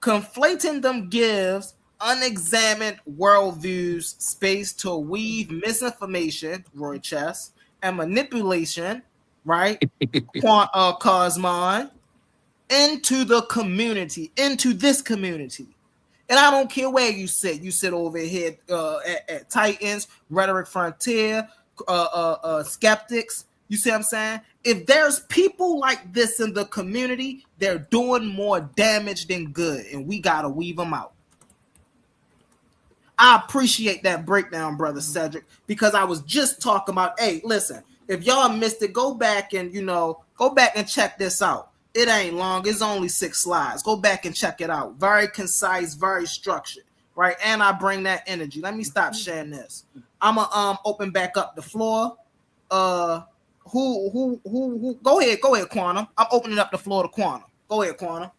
Conflating them gives unexamined worldviews space to weave misinformation, Roy Chess, and manipulation, right, Cosmon, into the community, into this community. And I don't care where you sit. You sit over here at Titans, Rhetoric Frontier, Skeptics. You see what I'm saying? If there's people like this in the community, they're doing more damage than good, and we got to weave them out. I appreciate that breakdown, Brother Cedric, because I was just talking about, hey, listen, if y'all missed it, go back and check this out. It ain't long. It's only 6 slides. Go back and check it out. Very concise, very structured, right? And I bring that energy. Let me stop sharing this. I'm gonna open back up the floor. Who? Go ahead, Quantum. I'm opening up the floor to Quantum. Go ahead, Quantum.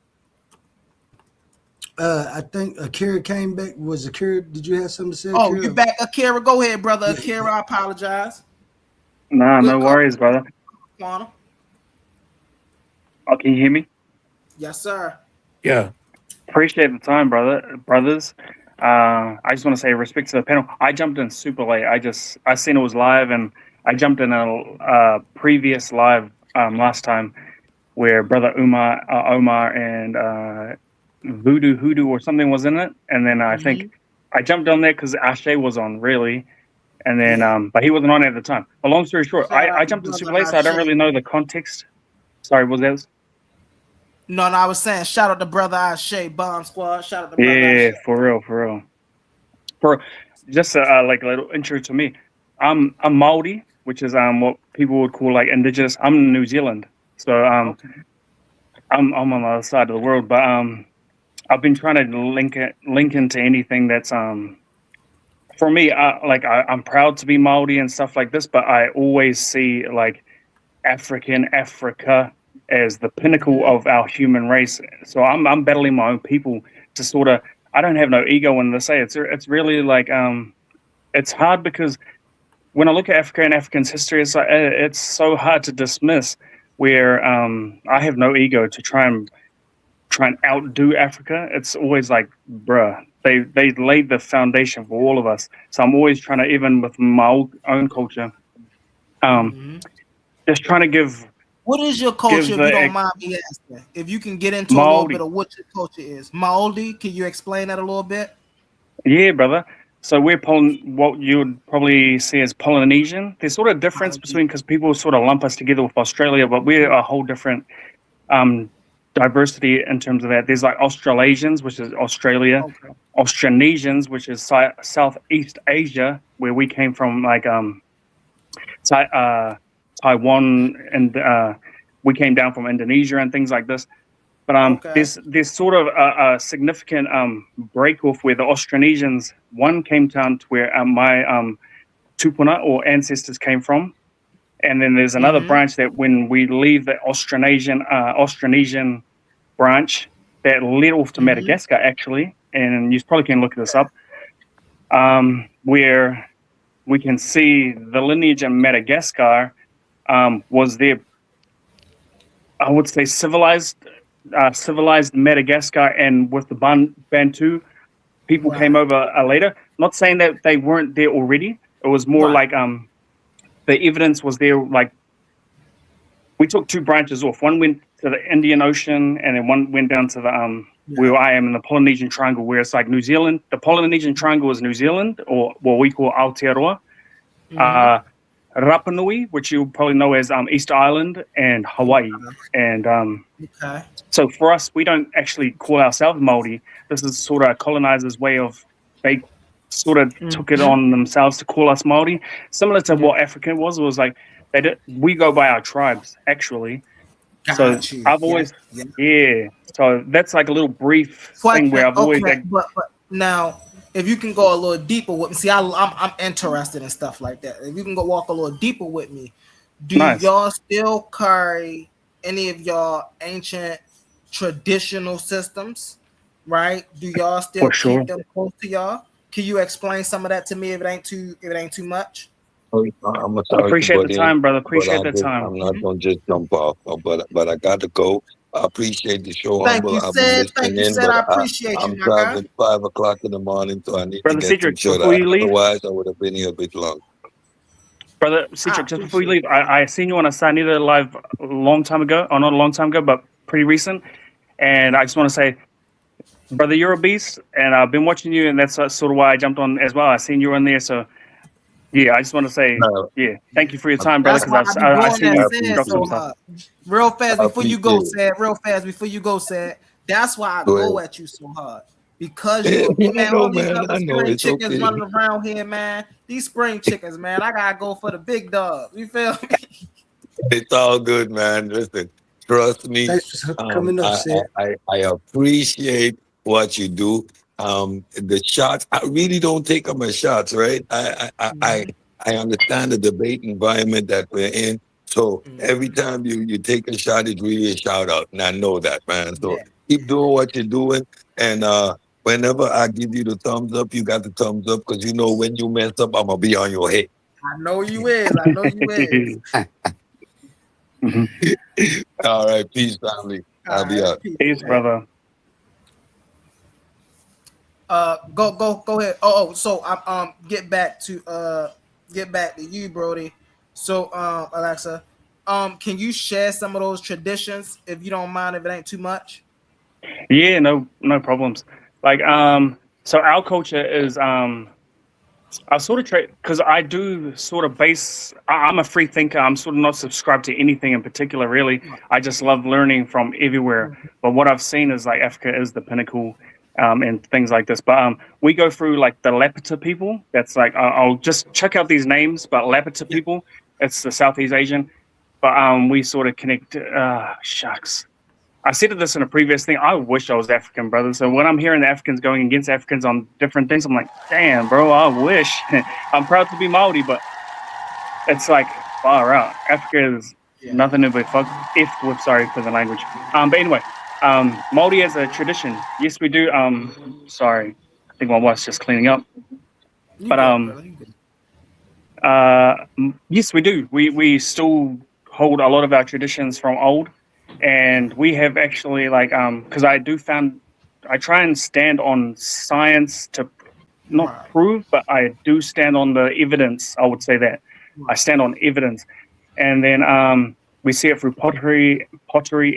I think Akira came back. Was Akira? Did you have something to say? Oh, Akira? you back, Akira? Go ahead, brother. Akira, I apologize. Nah, no worries, brother. Quantum. Oh, can you hear me? Yes, sir. Yeah. Appreciate the time, brothers. I just want to say respect to the panel. I jumped in super late. I seen it was live, and I jumped in a previous live last time where brother Omar and Voodoo Hoodoo or something was in it, and then I think I jumped on there because Ashe was on, really, and then but he wasn't on at the time. But long story short, I jumped in super late, so I don't really know the context. Sorry, what was that? No, I was saying shout out to brother Ashe, Bomb Squad. Shout out to brother Yeah, Ashe. for real. For just like a little intro to me, I'm Maori, which is what people would call like indigenous. I'm in New Zealand, so I'm on the other side of the world, but I've been trying to link into anything that's for me. I'm proud to be Maori and stuff like this, but I always see like Africa as the pinnacle of our human race. So I'm battling my own people to sort of. I don't have no ego when they say it's really like it's hard because when I look at Africa and Africans' history, it's like it's so hard to dismiss. Where I have no ego to try and outdo Africa. It's always like, bruh, they laid the foundation for all of us. So I'm always trying to, even with my own culture, just trying to give. What is your culture, if you don't mind me asking? If you can get into Maori. a little bit of what your culture is. Maori, can you explain that a little bit? Yeah, brother. So we're what you would probably see as Polynesian. There's sort of difference between, because people sort of lump us together with Australia, but we're a whole different diversity in terms of that. There's like Australasians, which is Australia, Austronesians, which is Southeast Asia, where we came from, like Taiwan and we came down from Indonesia and things like this. But there's sort of a significant break off where the Austronesians, one came down to where my tupuna or ancestors came from, and then there's another branch that when we leave the Austronesian branch that led off to Madagascar actually, and you probably can look this up, where we can see the lineage in Madagascar was there, I would say civilized Madagascar, and with the Bantu people came over later. Not saying that they weren't there already. It was more like the evidence was there. Like we took two branches off. One went to the Indian Ocean, and then one went down to the where I am in the Polynesian Triangle, where it's like New Zealand. The Polynesian Triangle is New Zealand, or what we call Aotearoa. Rapa Nui, which you probably know as Easter Island, and Hawaii. And so for us, we don't actually call ourselves Māori. This is sort of a colonizer's way of, they sort of took it on themselves to call us Māori. Similar to what African was like, we go by our tribes, actually. So I've always, so that's like a little brief thing where I've always... But now... If you can go a little deeper with me, see, I'm interested in stuff like that. If you can go walk a little deeper with me, do y'all still carry any of y'all ancient traditional systems? Right? Do y'all still keep them close to y'all? Can you explain some of that to me if it ain't too much? I appreciate the time, brother. Appreciate the time. I'm not gonna just jump off, but I got to go. I appreciate the show. Thank you, Sid. I appreciate you. I'm traveling 5 o'clock in the morning, so I need Brother to get Cedric, some before you leave, otherwise I would have been here a bit long. Brother Cedric, just before you leave, I seen you on a Sanita live a long time ago, or not a long time ago, but pretty recent. And I just want to say, brother, you're a beast, and I've been watching you, and that's sort of why I jumped on as well. I seen you on there, so yeah, I just want to say, thank you for your time, brother, because I seen you drop some stuff. Real fast before you go, Sad. That's why I go at you so hard. Because you all these other spring chickens running around here, man. These spring chickens, man. I gotta go for the big dog. You feel me? It's all good, man. Listen, trust me. Thanks for coming up, Sid. I appreciate what you do. The shots, I really don't take them as shots, right? I understand the debate environment that we're in. So every time you take a shot, it's really a shout out. And I know that, man. So keep doing what you're doing. And whenever I give you the thumbs up, you got the thumbs up, because you know when you mess up, I'm going to be on your head. I know you is. All right. Peace, family. I'll be out. Peace, brother. Go ahead. So I'm get back to you, Brody. So Alexa, can you share some of those traditions if you don't mind, if it ain't too much? Yeah, no problems. Like so our culture is I sort of try, because I do sort of base, I'm a free thinker. I'm sort of not subscribed to anything in particular, really. I just love learning from everywhere. But what I've seen is like Africa is the pinnacle and things like this. But we go through like the Lapita people. That's like, I'll just check out these names, but Lapita people, it's the Southeast Asian. But we sort of connect, shucks. I said this in a previous thing. I wish I was African, brother. So when I'm hearing the Africans going against Africans on different things, I'm like, damn, bro, I wish. I'm proud to be Maori, but it's like far out. Africa is nothing to be effed with. Sorry for the language. But anyway, Maori as a tradition. Yes, we do. Sorry, I think my wife's just cleaning up. But yes, we do. We still hold a lot of our traditions from old. And we have actually like, because I try and stand on science to not prove, but I do stand on the evidence. I would say that I stand on evidence, and then we see it through pottery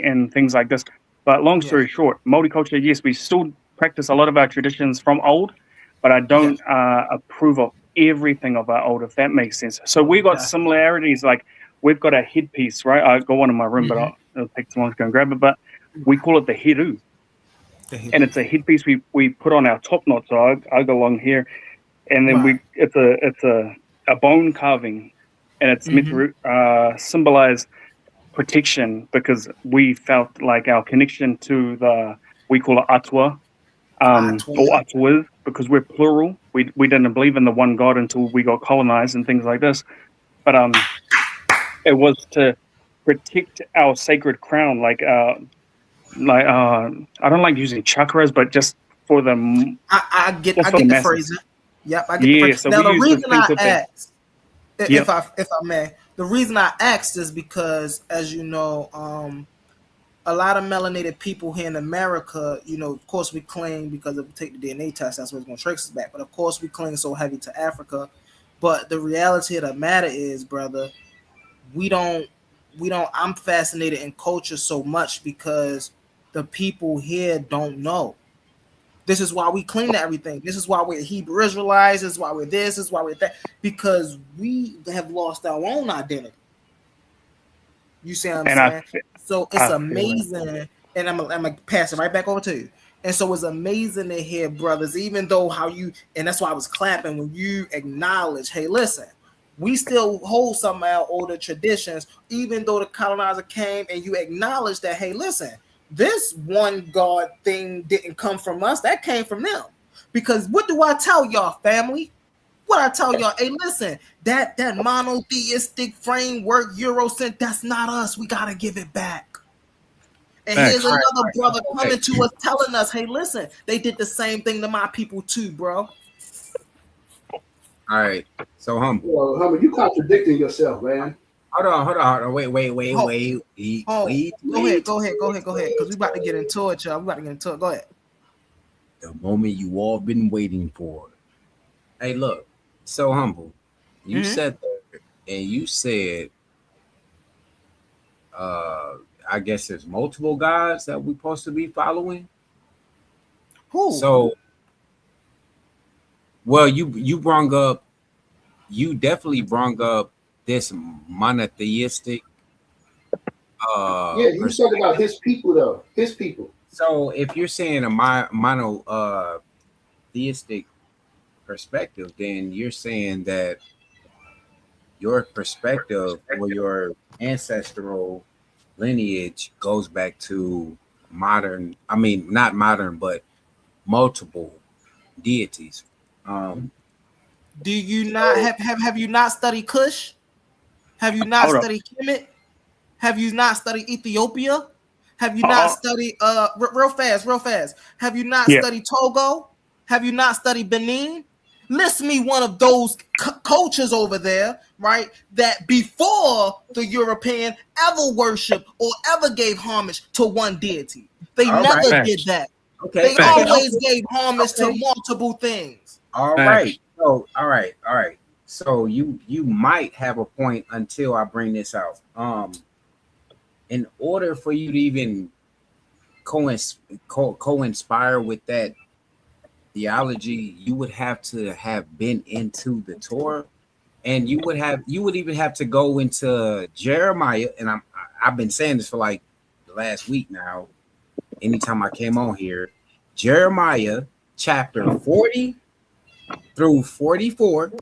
and things like this. But long story short, Māori culture, yes, we still practice a lot of our traditions from old, but I don't approve of everything of our old, if that makes sense. So we got similarities, like we've got a headpiece, right? I got one in my room, but it'll take too long to go and grab it. But we call it the heru. And it's a headpiece we put on our top knot. So I go along here, and then it's a bone carving, and it's meant to symbolize protection because we felt like our connection to we call it Atua, or Atuas, because we're plural. We didn't believe in the one God until we got colonized and things like this. But it was to protect our sacred crown, I don't like using chakras, but just for the I get the the masses. phrasing. Yep, I get the phrasing. So now the we use to reason think I of that. asked, if I may, the reason I asked is because, as you know, a lot of melanated people here in America, you know, of course we cling because if we take the DNA test, that's what's going to trace us back. But of course we cling so heavy to Africa. But the reality of the matter is, brother, we don't. I'm fascinated in culture so much because the people here don't know. This is why we cling to everything. This is why we're Hebrew Israelites. This is why we're this. This is why we're that. Because we have lost our own identity. You see what I'm saying? So it's amazing. And I'm gonna pass it right back over to you. And so it's amazing to hear, brothers, even though and that's why I was clapping when you acknowledge, hey, listen, we still hold some of our older traditions, even though the colonizer came and you acknowledge that, hey, listen, this one God thing didn't come from us. That came from them. Because what do I tell y'all, family? What I tell y'all, hey, listen, that monotheistic framework, Eurocent, that's not us. We got to give it back. And here's another brother coming to us telling us, hey, listen, they did the same thing to my people too, bro. All right. So humble. Well, humble, you contradicting yourself, man. Hold on. Wait. Go ahead. Because we about to get into it, y'all. Go ahead. The moment you all been waiting for. Hey, look. So humble. You said that, and you said, I guess there's multiple gods that we're supposed to be following. Who? So, well, you brought up, you definitely brought up this monotheistic. Yeah, you talking about his people though. His people. So if you're saying a monotheistic perspective, then you're saying that your perspective or your ancestral lineage goes back to modern. I mean, not modern, but multiple deities. Do you not have you not studied Kush? Have you not studied Kemet? Have you not studied Ethiopia? Have you not studied real fast? Have you not studied Togo? Have you not studied Benin? List me one of those cultures over there, right? That before the European ever worshiped or ever gave homage to one deity. They never did that. Okay. They always gave homage to multiple things. All right. So all right. So you might have a point until I bring this out. In order for you to even co-inspire with that theology, you would have to have been into the Torah, and you would even have to go into Jeremiah. And I've been saying this for like the last week now. Anytime I came on here, Jeremiah chapter 40 through 44,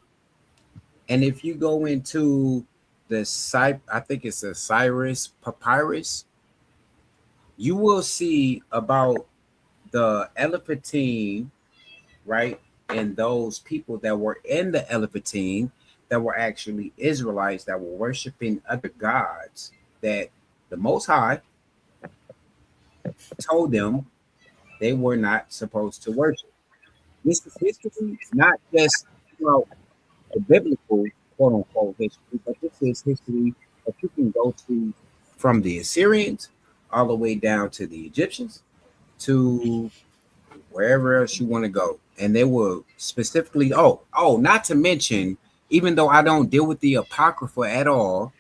and if you go into I think it's a Cyrus Papyrus, you will see about the Elephantine, right? And those people that were in the Elephantine that were actually Israelites that were worshiping other gods that the Most High told them they were not supposed to worship. This is history, not just the biblical quote unquote history, but this is history that you can go to from the Assyrians all the way down to the Egyptians to wherever else you want to go. And they were specifically, not to mention, even though I don't deal with the Apocrypha at all,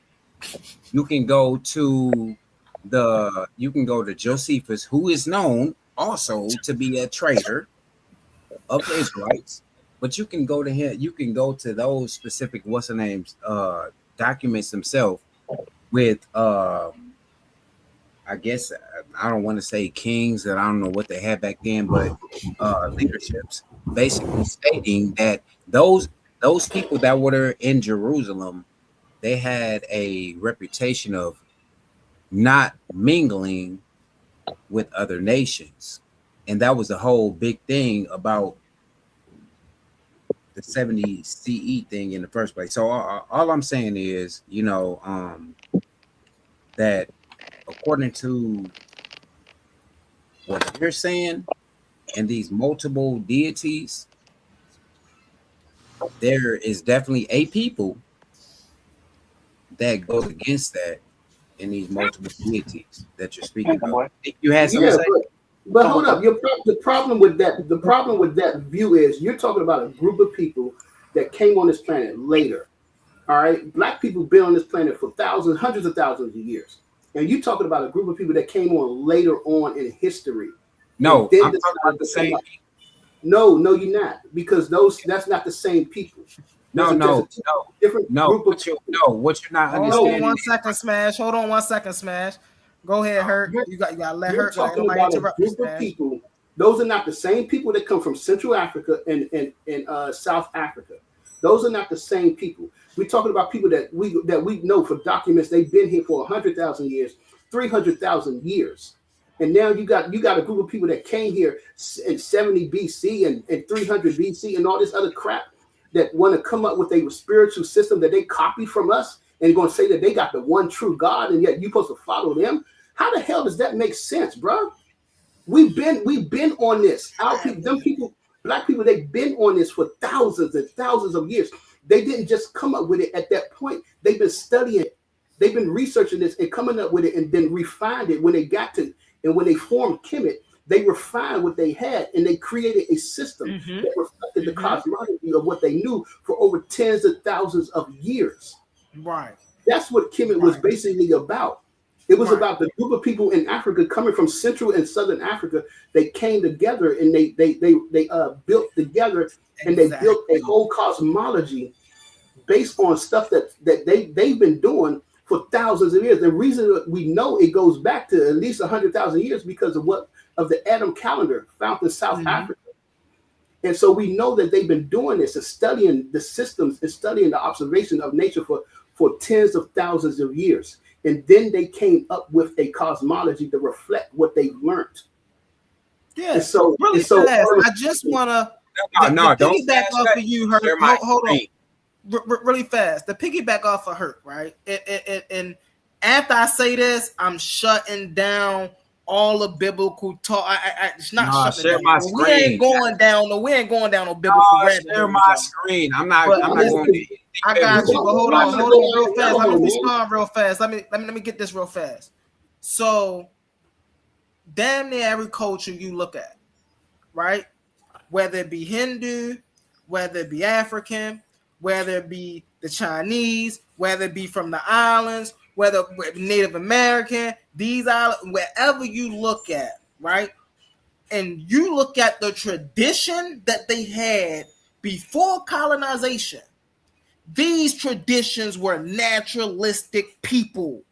you can go to Josephus, who is known also to be a traitor of the Israelites. But you can go to him, you can go to those specific documents themselves with I guess I don't want to say kings, that I don't know what they had back then, but leaderships basically stating that those people that were in Jerusalem, they had a reputation of not mingling with other nations. And that was the whole big thing about the 70 CE thing in the first place. So all I'm saying is, that according to what you're saying and these multiple deities, there is definitely a people that goes against that in these multiple deities that you're speaking of. I think you had something to say? But hold up. The problem with that view is you're talking about a group of people that came on this planet later. All right, black people been on this planet for thousands, hundreds of thousands of years, and you're talking about a group of people that came on later on in history. No, I'm talking about the same. No, you're not, because that's not the same people. Different group of what you're not understanding. Hold on 1 second, Smash. Hold on 1 second, Smash. Go ahead, Hurt. You got to let Hurt. Talking about a group of people. Those are not the same people that come from Central Africa and South Africa. Those are not the same people. We're talking about people that we know for documents. They've been here for 100,000 years, 300,000 years. And now you got a group of people that came here in 70 BC and 300 BC and all this other crap that want to come up with a spiritual system that they copied from us and going to say that they got the one true God, and yet you're supposed to follow them. How the hell does that make sense, bro? We've been on this. Black people, they've been on this for thousands and thousands of years. They didn't just come up with it at that point. They've been studying it. They've been researching this and coming up with it, and then refined it when they got to. And when they formed Kemet, they refined what they had, and they created a system that reflected the cosmology of what they knew for over tens of thousands of years. Right. That's what Kemet was basically about. It was about the group of people in Africa coming from Central and Southern Africa. They came together and they built together, and they built a whole cosmology based on stuff that they've been doing for thousands of years. The reason that we know it goes back to at least 100,000 years because of the Adam calendar found in South Africa. And so we know that they've been doing this and studying the systems and studying the observation of nature for tens of thousands of years. And then they came up with a cosmology to reflect what they learned. Yeah. And so really fast. I just want to don't piggyback off of you, Hurt. Hold on. Really fast. The piggyback off of Hurt, right? And after I say this, I'm shutting down all the biblical talk. It's not shutting share down. my We ain't going down. We ain't going down no biblical rabbit. Share my screen. I'm not going to. I got you, but hold on real fast. Let me respond real fast. Let me get this real fast. So, damn near every culture you look at, right? Whether it be Hindu, whether it be African, whether it be the Chinese, whether it be from the islands, whether Native American, these islands, wherever you look at, right? And you look at the tradition that they had before colonization. These traditions were naturalistic people,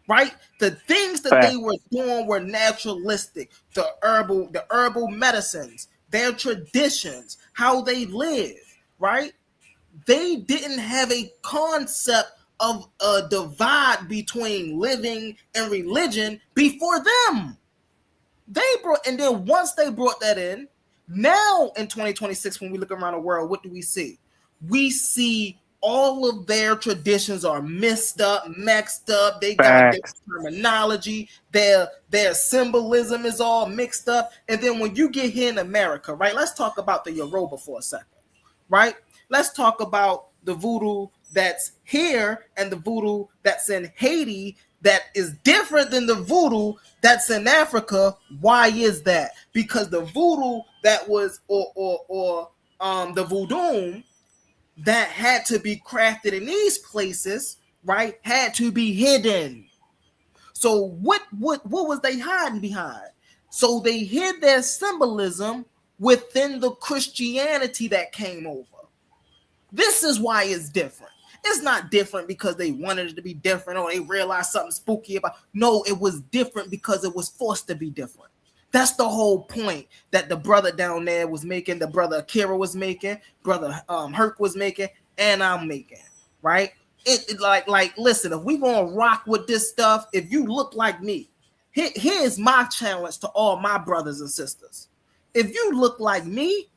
right? The things that they were doing were naturalistic. The herbal medicines, their traditions, how they live, right? They didn't have a concept of a divide between living and religion before them. And then once they brought that in, now in 2026, when we look around the world, what do we see? We see all of their traditions are mixed up. They got their terminology, their symbolism is all mixed up. And then when you get here in America, right? Let's talk about the Yoruba for a second, right? Let's talk about the voodoo that's here and the voodoo that's in Haiti that is different than the voodoo that's in Africa. Why is that? Because the voodoo that was the voodoo that had to be crafted in these places, right, had to be hidden. So what was they hiding behind? So they hid their symbolism within the Christianity that came over. This is why it's different. It's not different because they wanted it to be different or they realized something spooky about. No, it was different because it was forced to be different. That's the whole point that the brother down there was making, the brother Akira was making, brother Herc was making, and I'm making, right? Listen, if we gonna rock with this stuff, if you look like me, here's my challenge to all my brothers and sisters. If you look like me,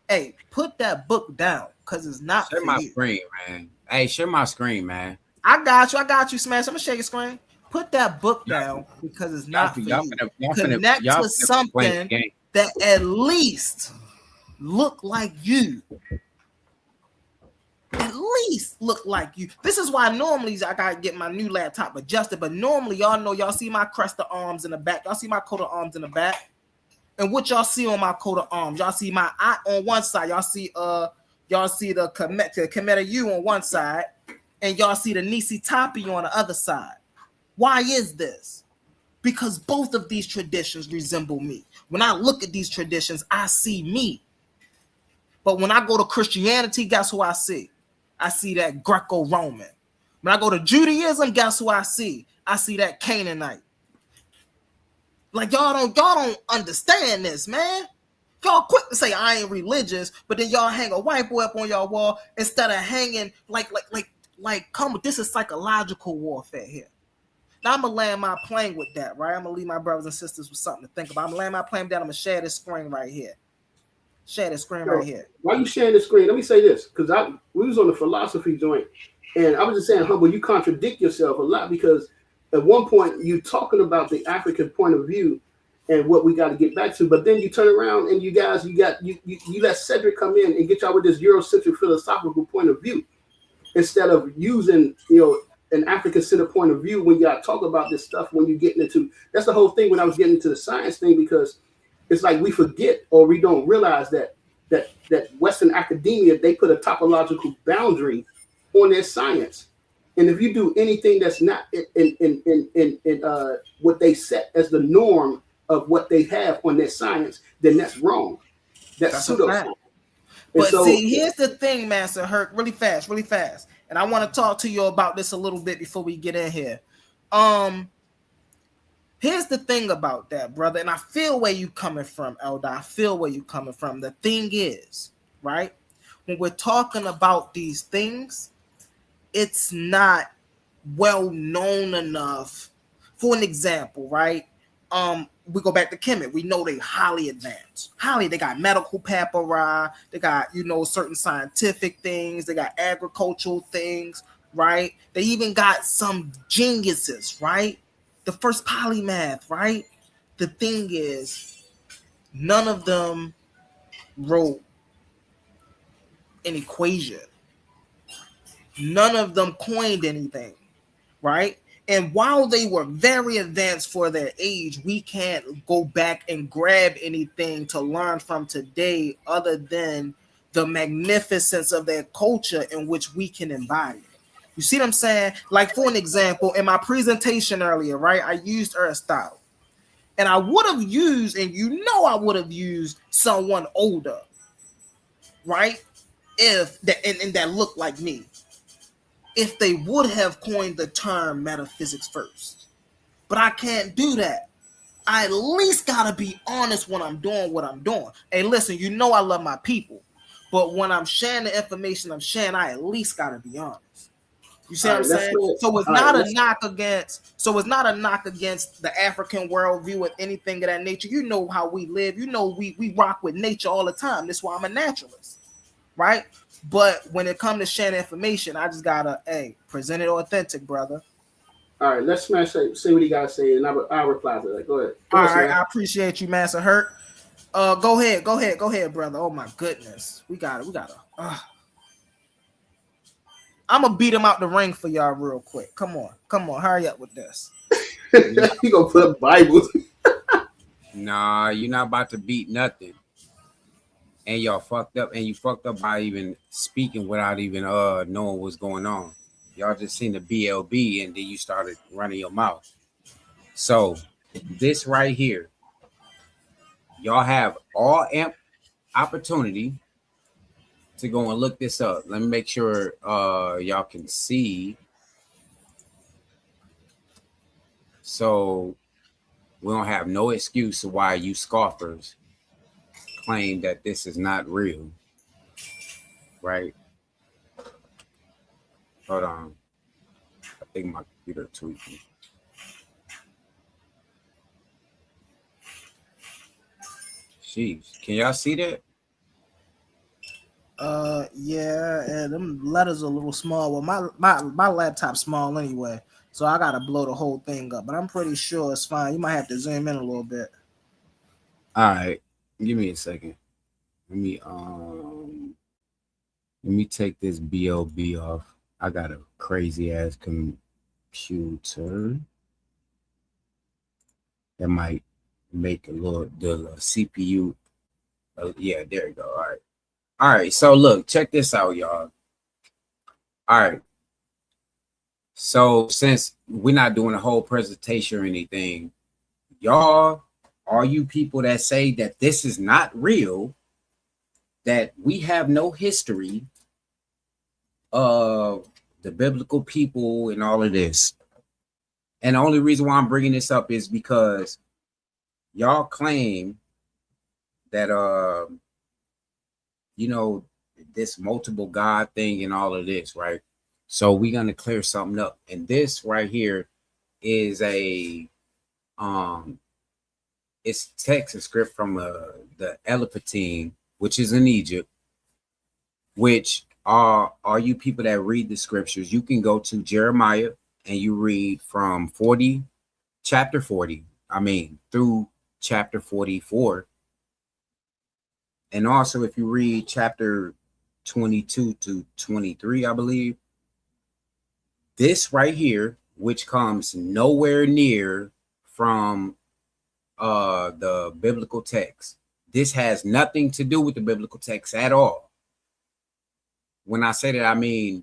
hey, put that book down, because it's not share for my you. screen, man. Hey, share my screen, man. I got you, Smash. I'm gonna share your screen. Put that book down, because it's not for you. Connect with something that at least look like you. At least look like you. This is why normally I gotta get my new laptop adjusted, but normally y'all know, y'all see my crest of arms in the back. Y'all see my coat of arms in the back. And what y'all see on my coat of arms, y'all see my eye on one side, y'all see the Cometa U on one side, and y'all see the Nisi Tapi on the other side. Why is this? Because both of these traditions resemble me. When I look at these traditions, I see me. But when I go to Christianity, guess who I see? I see that Greco-Roman. When I go to Judaism, guess who I see? I see that Canaanite. Like, y'all don't understand this, man. Y'all quick to say I ain't religious, but then y'all hang a white boy up on y'all wall instead of hanging like come with this is psychological warfare here. Now I'm gonna land my plane with that, right? I'm gonna leave my brothers and sisters with something to think about. I'm gonna land my plane down. I'm gonna share this screen right here. Share this screen right here. Why you sharing the screen? Let me say this, because we was on the philosophy joint, and I was just saying, Humble, you contradict yourself a lot, because at one point you're talking about the African point of view and what we got to get back to, but then you turn around and you let Cedric come in and get y'all with this Eurocentric philosophical point of view instead of using an African-centered point of view when y'all talk about this stuff. When you're getting into, that's the whole thing when I was getting into the science thing, because it's like we forget or we don't realize that Western academia, they put a topological boundary on their science. And if you do anything that's not in what they set as the norm of what they have on their science, then that's wrong. That's pseudo. But see, here's the thing, Master Herc, really fast. And I want to talk to you about this a little bit before we get in here. Here's the thing about that, brother, and I feel where you coming from, Elder. I feel where you coming from. The thing is, right, when we're talking about these things, it's not well known enough. For an example, right? We go back to Kemet. We know they highly advanced. They got medical papyri, they got, certain scientific things, they got agricultural things, right? They even got some geniuses, right? The first polymath, right? The thing is, none of them wrote an equation. None of them coined anything, right? And while they were very advanced for their age, we can't go back and grab anything to learn from today other than the magnificence of their culture in which we can embody. You see what I'm saying? Like, for an example, in my presentation earlier, right, I used Aristotle. And I would have used, and I would have used someone older, right? If that, and that looked like me, if they would have coined the term metaphysics first. But I can't do that. I at least gotta be honest when I'm doing what I'm doing. Hey, listen, I love my people, but when I'm sharing the information I'm sharing, I at least gotta be honest. You see what I'm saying? So it's not a knock against the African worldview or anything of that nature. You know how we live. We rock with nature all the time. That's why I'm a naturalist, right? But when it comes to sharing information, I just gotta present it authentic, brother. All right, let's Smash say what he gotta say, and I'll reply to that. Go ahead. All right, I appreciate you, Master Hurt. Go ahead, brother. Oh my goodness, we gotta. I'm gonna beat him out the ring for y'all real quick. Come on, hurry up with this. You gonna put up Bibles? Nah, you're not about to beat nothing. And y'all fucked up, and you fucked up by even speaking without even knowing what's going on. Y'all just seen the BLB, and then you started running your mouth. So this right here, y'all have all opportunity to go and look this up. Let me make sure y'all can see. So we don't have no excuse of why you scoffers claim that this is not real, right? Hold on. I think my computer tweaking. Jeez, can y'all see that? Yeah, and them letters are a little small. Well, my laptop's small anyway, so I gotta blow the whole thing up. But I'm pretty sure it's fine. You might have to zoom in a little bit. All right, give me a second. Let me take this BLB off. I got a crazy ass computer that might make a little the CPU. Yeah, there you go. All right. So look, check this out, y'all. All right. So since we're not doing a whole presentation or anything, y'all, all you people that say that this is not real, that we have no history of the biblical people and all of this. And the only reason why I'm bringing this up is because y'all claim that this multiple God thing and all of this, right? So we're gonna clear something up. And this right here is it's text and script from the Elephantine, which is in Egypt, which are you people that read the scriptures, you can go to Jeremiah and you read from chapter 40, through chapter 44. And also if you read chapter 22 to 23, I believe, this right here, which comes nowhere near from the biblical text. This has nothing to do with the biblical text at all. When I say that, I mean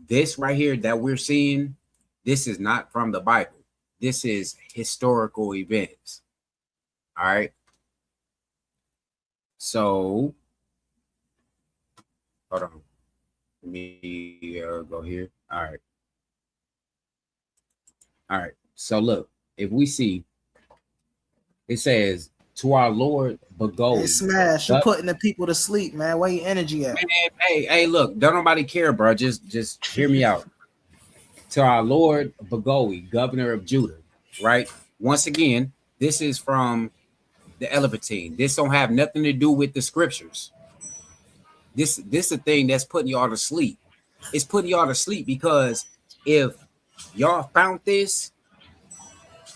this right here that we're seeing, this is not from the Bible. This is historical events. All right. So, hold on. Let me go here. All right. All right. So look, if we see, it says, to our Lord Bago. Hey, Smash, you're putting the people to sleep, man. Where your energy at? Hey, look, don't nobody care, bro. Just hear me out. To our Lord Bagowi, governor of Judah, right? Once again, this is from the Elephantine. This don't have nothing to do with the scriptures. This is a thing that's putting y'all to sleep. It's putting y'all to sleep because if y'all found this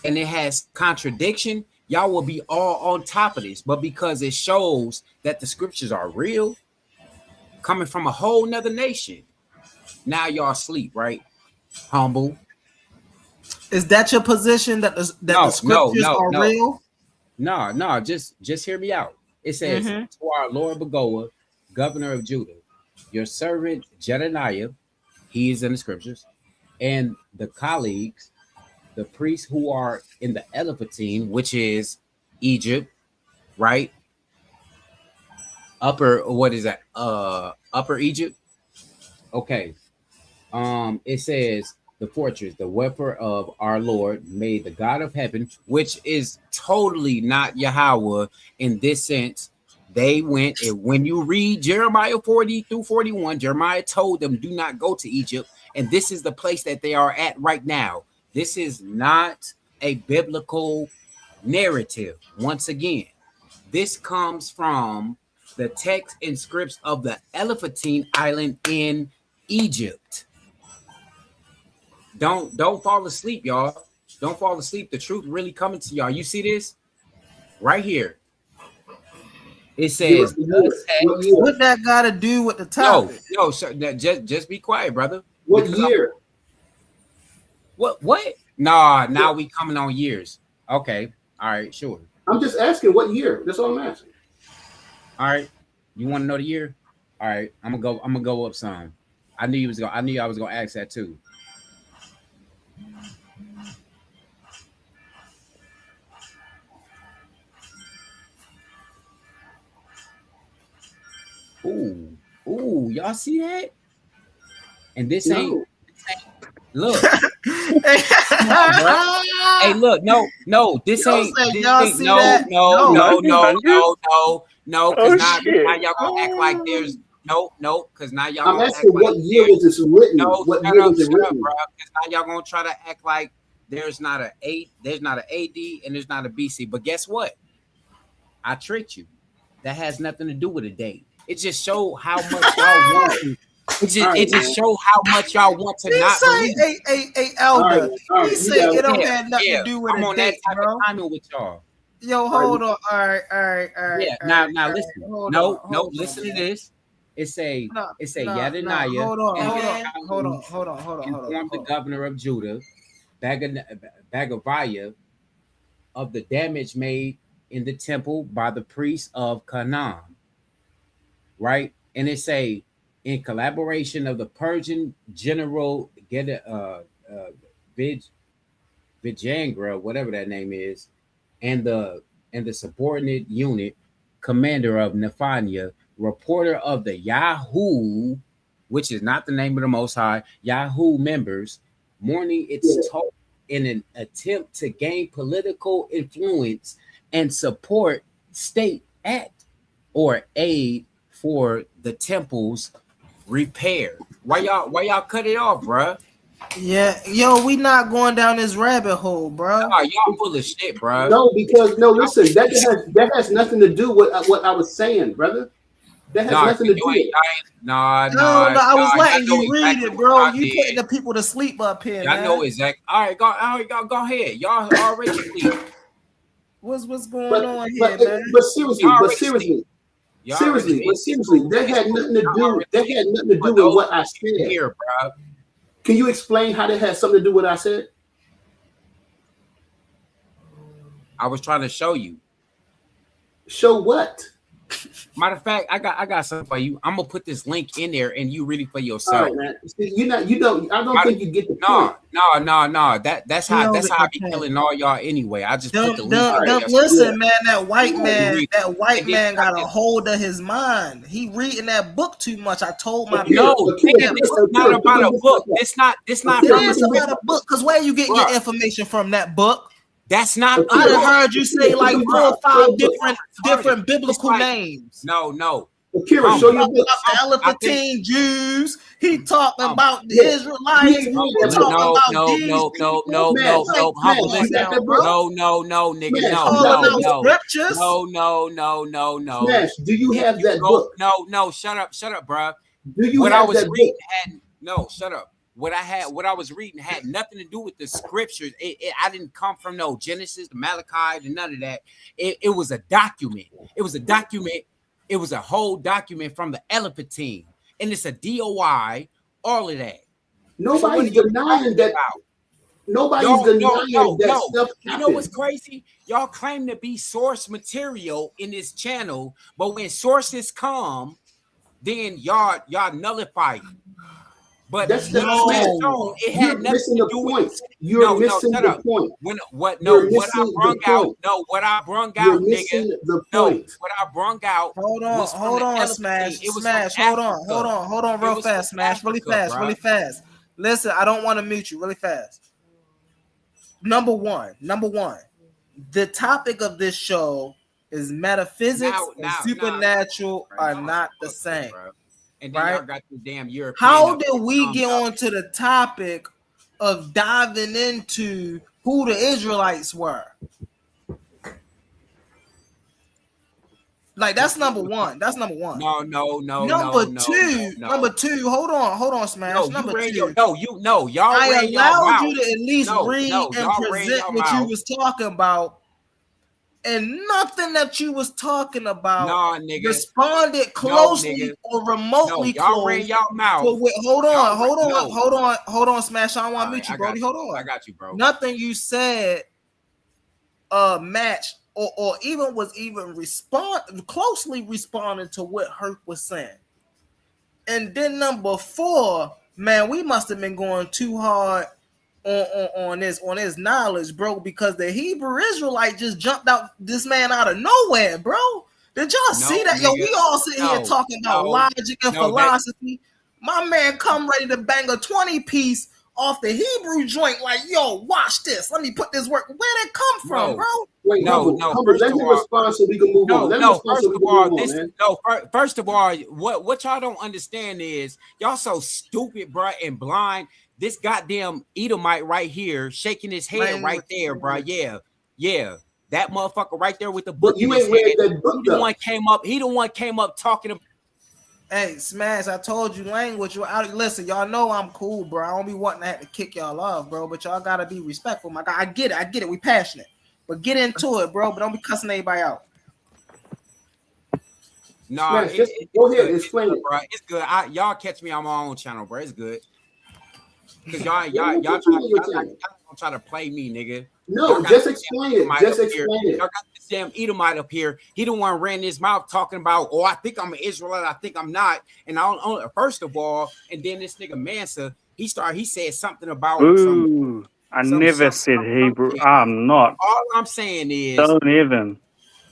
and it has contradiction, y'all will be all on top of this. But because it shows that the scriptures are real, coming from a whole nother nation, now y'all sleep, right? Humble. Is that your position that the scriptures are real? No, just hear me out. It says, to our Lord Bagoa, governor of Judah, your servant Jedaniah, he is in the scriptures, and the colleagues, the priests who are in the Elephantine, which is Egypt, right? Upper Egypt. Okay. It says the fortress, the weapon of our Lord, made the God of heaven, which is totally not Yahweh in this sense. They went, and when you read Jeremiah 40 through 41, Jeremiah told them, do not go to Egypt. And this is the place that they are at right now. This is not a biblical narrative. Once again, this comes from the text and scripts of the Elephantine Island in Egypt. Don't fall asleep, y'all. Don't fall asleep. The truth really coming to y'all. You see this right here. It says, what that got to do with the topic? No, sir, just be quiet, brother. What year? What? Nah, now we coming on years. Okay, all right, sure. I'm just asking what year. That's all I'm asking. All right, you want to know the year? All right, I'm gonna go up some. I knew I was gonna ask that too. Ooh, y'all see that? And this ain't look. Hey, look, no, this ain't. Because now y'all gonna act like No, because now y'all I'm gonna asking act like what year was this written? What year was it written? bro. Because now y'all gonna try to act like there's not an AD, and there's not a BC. But guess what? I tricked you. That has nothing to do with a date. It just show how much y'all want to. It just show how much y'all want to not believe. Hey, Elder. He said it don't Yeah, have nothing yeah. to do with I'm a on date, that type bro. of timing with y'all. Yo, hold on. All right. Yeah. Now listen. No. Listen to this. It say Yadaniah Hold on. informed the governor of Judah, Bagaviah, of the damage made in the temple by the priests of Canaan. Right, and it say in collaboration of the Persian general Vijangra, whatever that name is, and the subordinate unit commander of Nephaniah, reporter of the Yahoo, which is not the name of the Most High, Yahoo members, mourning its toll in an attempt to gain political influence and support state act or aid for the temple's repair. Why y'all cut it off, bruh? Yeah, yo, we not going down this rabbit hole, bro. Nah, y'all full of shit, bro. No, because listen, that has nothing to do with what I was saying, brother. That has nothing to do with it. Nah. I was letting you read it, bro. You putting the people to sleep up here, man. I know exactly. All right, go ahead. Y'all already sleep. What's going on here, man? But seriously, that had nothing to do. That had nothing to do with what I said. Here, bro. Can you explain how that has something to do with what I said? I was trying to show you. Show what? Matter of fact, I got something for you. I'm gonna put this link in there, and you read it for yourself. All right, man. You don't. I don't think you get the point. No. That's how I be killing all y'all anyway. I just put the link. Listen, man. That white man got a hold of his mind. He reading that book too much. I told my this is not about a book. It's not. It is about a book. Cause where you get your information from? That book. That's not. I done heard you say like 4 or 5 different biblical names. No. Akira, show your book. The Elephantine Jews. He talking about the Israelites. No, nigga, no. Smash, do you have that book? No, shut up, bro. Do you have that book? Shut up. What I was reading had nothing to do with the scriptures. I didn't come from no Genesis, the Malachi, and none of that. It was a document. It was a whole document from the Elephantine, and it's a DOI. All of that. Nobody's denying that. Nobody's denying that stuff. You know what's crazy? Y'all claim to be source material in this channel, but when sources come, then y'all nullify it. But that's it had nothing to do with it. You're missing the point. What I brung out, nigga. What I brung out. Hold on, Smash. Hold on, real fast, Smash. Really fast. Listen, I don't want to mute you. Really fast. Number one. The topic of this show is metaphysics and supernatural are not the same. And then y'all got the damn European. How did we get onto the topic of diving into who the Israelites were? Like that's number one. No. Number two. Hold on, Smash. Y'all I allowed you to at least read and present what you was talking about. And nothing that you was talking about responded closely or remotely y'all ran y'all mouth. Hold on, Smash. I don't want to mute you, Brody. Hold on. I got you, bro. Nothing you said matched or even was closely responding to what Herc was saying. And then number 4, man, we must have been going too hard on his knowledge, bro, because the Hebrew Israelite just jumped out this man out of nowhere, bro. Did y'all see that? Yo, we all sitting here talking about logic and philosophy. My man come ready to bang a 20-piece off the Hebrew joint, like, yo, watch this. Let me put this work. Where'd it come from, bro? Wait, No, Humble, let him respond so we can move on. Let him respond so we can move on, man. First of all, what y'all don't understand is y'all so stupid, bro, and blind. This goddamn Edomite right here shaking his head right there, bro. Yeah. That motherfucker right there with the book. But you ain't read that book, He the one came up talking about. Hey, Smash, I told you language. Listen, y'all know I'm cool, bro. I don't be wanting to have to kick y'all off, bro. But y'all gotta be respectful, my guy. I get it. We passionate. But get into it, bro. But don't be cussing everybody out. Nah, go ahead, explain it, bro. It's good. Y'all catch me on my own channel, bro. It's good. Cause y'all try to play me, nigga. No, just explain it. Just explain it. Y'all got this damn Edomite up here. He the one ran his mouth talking about, oh, I think I'm an Israelite. I think I'm not. And I don't. First of all, and then this nigga Mansa, he said something about. I never said Hebrew. I'm not. All I'm saying is, don't even.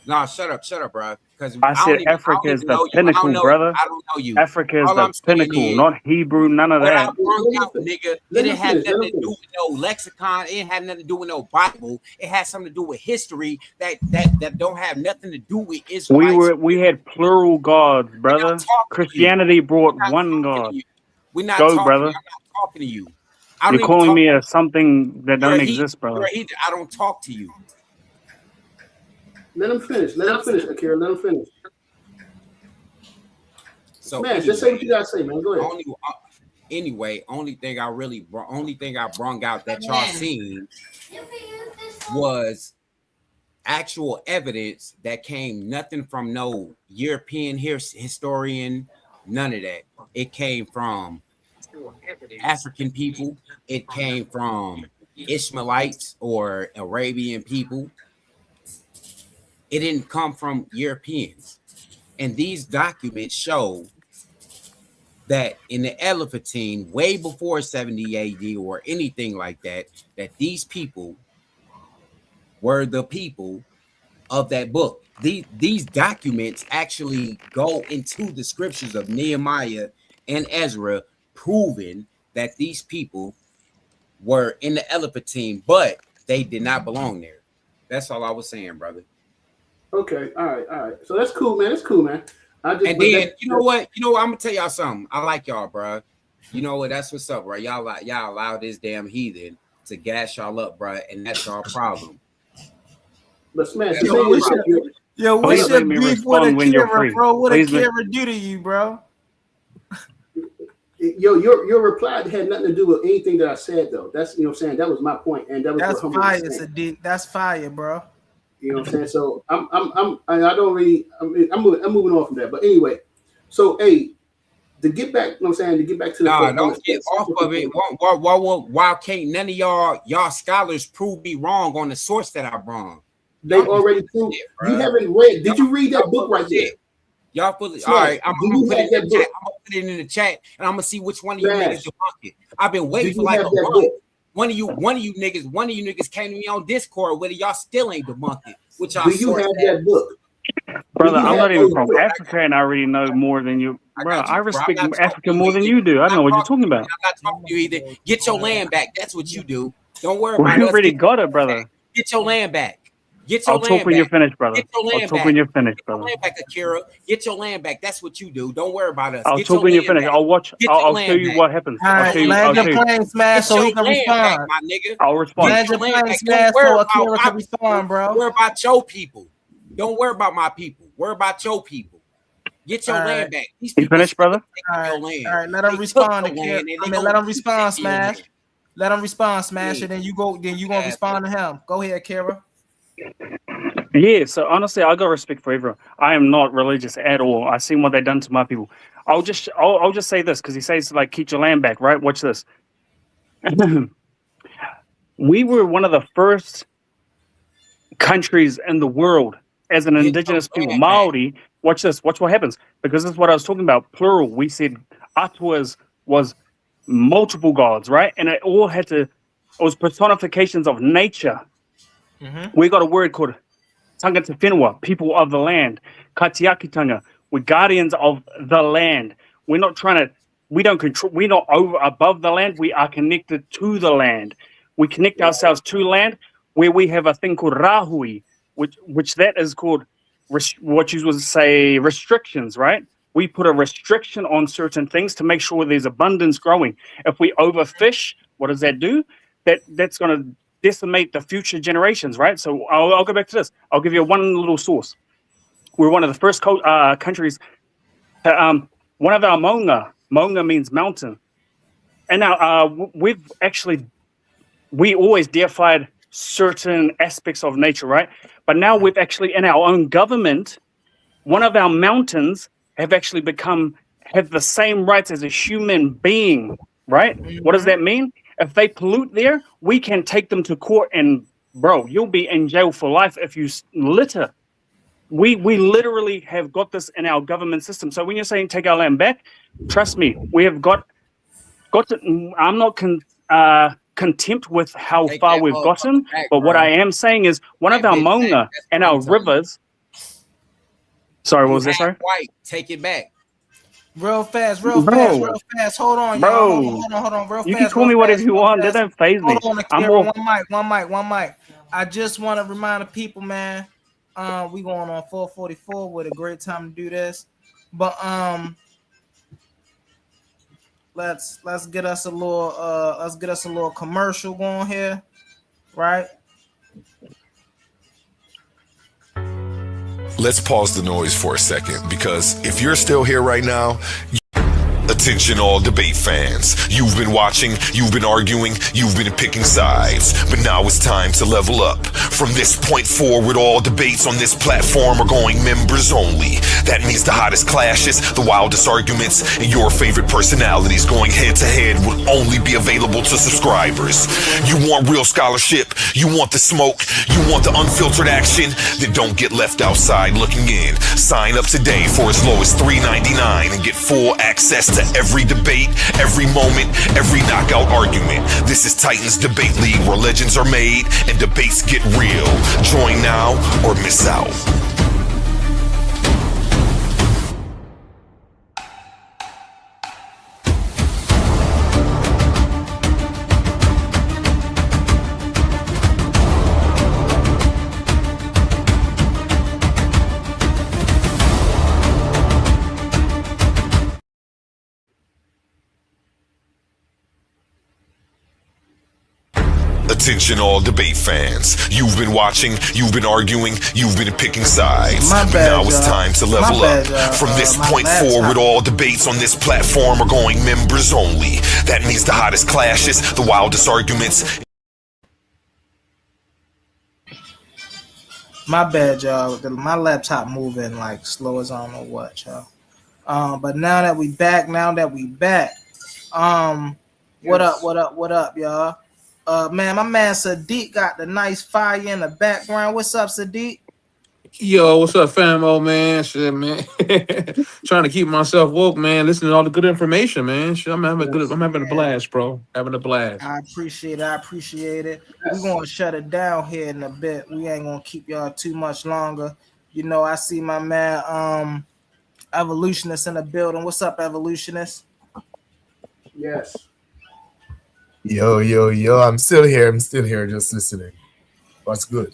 Nah, shut up, bro. Because I said Africa is the pinnacle, brother. I don't know you. Africa is the pinnacle, not Hebrew. None of that. Nigga, it didn't have nothing to do with no lexicon. It had nothing to do with no Bible. It had something to do with history that don't have nothing to do with Israel. We had plural gods, brother. Christianity brought one God. We're not talking. brother. I'm not talking to you. You're calling me something that doesn't exist, brother. I don't talk to you. Let him finish. Akira. Let him finish. So, man, just say what you gotta say, man. Go ahead. Only thing I brung out that y'all seen was actual evidence that came nothing from no European historian, none of that. It came from African people. It came from Ishmaelites or Arabian people. It didn't come from Europeans. And these documents show that in the Elephantine, way before 70 AD or anything like that, that these people were the people of that book. These documents actually go into the scriptures of Nehemiah and Ezra, proving that these people were in the Elephantine, but they did not belong there. That's all I was saying, brother. Okay, all right. So that's cool, man. And then you know what? I'm gonna tell y'all something. I like y'all, bro. You know what? That's what's up, bro. Y'all allow this damn heathen to gas y'all up, bro, and that's our problem. But Smash, what's your beef with Akira, bro? What Akira do to you, bro? Your reply had nothing to do with anything that I said, though. That's what I'm saying. That was my point, and that's fire. That's fire, bro. You know what I'm saying? So I'm moving on from that. But anyway, so to get back, you know what I'm saying, to get back to the don't get off of it. Why can't none of y'all scholars prove me wrong on the source that I brought? They already proved. You haven't read. Did you read that book right there? Y'all put it. All right, I'm gonna put it in the chat, and I'm gonna see which one of you niggas debunk it. I've been waiting for like a month. One of you niggas came to me on Discord with it. Y'all still ain't debunked it. Which y'all do you have that book? Brother, I'm not even from Africa, and I already know more than you. Bro, I respect Africa more than you do. I don't know what you're talking about. I'm not talking to you either. Get your land back. That's what you do. Don't worry about it. We already got it, brother. Get your land back. I'll talk when you're finished, brother. I'll talk when you're finished, brother. Get your land back, Akira. Get your land back. That's what you do. Don't worry about us. I'll talk when you're finished. I'll watch. I'll show you what happens. I'll show you. Land your plane smash so he can respond. My nigga. I'll respond. Land your plane smash so Akira can respond, bro. Don't worry about your people. Don't worry about my people. Worry about your people. Get your land back. You finished, brother? All right. Let him respond, Akira. Let him respond, Smash. Let him respond, Smash, and then you gonna respond to him. Go ahead, Akira. Yeah, so honestly, I got respect for everyone. I am not religious at all. I've seen what they've done to my people. I'll just say this because he says like keep your land back, right? Watch this. We were one of the first countries in the world as an indigenous people. Maori, watch this. Watch what happens. Because this is what I was talking about. Plural. We said Atuas was multiple gods, right? And it was personifications of nature. Mm-hmm. We got a word called Tangata Whenua, people of the land. Katiakitanga, we're guardians of the land. We're not we don't control, we're not above the land. We are connected to the land. We connect ourselves to land where we have a thing called Rahui. which that is called what you would say restrictions, right? We put a restriction on certain things to make sure there's abundance growing. If we overfish, what does that do? That's going to decimate the future generations, right? So I'll go back to this. I'll give you one little source. We're one of the first countries. One of our Monga means mountain, and now we always deified certain aspects of nature, right? But now we've actually in our own government, one of our mountains have the same rights as a human being, right? Mm-hmm. What does that mean? If they pollute there, we can take them to court and bro, you'll be in jail for life if you litter. We literally have got this in our government system. So when you're saying take our land back, trust me, we have got to. I'm not contempt with how Take far that we've gotten, motherfucker back, but what bro. I am saying is one That of our bitch Monga said, that's and what our I'm telling you. rivers. Sorry, what You was that? half Sorry. white. Take it back. Real fast. Bro. Hold on, Bro. y'all. Hold on. Real You fast. can call me whatever you want. That don't phase me. Hold on, I'm Akira. more. One mic. I just want to remind the people, man. We going on 4:44 with a great time to do this, but let's get us a little commercial going here, right? Let's pause the noise for a second, because if you're still here right now, attention all debate fans. You've been watching, you've been arguing, you've been picking sides, but now it's time to level up. From this point forward, all debates on this platform are going members only. That means the hottest clashes, the wildest arguments, and your favorite personalities going head to head will only be available to subscribers. You want real scholarship, you want the smoke, you want the unfiltered action, then don't get left outside looking in. Sign up today for as low as $3.99 and get full access to every debate, every moment, every knockout argument. This is Titans Debate League, where legends are made and debates get real. Join now or miss out. Attention all debate fans. You've been watching, you've been arguing, you've been picking sides. But now it's time to level up. From this point forward, all debates on this platform are going members only. That means the hottest clashes, the wildest arguments. My bad, y'all. My laptop moving like slow as I don't know what, y'all. But now that we back, what up, y'all? Man, my man Sadiq got the nice fire in the background. What's up, Sadiq? Yo, what's up, famo, man? Shit, man. Trying to keep myself woke, man. Listening to all the good information, man. Shit, I'm having a blast, bro. Having a blast. I appreciate it. We're gonna shut it down here in a bit. We ain't gonna keep y'all too much longer. You know, I see my man Evolutionist in the building. What's up, Evolutionist? Yes. Yo, I'm still here, just listening. What's good?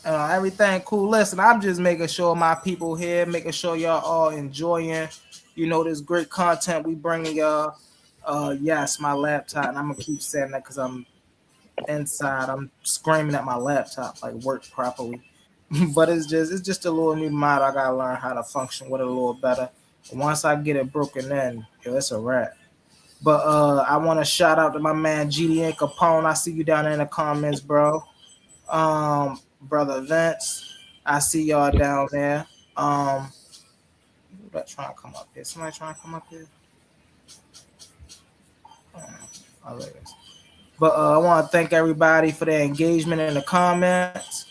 Everything cool. Listen, I'm just making sure my people here, making sure y'all all enjoying, this great content we bringing y'all. Yes, my laptop, and I'm gonna keep saying that because I'm inside. I'm screaming at my laptop like work properly. But it's just a little new mod. I gotta learn how to function with it a little better. Once I get it broken in, it's a wrap. But I want to shout out to my man GDN Capone. I see you down there in the comments, bro. Brother Vince, I see y'all down there. Who's that trying to come up here? Somebody trying to come up here? But I want to thank everybody for their engagement in the comments.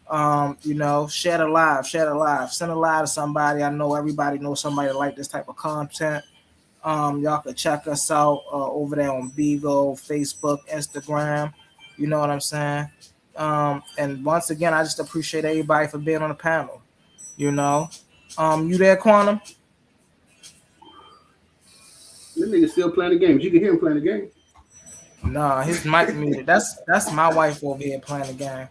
Share the live. Send a live to somebody. I know everybody knows somebody that like this type of content. Y'all can check us out over there on Bigo, Facebook, Instagram. You know what I'm saying? And once again, I just appreciate everybody for being on the panel. You there, Quantum? This nigga still playing the game. You can hear him playing the game. Nah, his mic muted. That's my wife over here playing the game.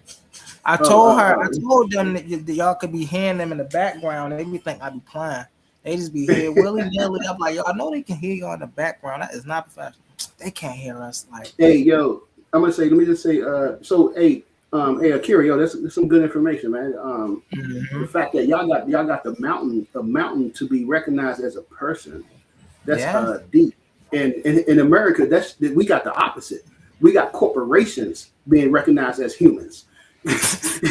I told them that y'all could be hearing them in the background. They be think I be playing. They just be here willy nilly. I'm like, yo, I know they can hear y'all in the background. That is not professional. They can't hear us. Like, hey, yo, I'm gonna say. Let me just say. Hey, Akira, yo, that's some good information, man. The fact that y'all got the mountain to be recognized as a person, that's deep. And in America, we got the opposite. We got corporations being recognized as humans. You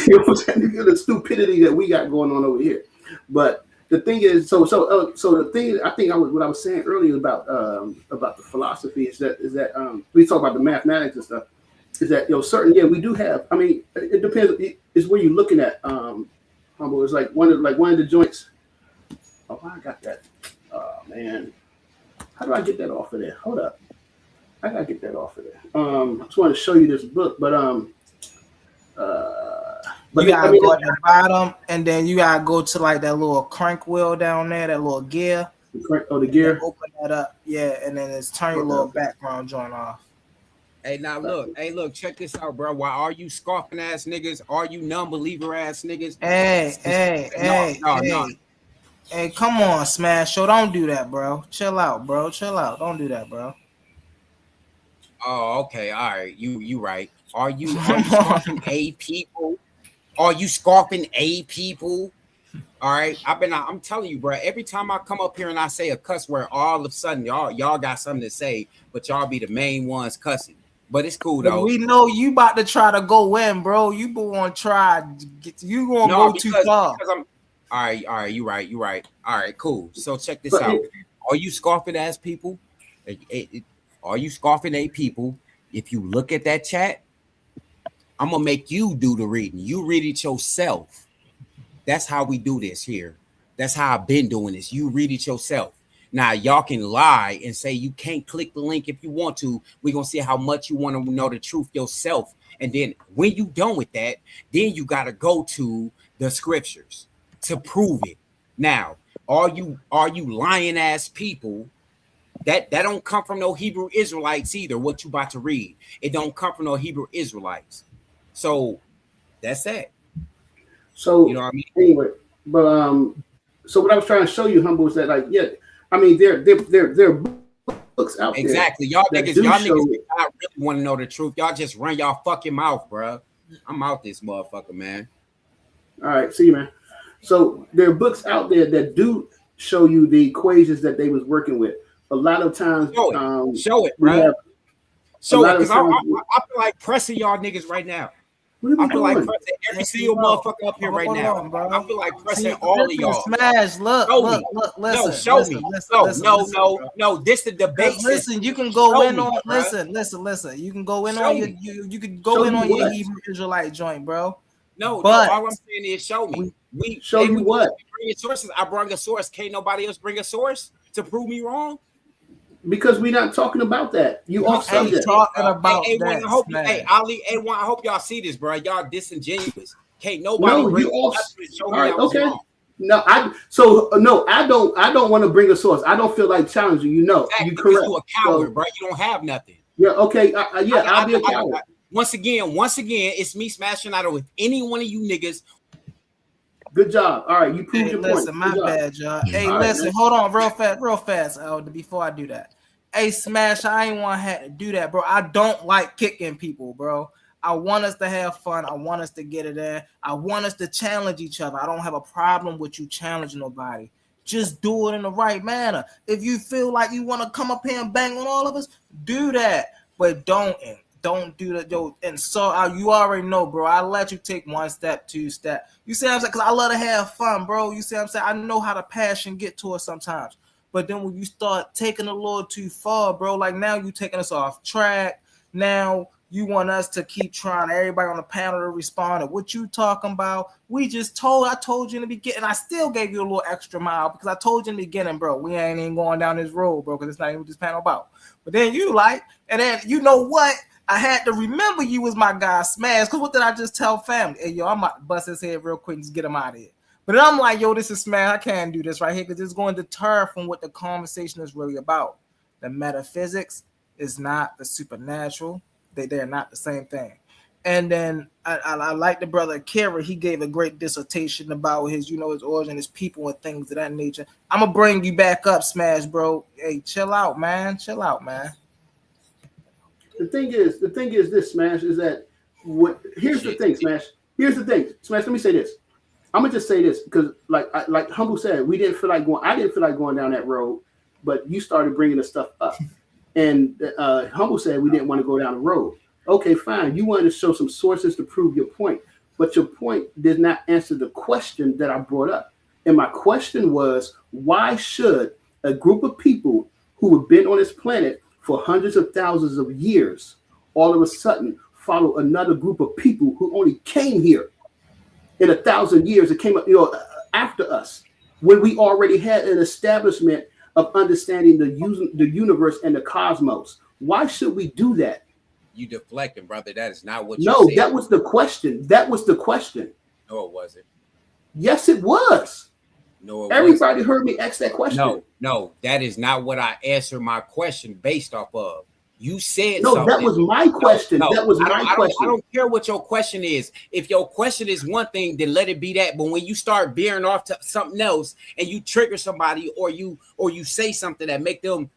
know what I'm saying? The stupidity that we got going on over here. But the thing is, so the thing I think what I was saying earlier about the philosophy is that we talk about the mathematics and stuff. Is that we do have. I mean, it depends. It's where you're looking at. It's like one of the joints. Oh, I got that. Oh man, how do I get that off of there? Hold up, I gotta get that off of there. I just want to show you this book, but you gotta go at the bottom, and then you gotta go to like that little crank wheel down there, that little gear. The gear. Open that up, yeah, and then it's turn your little background joint off. Hey, now look, check this out, bro. Why are you scoffing ass niggas? Are you non-believer ass niggas? Hey, come on, Smash Show. Don't do that, bro. Chill out, bro. Chill out. Don't do that, bro. Oh, okay. All right. You right. Are you scoffing a people? Are you scoffing a people? All right. I'm telling you, bro. Every time I come up here and I say a cuss word, all of a sudden y'all got something to say, but y'all be the main ones cussing. But it's cool though. We know you about to try to go in, bro. You gonna try. You gonna go too far. All right. You right. All right, cool. So check this out. Are you scoffing ass people? Are you scoffing at people? If you look at that chat, I'm gonna make you do the reading. You read it yourself. That's how we do this here. That's how I've been doing this. You read it yourself. Now, y'all can lie and say you can't click the link if you want to. We're going to see how much you want to know the truth yourself. And then when you done with that, then you got to go to the scriptures to prove it. Now, are you lying ass people? That don't come from no Hebrew Israelites either, what you about to read. It don't come from no Hebrew Israelites. So that's that. So, you know what I mean? Anyway, but so what I was trying to show you, Humble, is that I mean, there are books out there. Exactly. Y'all niggas not really want to know the truth. Y'all just run y'all fucking mouth, bro. I'm out this motherfucker, man. All right, see you, man. So there are books out there that do show you the equations that they was working with. A lot of times, show it, bro. Show it, because I feel like pressing y'all niggas right now. I feel like pressing every single motherfucker up here right now. I feel like pressing all of y'all. Smash, look, listen. No, show me. No. This the debate. Listen, you can go in on. Listen. You can go in on your. You can go in on your Hebrew Israelite joint, bro. No. All I'm saying is show me. We show you what. Bring sources. I brought a source. Can't nobody else bring a source to prove me wrong? Because we're not talking about that. You off subject. Talking about that. Ali, A1, I hope y'all see this, bro. Y'all disingenuous. Can't nobody bring you off. All right, okay. No, I don't want to bring a source. I don't feel like challenging you. No, exactly, you correct. You a coward, bro. You don't have nothing. Yeah, okay. I'll be a coward. Once again, it's me smashing out with any one of you niggas. Good job. All right, you proved your point. Listen, my bad, y'all. Hey, listen, hold on, real fast. Before I do that, hey, Smash, I ain't want to have to do that, bro. I don't like kicking people, bro. I want us to have fun. I want us to get it in. I want us to challenge each other. I don't have a problem with you challenging nobody. Just do it in the right manner. If you feel like you want to come up here and bang on all of us, do that. But don't do that, yo. And so you already know, bro. I let you take 1 step, 2 step. You see what I'm saying? Because I love to have fun, bro. You see what I'm saying? I know how the passion get to us sometimes. But then when you start taking a little too far, bro, like now you taking us off track. Now you want us to keep trying everybody on the panel to respond to what you talking about. I told you in the beginning. I still gave you a little extra mile because I told you in the beginning, bro, we ain't even going down this road, bro, because it's not even what this panel about. But then and then you know what? I had to remember you was my guy, Smash, because what did I just tell family? Hey, yo, I'm about to bust his head real quick and just get him out of here. But then I'm like, yo, this is Smash. I can't do this right here because it's going to deter from what the conversation is really about. The metaphysics is not the supernatural. They're not the same thing. And then I like the brother Kerry. He gave a great dissertation about his, his origin, his people, and things of that nature. I'm gonna bring you back up, Smash, bro. Hey, chill out, man. Chill out, man. The thing is this, Smash, is that here's the thing, Smash. Here's the thing, Smash. Let me say this. I'm gonna just say this because, like Humble said, I didn't feel like going down that road, but you started bringing the stuff up, and Humble said we didn't want to go down the road. Okay, fine. You wanted to show some sources to prove your point, but your point did not answer the question that I brought up. And my question was, why should a group of people who have been on this planet for hundreds of thousands of years all of a sudden follow another group of people who only came here in 1,000 years? It came up, after us, when we already had an establishment of understanding the universe and the cosmos. Why should we do that? You deflecting, brother. That is not what you said. No, that was the question. That was the question. No, it wasn't. Yes, it was. No, everybody heard me ask that question. No, that is not what I answered my question based off of. You said no, something. That was my question. That was my question. I don't care what your question is. If your question is one thing, then let it be that. But when you start veering off to something else and you trigger somebody or you say something that make them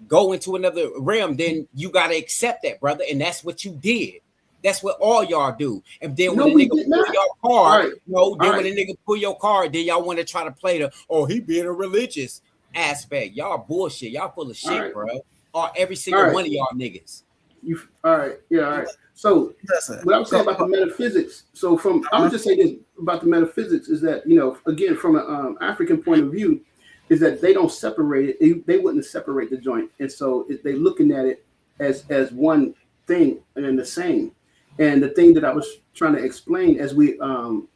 go into another realm, then you got to accept that, brother. And that's what you did. That's what all y'all do. And then when a nigga pull your card, when a nigga pull your card, then y'all want to try to play he being a religious aspect. Y'all bullshit. Y'all full of shit, bro. Or every single one of y'all niggas. All right. So what I'm saying about the metaphysics. So I'm gonna just say this about the metaphysics is that, again, from an African point of view, is that they don't separate it. They wouldn't separate the joint. And so they looking at it as one thing and the same. And the thing that I was trying to explain as we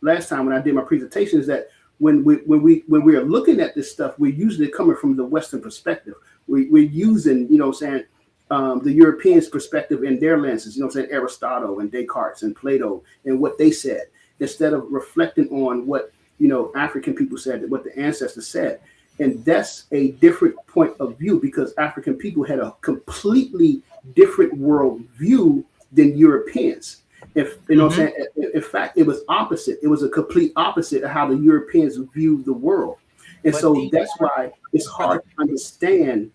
last time when I did my presentation is that when we are looking at this stuff, we're usually coming from the Western perspective. We're using, the Europeans' perspective in their lenses, Aristotle and Descartes and Plato and what they said, instead of reflecting on what, African people said, what the ancestors said. And that's a different point of view because African people had a completely different world view than Europeans. If I'm saying, in fact, it was opposite. It was a complete opposite of how the Europeans viewed the world. And so that's why it's hard to understand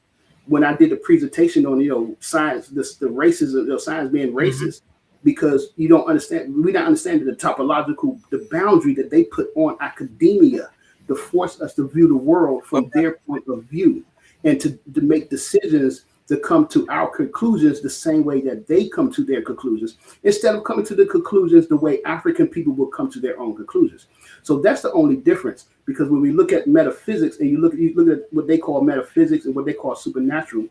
when I did the presentation on, science, the races of science being racist, because you don't understand, we don't understand the topological, the boundary that they put on academia to force us to view the world from their point of view and to make decisions to come to our conclusions the same way that they come to their conclusions, instead of coming to the conclusions the way African people will come to their own conclusions. So that's the only difference, because when we look at metaphysics and you look at what they call metaphysics and what they call supernatural,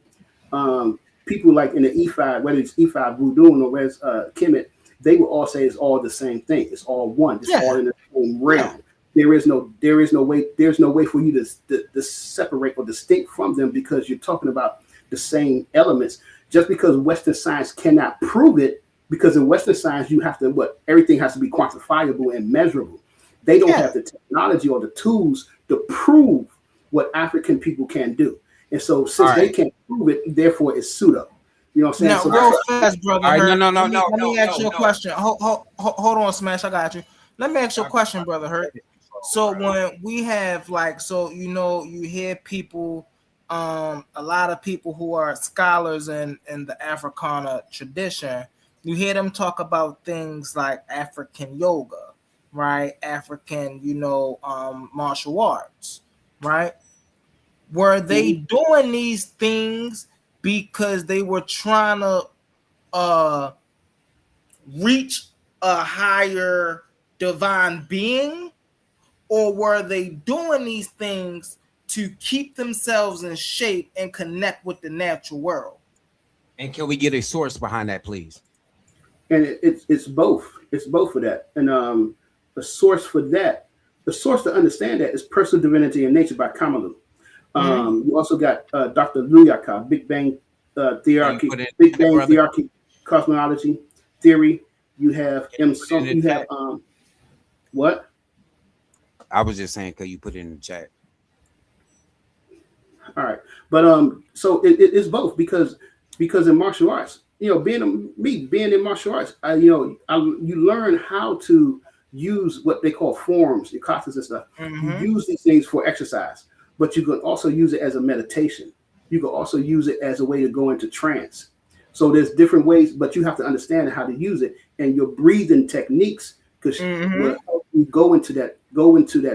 people like in the E5, whether it's E5 Voodoo or whether it's Kemet, they will all say it's all the same thing. It's all one. It's all in the same realm. There is no way for you to separate or distinct from them, because you're talking about the same elements. Just because Western science cannot prove it, because in Western science you have to everything has to be quantifiable and measurable. They don't have the technology or the tools to prove what African people can do. And so since they can't prove it, therefore it's pseudo. You know what I'm saying? Now, so real fast, brother. No. Let me ask you a question. Hold on, Smash. I got you. Let me ask you a question, brother Hurt. So when we have you hear people, a lot of people who are scholars in the Africana tradition, you hear them talk about things like African yoga, right? African, martial arts, right? Were they doing these things because they were trying to reach a higher divine being, or were they doing these things to keep themselves in shape and connect with the natural world? And can we get a source behind that, please? And it's both. It's both of that. And the source for that, the source to understand that is Personal Divinity and Nature by Kamalu. You also got Dr. Luyaka, Big Bang Theory, Cosmology Theory. You have what? I was just saying, could you put it in the chat? All right, but so it's both, because because in martial arts, being in martial arts, you learn how to use what they call forms, your katas and stuff. You use these things for exercise, but you can also use it as a meditation. You can also use it as a way to go into trance. So there's different ways, but you have to understand how to use it, and your breathing techniques because will help you go into that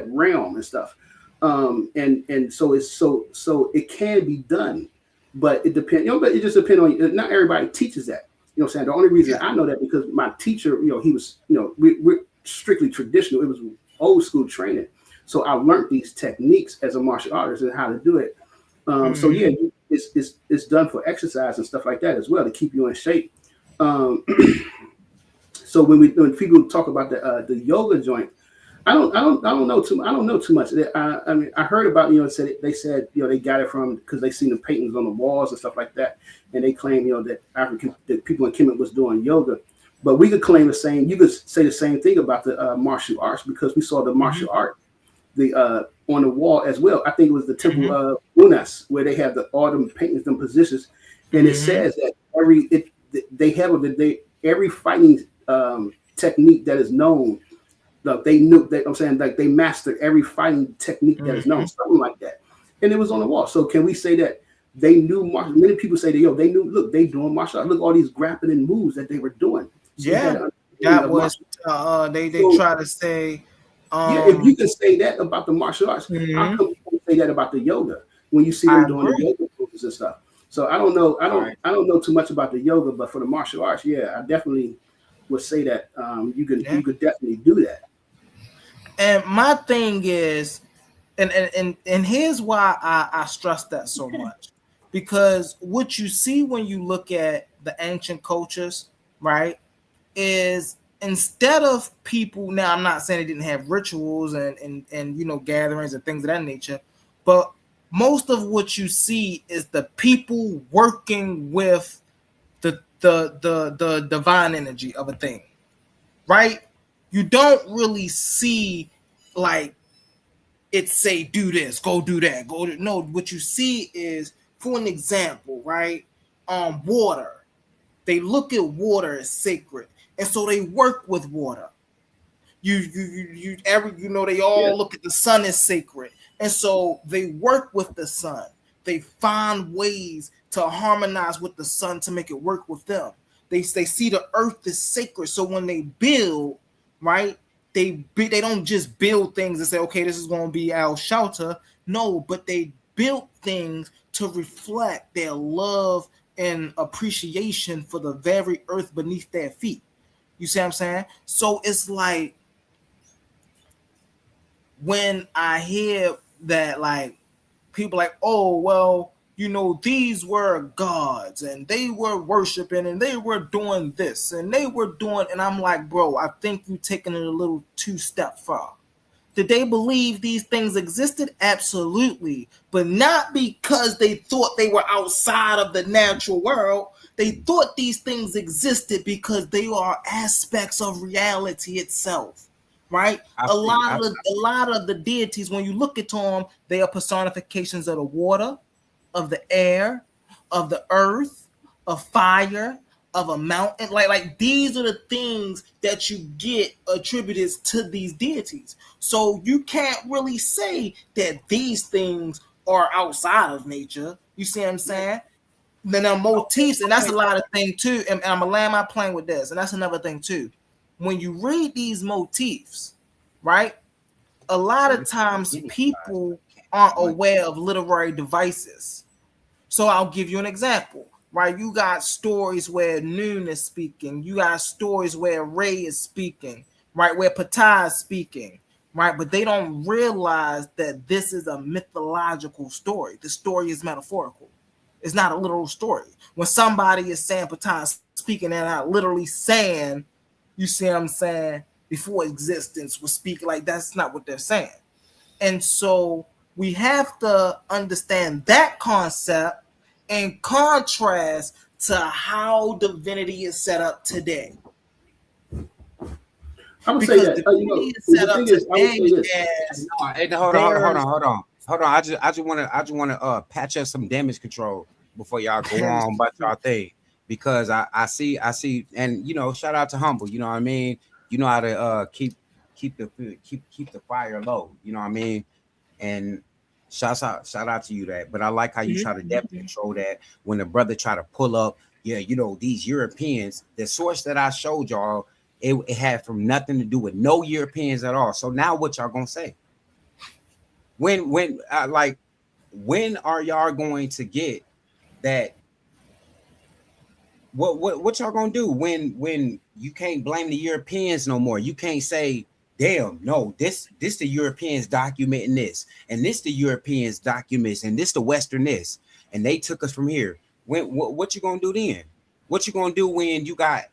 realm and stuff. And so it can be done, but it depends. But it just depends on. Not everybody teaches that. You know what I'm saying? The only reason I know that because my teacher, he was, we're strictly traditional. It was old school training. So I learned these techniques as a martial artist and how to do it. So yeah, it's done for exercise and stuff like that as well to keep you in shape. So when people talk about the yoga joint, I don't know too much. I mean, I heard about they said they got it from because they seen the paintings on the walls and stuff like that, and they claim that people in Kemet was doing yoga. But we could claim the same. You could say the same thing about the martial arts because we saw the martial art on the wall as well. I think it was the Temple of Unas where they have all them paintings, them positions, and it says that every fighting technique that is known. Like they knew that I'm saying like they mastered every fighting technique that is known, something like that, and it was on the wall. So can we say that they knew martial? Many people say that they knew. Look, they doing martial arts. Look, all these grappling moves that they were doing. So that was they try to say. If you can say that about the martial arts, how come you can't say that about the yoga when you see them doing the yoga moves and stuff? So I don't know. I don't know too much about the yoga, but for the martial arts, I definitely would say that you could definitely do that. And my thing is, and here's why I stress that so much, because what you see when you look at the ancient cultures, right, is instead of people. Now, I'm not saying they didn't have rituals and gatherings and things of that nature, but most of what you see is the people working with the divine energy of a thing, right? You don't really see like it say do this, go do that, no. What you see is, for an example, right? Water. They look at water as sacred, and so they work with water. They all look at the sun as sacred, and so they work with the sun. They find ways to harmonize with the sun to make it work with them. They see the earth is sacred, so when they build, right, they don't just build things and say, okay, this is going to be our shelter. No, but they built things to reflect their love and appreciation for the very earth beneath their feet. You see what I'm saying? So it's like when I hear that, like, people like, oh, well, these were gods and they were worshiping and they were doing this and they were doing, and I'm like, bro, I think you're taking it a little too step far. Did they believe these things existed? Absolutely. But not because they thought they were outside of the natural world. They thought these things existed because they are aspects of reality itself. Right? A lot of the deities, when you look at them, they are personifications of the water, of the air, of the earth, of fire, of a mountain. Like these are the things that you get attributed to these deities. So you can't really say that these things are outside of nature. You see what I'm saying? Then there are motifs, and that's a lot of thing too. And I'm gonna land my plane with this, and that's another thing too. When you read these motifs, right? A lot of times people aren't aware of literary devices. So I'll give you an example, right? You got stories where Noon is speaking. You got stories where Ray is speaking, right? Where Ptah is speaking, right? But they don't realize that this is a mythological story. The story is metaphorical. It's not a literal story. When somebody is saying Ptah is speaking, they're not literally saying, you see what I'm saying, before existence was speaking. Like, that's not what they're saying. And so we have to understand that concept in contrast to how divinity is set up today. I would say that divinity is set up today as hold on. I just want to patch up some damage control. before y'all go on about y'all thing, because I see, and shout out to Humble. You know what I mean? You know how to keep the fire low. You know what I mean? And shout out to you that. But I like how you try to depth control that when the brother try to pull up. Yeah, these Europeans. The source that I showed y'all, it had from nothing to do with no Europeans at all. So now what y'all gonna say? When are y'all going to get that? What y'all gonna do when you can't blame the Europeans no more? You can't say, damn, no, this the Europeans documenting this, and this the Europeans documents, and this the Western this, and they took us from here. What you gonna do then? What you gonna do when you got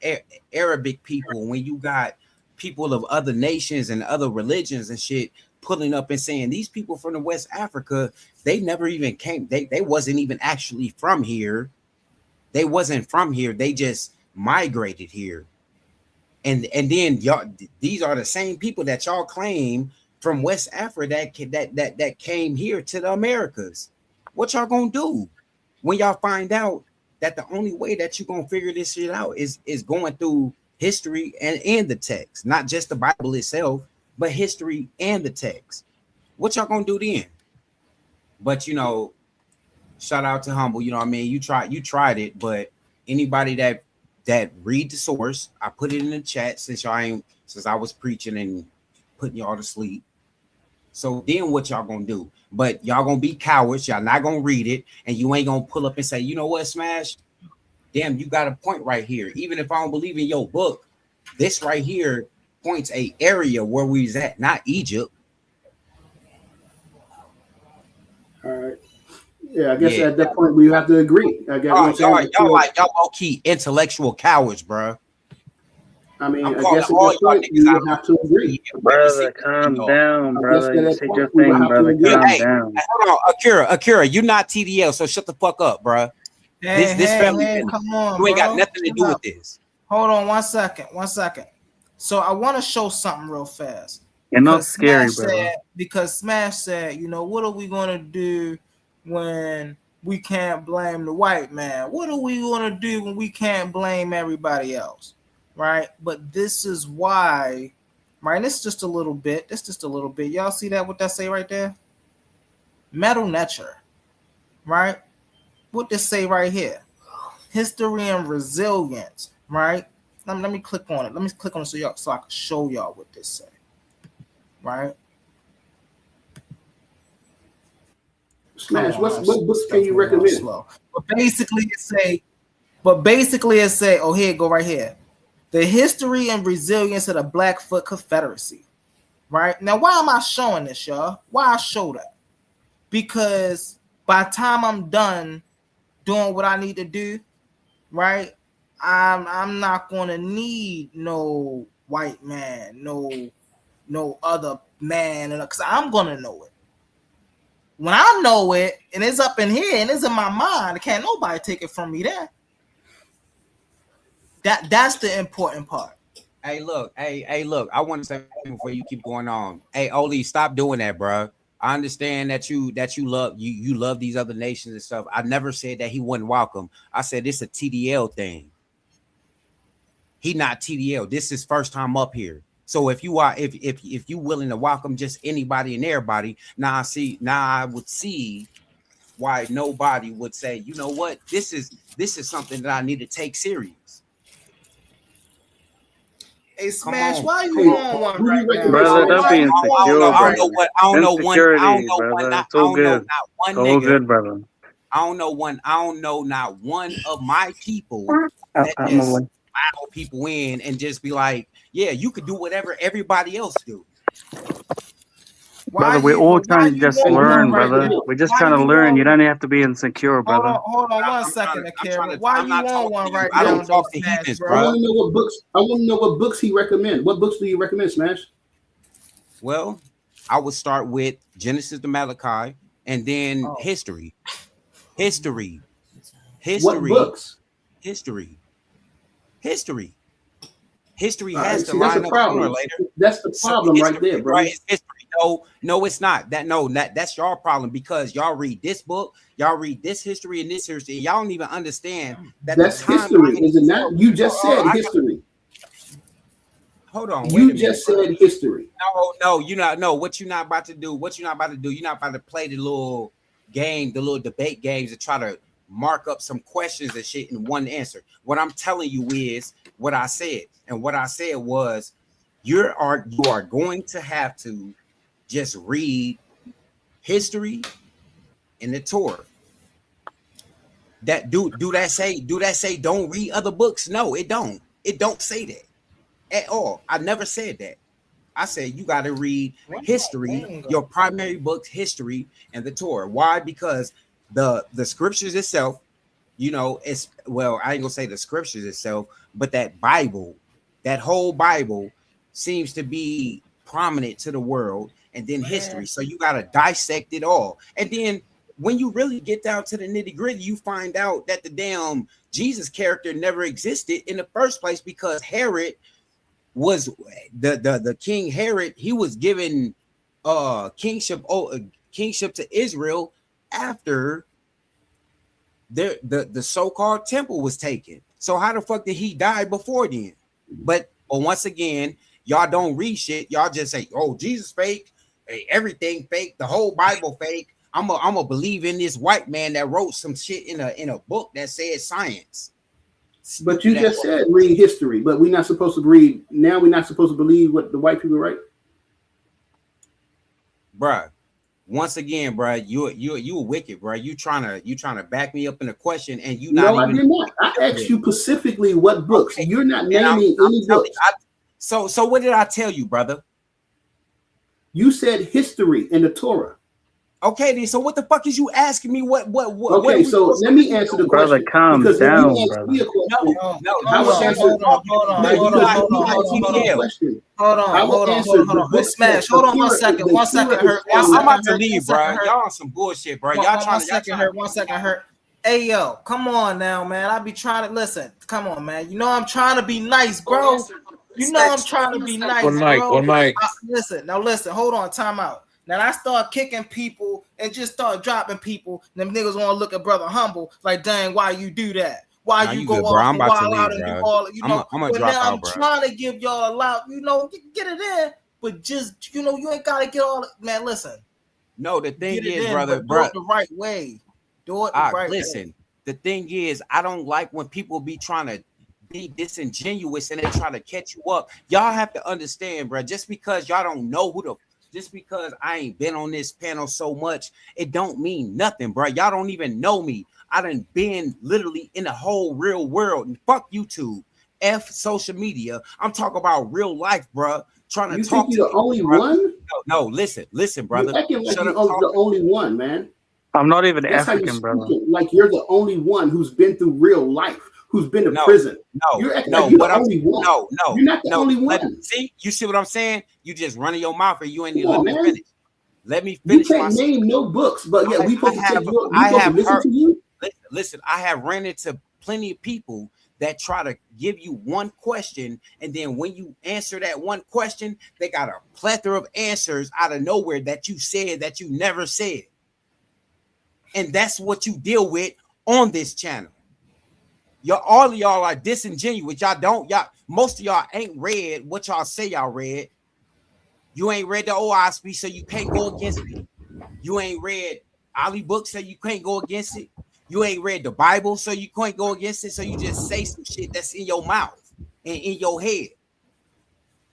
Arabic people, when you got people of other nations and other religions and shit pulling up and saying these people from the West Africa, they never even came, they wasn't even actually from here. They wasn't from here. They just migrated here. And then y'all, these are the same people that y'all claim from West Africa that came here to the Americas. What y'all gonna do when y'all find out that the only way that you're gonna figure this shit out is going through history and the text, not just the Bible itself, but history and the text? What y'all gonna do then? But shout out to Humble. You know what I mean? You tried it, but anybody that read the source, I put it in the chat since I was preaching and putting y'all to sleep. So then what y'all gonna do? But y'all gonna be cowards. Y'all not gonna read it, and you ain't gonna pull up and say, you know what, Smash? Damn, you got a point right here. Even if I don't believe in your book, this right here points a area where we was at, not Egypt. All right. Yeah, I guess at that point we have to agree. I guess y'all low key intellectual cowards, bro. I mean, I guess at that point you have to agree. Brother, calm down, brother. You said your thing, brother. Calm down. Hold on, Akira, you're not TDL, so shut the fuck up, bro. This family, come on, you ain't got bro. nothing to do with this. Hold on, 1 second. So I want to show something real fast. You're not scary, bro. Because Smash said, what are we gonna do when we can't blame the white man? What are we gonna do when we can't blame everybody else? Right? But this is why, right? This is just a little bit. Y'all see that? What that say right there? Metal nature, right? What this say right here? History and resilience, right? Let me click on it. So I can show y'all what this say, right? Smash, what books can you recommend? Slow. But basically it say, oh, here, go right here. The history and resilience of the Blackfoot Confederacy. Right? Now, why am I showing this, y'all? Why I show that? Because by the time I'm done doing what I need to do, right, I'm not gonna need no white man, no other man, because I'm gonna know it. When I know it, and it's up in here, and it's in my mind, can't nobody take it from me there. That's the important part. Hey, look. I want to say before you keep going on. Hey, Oli, stop doing that, bro. I understand that you love these other nations and stuff. I never said that he wasn't welcome. I said it's a TDL thing. He not TDL. This is first time up here. So if you willing to welcome just anybody and everybody, now I would see why nobody would say, you know what, this is something that I need to take serious. Hey, Smash, why you on one right now? Brother, don't be insecure, I don't know one not one of my people that just allow people in and just be like, yeah, you could do whatever everybody else do. Brother, we're all trying to just learn, brother. We're just trying to learn. You don't have to be insecure, brother. Hold on 1 second, Akira. Why you on one right now? I don't talk to heathens, bro. I want to know what books he recommend. What books do you recommend, Smash? Well, I would start with Genesis to Malachi, and then history. What books? History has to line up sooner or later. That's the problem right there, bro. Right, it's history. No, it's not. That's your problem because y'all read this book, y'all read this history and this history, and y'all don't even understand that that's the history, timeline is it not? You just said history. Hold on, wait a You minute. just said history. No, you're not. No, what you're not about to do? What you're not about to do? You're not about to play the little game, the little debate games, to try to mark up some questions and shit in one answer. What I'm telling you is what I said, and what I said was, you are going to have to just read history in the Torah. That do that say don't read other books? No, it don't. It don't say that at all. I never said that. I said you got to read history, your primary books, history, and the Torah. Why? Because the scriptures itself, you know, it's, well, I ain't gonna say the scriptures itself, but that Bible, that whole Bible seems to be prominent to the world, and then history. So you got to dissect it all. And then when you really get down to the nitty gritty, you find out that the damn Jesus character never existed in the first place, because Herod was the King Herod. He was given kingship to Israel after the so-called temple was taken. So how the fuck did he die before then? But once again, y'all don't read shit. Y'all just say, oh, Jesus fake, hey, everything fake, the whole Bible fake. I'm a believe in this white man that wrote some shit in a book that said science. But you just said read history, but we're not supposed to read. Now we're not supposed to believe what the white people write. Bruh, once again, bruh, you wicked, bruh. You trying to back me up in a question, and you not. No, I did not. I asked you specifically what books. Okay. You're not naming any books. So what did I tell you, brother? You said history in the Torah. Okay, then. So what the fuck is you asking me? What? Okay, so let me answer the question. Brother, calm down, brother. Hold on. Smash. Hold on 1 second. 1 second, Hurt. I'm about to leave, bro. Y'all on some bullshit, bro. Y'all trying to. 1 second, Hurt. Hey, yo, come on now, man. I be trying to listen. Come on, man. You know I'm trying to be nice, bro. You know I'm trying to be nice, bro. One mic. Listen. Hold on. Time out. Now I start kicking people and just start dropping people. Them niggas want to look at Brother Humble like, dang, why you do that? Why you go off and wild out and do all, you know? I'm gonna drop out, I'm trying to give y'all a lot, you know, get it in, but just, you know, you ain't gotta get all, man. Listen. No, the thing is, brother, do it the right way. Do it the right way. Listen, the thing is, I don't like when people be trying to be disingenuous and they try to catch you up. Y'all have to understand, bro. Just because y'all don't know just because I ain't been on this panel so much, it don't mean nothing, bro. Y'all don't even know me. I done been literally in the whole real world. And fuck YouTube, F social media. I'm talking about real life, bro. Trying to talk to you. The only one? No, listen, brother. You're acting like you're the only one, man. I'm not even African, brother. Like you're the only one who's been through real life, who's been to prison. You're acting like you're the only one. No, you're not the only one. See, you see what I'm saying? You just running your mouth and you ain't even let me finish. Let me finish. You can't name no books, but yeah, we supposed to listen to you. Listen, I have ran into plenty of people that try to give you one question, and then when you answer that one question, they got a plethora of answers out of nowhere that you said that you never said. And that's what you deal with on this channel. All of y'all are disingenuous. Most of y'all ain't read what y'all say y'all read. You ain't read the OISP, so you can't go against it. You ain't read Ali books, so you can't go against it. You ain't read the Bible, so you can't go against it. So you just say some shit that's in your mouth and in your head.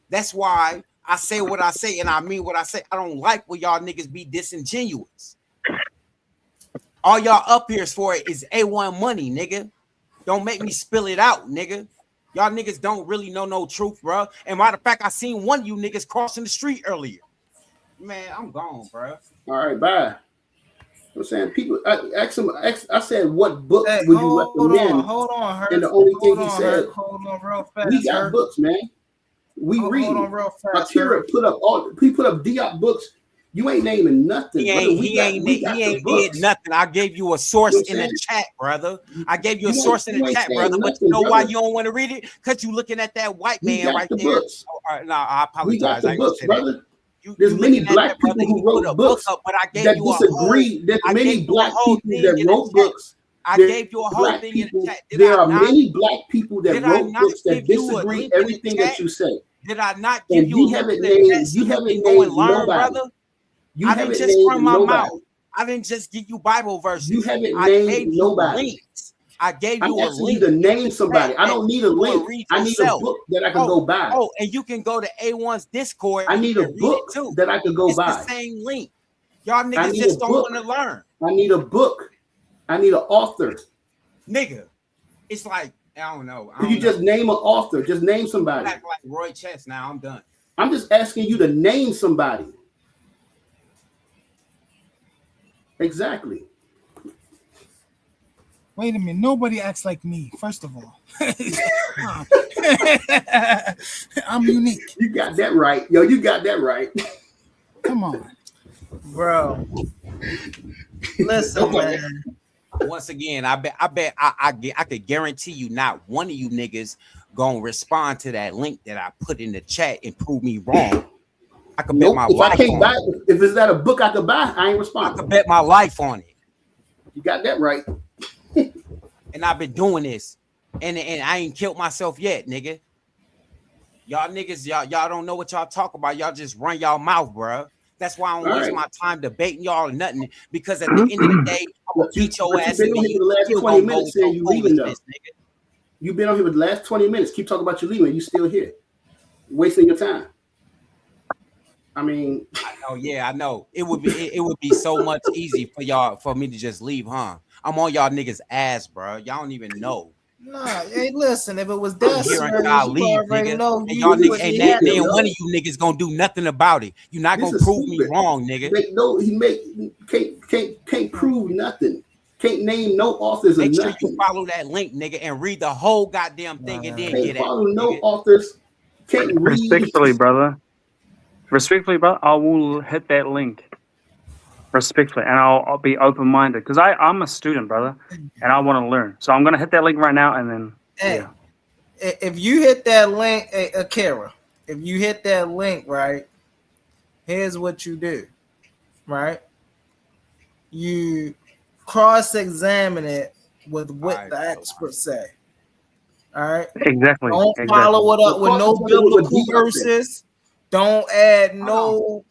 That's why I say what I say, and I mean what I say. I don't like when y'all niggas be disingenuous. All y'all up here for it is A1 money, nigga. Don't make me spill it out, nigga. Y'all niggas don't really know no truth, bro. And matter of fact, I seen one of you niggas crossing the street earlier. Man, I'm gone, bro. All right, bye. I'm saying people. I said, what book would you recommend? Hold on, Hurt. And the only thing he said, hold on, real fast. We got books, man. We read. Hold on, real fast. Akira put up Diop books. You ain't naming nothing. He ain't did nothing. I gave you a source in the chat, brother. I gave you a source in the chat, brother. But you know why you don't want to read it? Because you looking at that white man right there. No, I apologize. We got the books, brother. There's many black people who wrote books that disagree. There's many black people that wrote books. I gave you a whole thing in the chat. There are many black people that wrote books that disagree everything that you say. Did I not give you a link to the chat so you can go and learn, brother? I didn't just run my mouth. I didn't just give you Bible verses. You haven't named nobody. I gave you a link. You to name somebody. I don't need a link. I need a book that I can go buy. Oh, and you can go to A1's Discord. I need a book that I can go buy. It's the same link. Y'all niggas just don't want to learn. I need a book. I need an author. Nigga, it's like, I don't know. You just name an author. Just name somebody. Act like Roy Chess now. I'm done. I'm just asking you to name somebody. Exactly. Wait a minute. Nobody acts like me, first of all. I'm unique. You got that right. Yo, you got that right. Come on. Bro. Listen, man. Once again, I could guarantee you not one of you niggas gonna respond to that link that I put in the chat and prove me wrong. I could bet my life on it. If it's not a book I could buy, I ain't responding. I could bet my life on it. You got that right. And I've been doing this, and I ain't killed myself yet, nigga. Y'all niggas, y'all don't know what y'all talk about. Y'all just run y'all mouth, bro. That's why I don't waste my time debating y'all or nothing. Because at the end of the day, I will beat your ass. You've been on here for the last 20 minutes saying you leaving though. You've been on here for the last 20 minutes. Keep talking about you leaving. You still here, wasting your time. I mean, I know. Yeah, I know. It would be so much easy for me to just leave, huh? I'm on y'all niggas ass, bro. Y'all don't even know. Nah, hey, listen. If it was that serious, you already know. And y'all niggas ain't then one of you niggas gonna do nothing about it. You're not gonna prove me wrong, nigga. Can't prove nothing. Can't name no authors. Make sure you follow that link, nigga, and read the whole goddamn thing, and then get at follow no authors. Can't read. Respectfully, brother. Respectfully, brother, I will hit that link. Respectfully, and I'll be open-minded because I'm a student, brother, and I want to learn. So I'm gonna hit that link right now, and then if you hit that link, Akira, if you hit that link, right, here's what you do, right? You cross-examine it with what the experts say. All right. Exactly. Don't follow it up with no biblical verses. Don't add no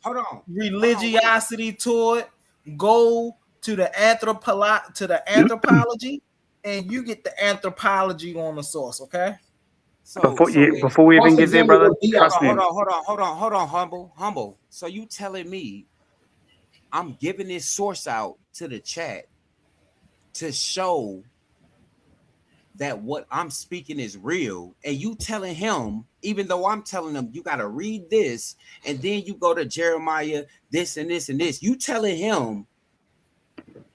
religiosity to it. Go to the anthropology, and you get the anthropology on the source. Okay. Before we even get there, brother, trust me. Hold on, humble. So you telling me I'm giving this source out to the chat to show that what I'm speaking is real, and you telling him, even though I'm telling him you got to read this, and then you go to Jeremiah, this and this and this, you telling him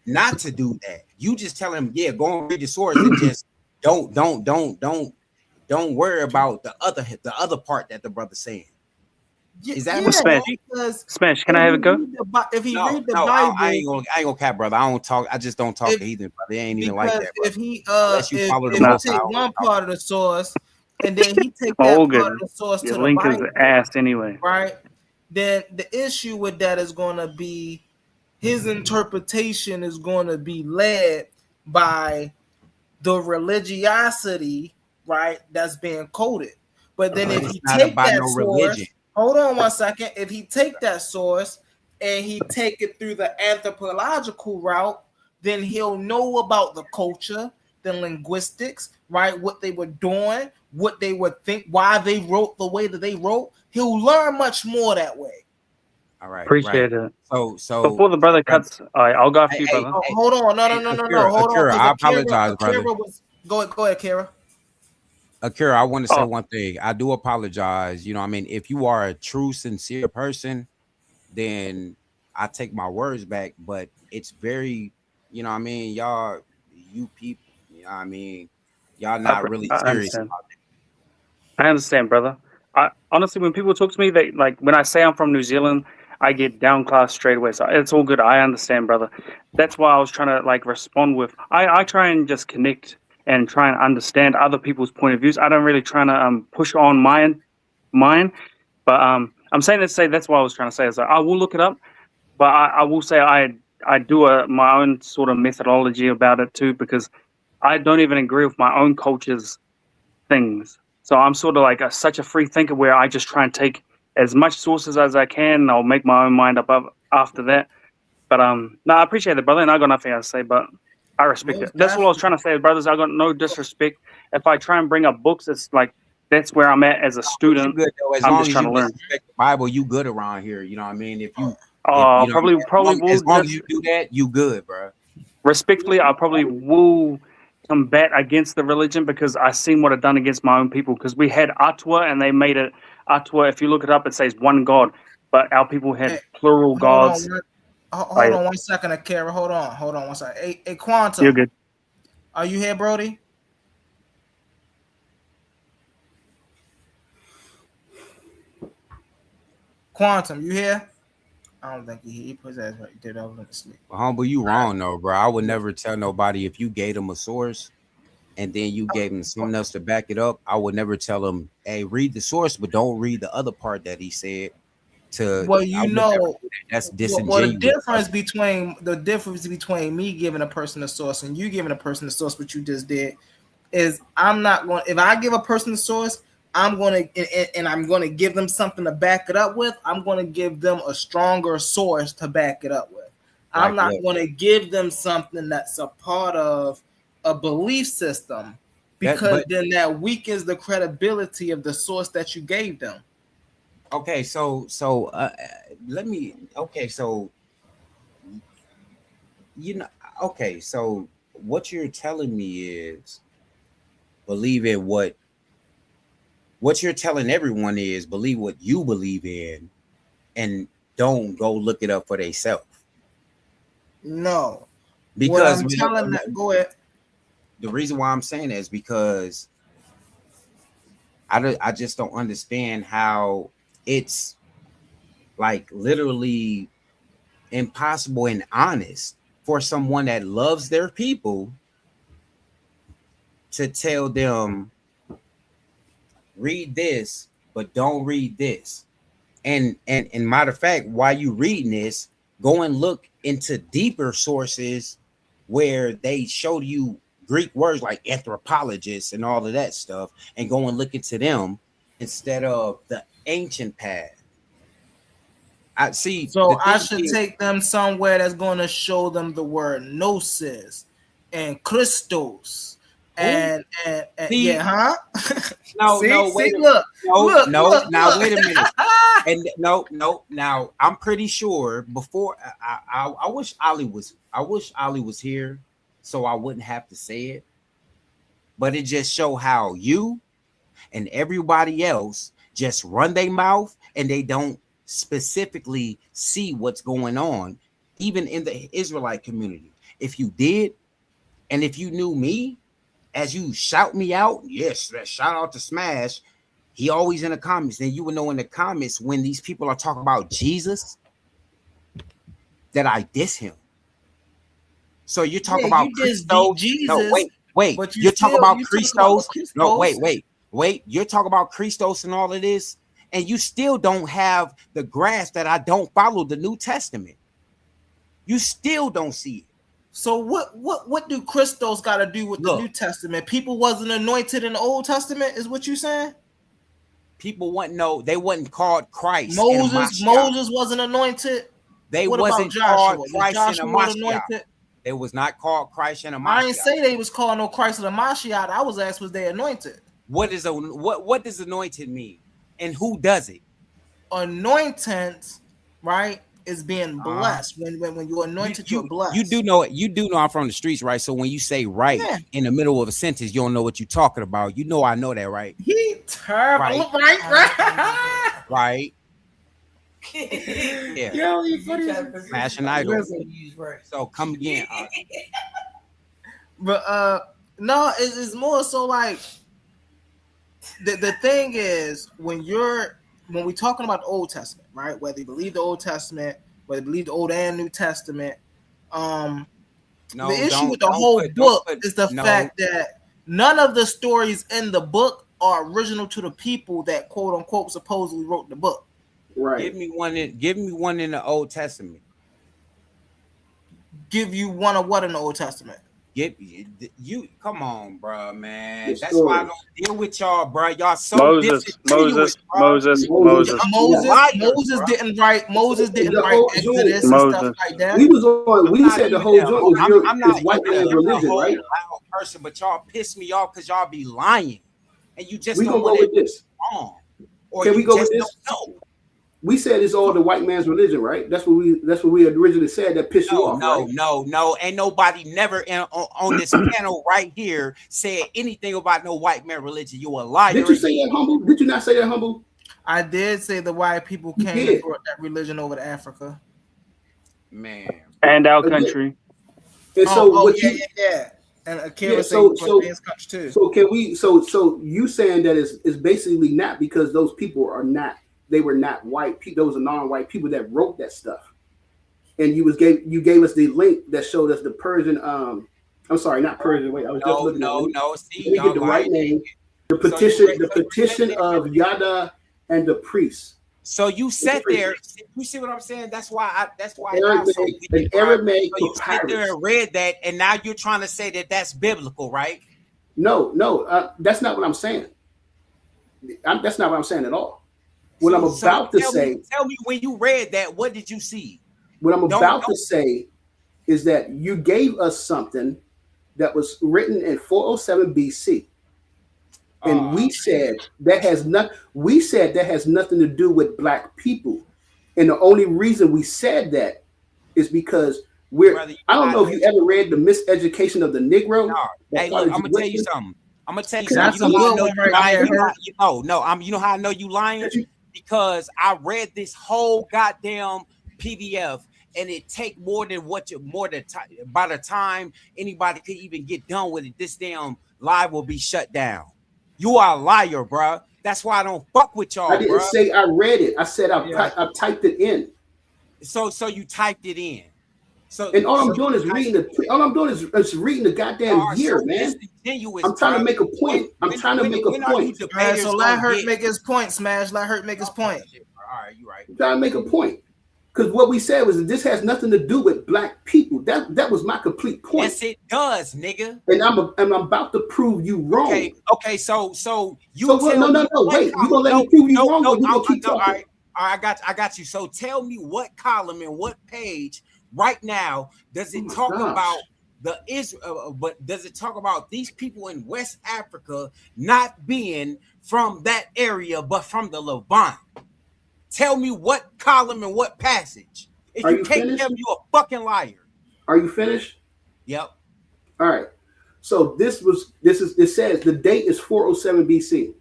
not to do that. You just telling him, yeah, go and read the source and just don't worry about the other part that the brother's saying. Is that Smash? Can I have a go? If he read the Bible, I ain't gonna cap, brother. I just don't talk to heathen, brother. They ain't even like that, brother. If he take one part of the source and then he take that part of the source to the link Bible, is ass anyway, right? Then the issue with that is going to be his interpretation is going to be led by the religiosity, right? That's being quoted. But then if he take that source. Hold on 1 second. If he take that source and he take it through the anthropological route, then he'll know about the culture, the linguistics, right? What they were doing, what they would think, why they wrote the way that they wrote. He'll learn much more that way. All right. Appreciate it. So before the brother cuts, I'll go after you, brother. Hold on. No. Hold Akira, on. I apologize, brother. Go ahead, Kara. Akira, I want to say one thing. I do apologize. You know, I mean, if you are a true, sincere person, then I take my words back. But it's very, you know, I mean, you people, you know, I mean, y'all not really serious about it. I understand, brother. Honestly, when people talk to me, they like when I say I'm from New Zealand, I get downclassed straight away. So it's all good. I understand, brother. That's why I was trying to respond with. I try and just connect and try and understand other people's point of views. I don't really try to push on mine, but I'm saying to say that's what I was trying to say. Is that I will look it up, but I will say I do my own sort of methodology about it too, because I don't even agree with my own culture's things. So I'm sort of like such a free thinker where I just try and take as much sources as I can, and I'll make my own mind up after that. But no, I appreciate it, brother, and I got nothing else to say, but I respect it. That's what I was trying to say, brothers. I got no disrespect. If I try and bring up books, it's like that's where I'm at as a student. Good, though. As I'm long just as trying you to learn. respect the Bible, you good around here. You know what I mean? If you, Probably as will. long as you do that, you good, bro. Respectfully, I probably will combat against the religion because I seen what it done against my own people. Because we had Atwa and they made it Atwa. If you look it up, it says one God, but our people had plural gods. Hold on 1 second, Akira. Hold on 1 second. Hey, Quantum. You're good. Are you here, Brody? Quantum, you here? I don't think he put his ass right there. That was sleep. But humble, you wrong though, bro. I would never tell nobody if you gave them a source and then you gave them something else to back it up. I would never tell them, "Hey, read the source, but don't read the other part that he said." Well, you know, that's disingenuous. Well, the difference between me giving a person a source and you giving a person a source, what you just did, is I'm not going. If I give a person a source, I'm going to give them something to back it up with. I'm going to give them a stronger source to back it up with. I'm not going to give them something that's a part of a belief system, because then that weakens the credibility of the source that you gave them. Okay, so let me. Okay, so Okay, so what you're telling me is believe in what you're telling everyone is believe what you believe in, and don't go look it up for themselves. No, because I'm telling that. Go ahead. The reason why I'm saying that is because I just don't understand how it's like literally impossible and honest for someone that loves their people to tell them read this but don't read this. And matter of fact, while you reading this, go and look into deeper sources where they show you Greek words like anthropologists and all of that stuff, and go and look into them instead of the ancient path. I see. So I should take them somewhere that's going to show them the word gnosis and Christos and yeah, huh? No, see, no, wait. Look. Now wait a minute. And no. Now I'm pretty sure before I wish Ali was here so I wouldn't have to say it. But it just show how you and everybody else just run their mouth and they don't specifically see what's going on, even in the Israelite community. If you did, and if you knew me, as you shout me out, yes, shout out to Smash. He always in the comments. Then you would know in the comments when these people are talking about Jesus that I diss him. So you talk about Christos. Jesus. No, wait. But you're talking about Christos. No, wait. You're talking about Christos and all of this, and you still don't have the grasp that I don't follow the New Testament. You still don't see it. So what do Christos got to do with the New Testament? People wasn't anointed in the Old Testament, is what you saying? People they wasn't called Christ. Moses wasn't anointed. They wasn't called Christ and a Mashiach. They was not called Christ and a Mashiach. I didn't say they was called no Christ and a Mashiach. I was asked was they anointed. What does anointed mean, and who does it? Anointed, right, is being blessed. When you're anointed, you're blessed. You do know I'm from the streets, right? So when you say right in the middle of a sentence, you don't know what you're talking about. You know I know that, right? He terrible, right? Right. Yeah. Yo, you funny. Fashion idol. So come again. But no, it's more so like the thing is when we're talking about the Old Testament, right? Whether you believe the Old Testament, whether you believe the Old and New Testament, the issue with the whole book is the fact that none of the stories in the book are original to the people that quote unquote supposedly wrote the book. Right. Give me one in the Old Testament. Give you one of what in the Old Testament? You come on, bro, man. That's why I don't deal with y'all, bro. Y'all so Moses didn't write Exodus and stuff like that. We said the whole joint I'm not white man's religion, right? Person, but y'all piss me off because y'all be lying, and you just we don't gonna go with this. Wrong. Or Can we go with this? No. We said it's all the white man's religion, right? That's what we originally said. That pissed you off, right? No. Ain't nobody never on this panel right here said anything about no white man religion. You a liar. Did you say that, Humble? Did you not say that, Humble? I did say the white people came and brought that religion over to Africa. Man. And our country. And so yeah. And Akira so too. So can we? So you saying that is basically not because those people are not. They were not white people. Those are non-white people that wrote that stuff. And you gave us the link that showed us the Persian. I'm sorry, not Persian. Wait, I was just looking. No. See, y'all get the right name. The petition of Yada and the priests. So you sat there. You see what I'm saying? That's why. An Aramaic so you sit there and read that, and now you're trying to say that that's biblical, right? No, that's not what I'm saying. That's not what I'm saying at all. What I'm about to say. Tell me when you read that, what did you see? What I'm about to say is that you gave us something that was written in 407 BC. And we said that has nothing to do with black people. And the only reason we said that is because I don't know if you ever read The Miseducation of the Negro. Hey, look, I'm gonna tell you something. That's a good one right there. You know how I know you lying? Because I read this whole goddamn PDF, and it take by the time anybody could even get done with it, this damn live will be shut down. You are a liar, bro. That's why I don't fuck with y'all. I didn't say I read it. I said I typed it in. So you typed it in. So and all I'm doing is reading the goddamn year, man. I'm trying to make a point. All right, so let Hurt make his point, Smash. Let Hurt make his point. All right, you're right. I'm trying to make a point. Because what we said was that this has nothing to do with black people. That was my complete point. Yes, it does, nigga. And I'm about to prove you wrong. Okay. So you no. Wait, you gonna let me prove you wrong, or you gonna keep talking? All right, I got you. So tell me what column and what page right now does it talk about the Israel? But does it talk about these people in West Africa not being from that area, but from the Levant? Tell me what column and what passage. If you can't finished? tell me, you're a fucking liar. Are you finished? Yep. All right. So it says the date is 407 BC.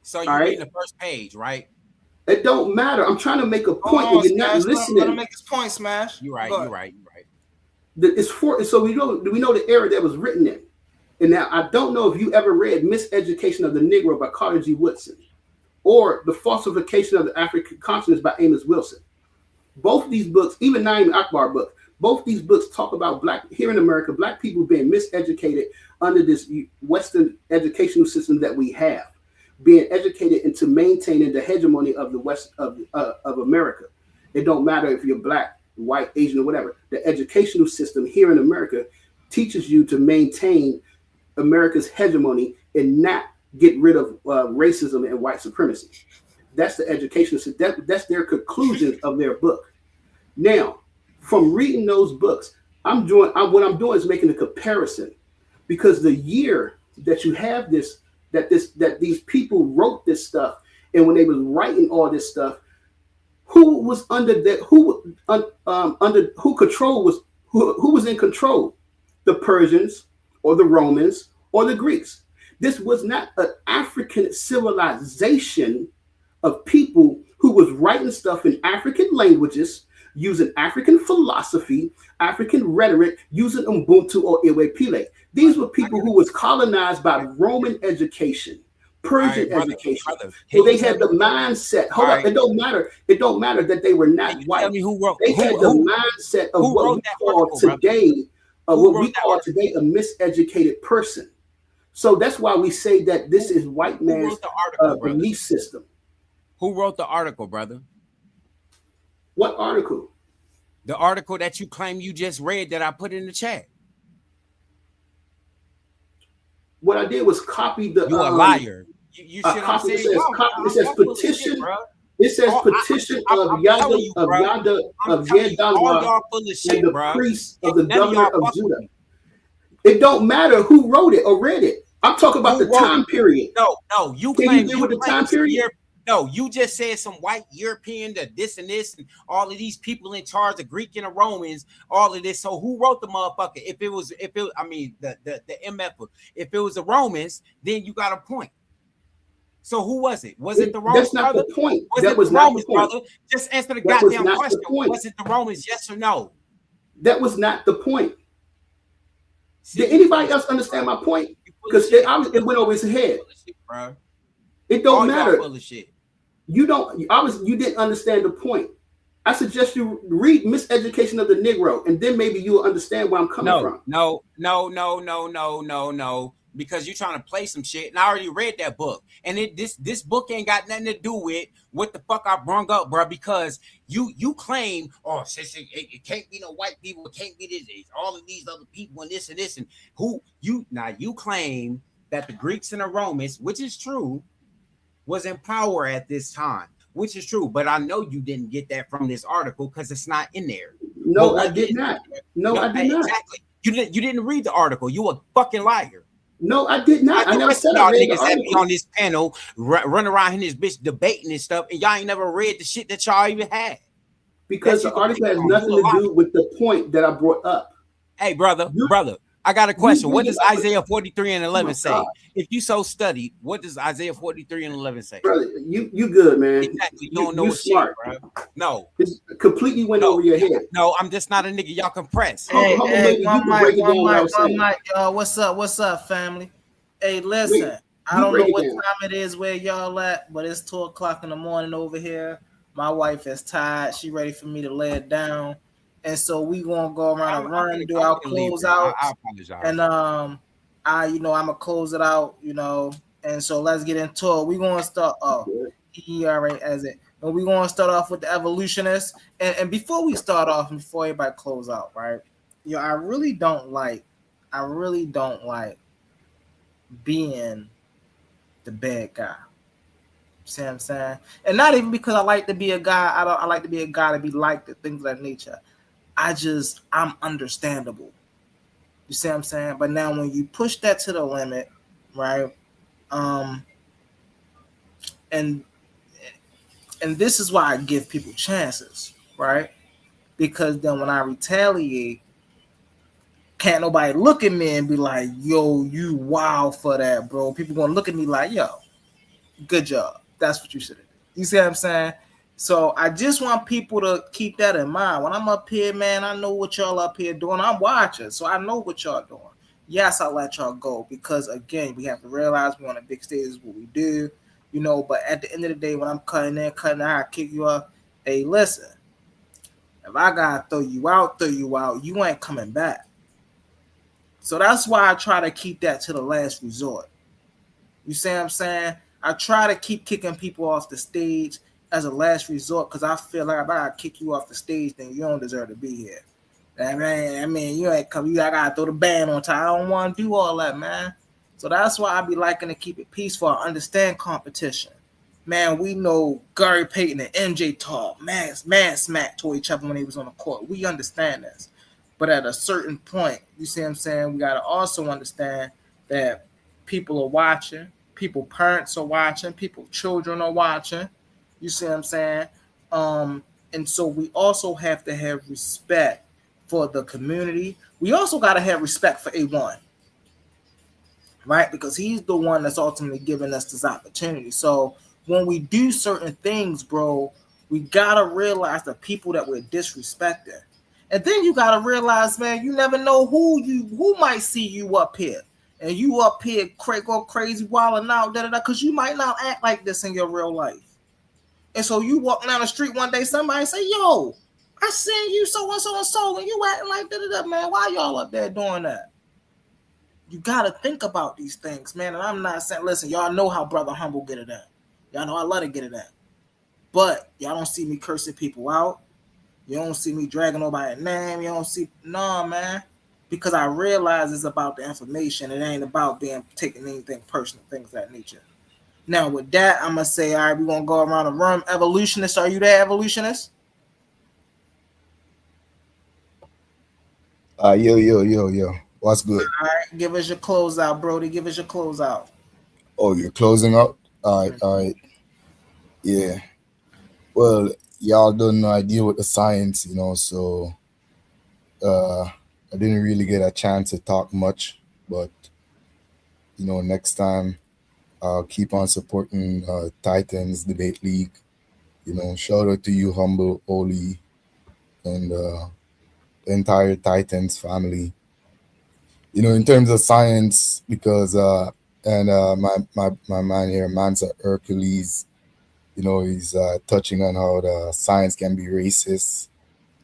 So you're reading the first page, right? It don't matter. I'm trying to make a point, and you're not listening. Let him make his point, Smash. You're right. So we know the era that was written in. And now I don't know if you ever read Miseducation of the Negro by Carter G. Woodson, or The Falsification of the African Continents by Amos Wilson. Both these books, even Naim Akbar book, both these books talk about here in America, black people being miseducated under this Western educational system that we have, being educated into maintaining the hegemony of the West of America. It don't matter if you're black, white, Asian, or whatever. The educational system here in America teaches you to maintain America's hegemony and not get rid of racism and white supremacy. That's the educational system. That's their conclusions of their book. Now, from reading those books, what I'm doing is making a comparison, because the year that you have that these people wrote this stuff, and when they was writing all this stuff, who was under that? Who was in control? The Persians or the Romans or the Greeks? This was not an African civilization of people who was writing stuff in African languages, using African philosophy, African rhetoric, using Ubuntu or Iwe-Pile. These were people who was colonized by Roman education, Persian education. So they had the mindset. Hold up, it don't matter. It don't matter that they were not white. They had the mindset of what we call today, a miseducated person. So that's why we say that this is white man's belief system. Who wrote the article, brother? What article? The article that you claim you just read that I put in the chat. What I did was copy the. You're a liar. You see what I'm copy. saying? It says petition. It says petition of Yada of all y'all full of shit, and the bro. priest of the governor of Judah. It don't matter who wrote it or read it. I'm talking about the time period. No, you claim you with the time period. No, you just said some white European that this and this and all of these people in charge, the Greek and the Romans, all of this. So who wrote the motherfucker? If it was the MF, if it was the Romans, then you got a point. So who was it? Was it the Romans? That's not brother? the point. Was that it was the not Romans, the point. brother? Just answer the That was goddamn not question. the point. Was it the Romans? Yes or no? That was not the point. Did anybody else understand my point? Because it went over his head. It don't matter. You didn't understand the point. I suggest you read Miseducation of the Negro, and then maybe you'll understand where I'm coming from. No. Because you're trying to play some shit, and I already read that book. And this book ain't got nothing to do with what the fuck I brung up, bro. Because you claim, it can't be no white people, it can't be this, all of these other people, and this, and you claim that the Greeks and the Romans, which is true, was in power at this time, which is true. But I know you didn't get that from this article because it's not in there. No, I did not. No, I did not. Exactly. You didn't read the article. You a fucking liar. No, I did not. I never said y'all I read niggas the that be article. on this panel, run around in this bitch debating and stuff, and y'all ain't never read the shit that y'all even had. Because the article has nothing to do with the point that I brought up. Hey, brother, I got a question. What does Isaiah 43 and 11 say? If you so studied, what does Isaiah 43 and 11 say? Brother, you good, man. Exactly. You don't know what smart, shit, bro. No. It completely went over your head. No, I'm just not a nigga y'all can press. Hey, one mic, y'all. What's up, family? Hey, listen, I don't know what time it is where y'all at, but it's 2:00 in the morning over here. My wife is tired. She ready for me to lay it down. And so we gonna go around and run, do our close out. I apologize. And I'm gonna close it out, and so let's get into it. We're gonna start and we're gonna start off with the evolutionists. And before we start off and before everybody close out, right? I really don't like being the bad guy. See what I'm saying? And not even because I like to be a guy, I like to be a guy to be liked, things of that nature. I'm understandable. You see what I'm saying? But now when you push that to the limit, right? And this is why I give people chances, right? Because then when I retaliate, can't nobody look at me and be like, yo, you wild for that, bro. People gonna look at me like, yo, good job. That's what you should have done. You see what I'm saying? So I just want people to keep that in mind. When I'm up here, man, I know what y'all up here doing. I'm watching, so I know what y'all doing. Yes, I let y'all go because, again, we have to realize we're on a big stage is what we do, But at the end of the day, when I'm cutting out, I kick you up. Hey, listen, if I gotta throw you out, you ain't coming back. So that's why I try to keep that to the last resort. You see what I'm saying? I try to keep kicking people off the stage as a last resort because I feel like if I gotta kick you off the stage, then you don't deserve to be here. I mean, you ain't come. I gotta throw the band on top. I don't want to do all that, man. So that's why I be liking to keep it peaceful. I understand competition, man. We know Gary Payton and MJ talk, man smack to each other when they was on the court. We understand this, but at a certain point, you see what I'm saying? We gotta also understand that people are watching. People, parents are watching. People, children are watching. You see what I'm saying? And so we also have to have respect for the community. We also got to have respect for A1, right? Because he's the one that's ultimately giving us this opportunity. So when we do certain things, bro, we got to realize the people that we're disrespecting. And then you got to realize, man, you never know who might see you up here. And you up here go crazy, wilding out, because you might not act like this in your real life. And so you walk down the street one day, somebody say, yo, I seen you so-and-so, and you acting like da-da-da, man. Why y'all up there doing that? You got to think about these things, man. And I'm not saying, listen, y'all know how Brother Humble get it at. Y'all know I love to get it at. But y'all don't see me cursing people out. You don't see me dragging nobody's name. You don't see no, man, because I realize it's about the information. It ain't about being taking anything personal, things of that nature. Now with that, I'm gonna say, all right, we're gonna go around the room. Evolutionist, are you there, evolutionist? Yo. What's good? All right, give us your closeout, Brody. Give us your closeout. Oh, you're closing out? All right. Yeah. Well, y'all don't know I deal with the science, so I didn't really get a chance to talk much, but next time I'll keep on supporting Titans Debate League. Shout out to you, Humble, Oli, and the entire Titans family. In terms of science, because my man here, Mansa Hercules, he's touching on how the science can be racist,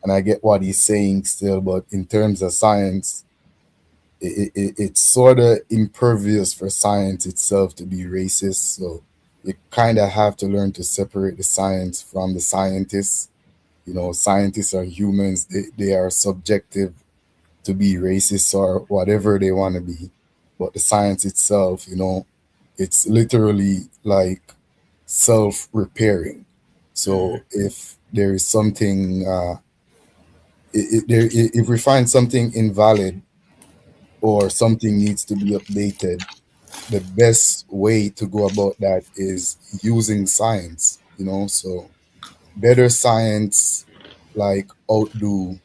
and I get what he's saying still, but in terms of science, it's sort of impervious for science itself to be racist. So you kind of have to learn to separate the science from the scientists. Scientists are humans; they are subjective to be racist or whatever they want to be, but the science itself, it's literally like self-repairing. So if there is something, if we find something invalid or something needs to be updated, the best way to go about that is using science. So better science like outdo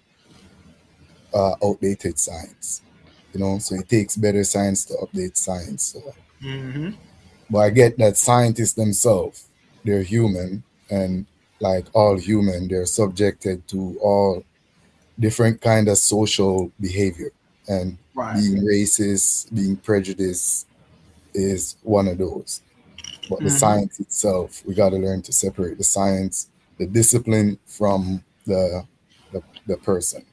outdated science. So it takes better science to update science. So, but I get that scientists themselves, they're human, and like all human, they're subjected to all different kind of social behavior, and Right. being racist, being prejudiced is one of those. But the science itself, we got to learn to separate the science, the discipline from the person.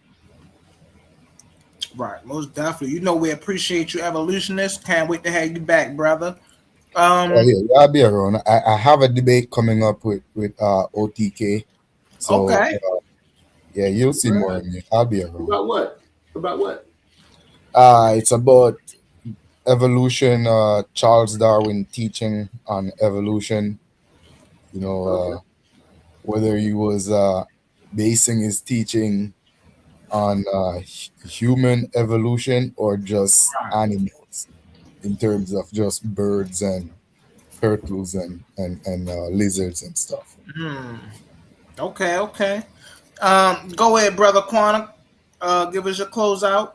Right, most definitely. We appreciate you, evolutionist. Can't wait to have you back, brother. Oh yeah, I'll be around. I have a debate coming up with OTK, so Okay. yeah, you'll see more of me. I'll be around. About what? About what? It's about evolution. Charles Darwin teaching on evolution. Okay. Whether he was basing his teaching on human evolution or just animals, in terms of just birds and turtles and lizards and stuff. Okay. Go ahead, brother Quantum. Give us your closeout.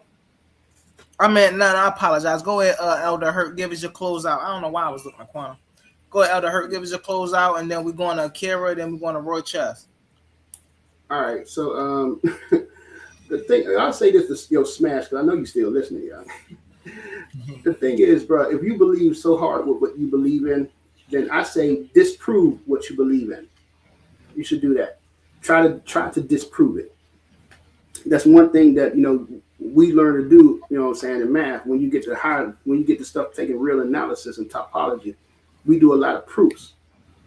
I mean, no, I apologize. Go ahead, Elder Hurt. Give us your closeout. I don't know why I was looking at Quantum. Go ahead, Elder Hurt. Give us your closeout, and then we're going to Akira, then we're going to Roy Chess. All right. So the thing I'll say this to Smash, because I know you're still listening, y'all. The thing is, bro, if you believe so hard with what you believe in, then I say disprove what you believe in. You should do that. Try to disprove it. That's one thing that we learn to do. What I'm saying, in math, when you get to stuff taking real analysis and topology, we do a lot of proofs.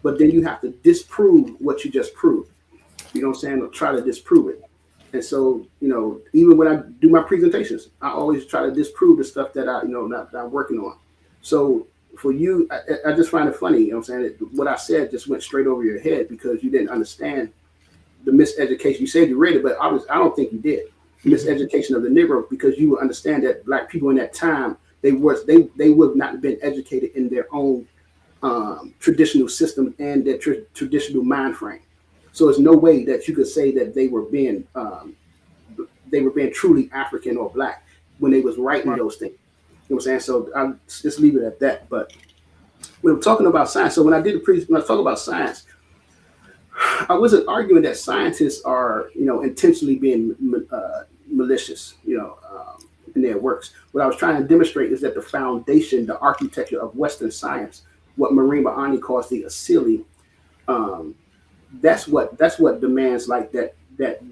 But then you have to disprove what you just proved. You know what I'm saying? Or try to disprove it. And so, even when I do my presentations, I always try to disprove the stuff that that I'm working on. So for you, I just find it funny, what I'm saying? What I said just went straight over your head because you didn't understand the miseducation. You said you read it, but I don't think you did. Miseducation of the Negro, because you would understand that Black people in that time, they would not have been educated in their own traditional system and their traditional mind frame. So there's no way that you could say that they were being truly African or Black when they was writing those things. You know what I'm saying? So I'll just leave it at that. But we were talking about science. So when I talk about science, I wasn't arguing that scientists are intentionally being malicious, in their works. What I was trying to demonstrate is that the foundation, the architecture of Western science, what Marima Ani calls the Asili, that's what demands like that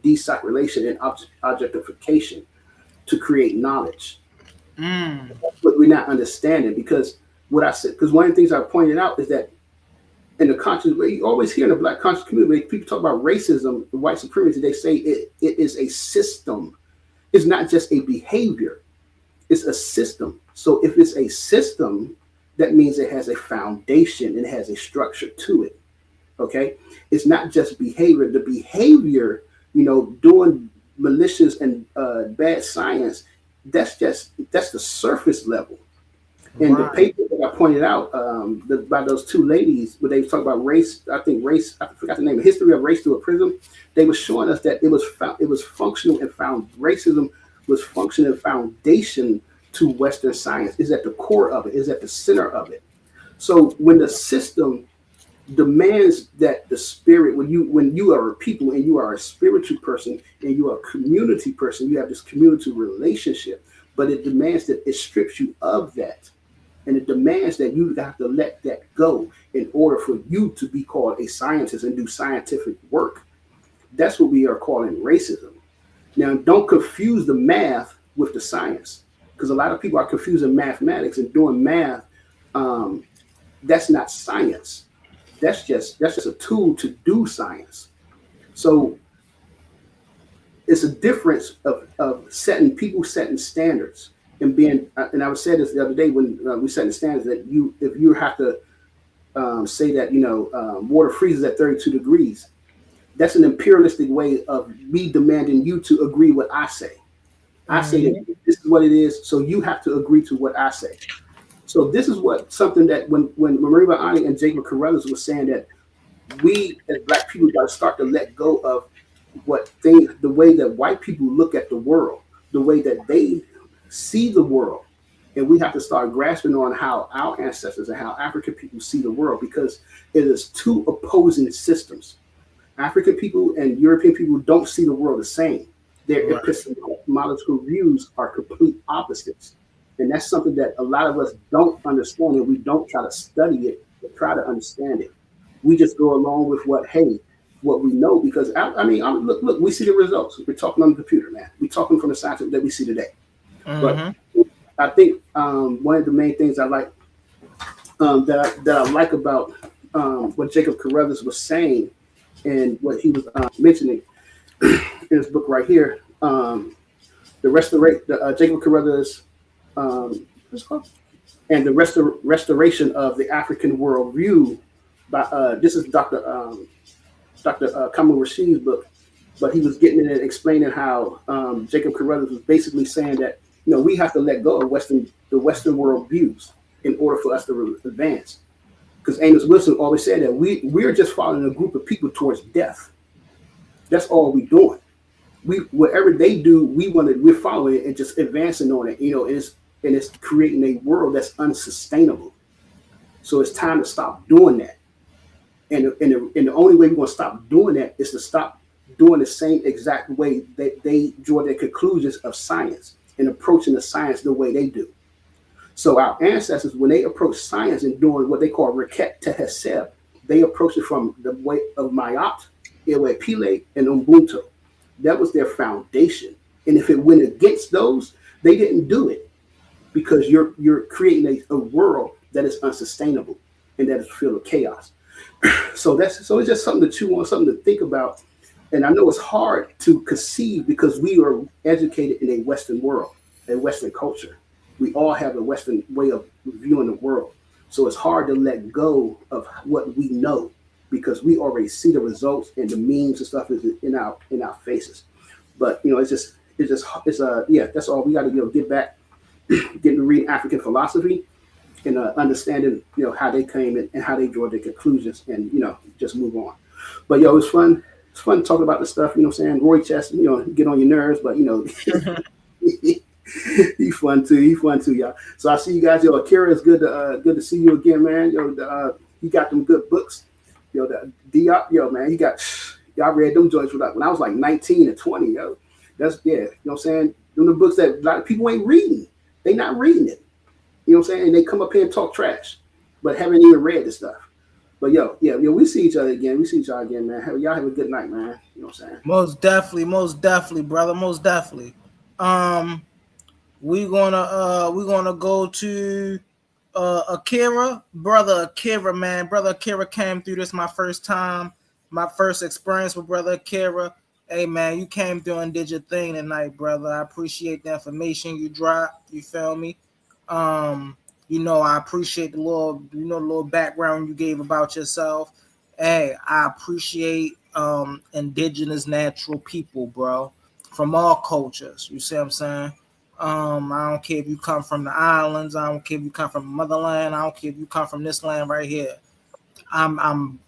desacralization and objectification to create knowledge. That's what we're not understanding, because what I said, because one of the things I pointed out is that in the conscious way, you always hear in the black conscious community, when people talk about racism, white supremacy, they say it is a system. It's not just a behavior. It's a system. So if it's a system, that means it has a foundation and it has a structure to it. Okay, it's not just behavior. The behavior, doing malicious and bad science, that's the surface level. And the paper that I pointed out by those two ladies, where they talk about race, I forgot the name, History of Race Through a Prism. They were showing us that it was functional and found racism was functional foundation to Western science. Is at the core of it, is at the center of it. So when the system demands that the spirit, when you are a people and you are a spiritual person and you are a community person, you have this community relationship, but it demands that it strips you of that. And it demands that you have to let that go in order for you to be called a scientist and do scientific work. That's what we are calling racism. Now, don't confuse the math with the science, because a lot of people are confusing mathematics and doing math. That's not science. That's just a tool to do science. So it's a difference of setting standards and being. And I was saying this the other day when we set the standards that if you have to say that water freezes at 32 degrees, that's an imperialistic way of me demanding you to agree what I say. I say that this is what it is, so you have to agree to what I say. So this is something that when Mariba Ani and Jacob Carruthers was saying, that we as Black people got to start to let go of the way that white people look at the world, the way that they see the world. And we have to start grasping on how our ancestors and how African people see the world, because it is two opposing systems. African people and European people don't see the world the same. Their epistemological views are complete opposites. And that's something that a lot of us don't understand, and we don't try to study it or try to understand it. We just go along with what we know, because look, we see the results. We're talking on the computer, man. We're talking from the science that we see today. But I think one of the main things I like that I like about what Jacob Carruthers was saying and what he was mentioning in his book right here, Jacob Carruthers, what's it called? And the restoration of the African worldview. By this is Dr. Kamal Rashid's book, but he was getting in and explaining how Jacob Carruthers was basically saying that we have to let go of the Western world views in order for us to advance. Because Amos Wilson always said that we're just following a group of people towards death. That's all we're doing. Whatever they do, we're following it and just advancing on it. And it's creating a world that's unsustainable. So it's time to stop doing that. And the only way we're going to stop doing that is to stop doing the same exact way that they draw their conclusions of science and approaching the science the way they do. So our ancestors, when they approach science and doing what they call Reket Teheseb, they approach it from the way of Mayat, Ewe Pile, and Ubuntu. That was their foundation. And if it went against those, they didn't do it, because you're creating a world that is unsustainable and that is filled with chaos. So it's just something to chew on, something to think about. And I know it's hard to conceive because we are educated in a Western world, a Western culture. We all have a Western way of viewing the world. So it's hard to let go of what we know, because we already see the results and the memes and stuff is in our faces. But that's all we got to get back, getting to read African philosophy and understanding how they came and how they draw their conclusions, and just move on. But it's fun. It's fun talking about the stuff. You know what I'm saying? Roy Chess, get on your nerves, but he's fun too. He's fun too, y'all. So I see you guys. Akira, it's good to see you again, man. He got them good books. The Diop, man, y'all read them joints when I was like 19 and 20, yo. That's you know what I'm saying? Them the books that a lot of people ain't reading. They not reading it. You know what I'm saying? And they come up here and talk trash, but haven't even read the stuff. But we see each other again. We see each other again, man. Y'all have a good night, man. You know what I'm saying? Most definitely, brother. Most definitely. We're gonna go to Akira, brother Akira, man, brother Akira came through this my first time, my first experience with brother Akira. Hey man, you came through and did your thing tonight, brother. I appreciate the information you dropped. You feel me? You know, I appreciate the little, the little background you gave about yourself. Hey, I appreciate indigenous natural people, bro, from all cultures. You see what I'm saying? I don't care if you come from the islands. I don't care if you come from motherland. I don't care if you come from this land right here. I'm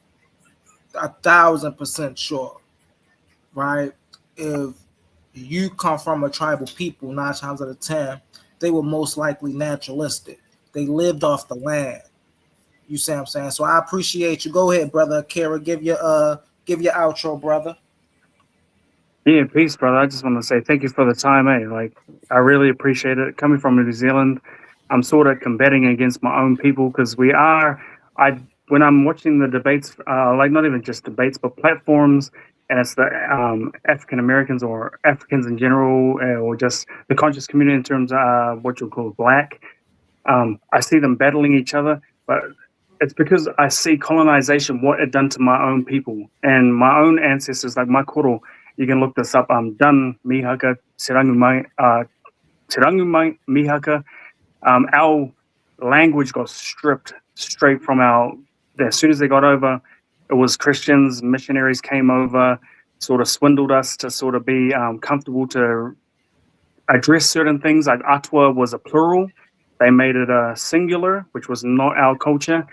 1,000% sure, right? If you come from a tribal people, 9 times out of 10, they were most likely naturalistic. They lived off the land. You see what I'm saying? So I appreciate you. Go ahead, brother Kara. Give your outro, brother. Yeah, peace, brother. I just want to say thank you for the time, Like, I really appreciate it. Coming from New Zealand, I'm sort of combating against my own people because when I'm watching the debates, like not even just debates, but platforms, and it's the African Americans or Africans in general, or just the conscious community in terms of what you'll call black. I see them battling each other, but it's because I see colonization, what it done to my own people and my own ancestors, like my koro. You can look this up. Dun mihaka tirangumai mihaka. Our language got stripped straight from as soon as they got over, it was Christians, missionaries came over, sort of swindled us to sort of be comfortable to address certain things. Like atua was a plural. They made it a singular, which was not our culture.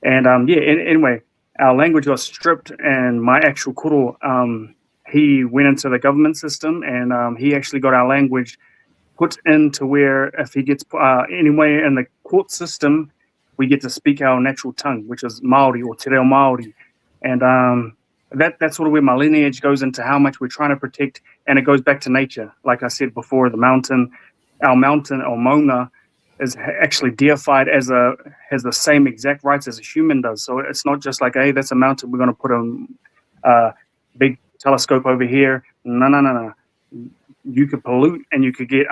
And anyway, our language got stripped, and my actual kuro, he went into the government system, and he actually got our language put into where if he gets anywhere in the court system, we get to speak our natural tongue, which is Maori or Te Reo Maori. And that's sort of where my lineage goes into how much we're trying to protect, and it goes back to nature. Like I said before, our mountain, or Maunga, is actually deified has the same exact rights as a human does. So it's not just like, hey, that's a mountain, we're going to put a big telescope over here. No. You could pollute, and you could get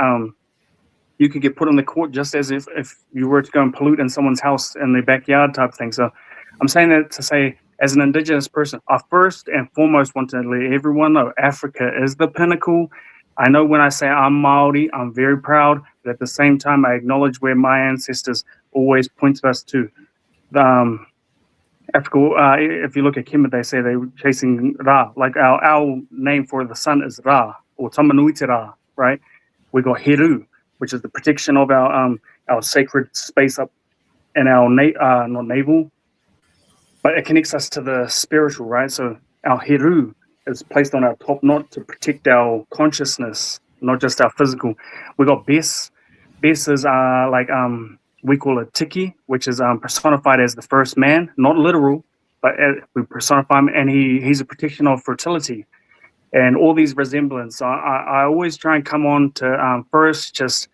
put on the court just as if you were to go and pollute in someone's house in their backyard type thing. So I'm saying that to say, as an indigenous person, I first and foremost want to let everyone know Africa is the pinnacle. I know when I say I'm Maori, I'm very proud, but at the same time, I acknowledge where my ancestors always pointed us to. Africa, if you look at Kemet, they say they were chasing Ra. Like our name for the sun is Ra, or Tamanuiti Ra, right? We got Heru, which is the protection of our sacred space up in our not navel, but it connects us to the spiritual, right? So our Heru is placed on our top knot to protect our consciousness, not just our physical. We got Bes. Bes is we call it Tiki, which is personified as the first man, not literal, but we personify him, and he's a protection of fertility and all these resemblances. So I always try and come on to first just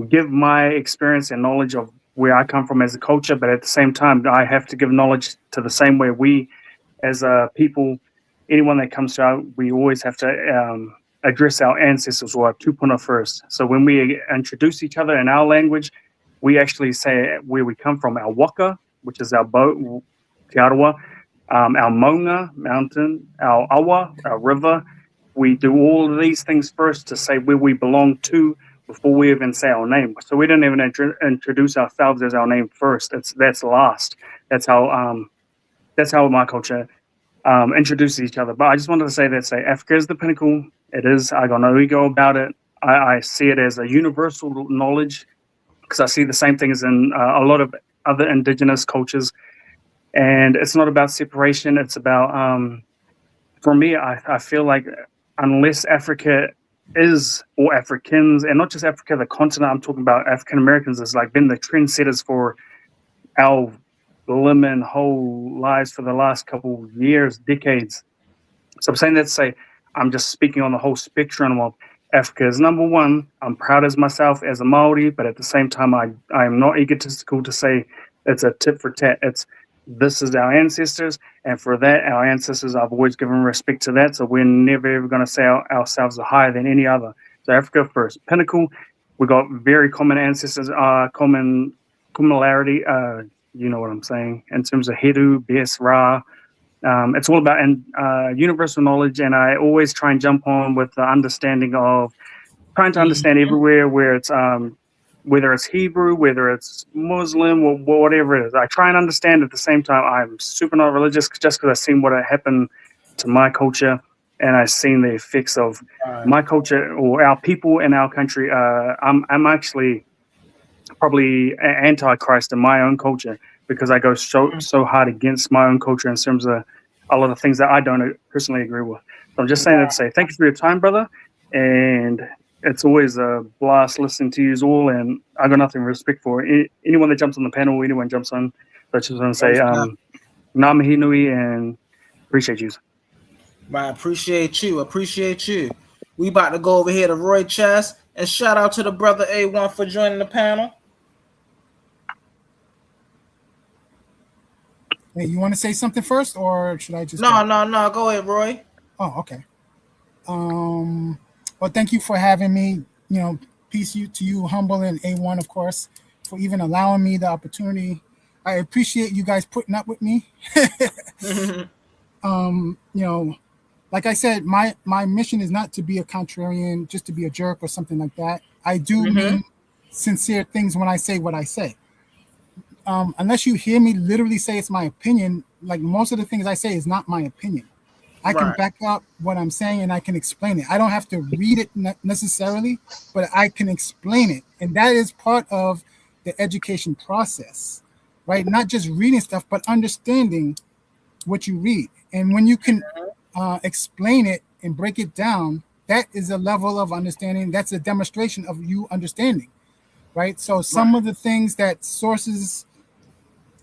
give my experience and knowledge of where I come from as a culture, but at the same time, I have to give knowledge to the same way we, as a people, anyone that comes to our, we always have to address our ancestors or our tupuna first. So when we introduce each other in our language, we actually say where we come from, our waka, which is our boat, Te Arawa, our maunga, mountain, our awa, our river. We do all of these things first to say where we belong to before we even say our name. So we don't even introduce ourselves as our name first. That's last. That's how my culture introduces each other. But I just wanted to say that Africa is the pinnacle. It is. I got no ego about it. I see it as a universal knowledge, because I see the same things in a lot of other indigenous cultures. And it's not about separation. It's about, for me, I feel like unless Africa is, or Africans, and not just Africa, the continent, I'm talking about African Americans, has like been the trendsetters for our lemon whole lives for the last couple of years, decades. So I'm saying that to say, I'm just speaking on the whole spectrum of Africa is number one. I'm proud as myself as a Maori, but at the same time, I am not egotistical to say it's a tit for tat. This is our ancestors, and for that, our ancestors, I've always given respect to that. So we're never ever going to say ourselves are higher than any other. So Africa first, pinnacle. We got very common ancestors, common cumulativity. You know what I'm saying in terms of Hiru, Bis, Ra. It's all about universal knowledge, and I always try and jump on with the understanding of trying to understand everywhere where it's whether it's Hebrew, whether it's Muslim, or whatever it is. I try and understand at the same time. I'm super not religious just because I've seen what happened to my culture, and I've seen the effects of my culture or our people in our country. I'm actually probably anti-Christ in my own culture because I go so hard against my own culture in terms of a lot of things that I don't personally agree with. So I'm just saying that to say thank you for your time, brother, and it's always a blast listening to you all, and I got nothing respect for anyone that jumps on the panel, anyone jumps on. So I just want to say Namahi Nui and appreciate you. I appreciate you. Appreciate you. We about to go over here to Roy Chess, and shout out to the brother A1 for joining the panel. Hey, you want to say something first, or should I just? No. Go ahead, Roy. Oh, okay. Well, thank you for having me. You know, peace to you, Humble and A1, of course, for even allowing me the opportunity. I appreciate you guys putting up with me. You know, like I said, my mission is not to be a contrarian, just to be a jerk or something like that. I do mean sincere things when I say what I say. Unless you hear me literally say it's my opinion, like most of the things I say is not my opinion. I can back up what I'm saying and I can explain it. I don't have to read it necessarily, but I can explain it. And that is part of the education process, right? Not just reading stuff, but understanding what you read. And when you can explain it and break it down, that is a level of understanding. That's a demonstration of you understanding, right? So some of the things that sources,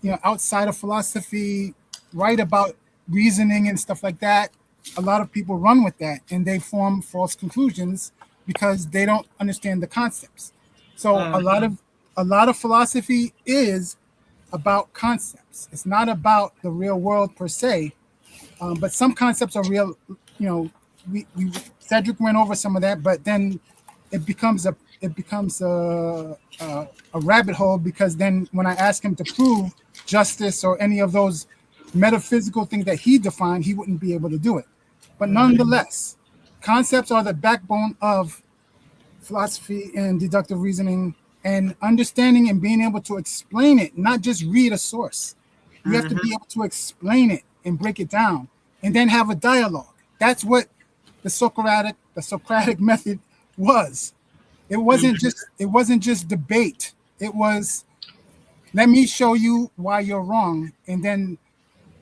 you know, outside of philosophy write about reasoning and stuff like that, a lot of people run with that and they form false conclusions because they don't understand the concepts. So a lot of philosophy is about concepts. It's not about the real world per se, but some concepts are real. You know, we Cedric went over some of that, but then it becomes a rabbit hole, because then when I ask him to prove justice or any of those metaphysical things that he defined, he wouldn't be able to do it. But nonetheless, concepts are the backbone of philosophy and deductive reasoning, and understanding and being able to explain it, not just read a source. You have to be able to explain it and break it down and then have a dialogue. That's what the Socratic method was. It wasn't just debate. It was, let me show you why you're wrong. And then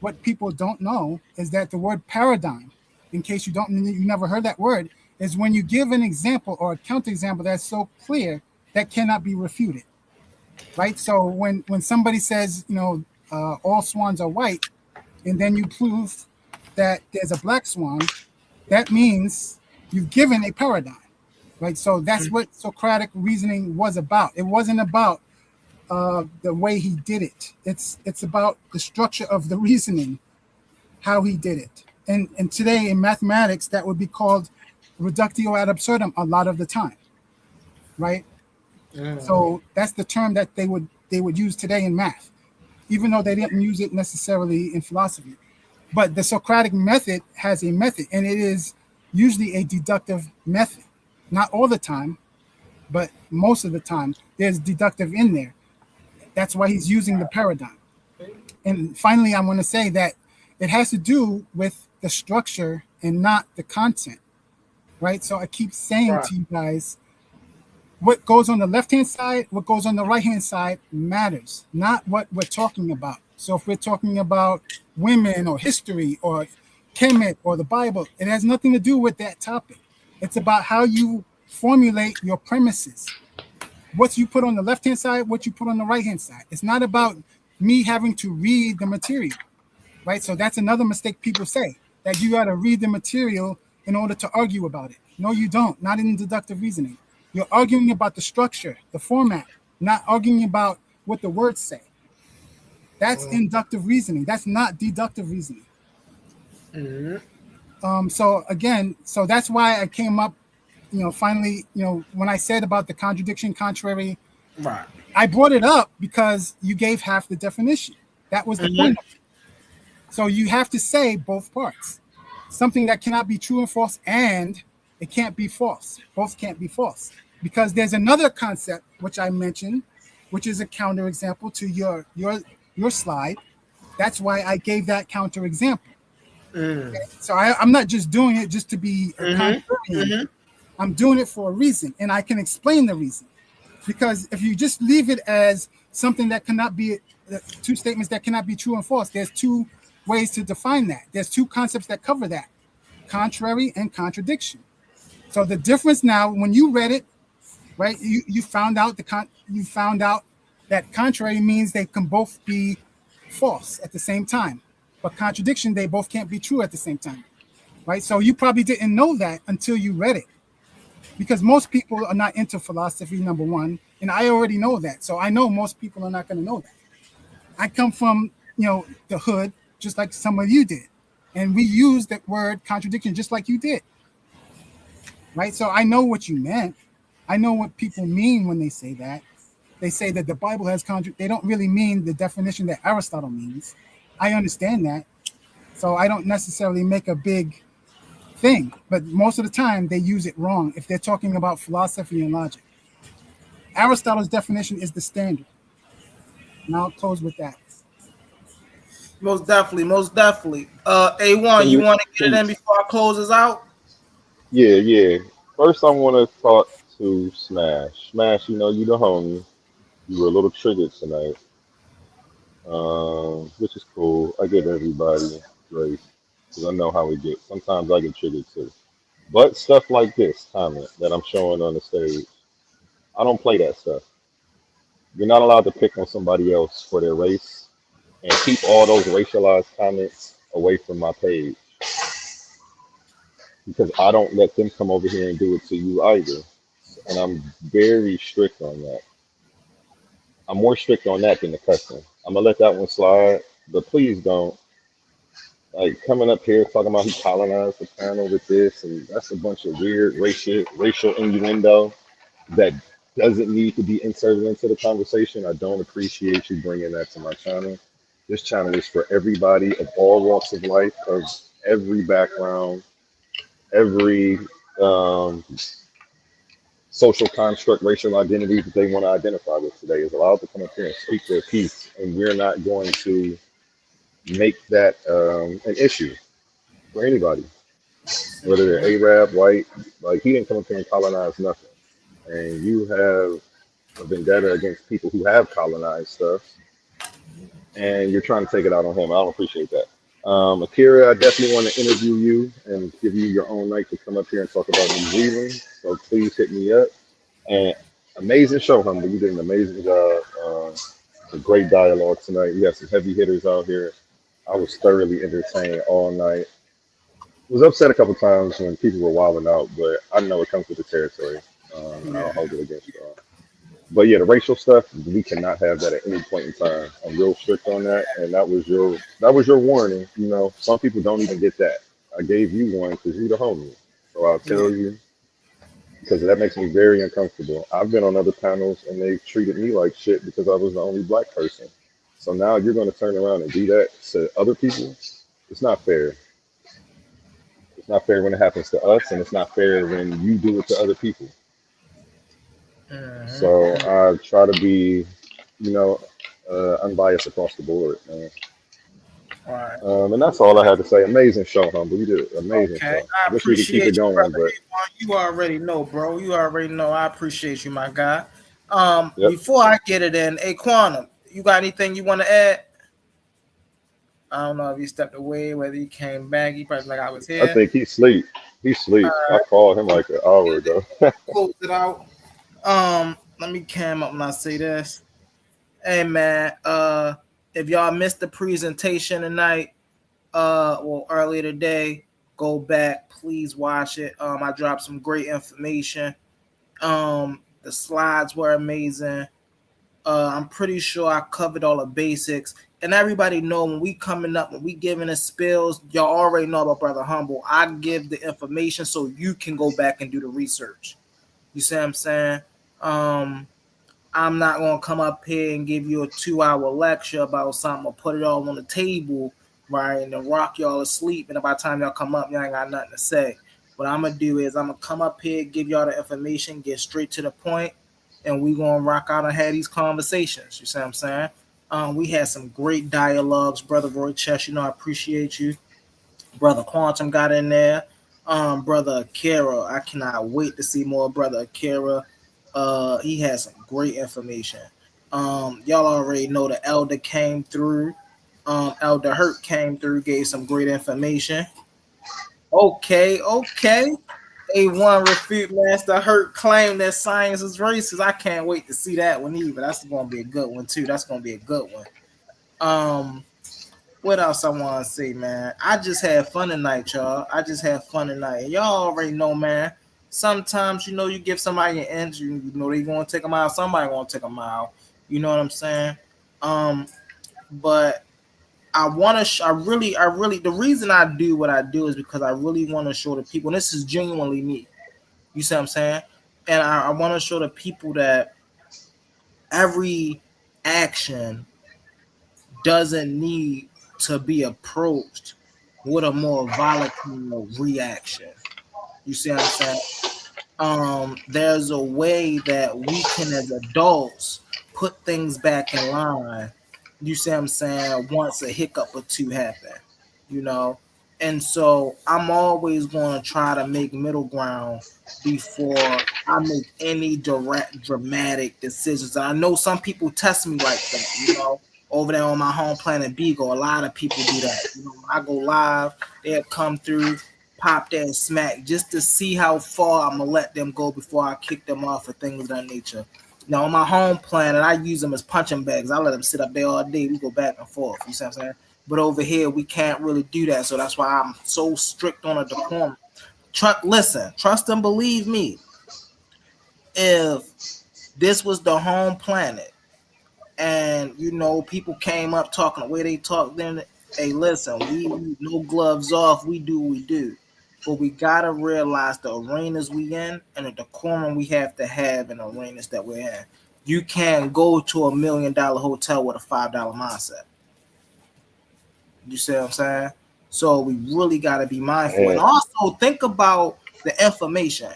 what people don't know is that the word paradigm, in case you never heard that word, is when you give an example or a counterexample that's so clear that cannot be refuted, right? So when somebody says, you know, all swans are white, and then you prove that there's a black swan, that means you've given a paradigm, right? So that's what Socratic reasoning was about. It wasn't about the way he did it. It's about the structure of the reasoning, how he did it. And today in mathematics, that would be called reductio ad absurdum a lot of the time, right? So that's the term that they would use today in math, even though they didn't use it necessarily in philosophy. But the Socratic method has a method, and it is usually a deductive method. Not all the time, but most of the time, there's deductive in there. That's why he's using the paradigm. And finally, I want to say that it has to do with the structure and not the content, right? So I keep saying to you guys, what goes on the left-hand side, what goes on the right-hand side matters, not what we're talking about. So if we're talking about women or history or Kemet or the Bible, it has nothing to do with that topic. It's about how you formulate your premises. What you put on the left-hand side, what you put on the right-hand side. It's not about me having to read the material, right? So that's another mistake people say, that you got to read the material in order to argue about it. No, you don't. Not in deductive reasoning. You're arguing about the structure, the format, not arguing about what the words say. That's inductive reasoning. That's not deductive reasoning. So again, so that's why I came up, you know, finally, you know, when I said about the contradiction, contrary, Right. I brought it up because you gave half the definition. That was the point of it. So you have to say both parts. Something that cannot be true and false, and it can't be false. Both can't be false. Because there's another concept which I mentioned, which is a counterexample to your slide. That's why I gave that counterexample. Okay? So I'm not just doing it just to be a contrarian. I'm doing it for a reason, and I can explain the reason. Because if you just leave it as something that cannot be two statements that cannot be true and false, there's two ways to define that. There's two concepts that cover that: contrary and contradiction. So the difference now, when you read it, right, you found out that contrary means they can both be false at the same time, but contradiction, they both can't be true at the same time, right? So you probably didn't know that until you read it, because most people are not into philosophy, number one, and I already know that. So I know most people are not going to know that. I come from the hood, just like some of you did, and we use that word contradiction just like you did, right? So I know what you meant. I know what people mean when they say that. They say that the Bible has they don't really mean the definition that Aristotle means. I understand that. So I don't necessarily make a big thing, but most of the time they use it wrong if they're talking about philosophy and logic. Aristotle's definition is the standard. And I'll close with that. Most definitely. A1, you want to get it in before I close this out? Yeah. First, I want to talk to Smash. Smash, you the homie. You were a little triggered tonight, which is cool. I give everybody grace because I know how we get. Sometimes I get triggered too. But stuff like this comment that I'm showing on the stage, I don't play that stuff. You're not allowed to pick on somebody else for their race, and keep all those racialized comments away from my page because I don't let them come over here and do it to you either. And I'm very strict on that. I'm more strict on that than the cussing. I'm gonna let that one slide, but please don't coming up here talking about he colonized the panel with this, and that's a bunch of weird racial innuendo that doesn't need to be inserted into the conversation. I don't appreciate you bringing that to my channel. This channel is for everybody of all walks of life, of every background, every social construct, racial identity that they want to identify with today is allowed to come up here and speak their piece. And we're not going to make that an issue for anybody, whether they're Arab, white. Like, he didn't come up here and colonize nothing. And you have a vendetta against people who have colonized stuff, and you're trying to take it out on him. I don't appreciate that. Akira, I definitely want to interview you and give you your own night to come up here and talk about New Zealand. So please hit me up. And amazing show, Humble. You did an amazing job. A great dialogue tonight. We had some heavy hitters out here. I was thoroughly entertained all night. Was upset a couple times when people were wilding out, but I know it comes with the territory. And I'll hold it against you all. But yeah, the racial stuff, we cannot have that at any point in time. I'm real strict on that, and that was your warning. Some people don't even get that. I gave you one because you're the homie. So I'll tell you, because that makes me very uncomfortable. I've been on other panels and they treated me like shit because I was the only black person. So now you're going to turn around and do that to other people? It's not fair. It's not fair when it happens to us, and it's not fair when you do it to other people. So I try to be, unbiased across the board, man. All right. And that's all I had to say. Amazing show, Humble. You did an amazing show. I wish we could keep it going, but you already know, bro. You already know. I appreciate you, my guy. Yep. Before I get it in, hey, Quantum, you got anything you want to add? I don't know if he stepped away, whether he came back. He probably like I was here. I think he's asleep. He's asleep. I called him like an hour ago. Close it out. Let me cam up when I say this. Hey man, if y'all missed the presentation tonight, earlier today, go back, please watch it. I dropped some great information. The slides were amazing. I'm pretty sure I covered all the basics. And everybody know when we coming up, when we giving the spills, y'all already know about Brother Humble. I give the information so you can go back and do the research. You see what I'm saying? I'm not gonna come up here and give you a 2-hour lecture about something or put it all on the table, right, and then rock y'all asleep. And by the time y'all come up, y'all ain't got nothing to say. What I'm gonna do is I'm gonna come up here, give y'all the information, get straight to the point, and we gonna rock out and have these conversations. You see what I'm saying? We had some great dialogues, brother Roy Chess. You know, I appreciate you. Brother Quantum got in there. Brother Akira, I cannot wait to see more brother Akira. He has some great information. Y'all already know the elder came through. Elder Hurt came through, gave some great information. Okay. A1 refute Master Hurt claimed that science is racist. I can't wait to see that one either. That's gonna be a good one too. That's gonna be a good one. What else I want to say, man? I just had fun tonight, y'all. I just had fun tonight. Y'all already know, man. Sometimes, you know, you give somebody an inch, you know they gonna take them out. Somebody gonna take them out. You know what I'm saying? But I want to. I really. The reason I do what I do is because I really want to show the people. And this is genuinely me. You see what I'm saying? And I want to show the people that every action doesn't need to be approached with a more volatile reaction. You see what I'm saying? There's a way that we can, as adults, put things back in line. You see what I'm saying? Once a hiccup or two happen, you know. And so I'm always going to try to make middle ground before I make any direct dramatic decisions. I know some people test me like that, you know. Over there on my home planet Beagle, a lot of people do that. You know, when I go live, they'll come through, pop that smack just to see how far I'm gonna let them go before I kick them off for things of that nature. Now on my home planet, I use them as punching bags. I let them sit up there all day. We go back and forth. You see what I'm saying? But over here, we can't really do that. So that's why I'm so strict on a decorum. Listen, trust and believe me. If this was the home planet, and you know people came up talking the way they talk, then hey, listen, we no gloves off, we do what we do, but we gotta realize the arenas we in and the decorum we have to have in the arenas that we're in. You can't go to $1 million hotel with a $5 mindset. You see what I'm saying? So we really gotta be mindful, and also think about the information.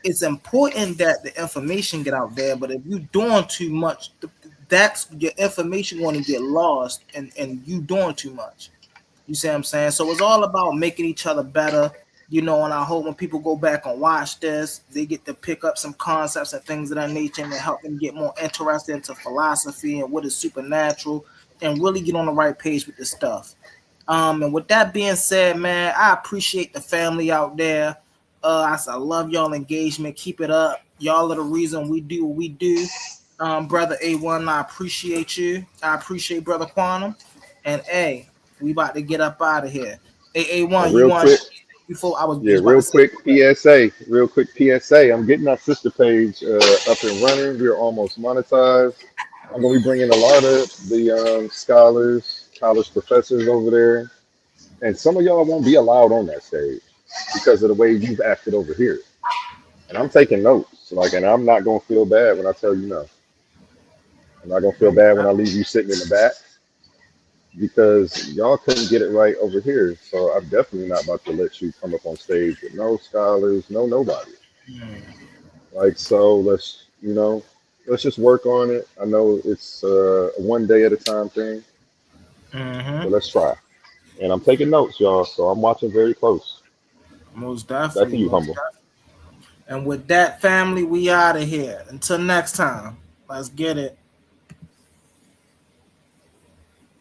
It's important that the information get out there, but if you're doing too much, that's your information going to get lost, and you doing too much. You see what I'm saying? So it's all about making each other better, you know. And I hope when people go back and watch this, they get to pick up some concepts and things of that nature, and help them get more interested into philosophy and what is supernatural, and really get on the right page with this stuff. And with that being said, man, I appreciate the family out there. I love y'all engagement. Keep it up. Y'all are the reason we do what we do. Brother A1, I appreciate you. I appreciate Brother Quantum. And A, we about to get up out of here. A1, you Real want quick, before I was yeah, about to say real quick PSA. I'm getting our sister page up and running. We're almost monetized. I'm gonna be bringing a lot of the scholars, college professors over there, and some of y'all won't be allowed on that stage because of the way you've acted over here. And I'm taking notes, like, and I'm not gonna feel bad when I tell you no. I'm not gonna feel bad when I leave you sitting in the back because y'all couldn't get it right over here. So I'm definitely not about to let you come up on stage with no scholars, no nobody. Like, so let's just work on it. I know it's a one day at a time thing, but let's try. And I'm taking notes, y'all. So I'm watching very close. Most Back to definitely. you, Humble. And with that, family, we out of here. Until next time, let's get it.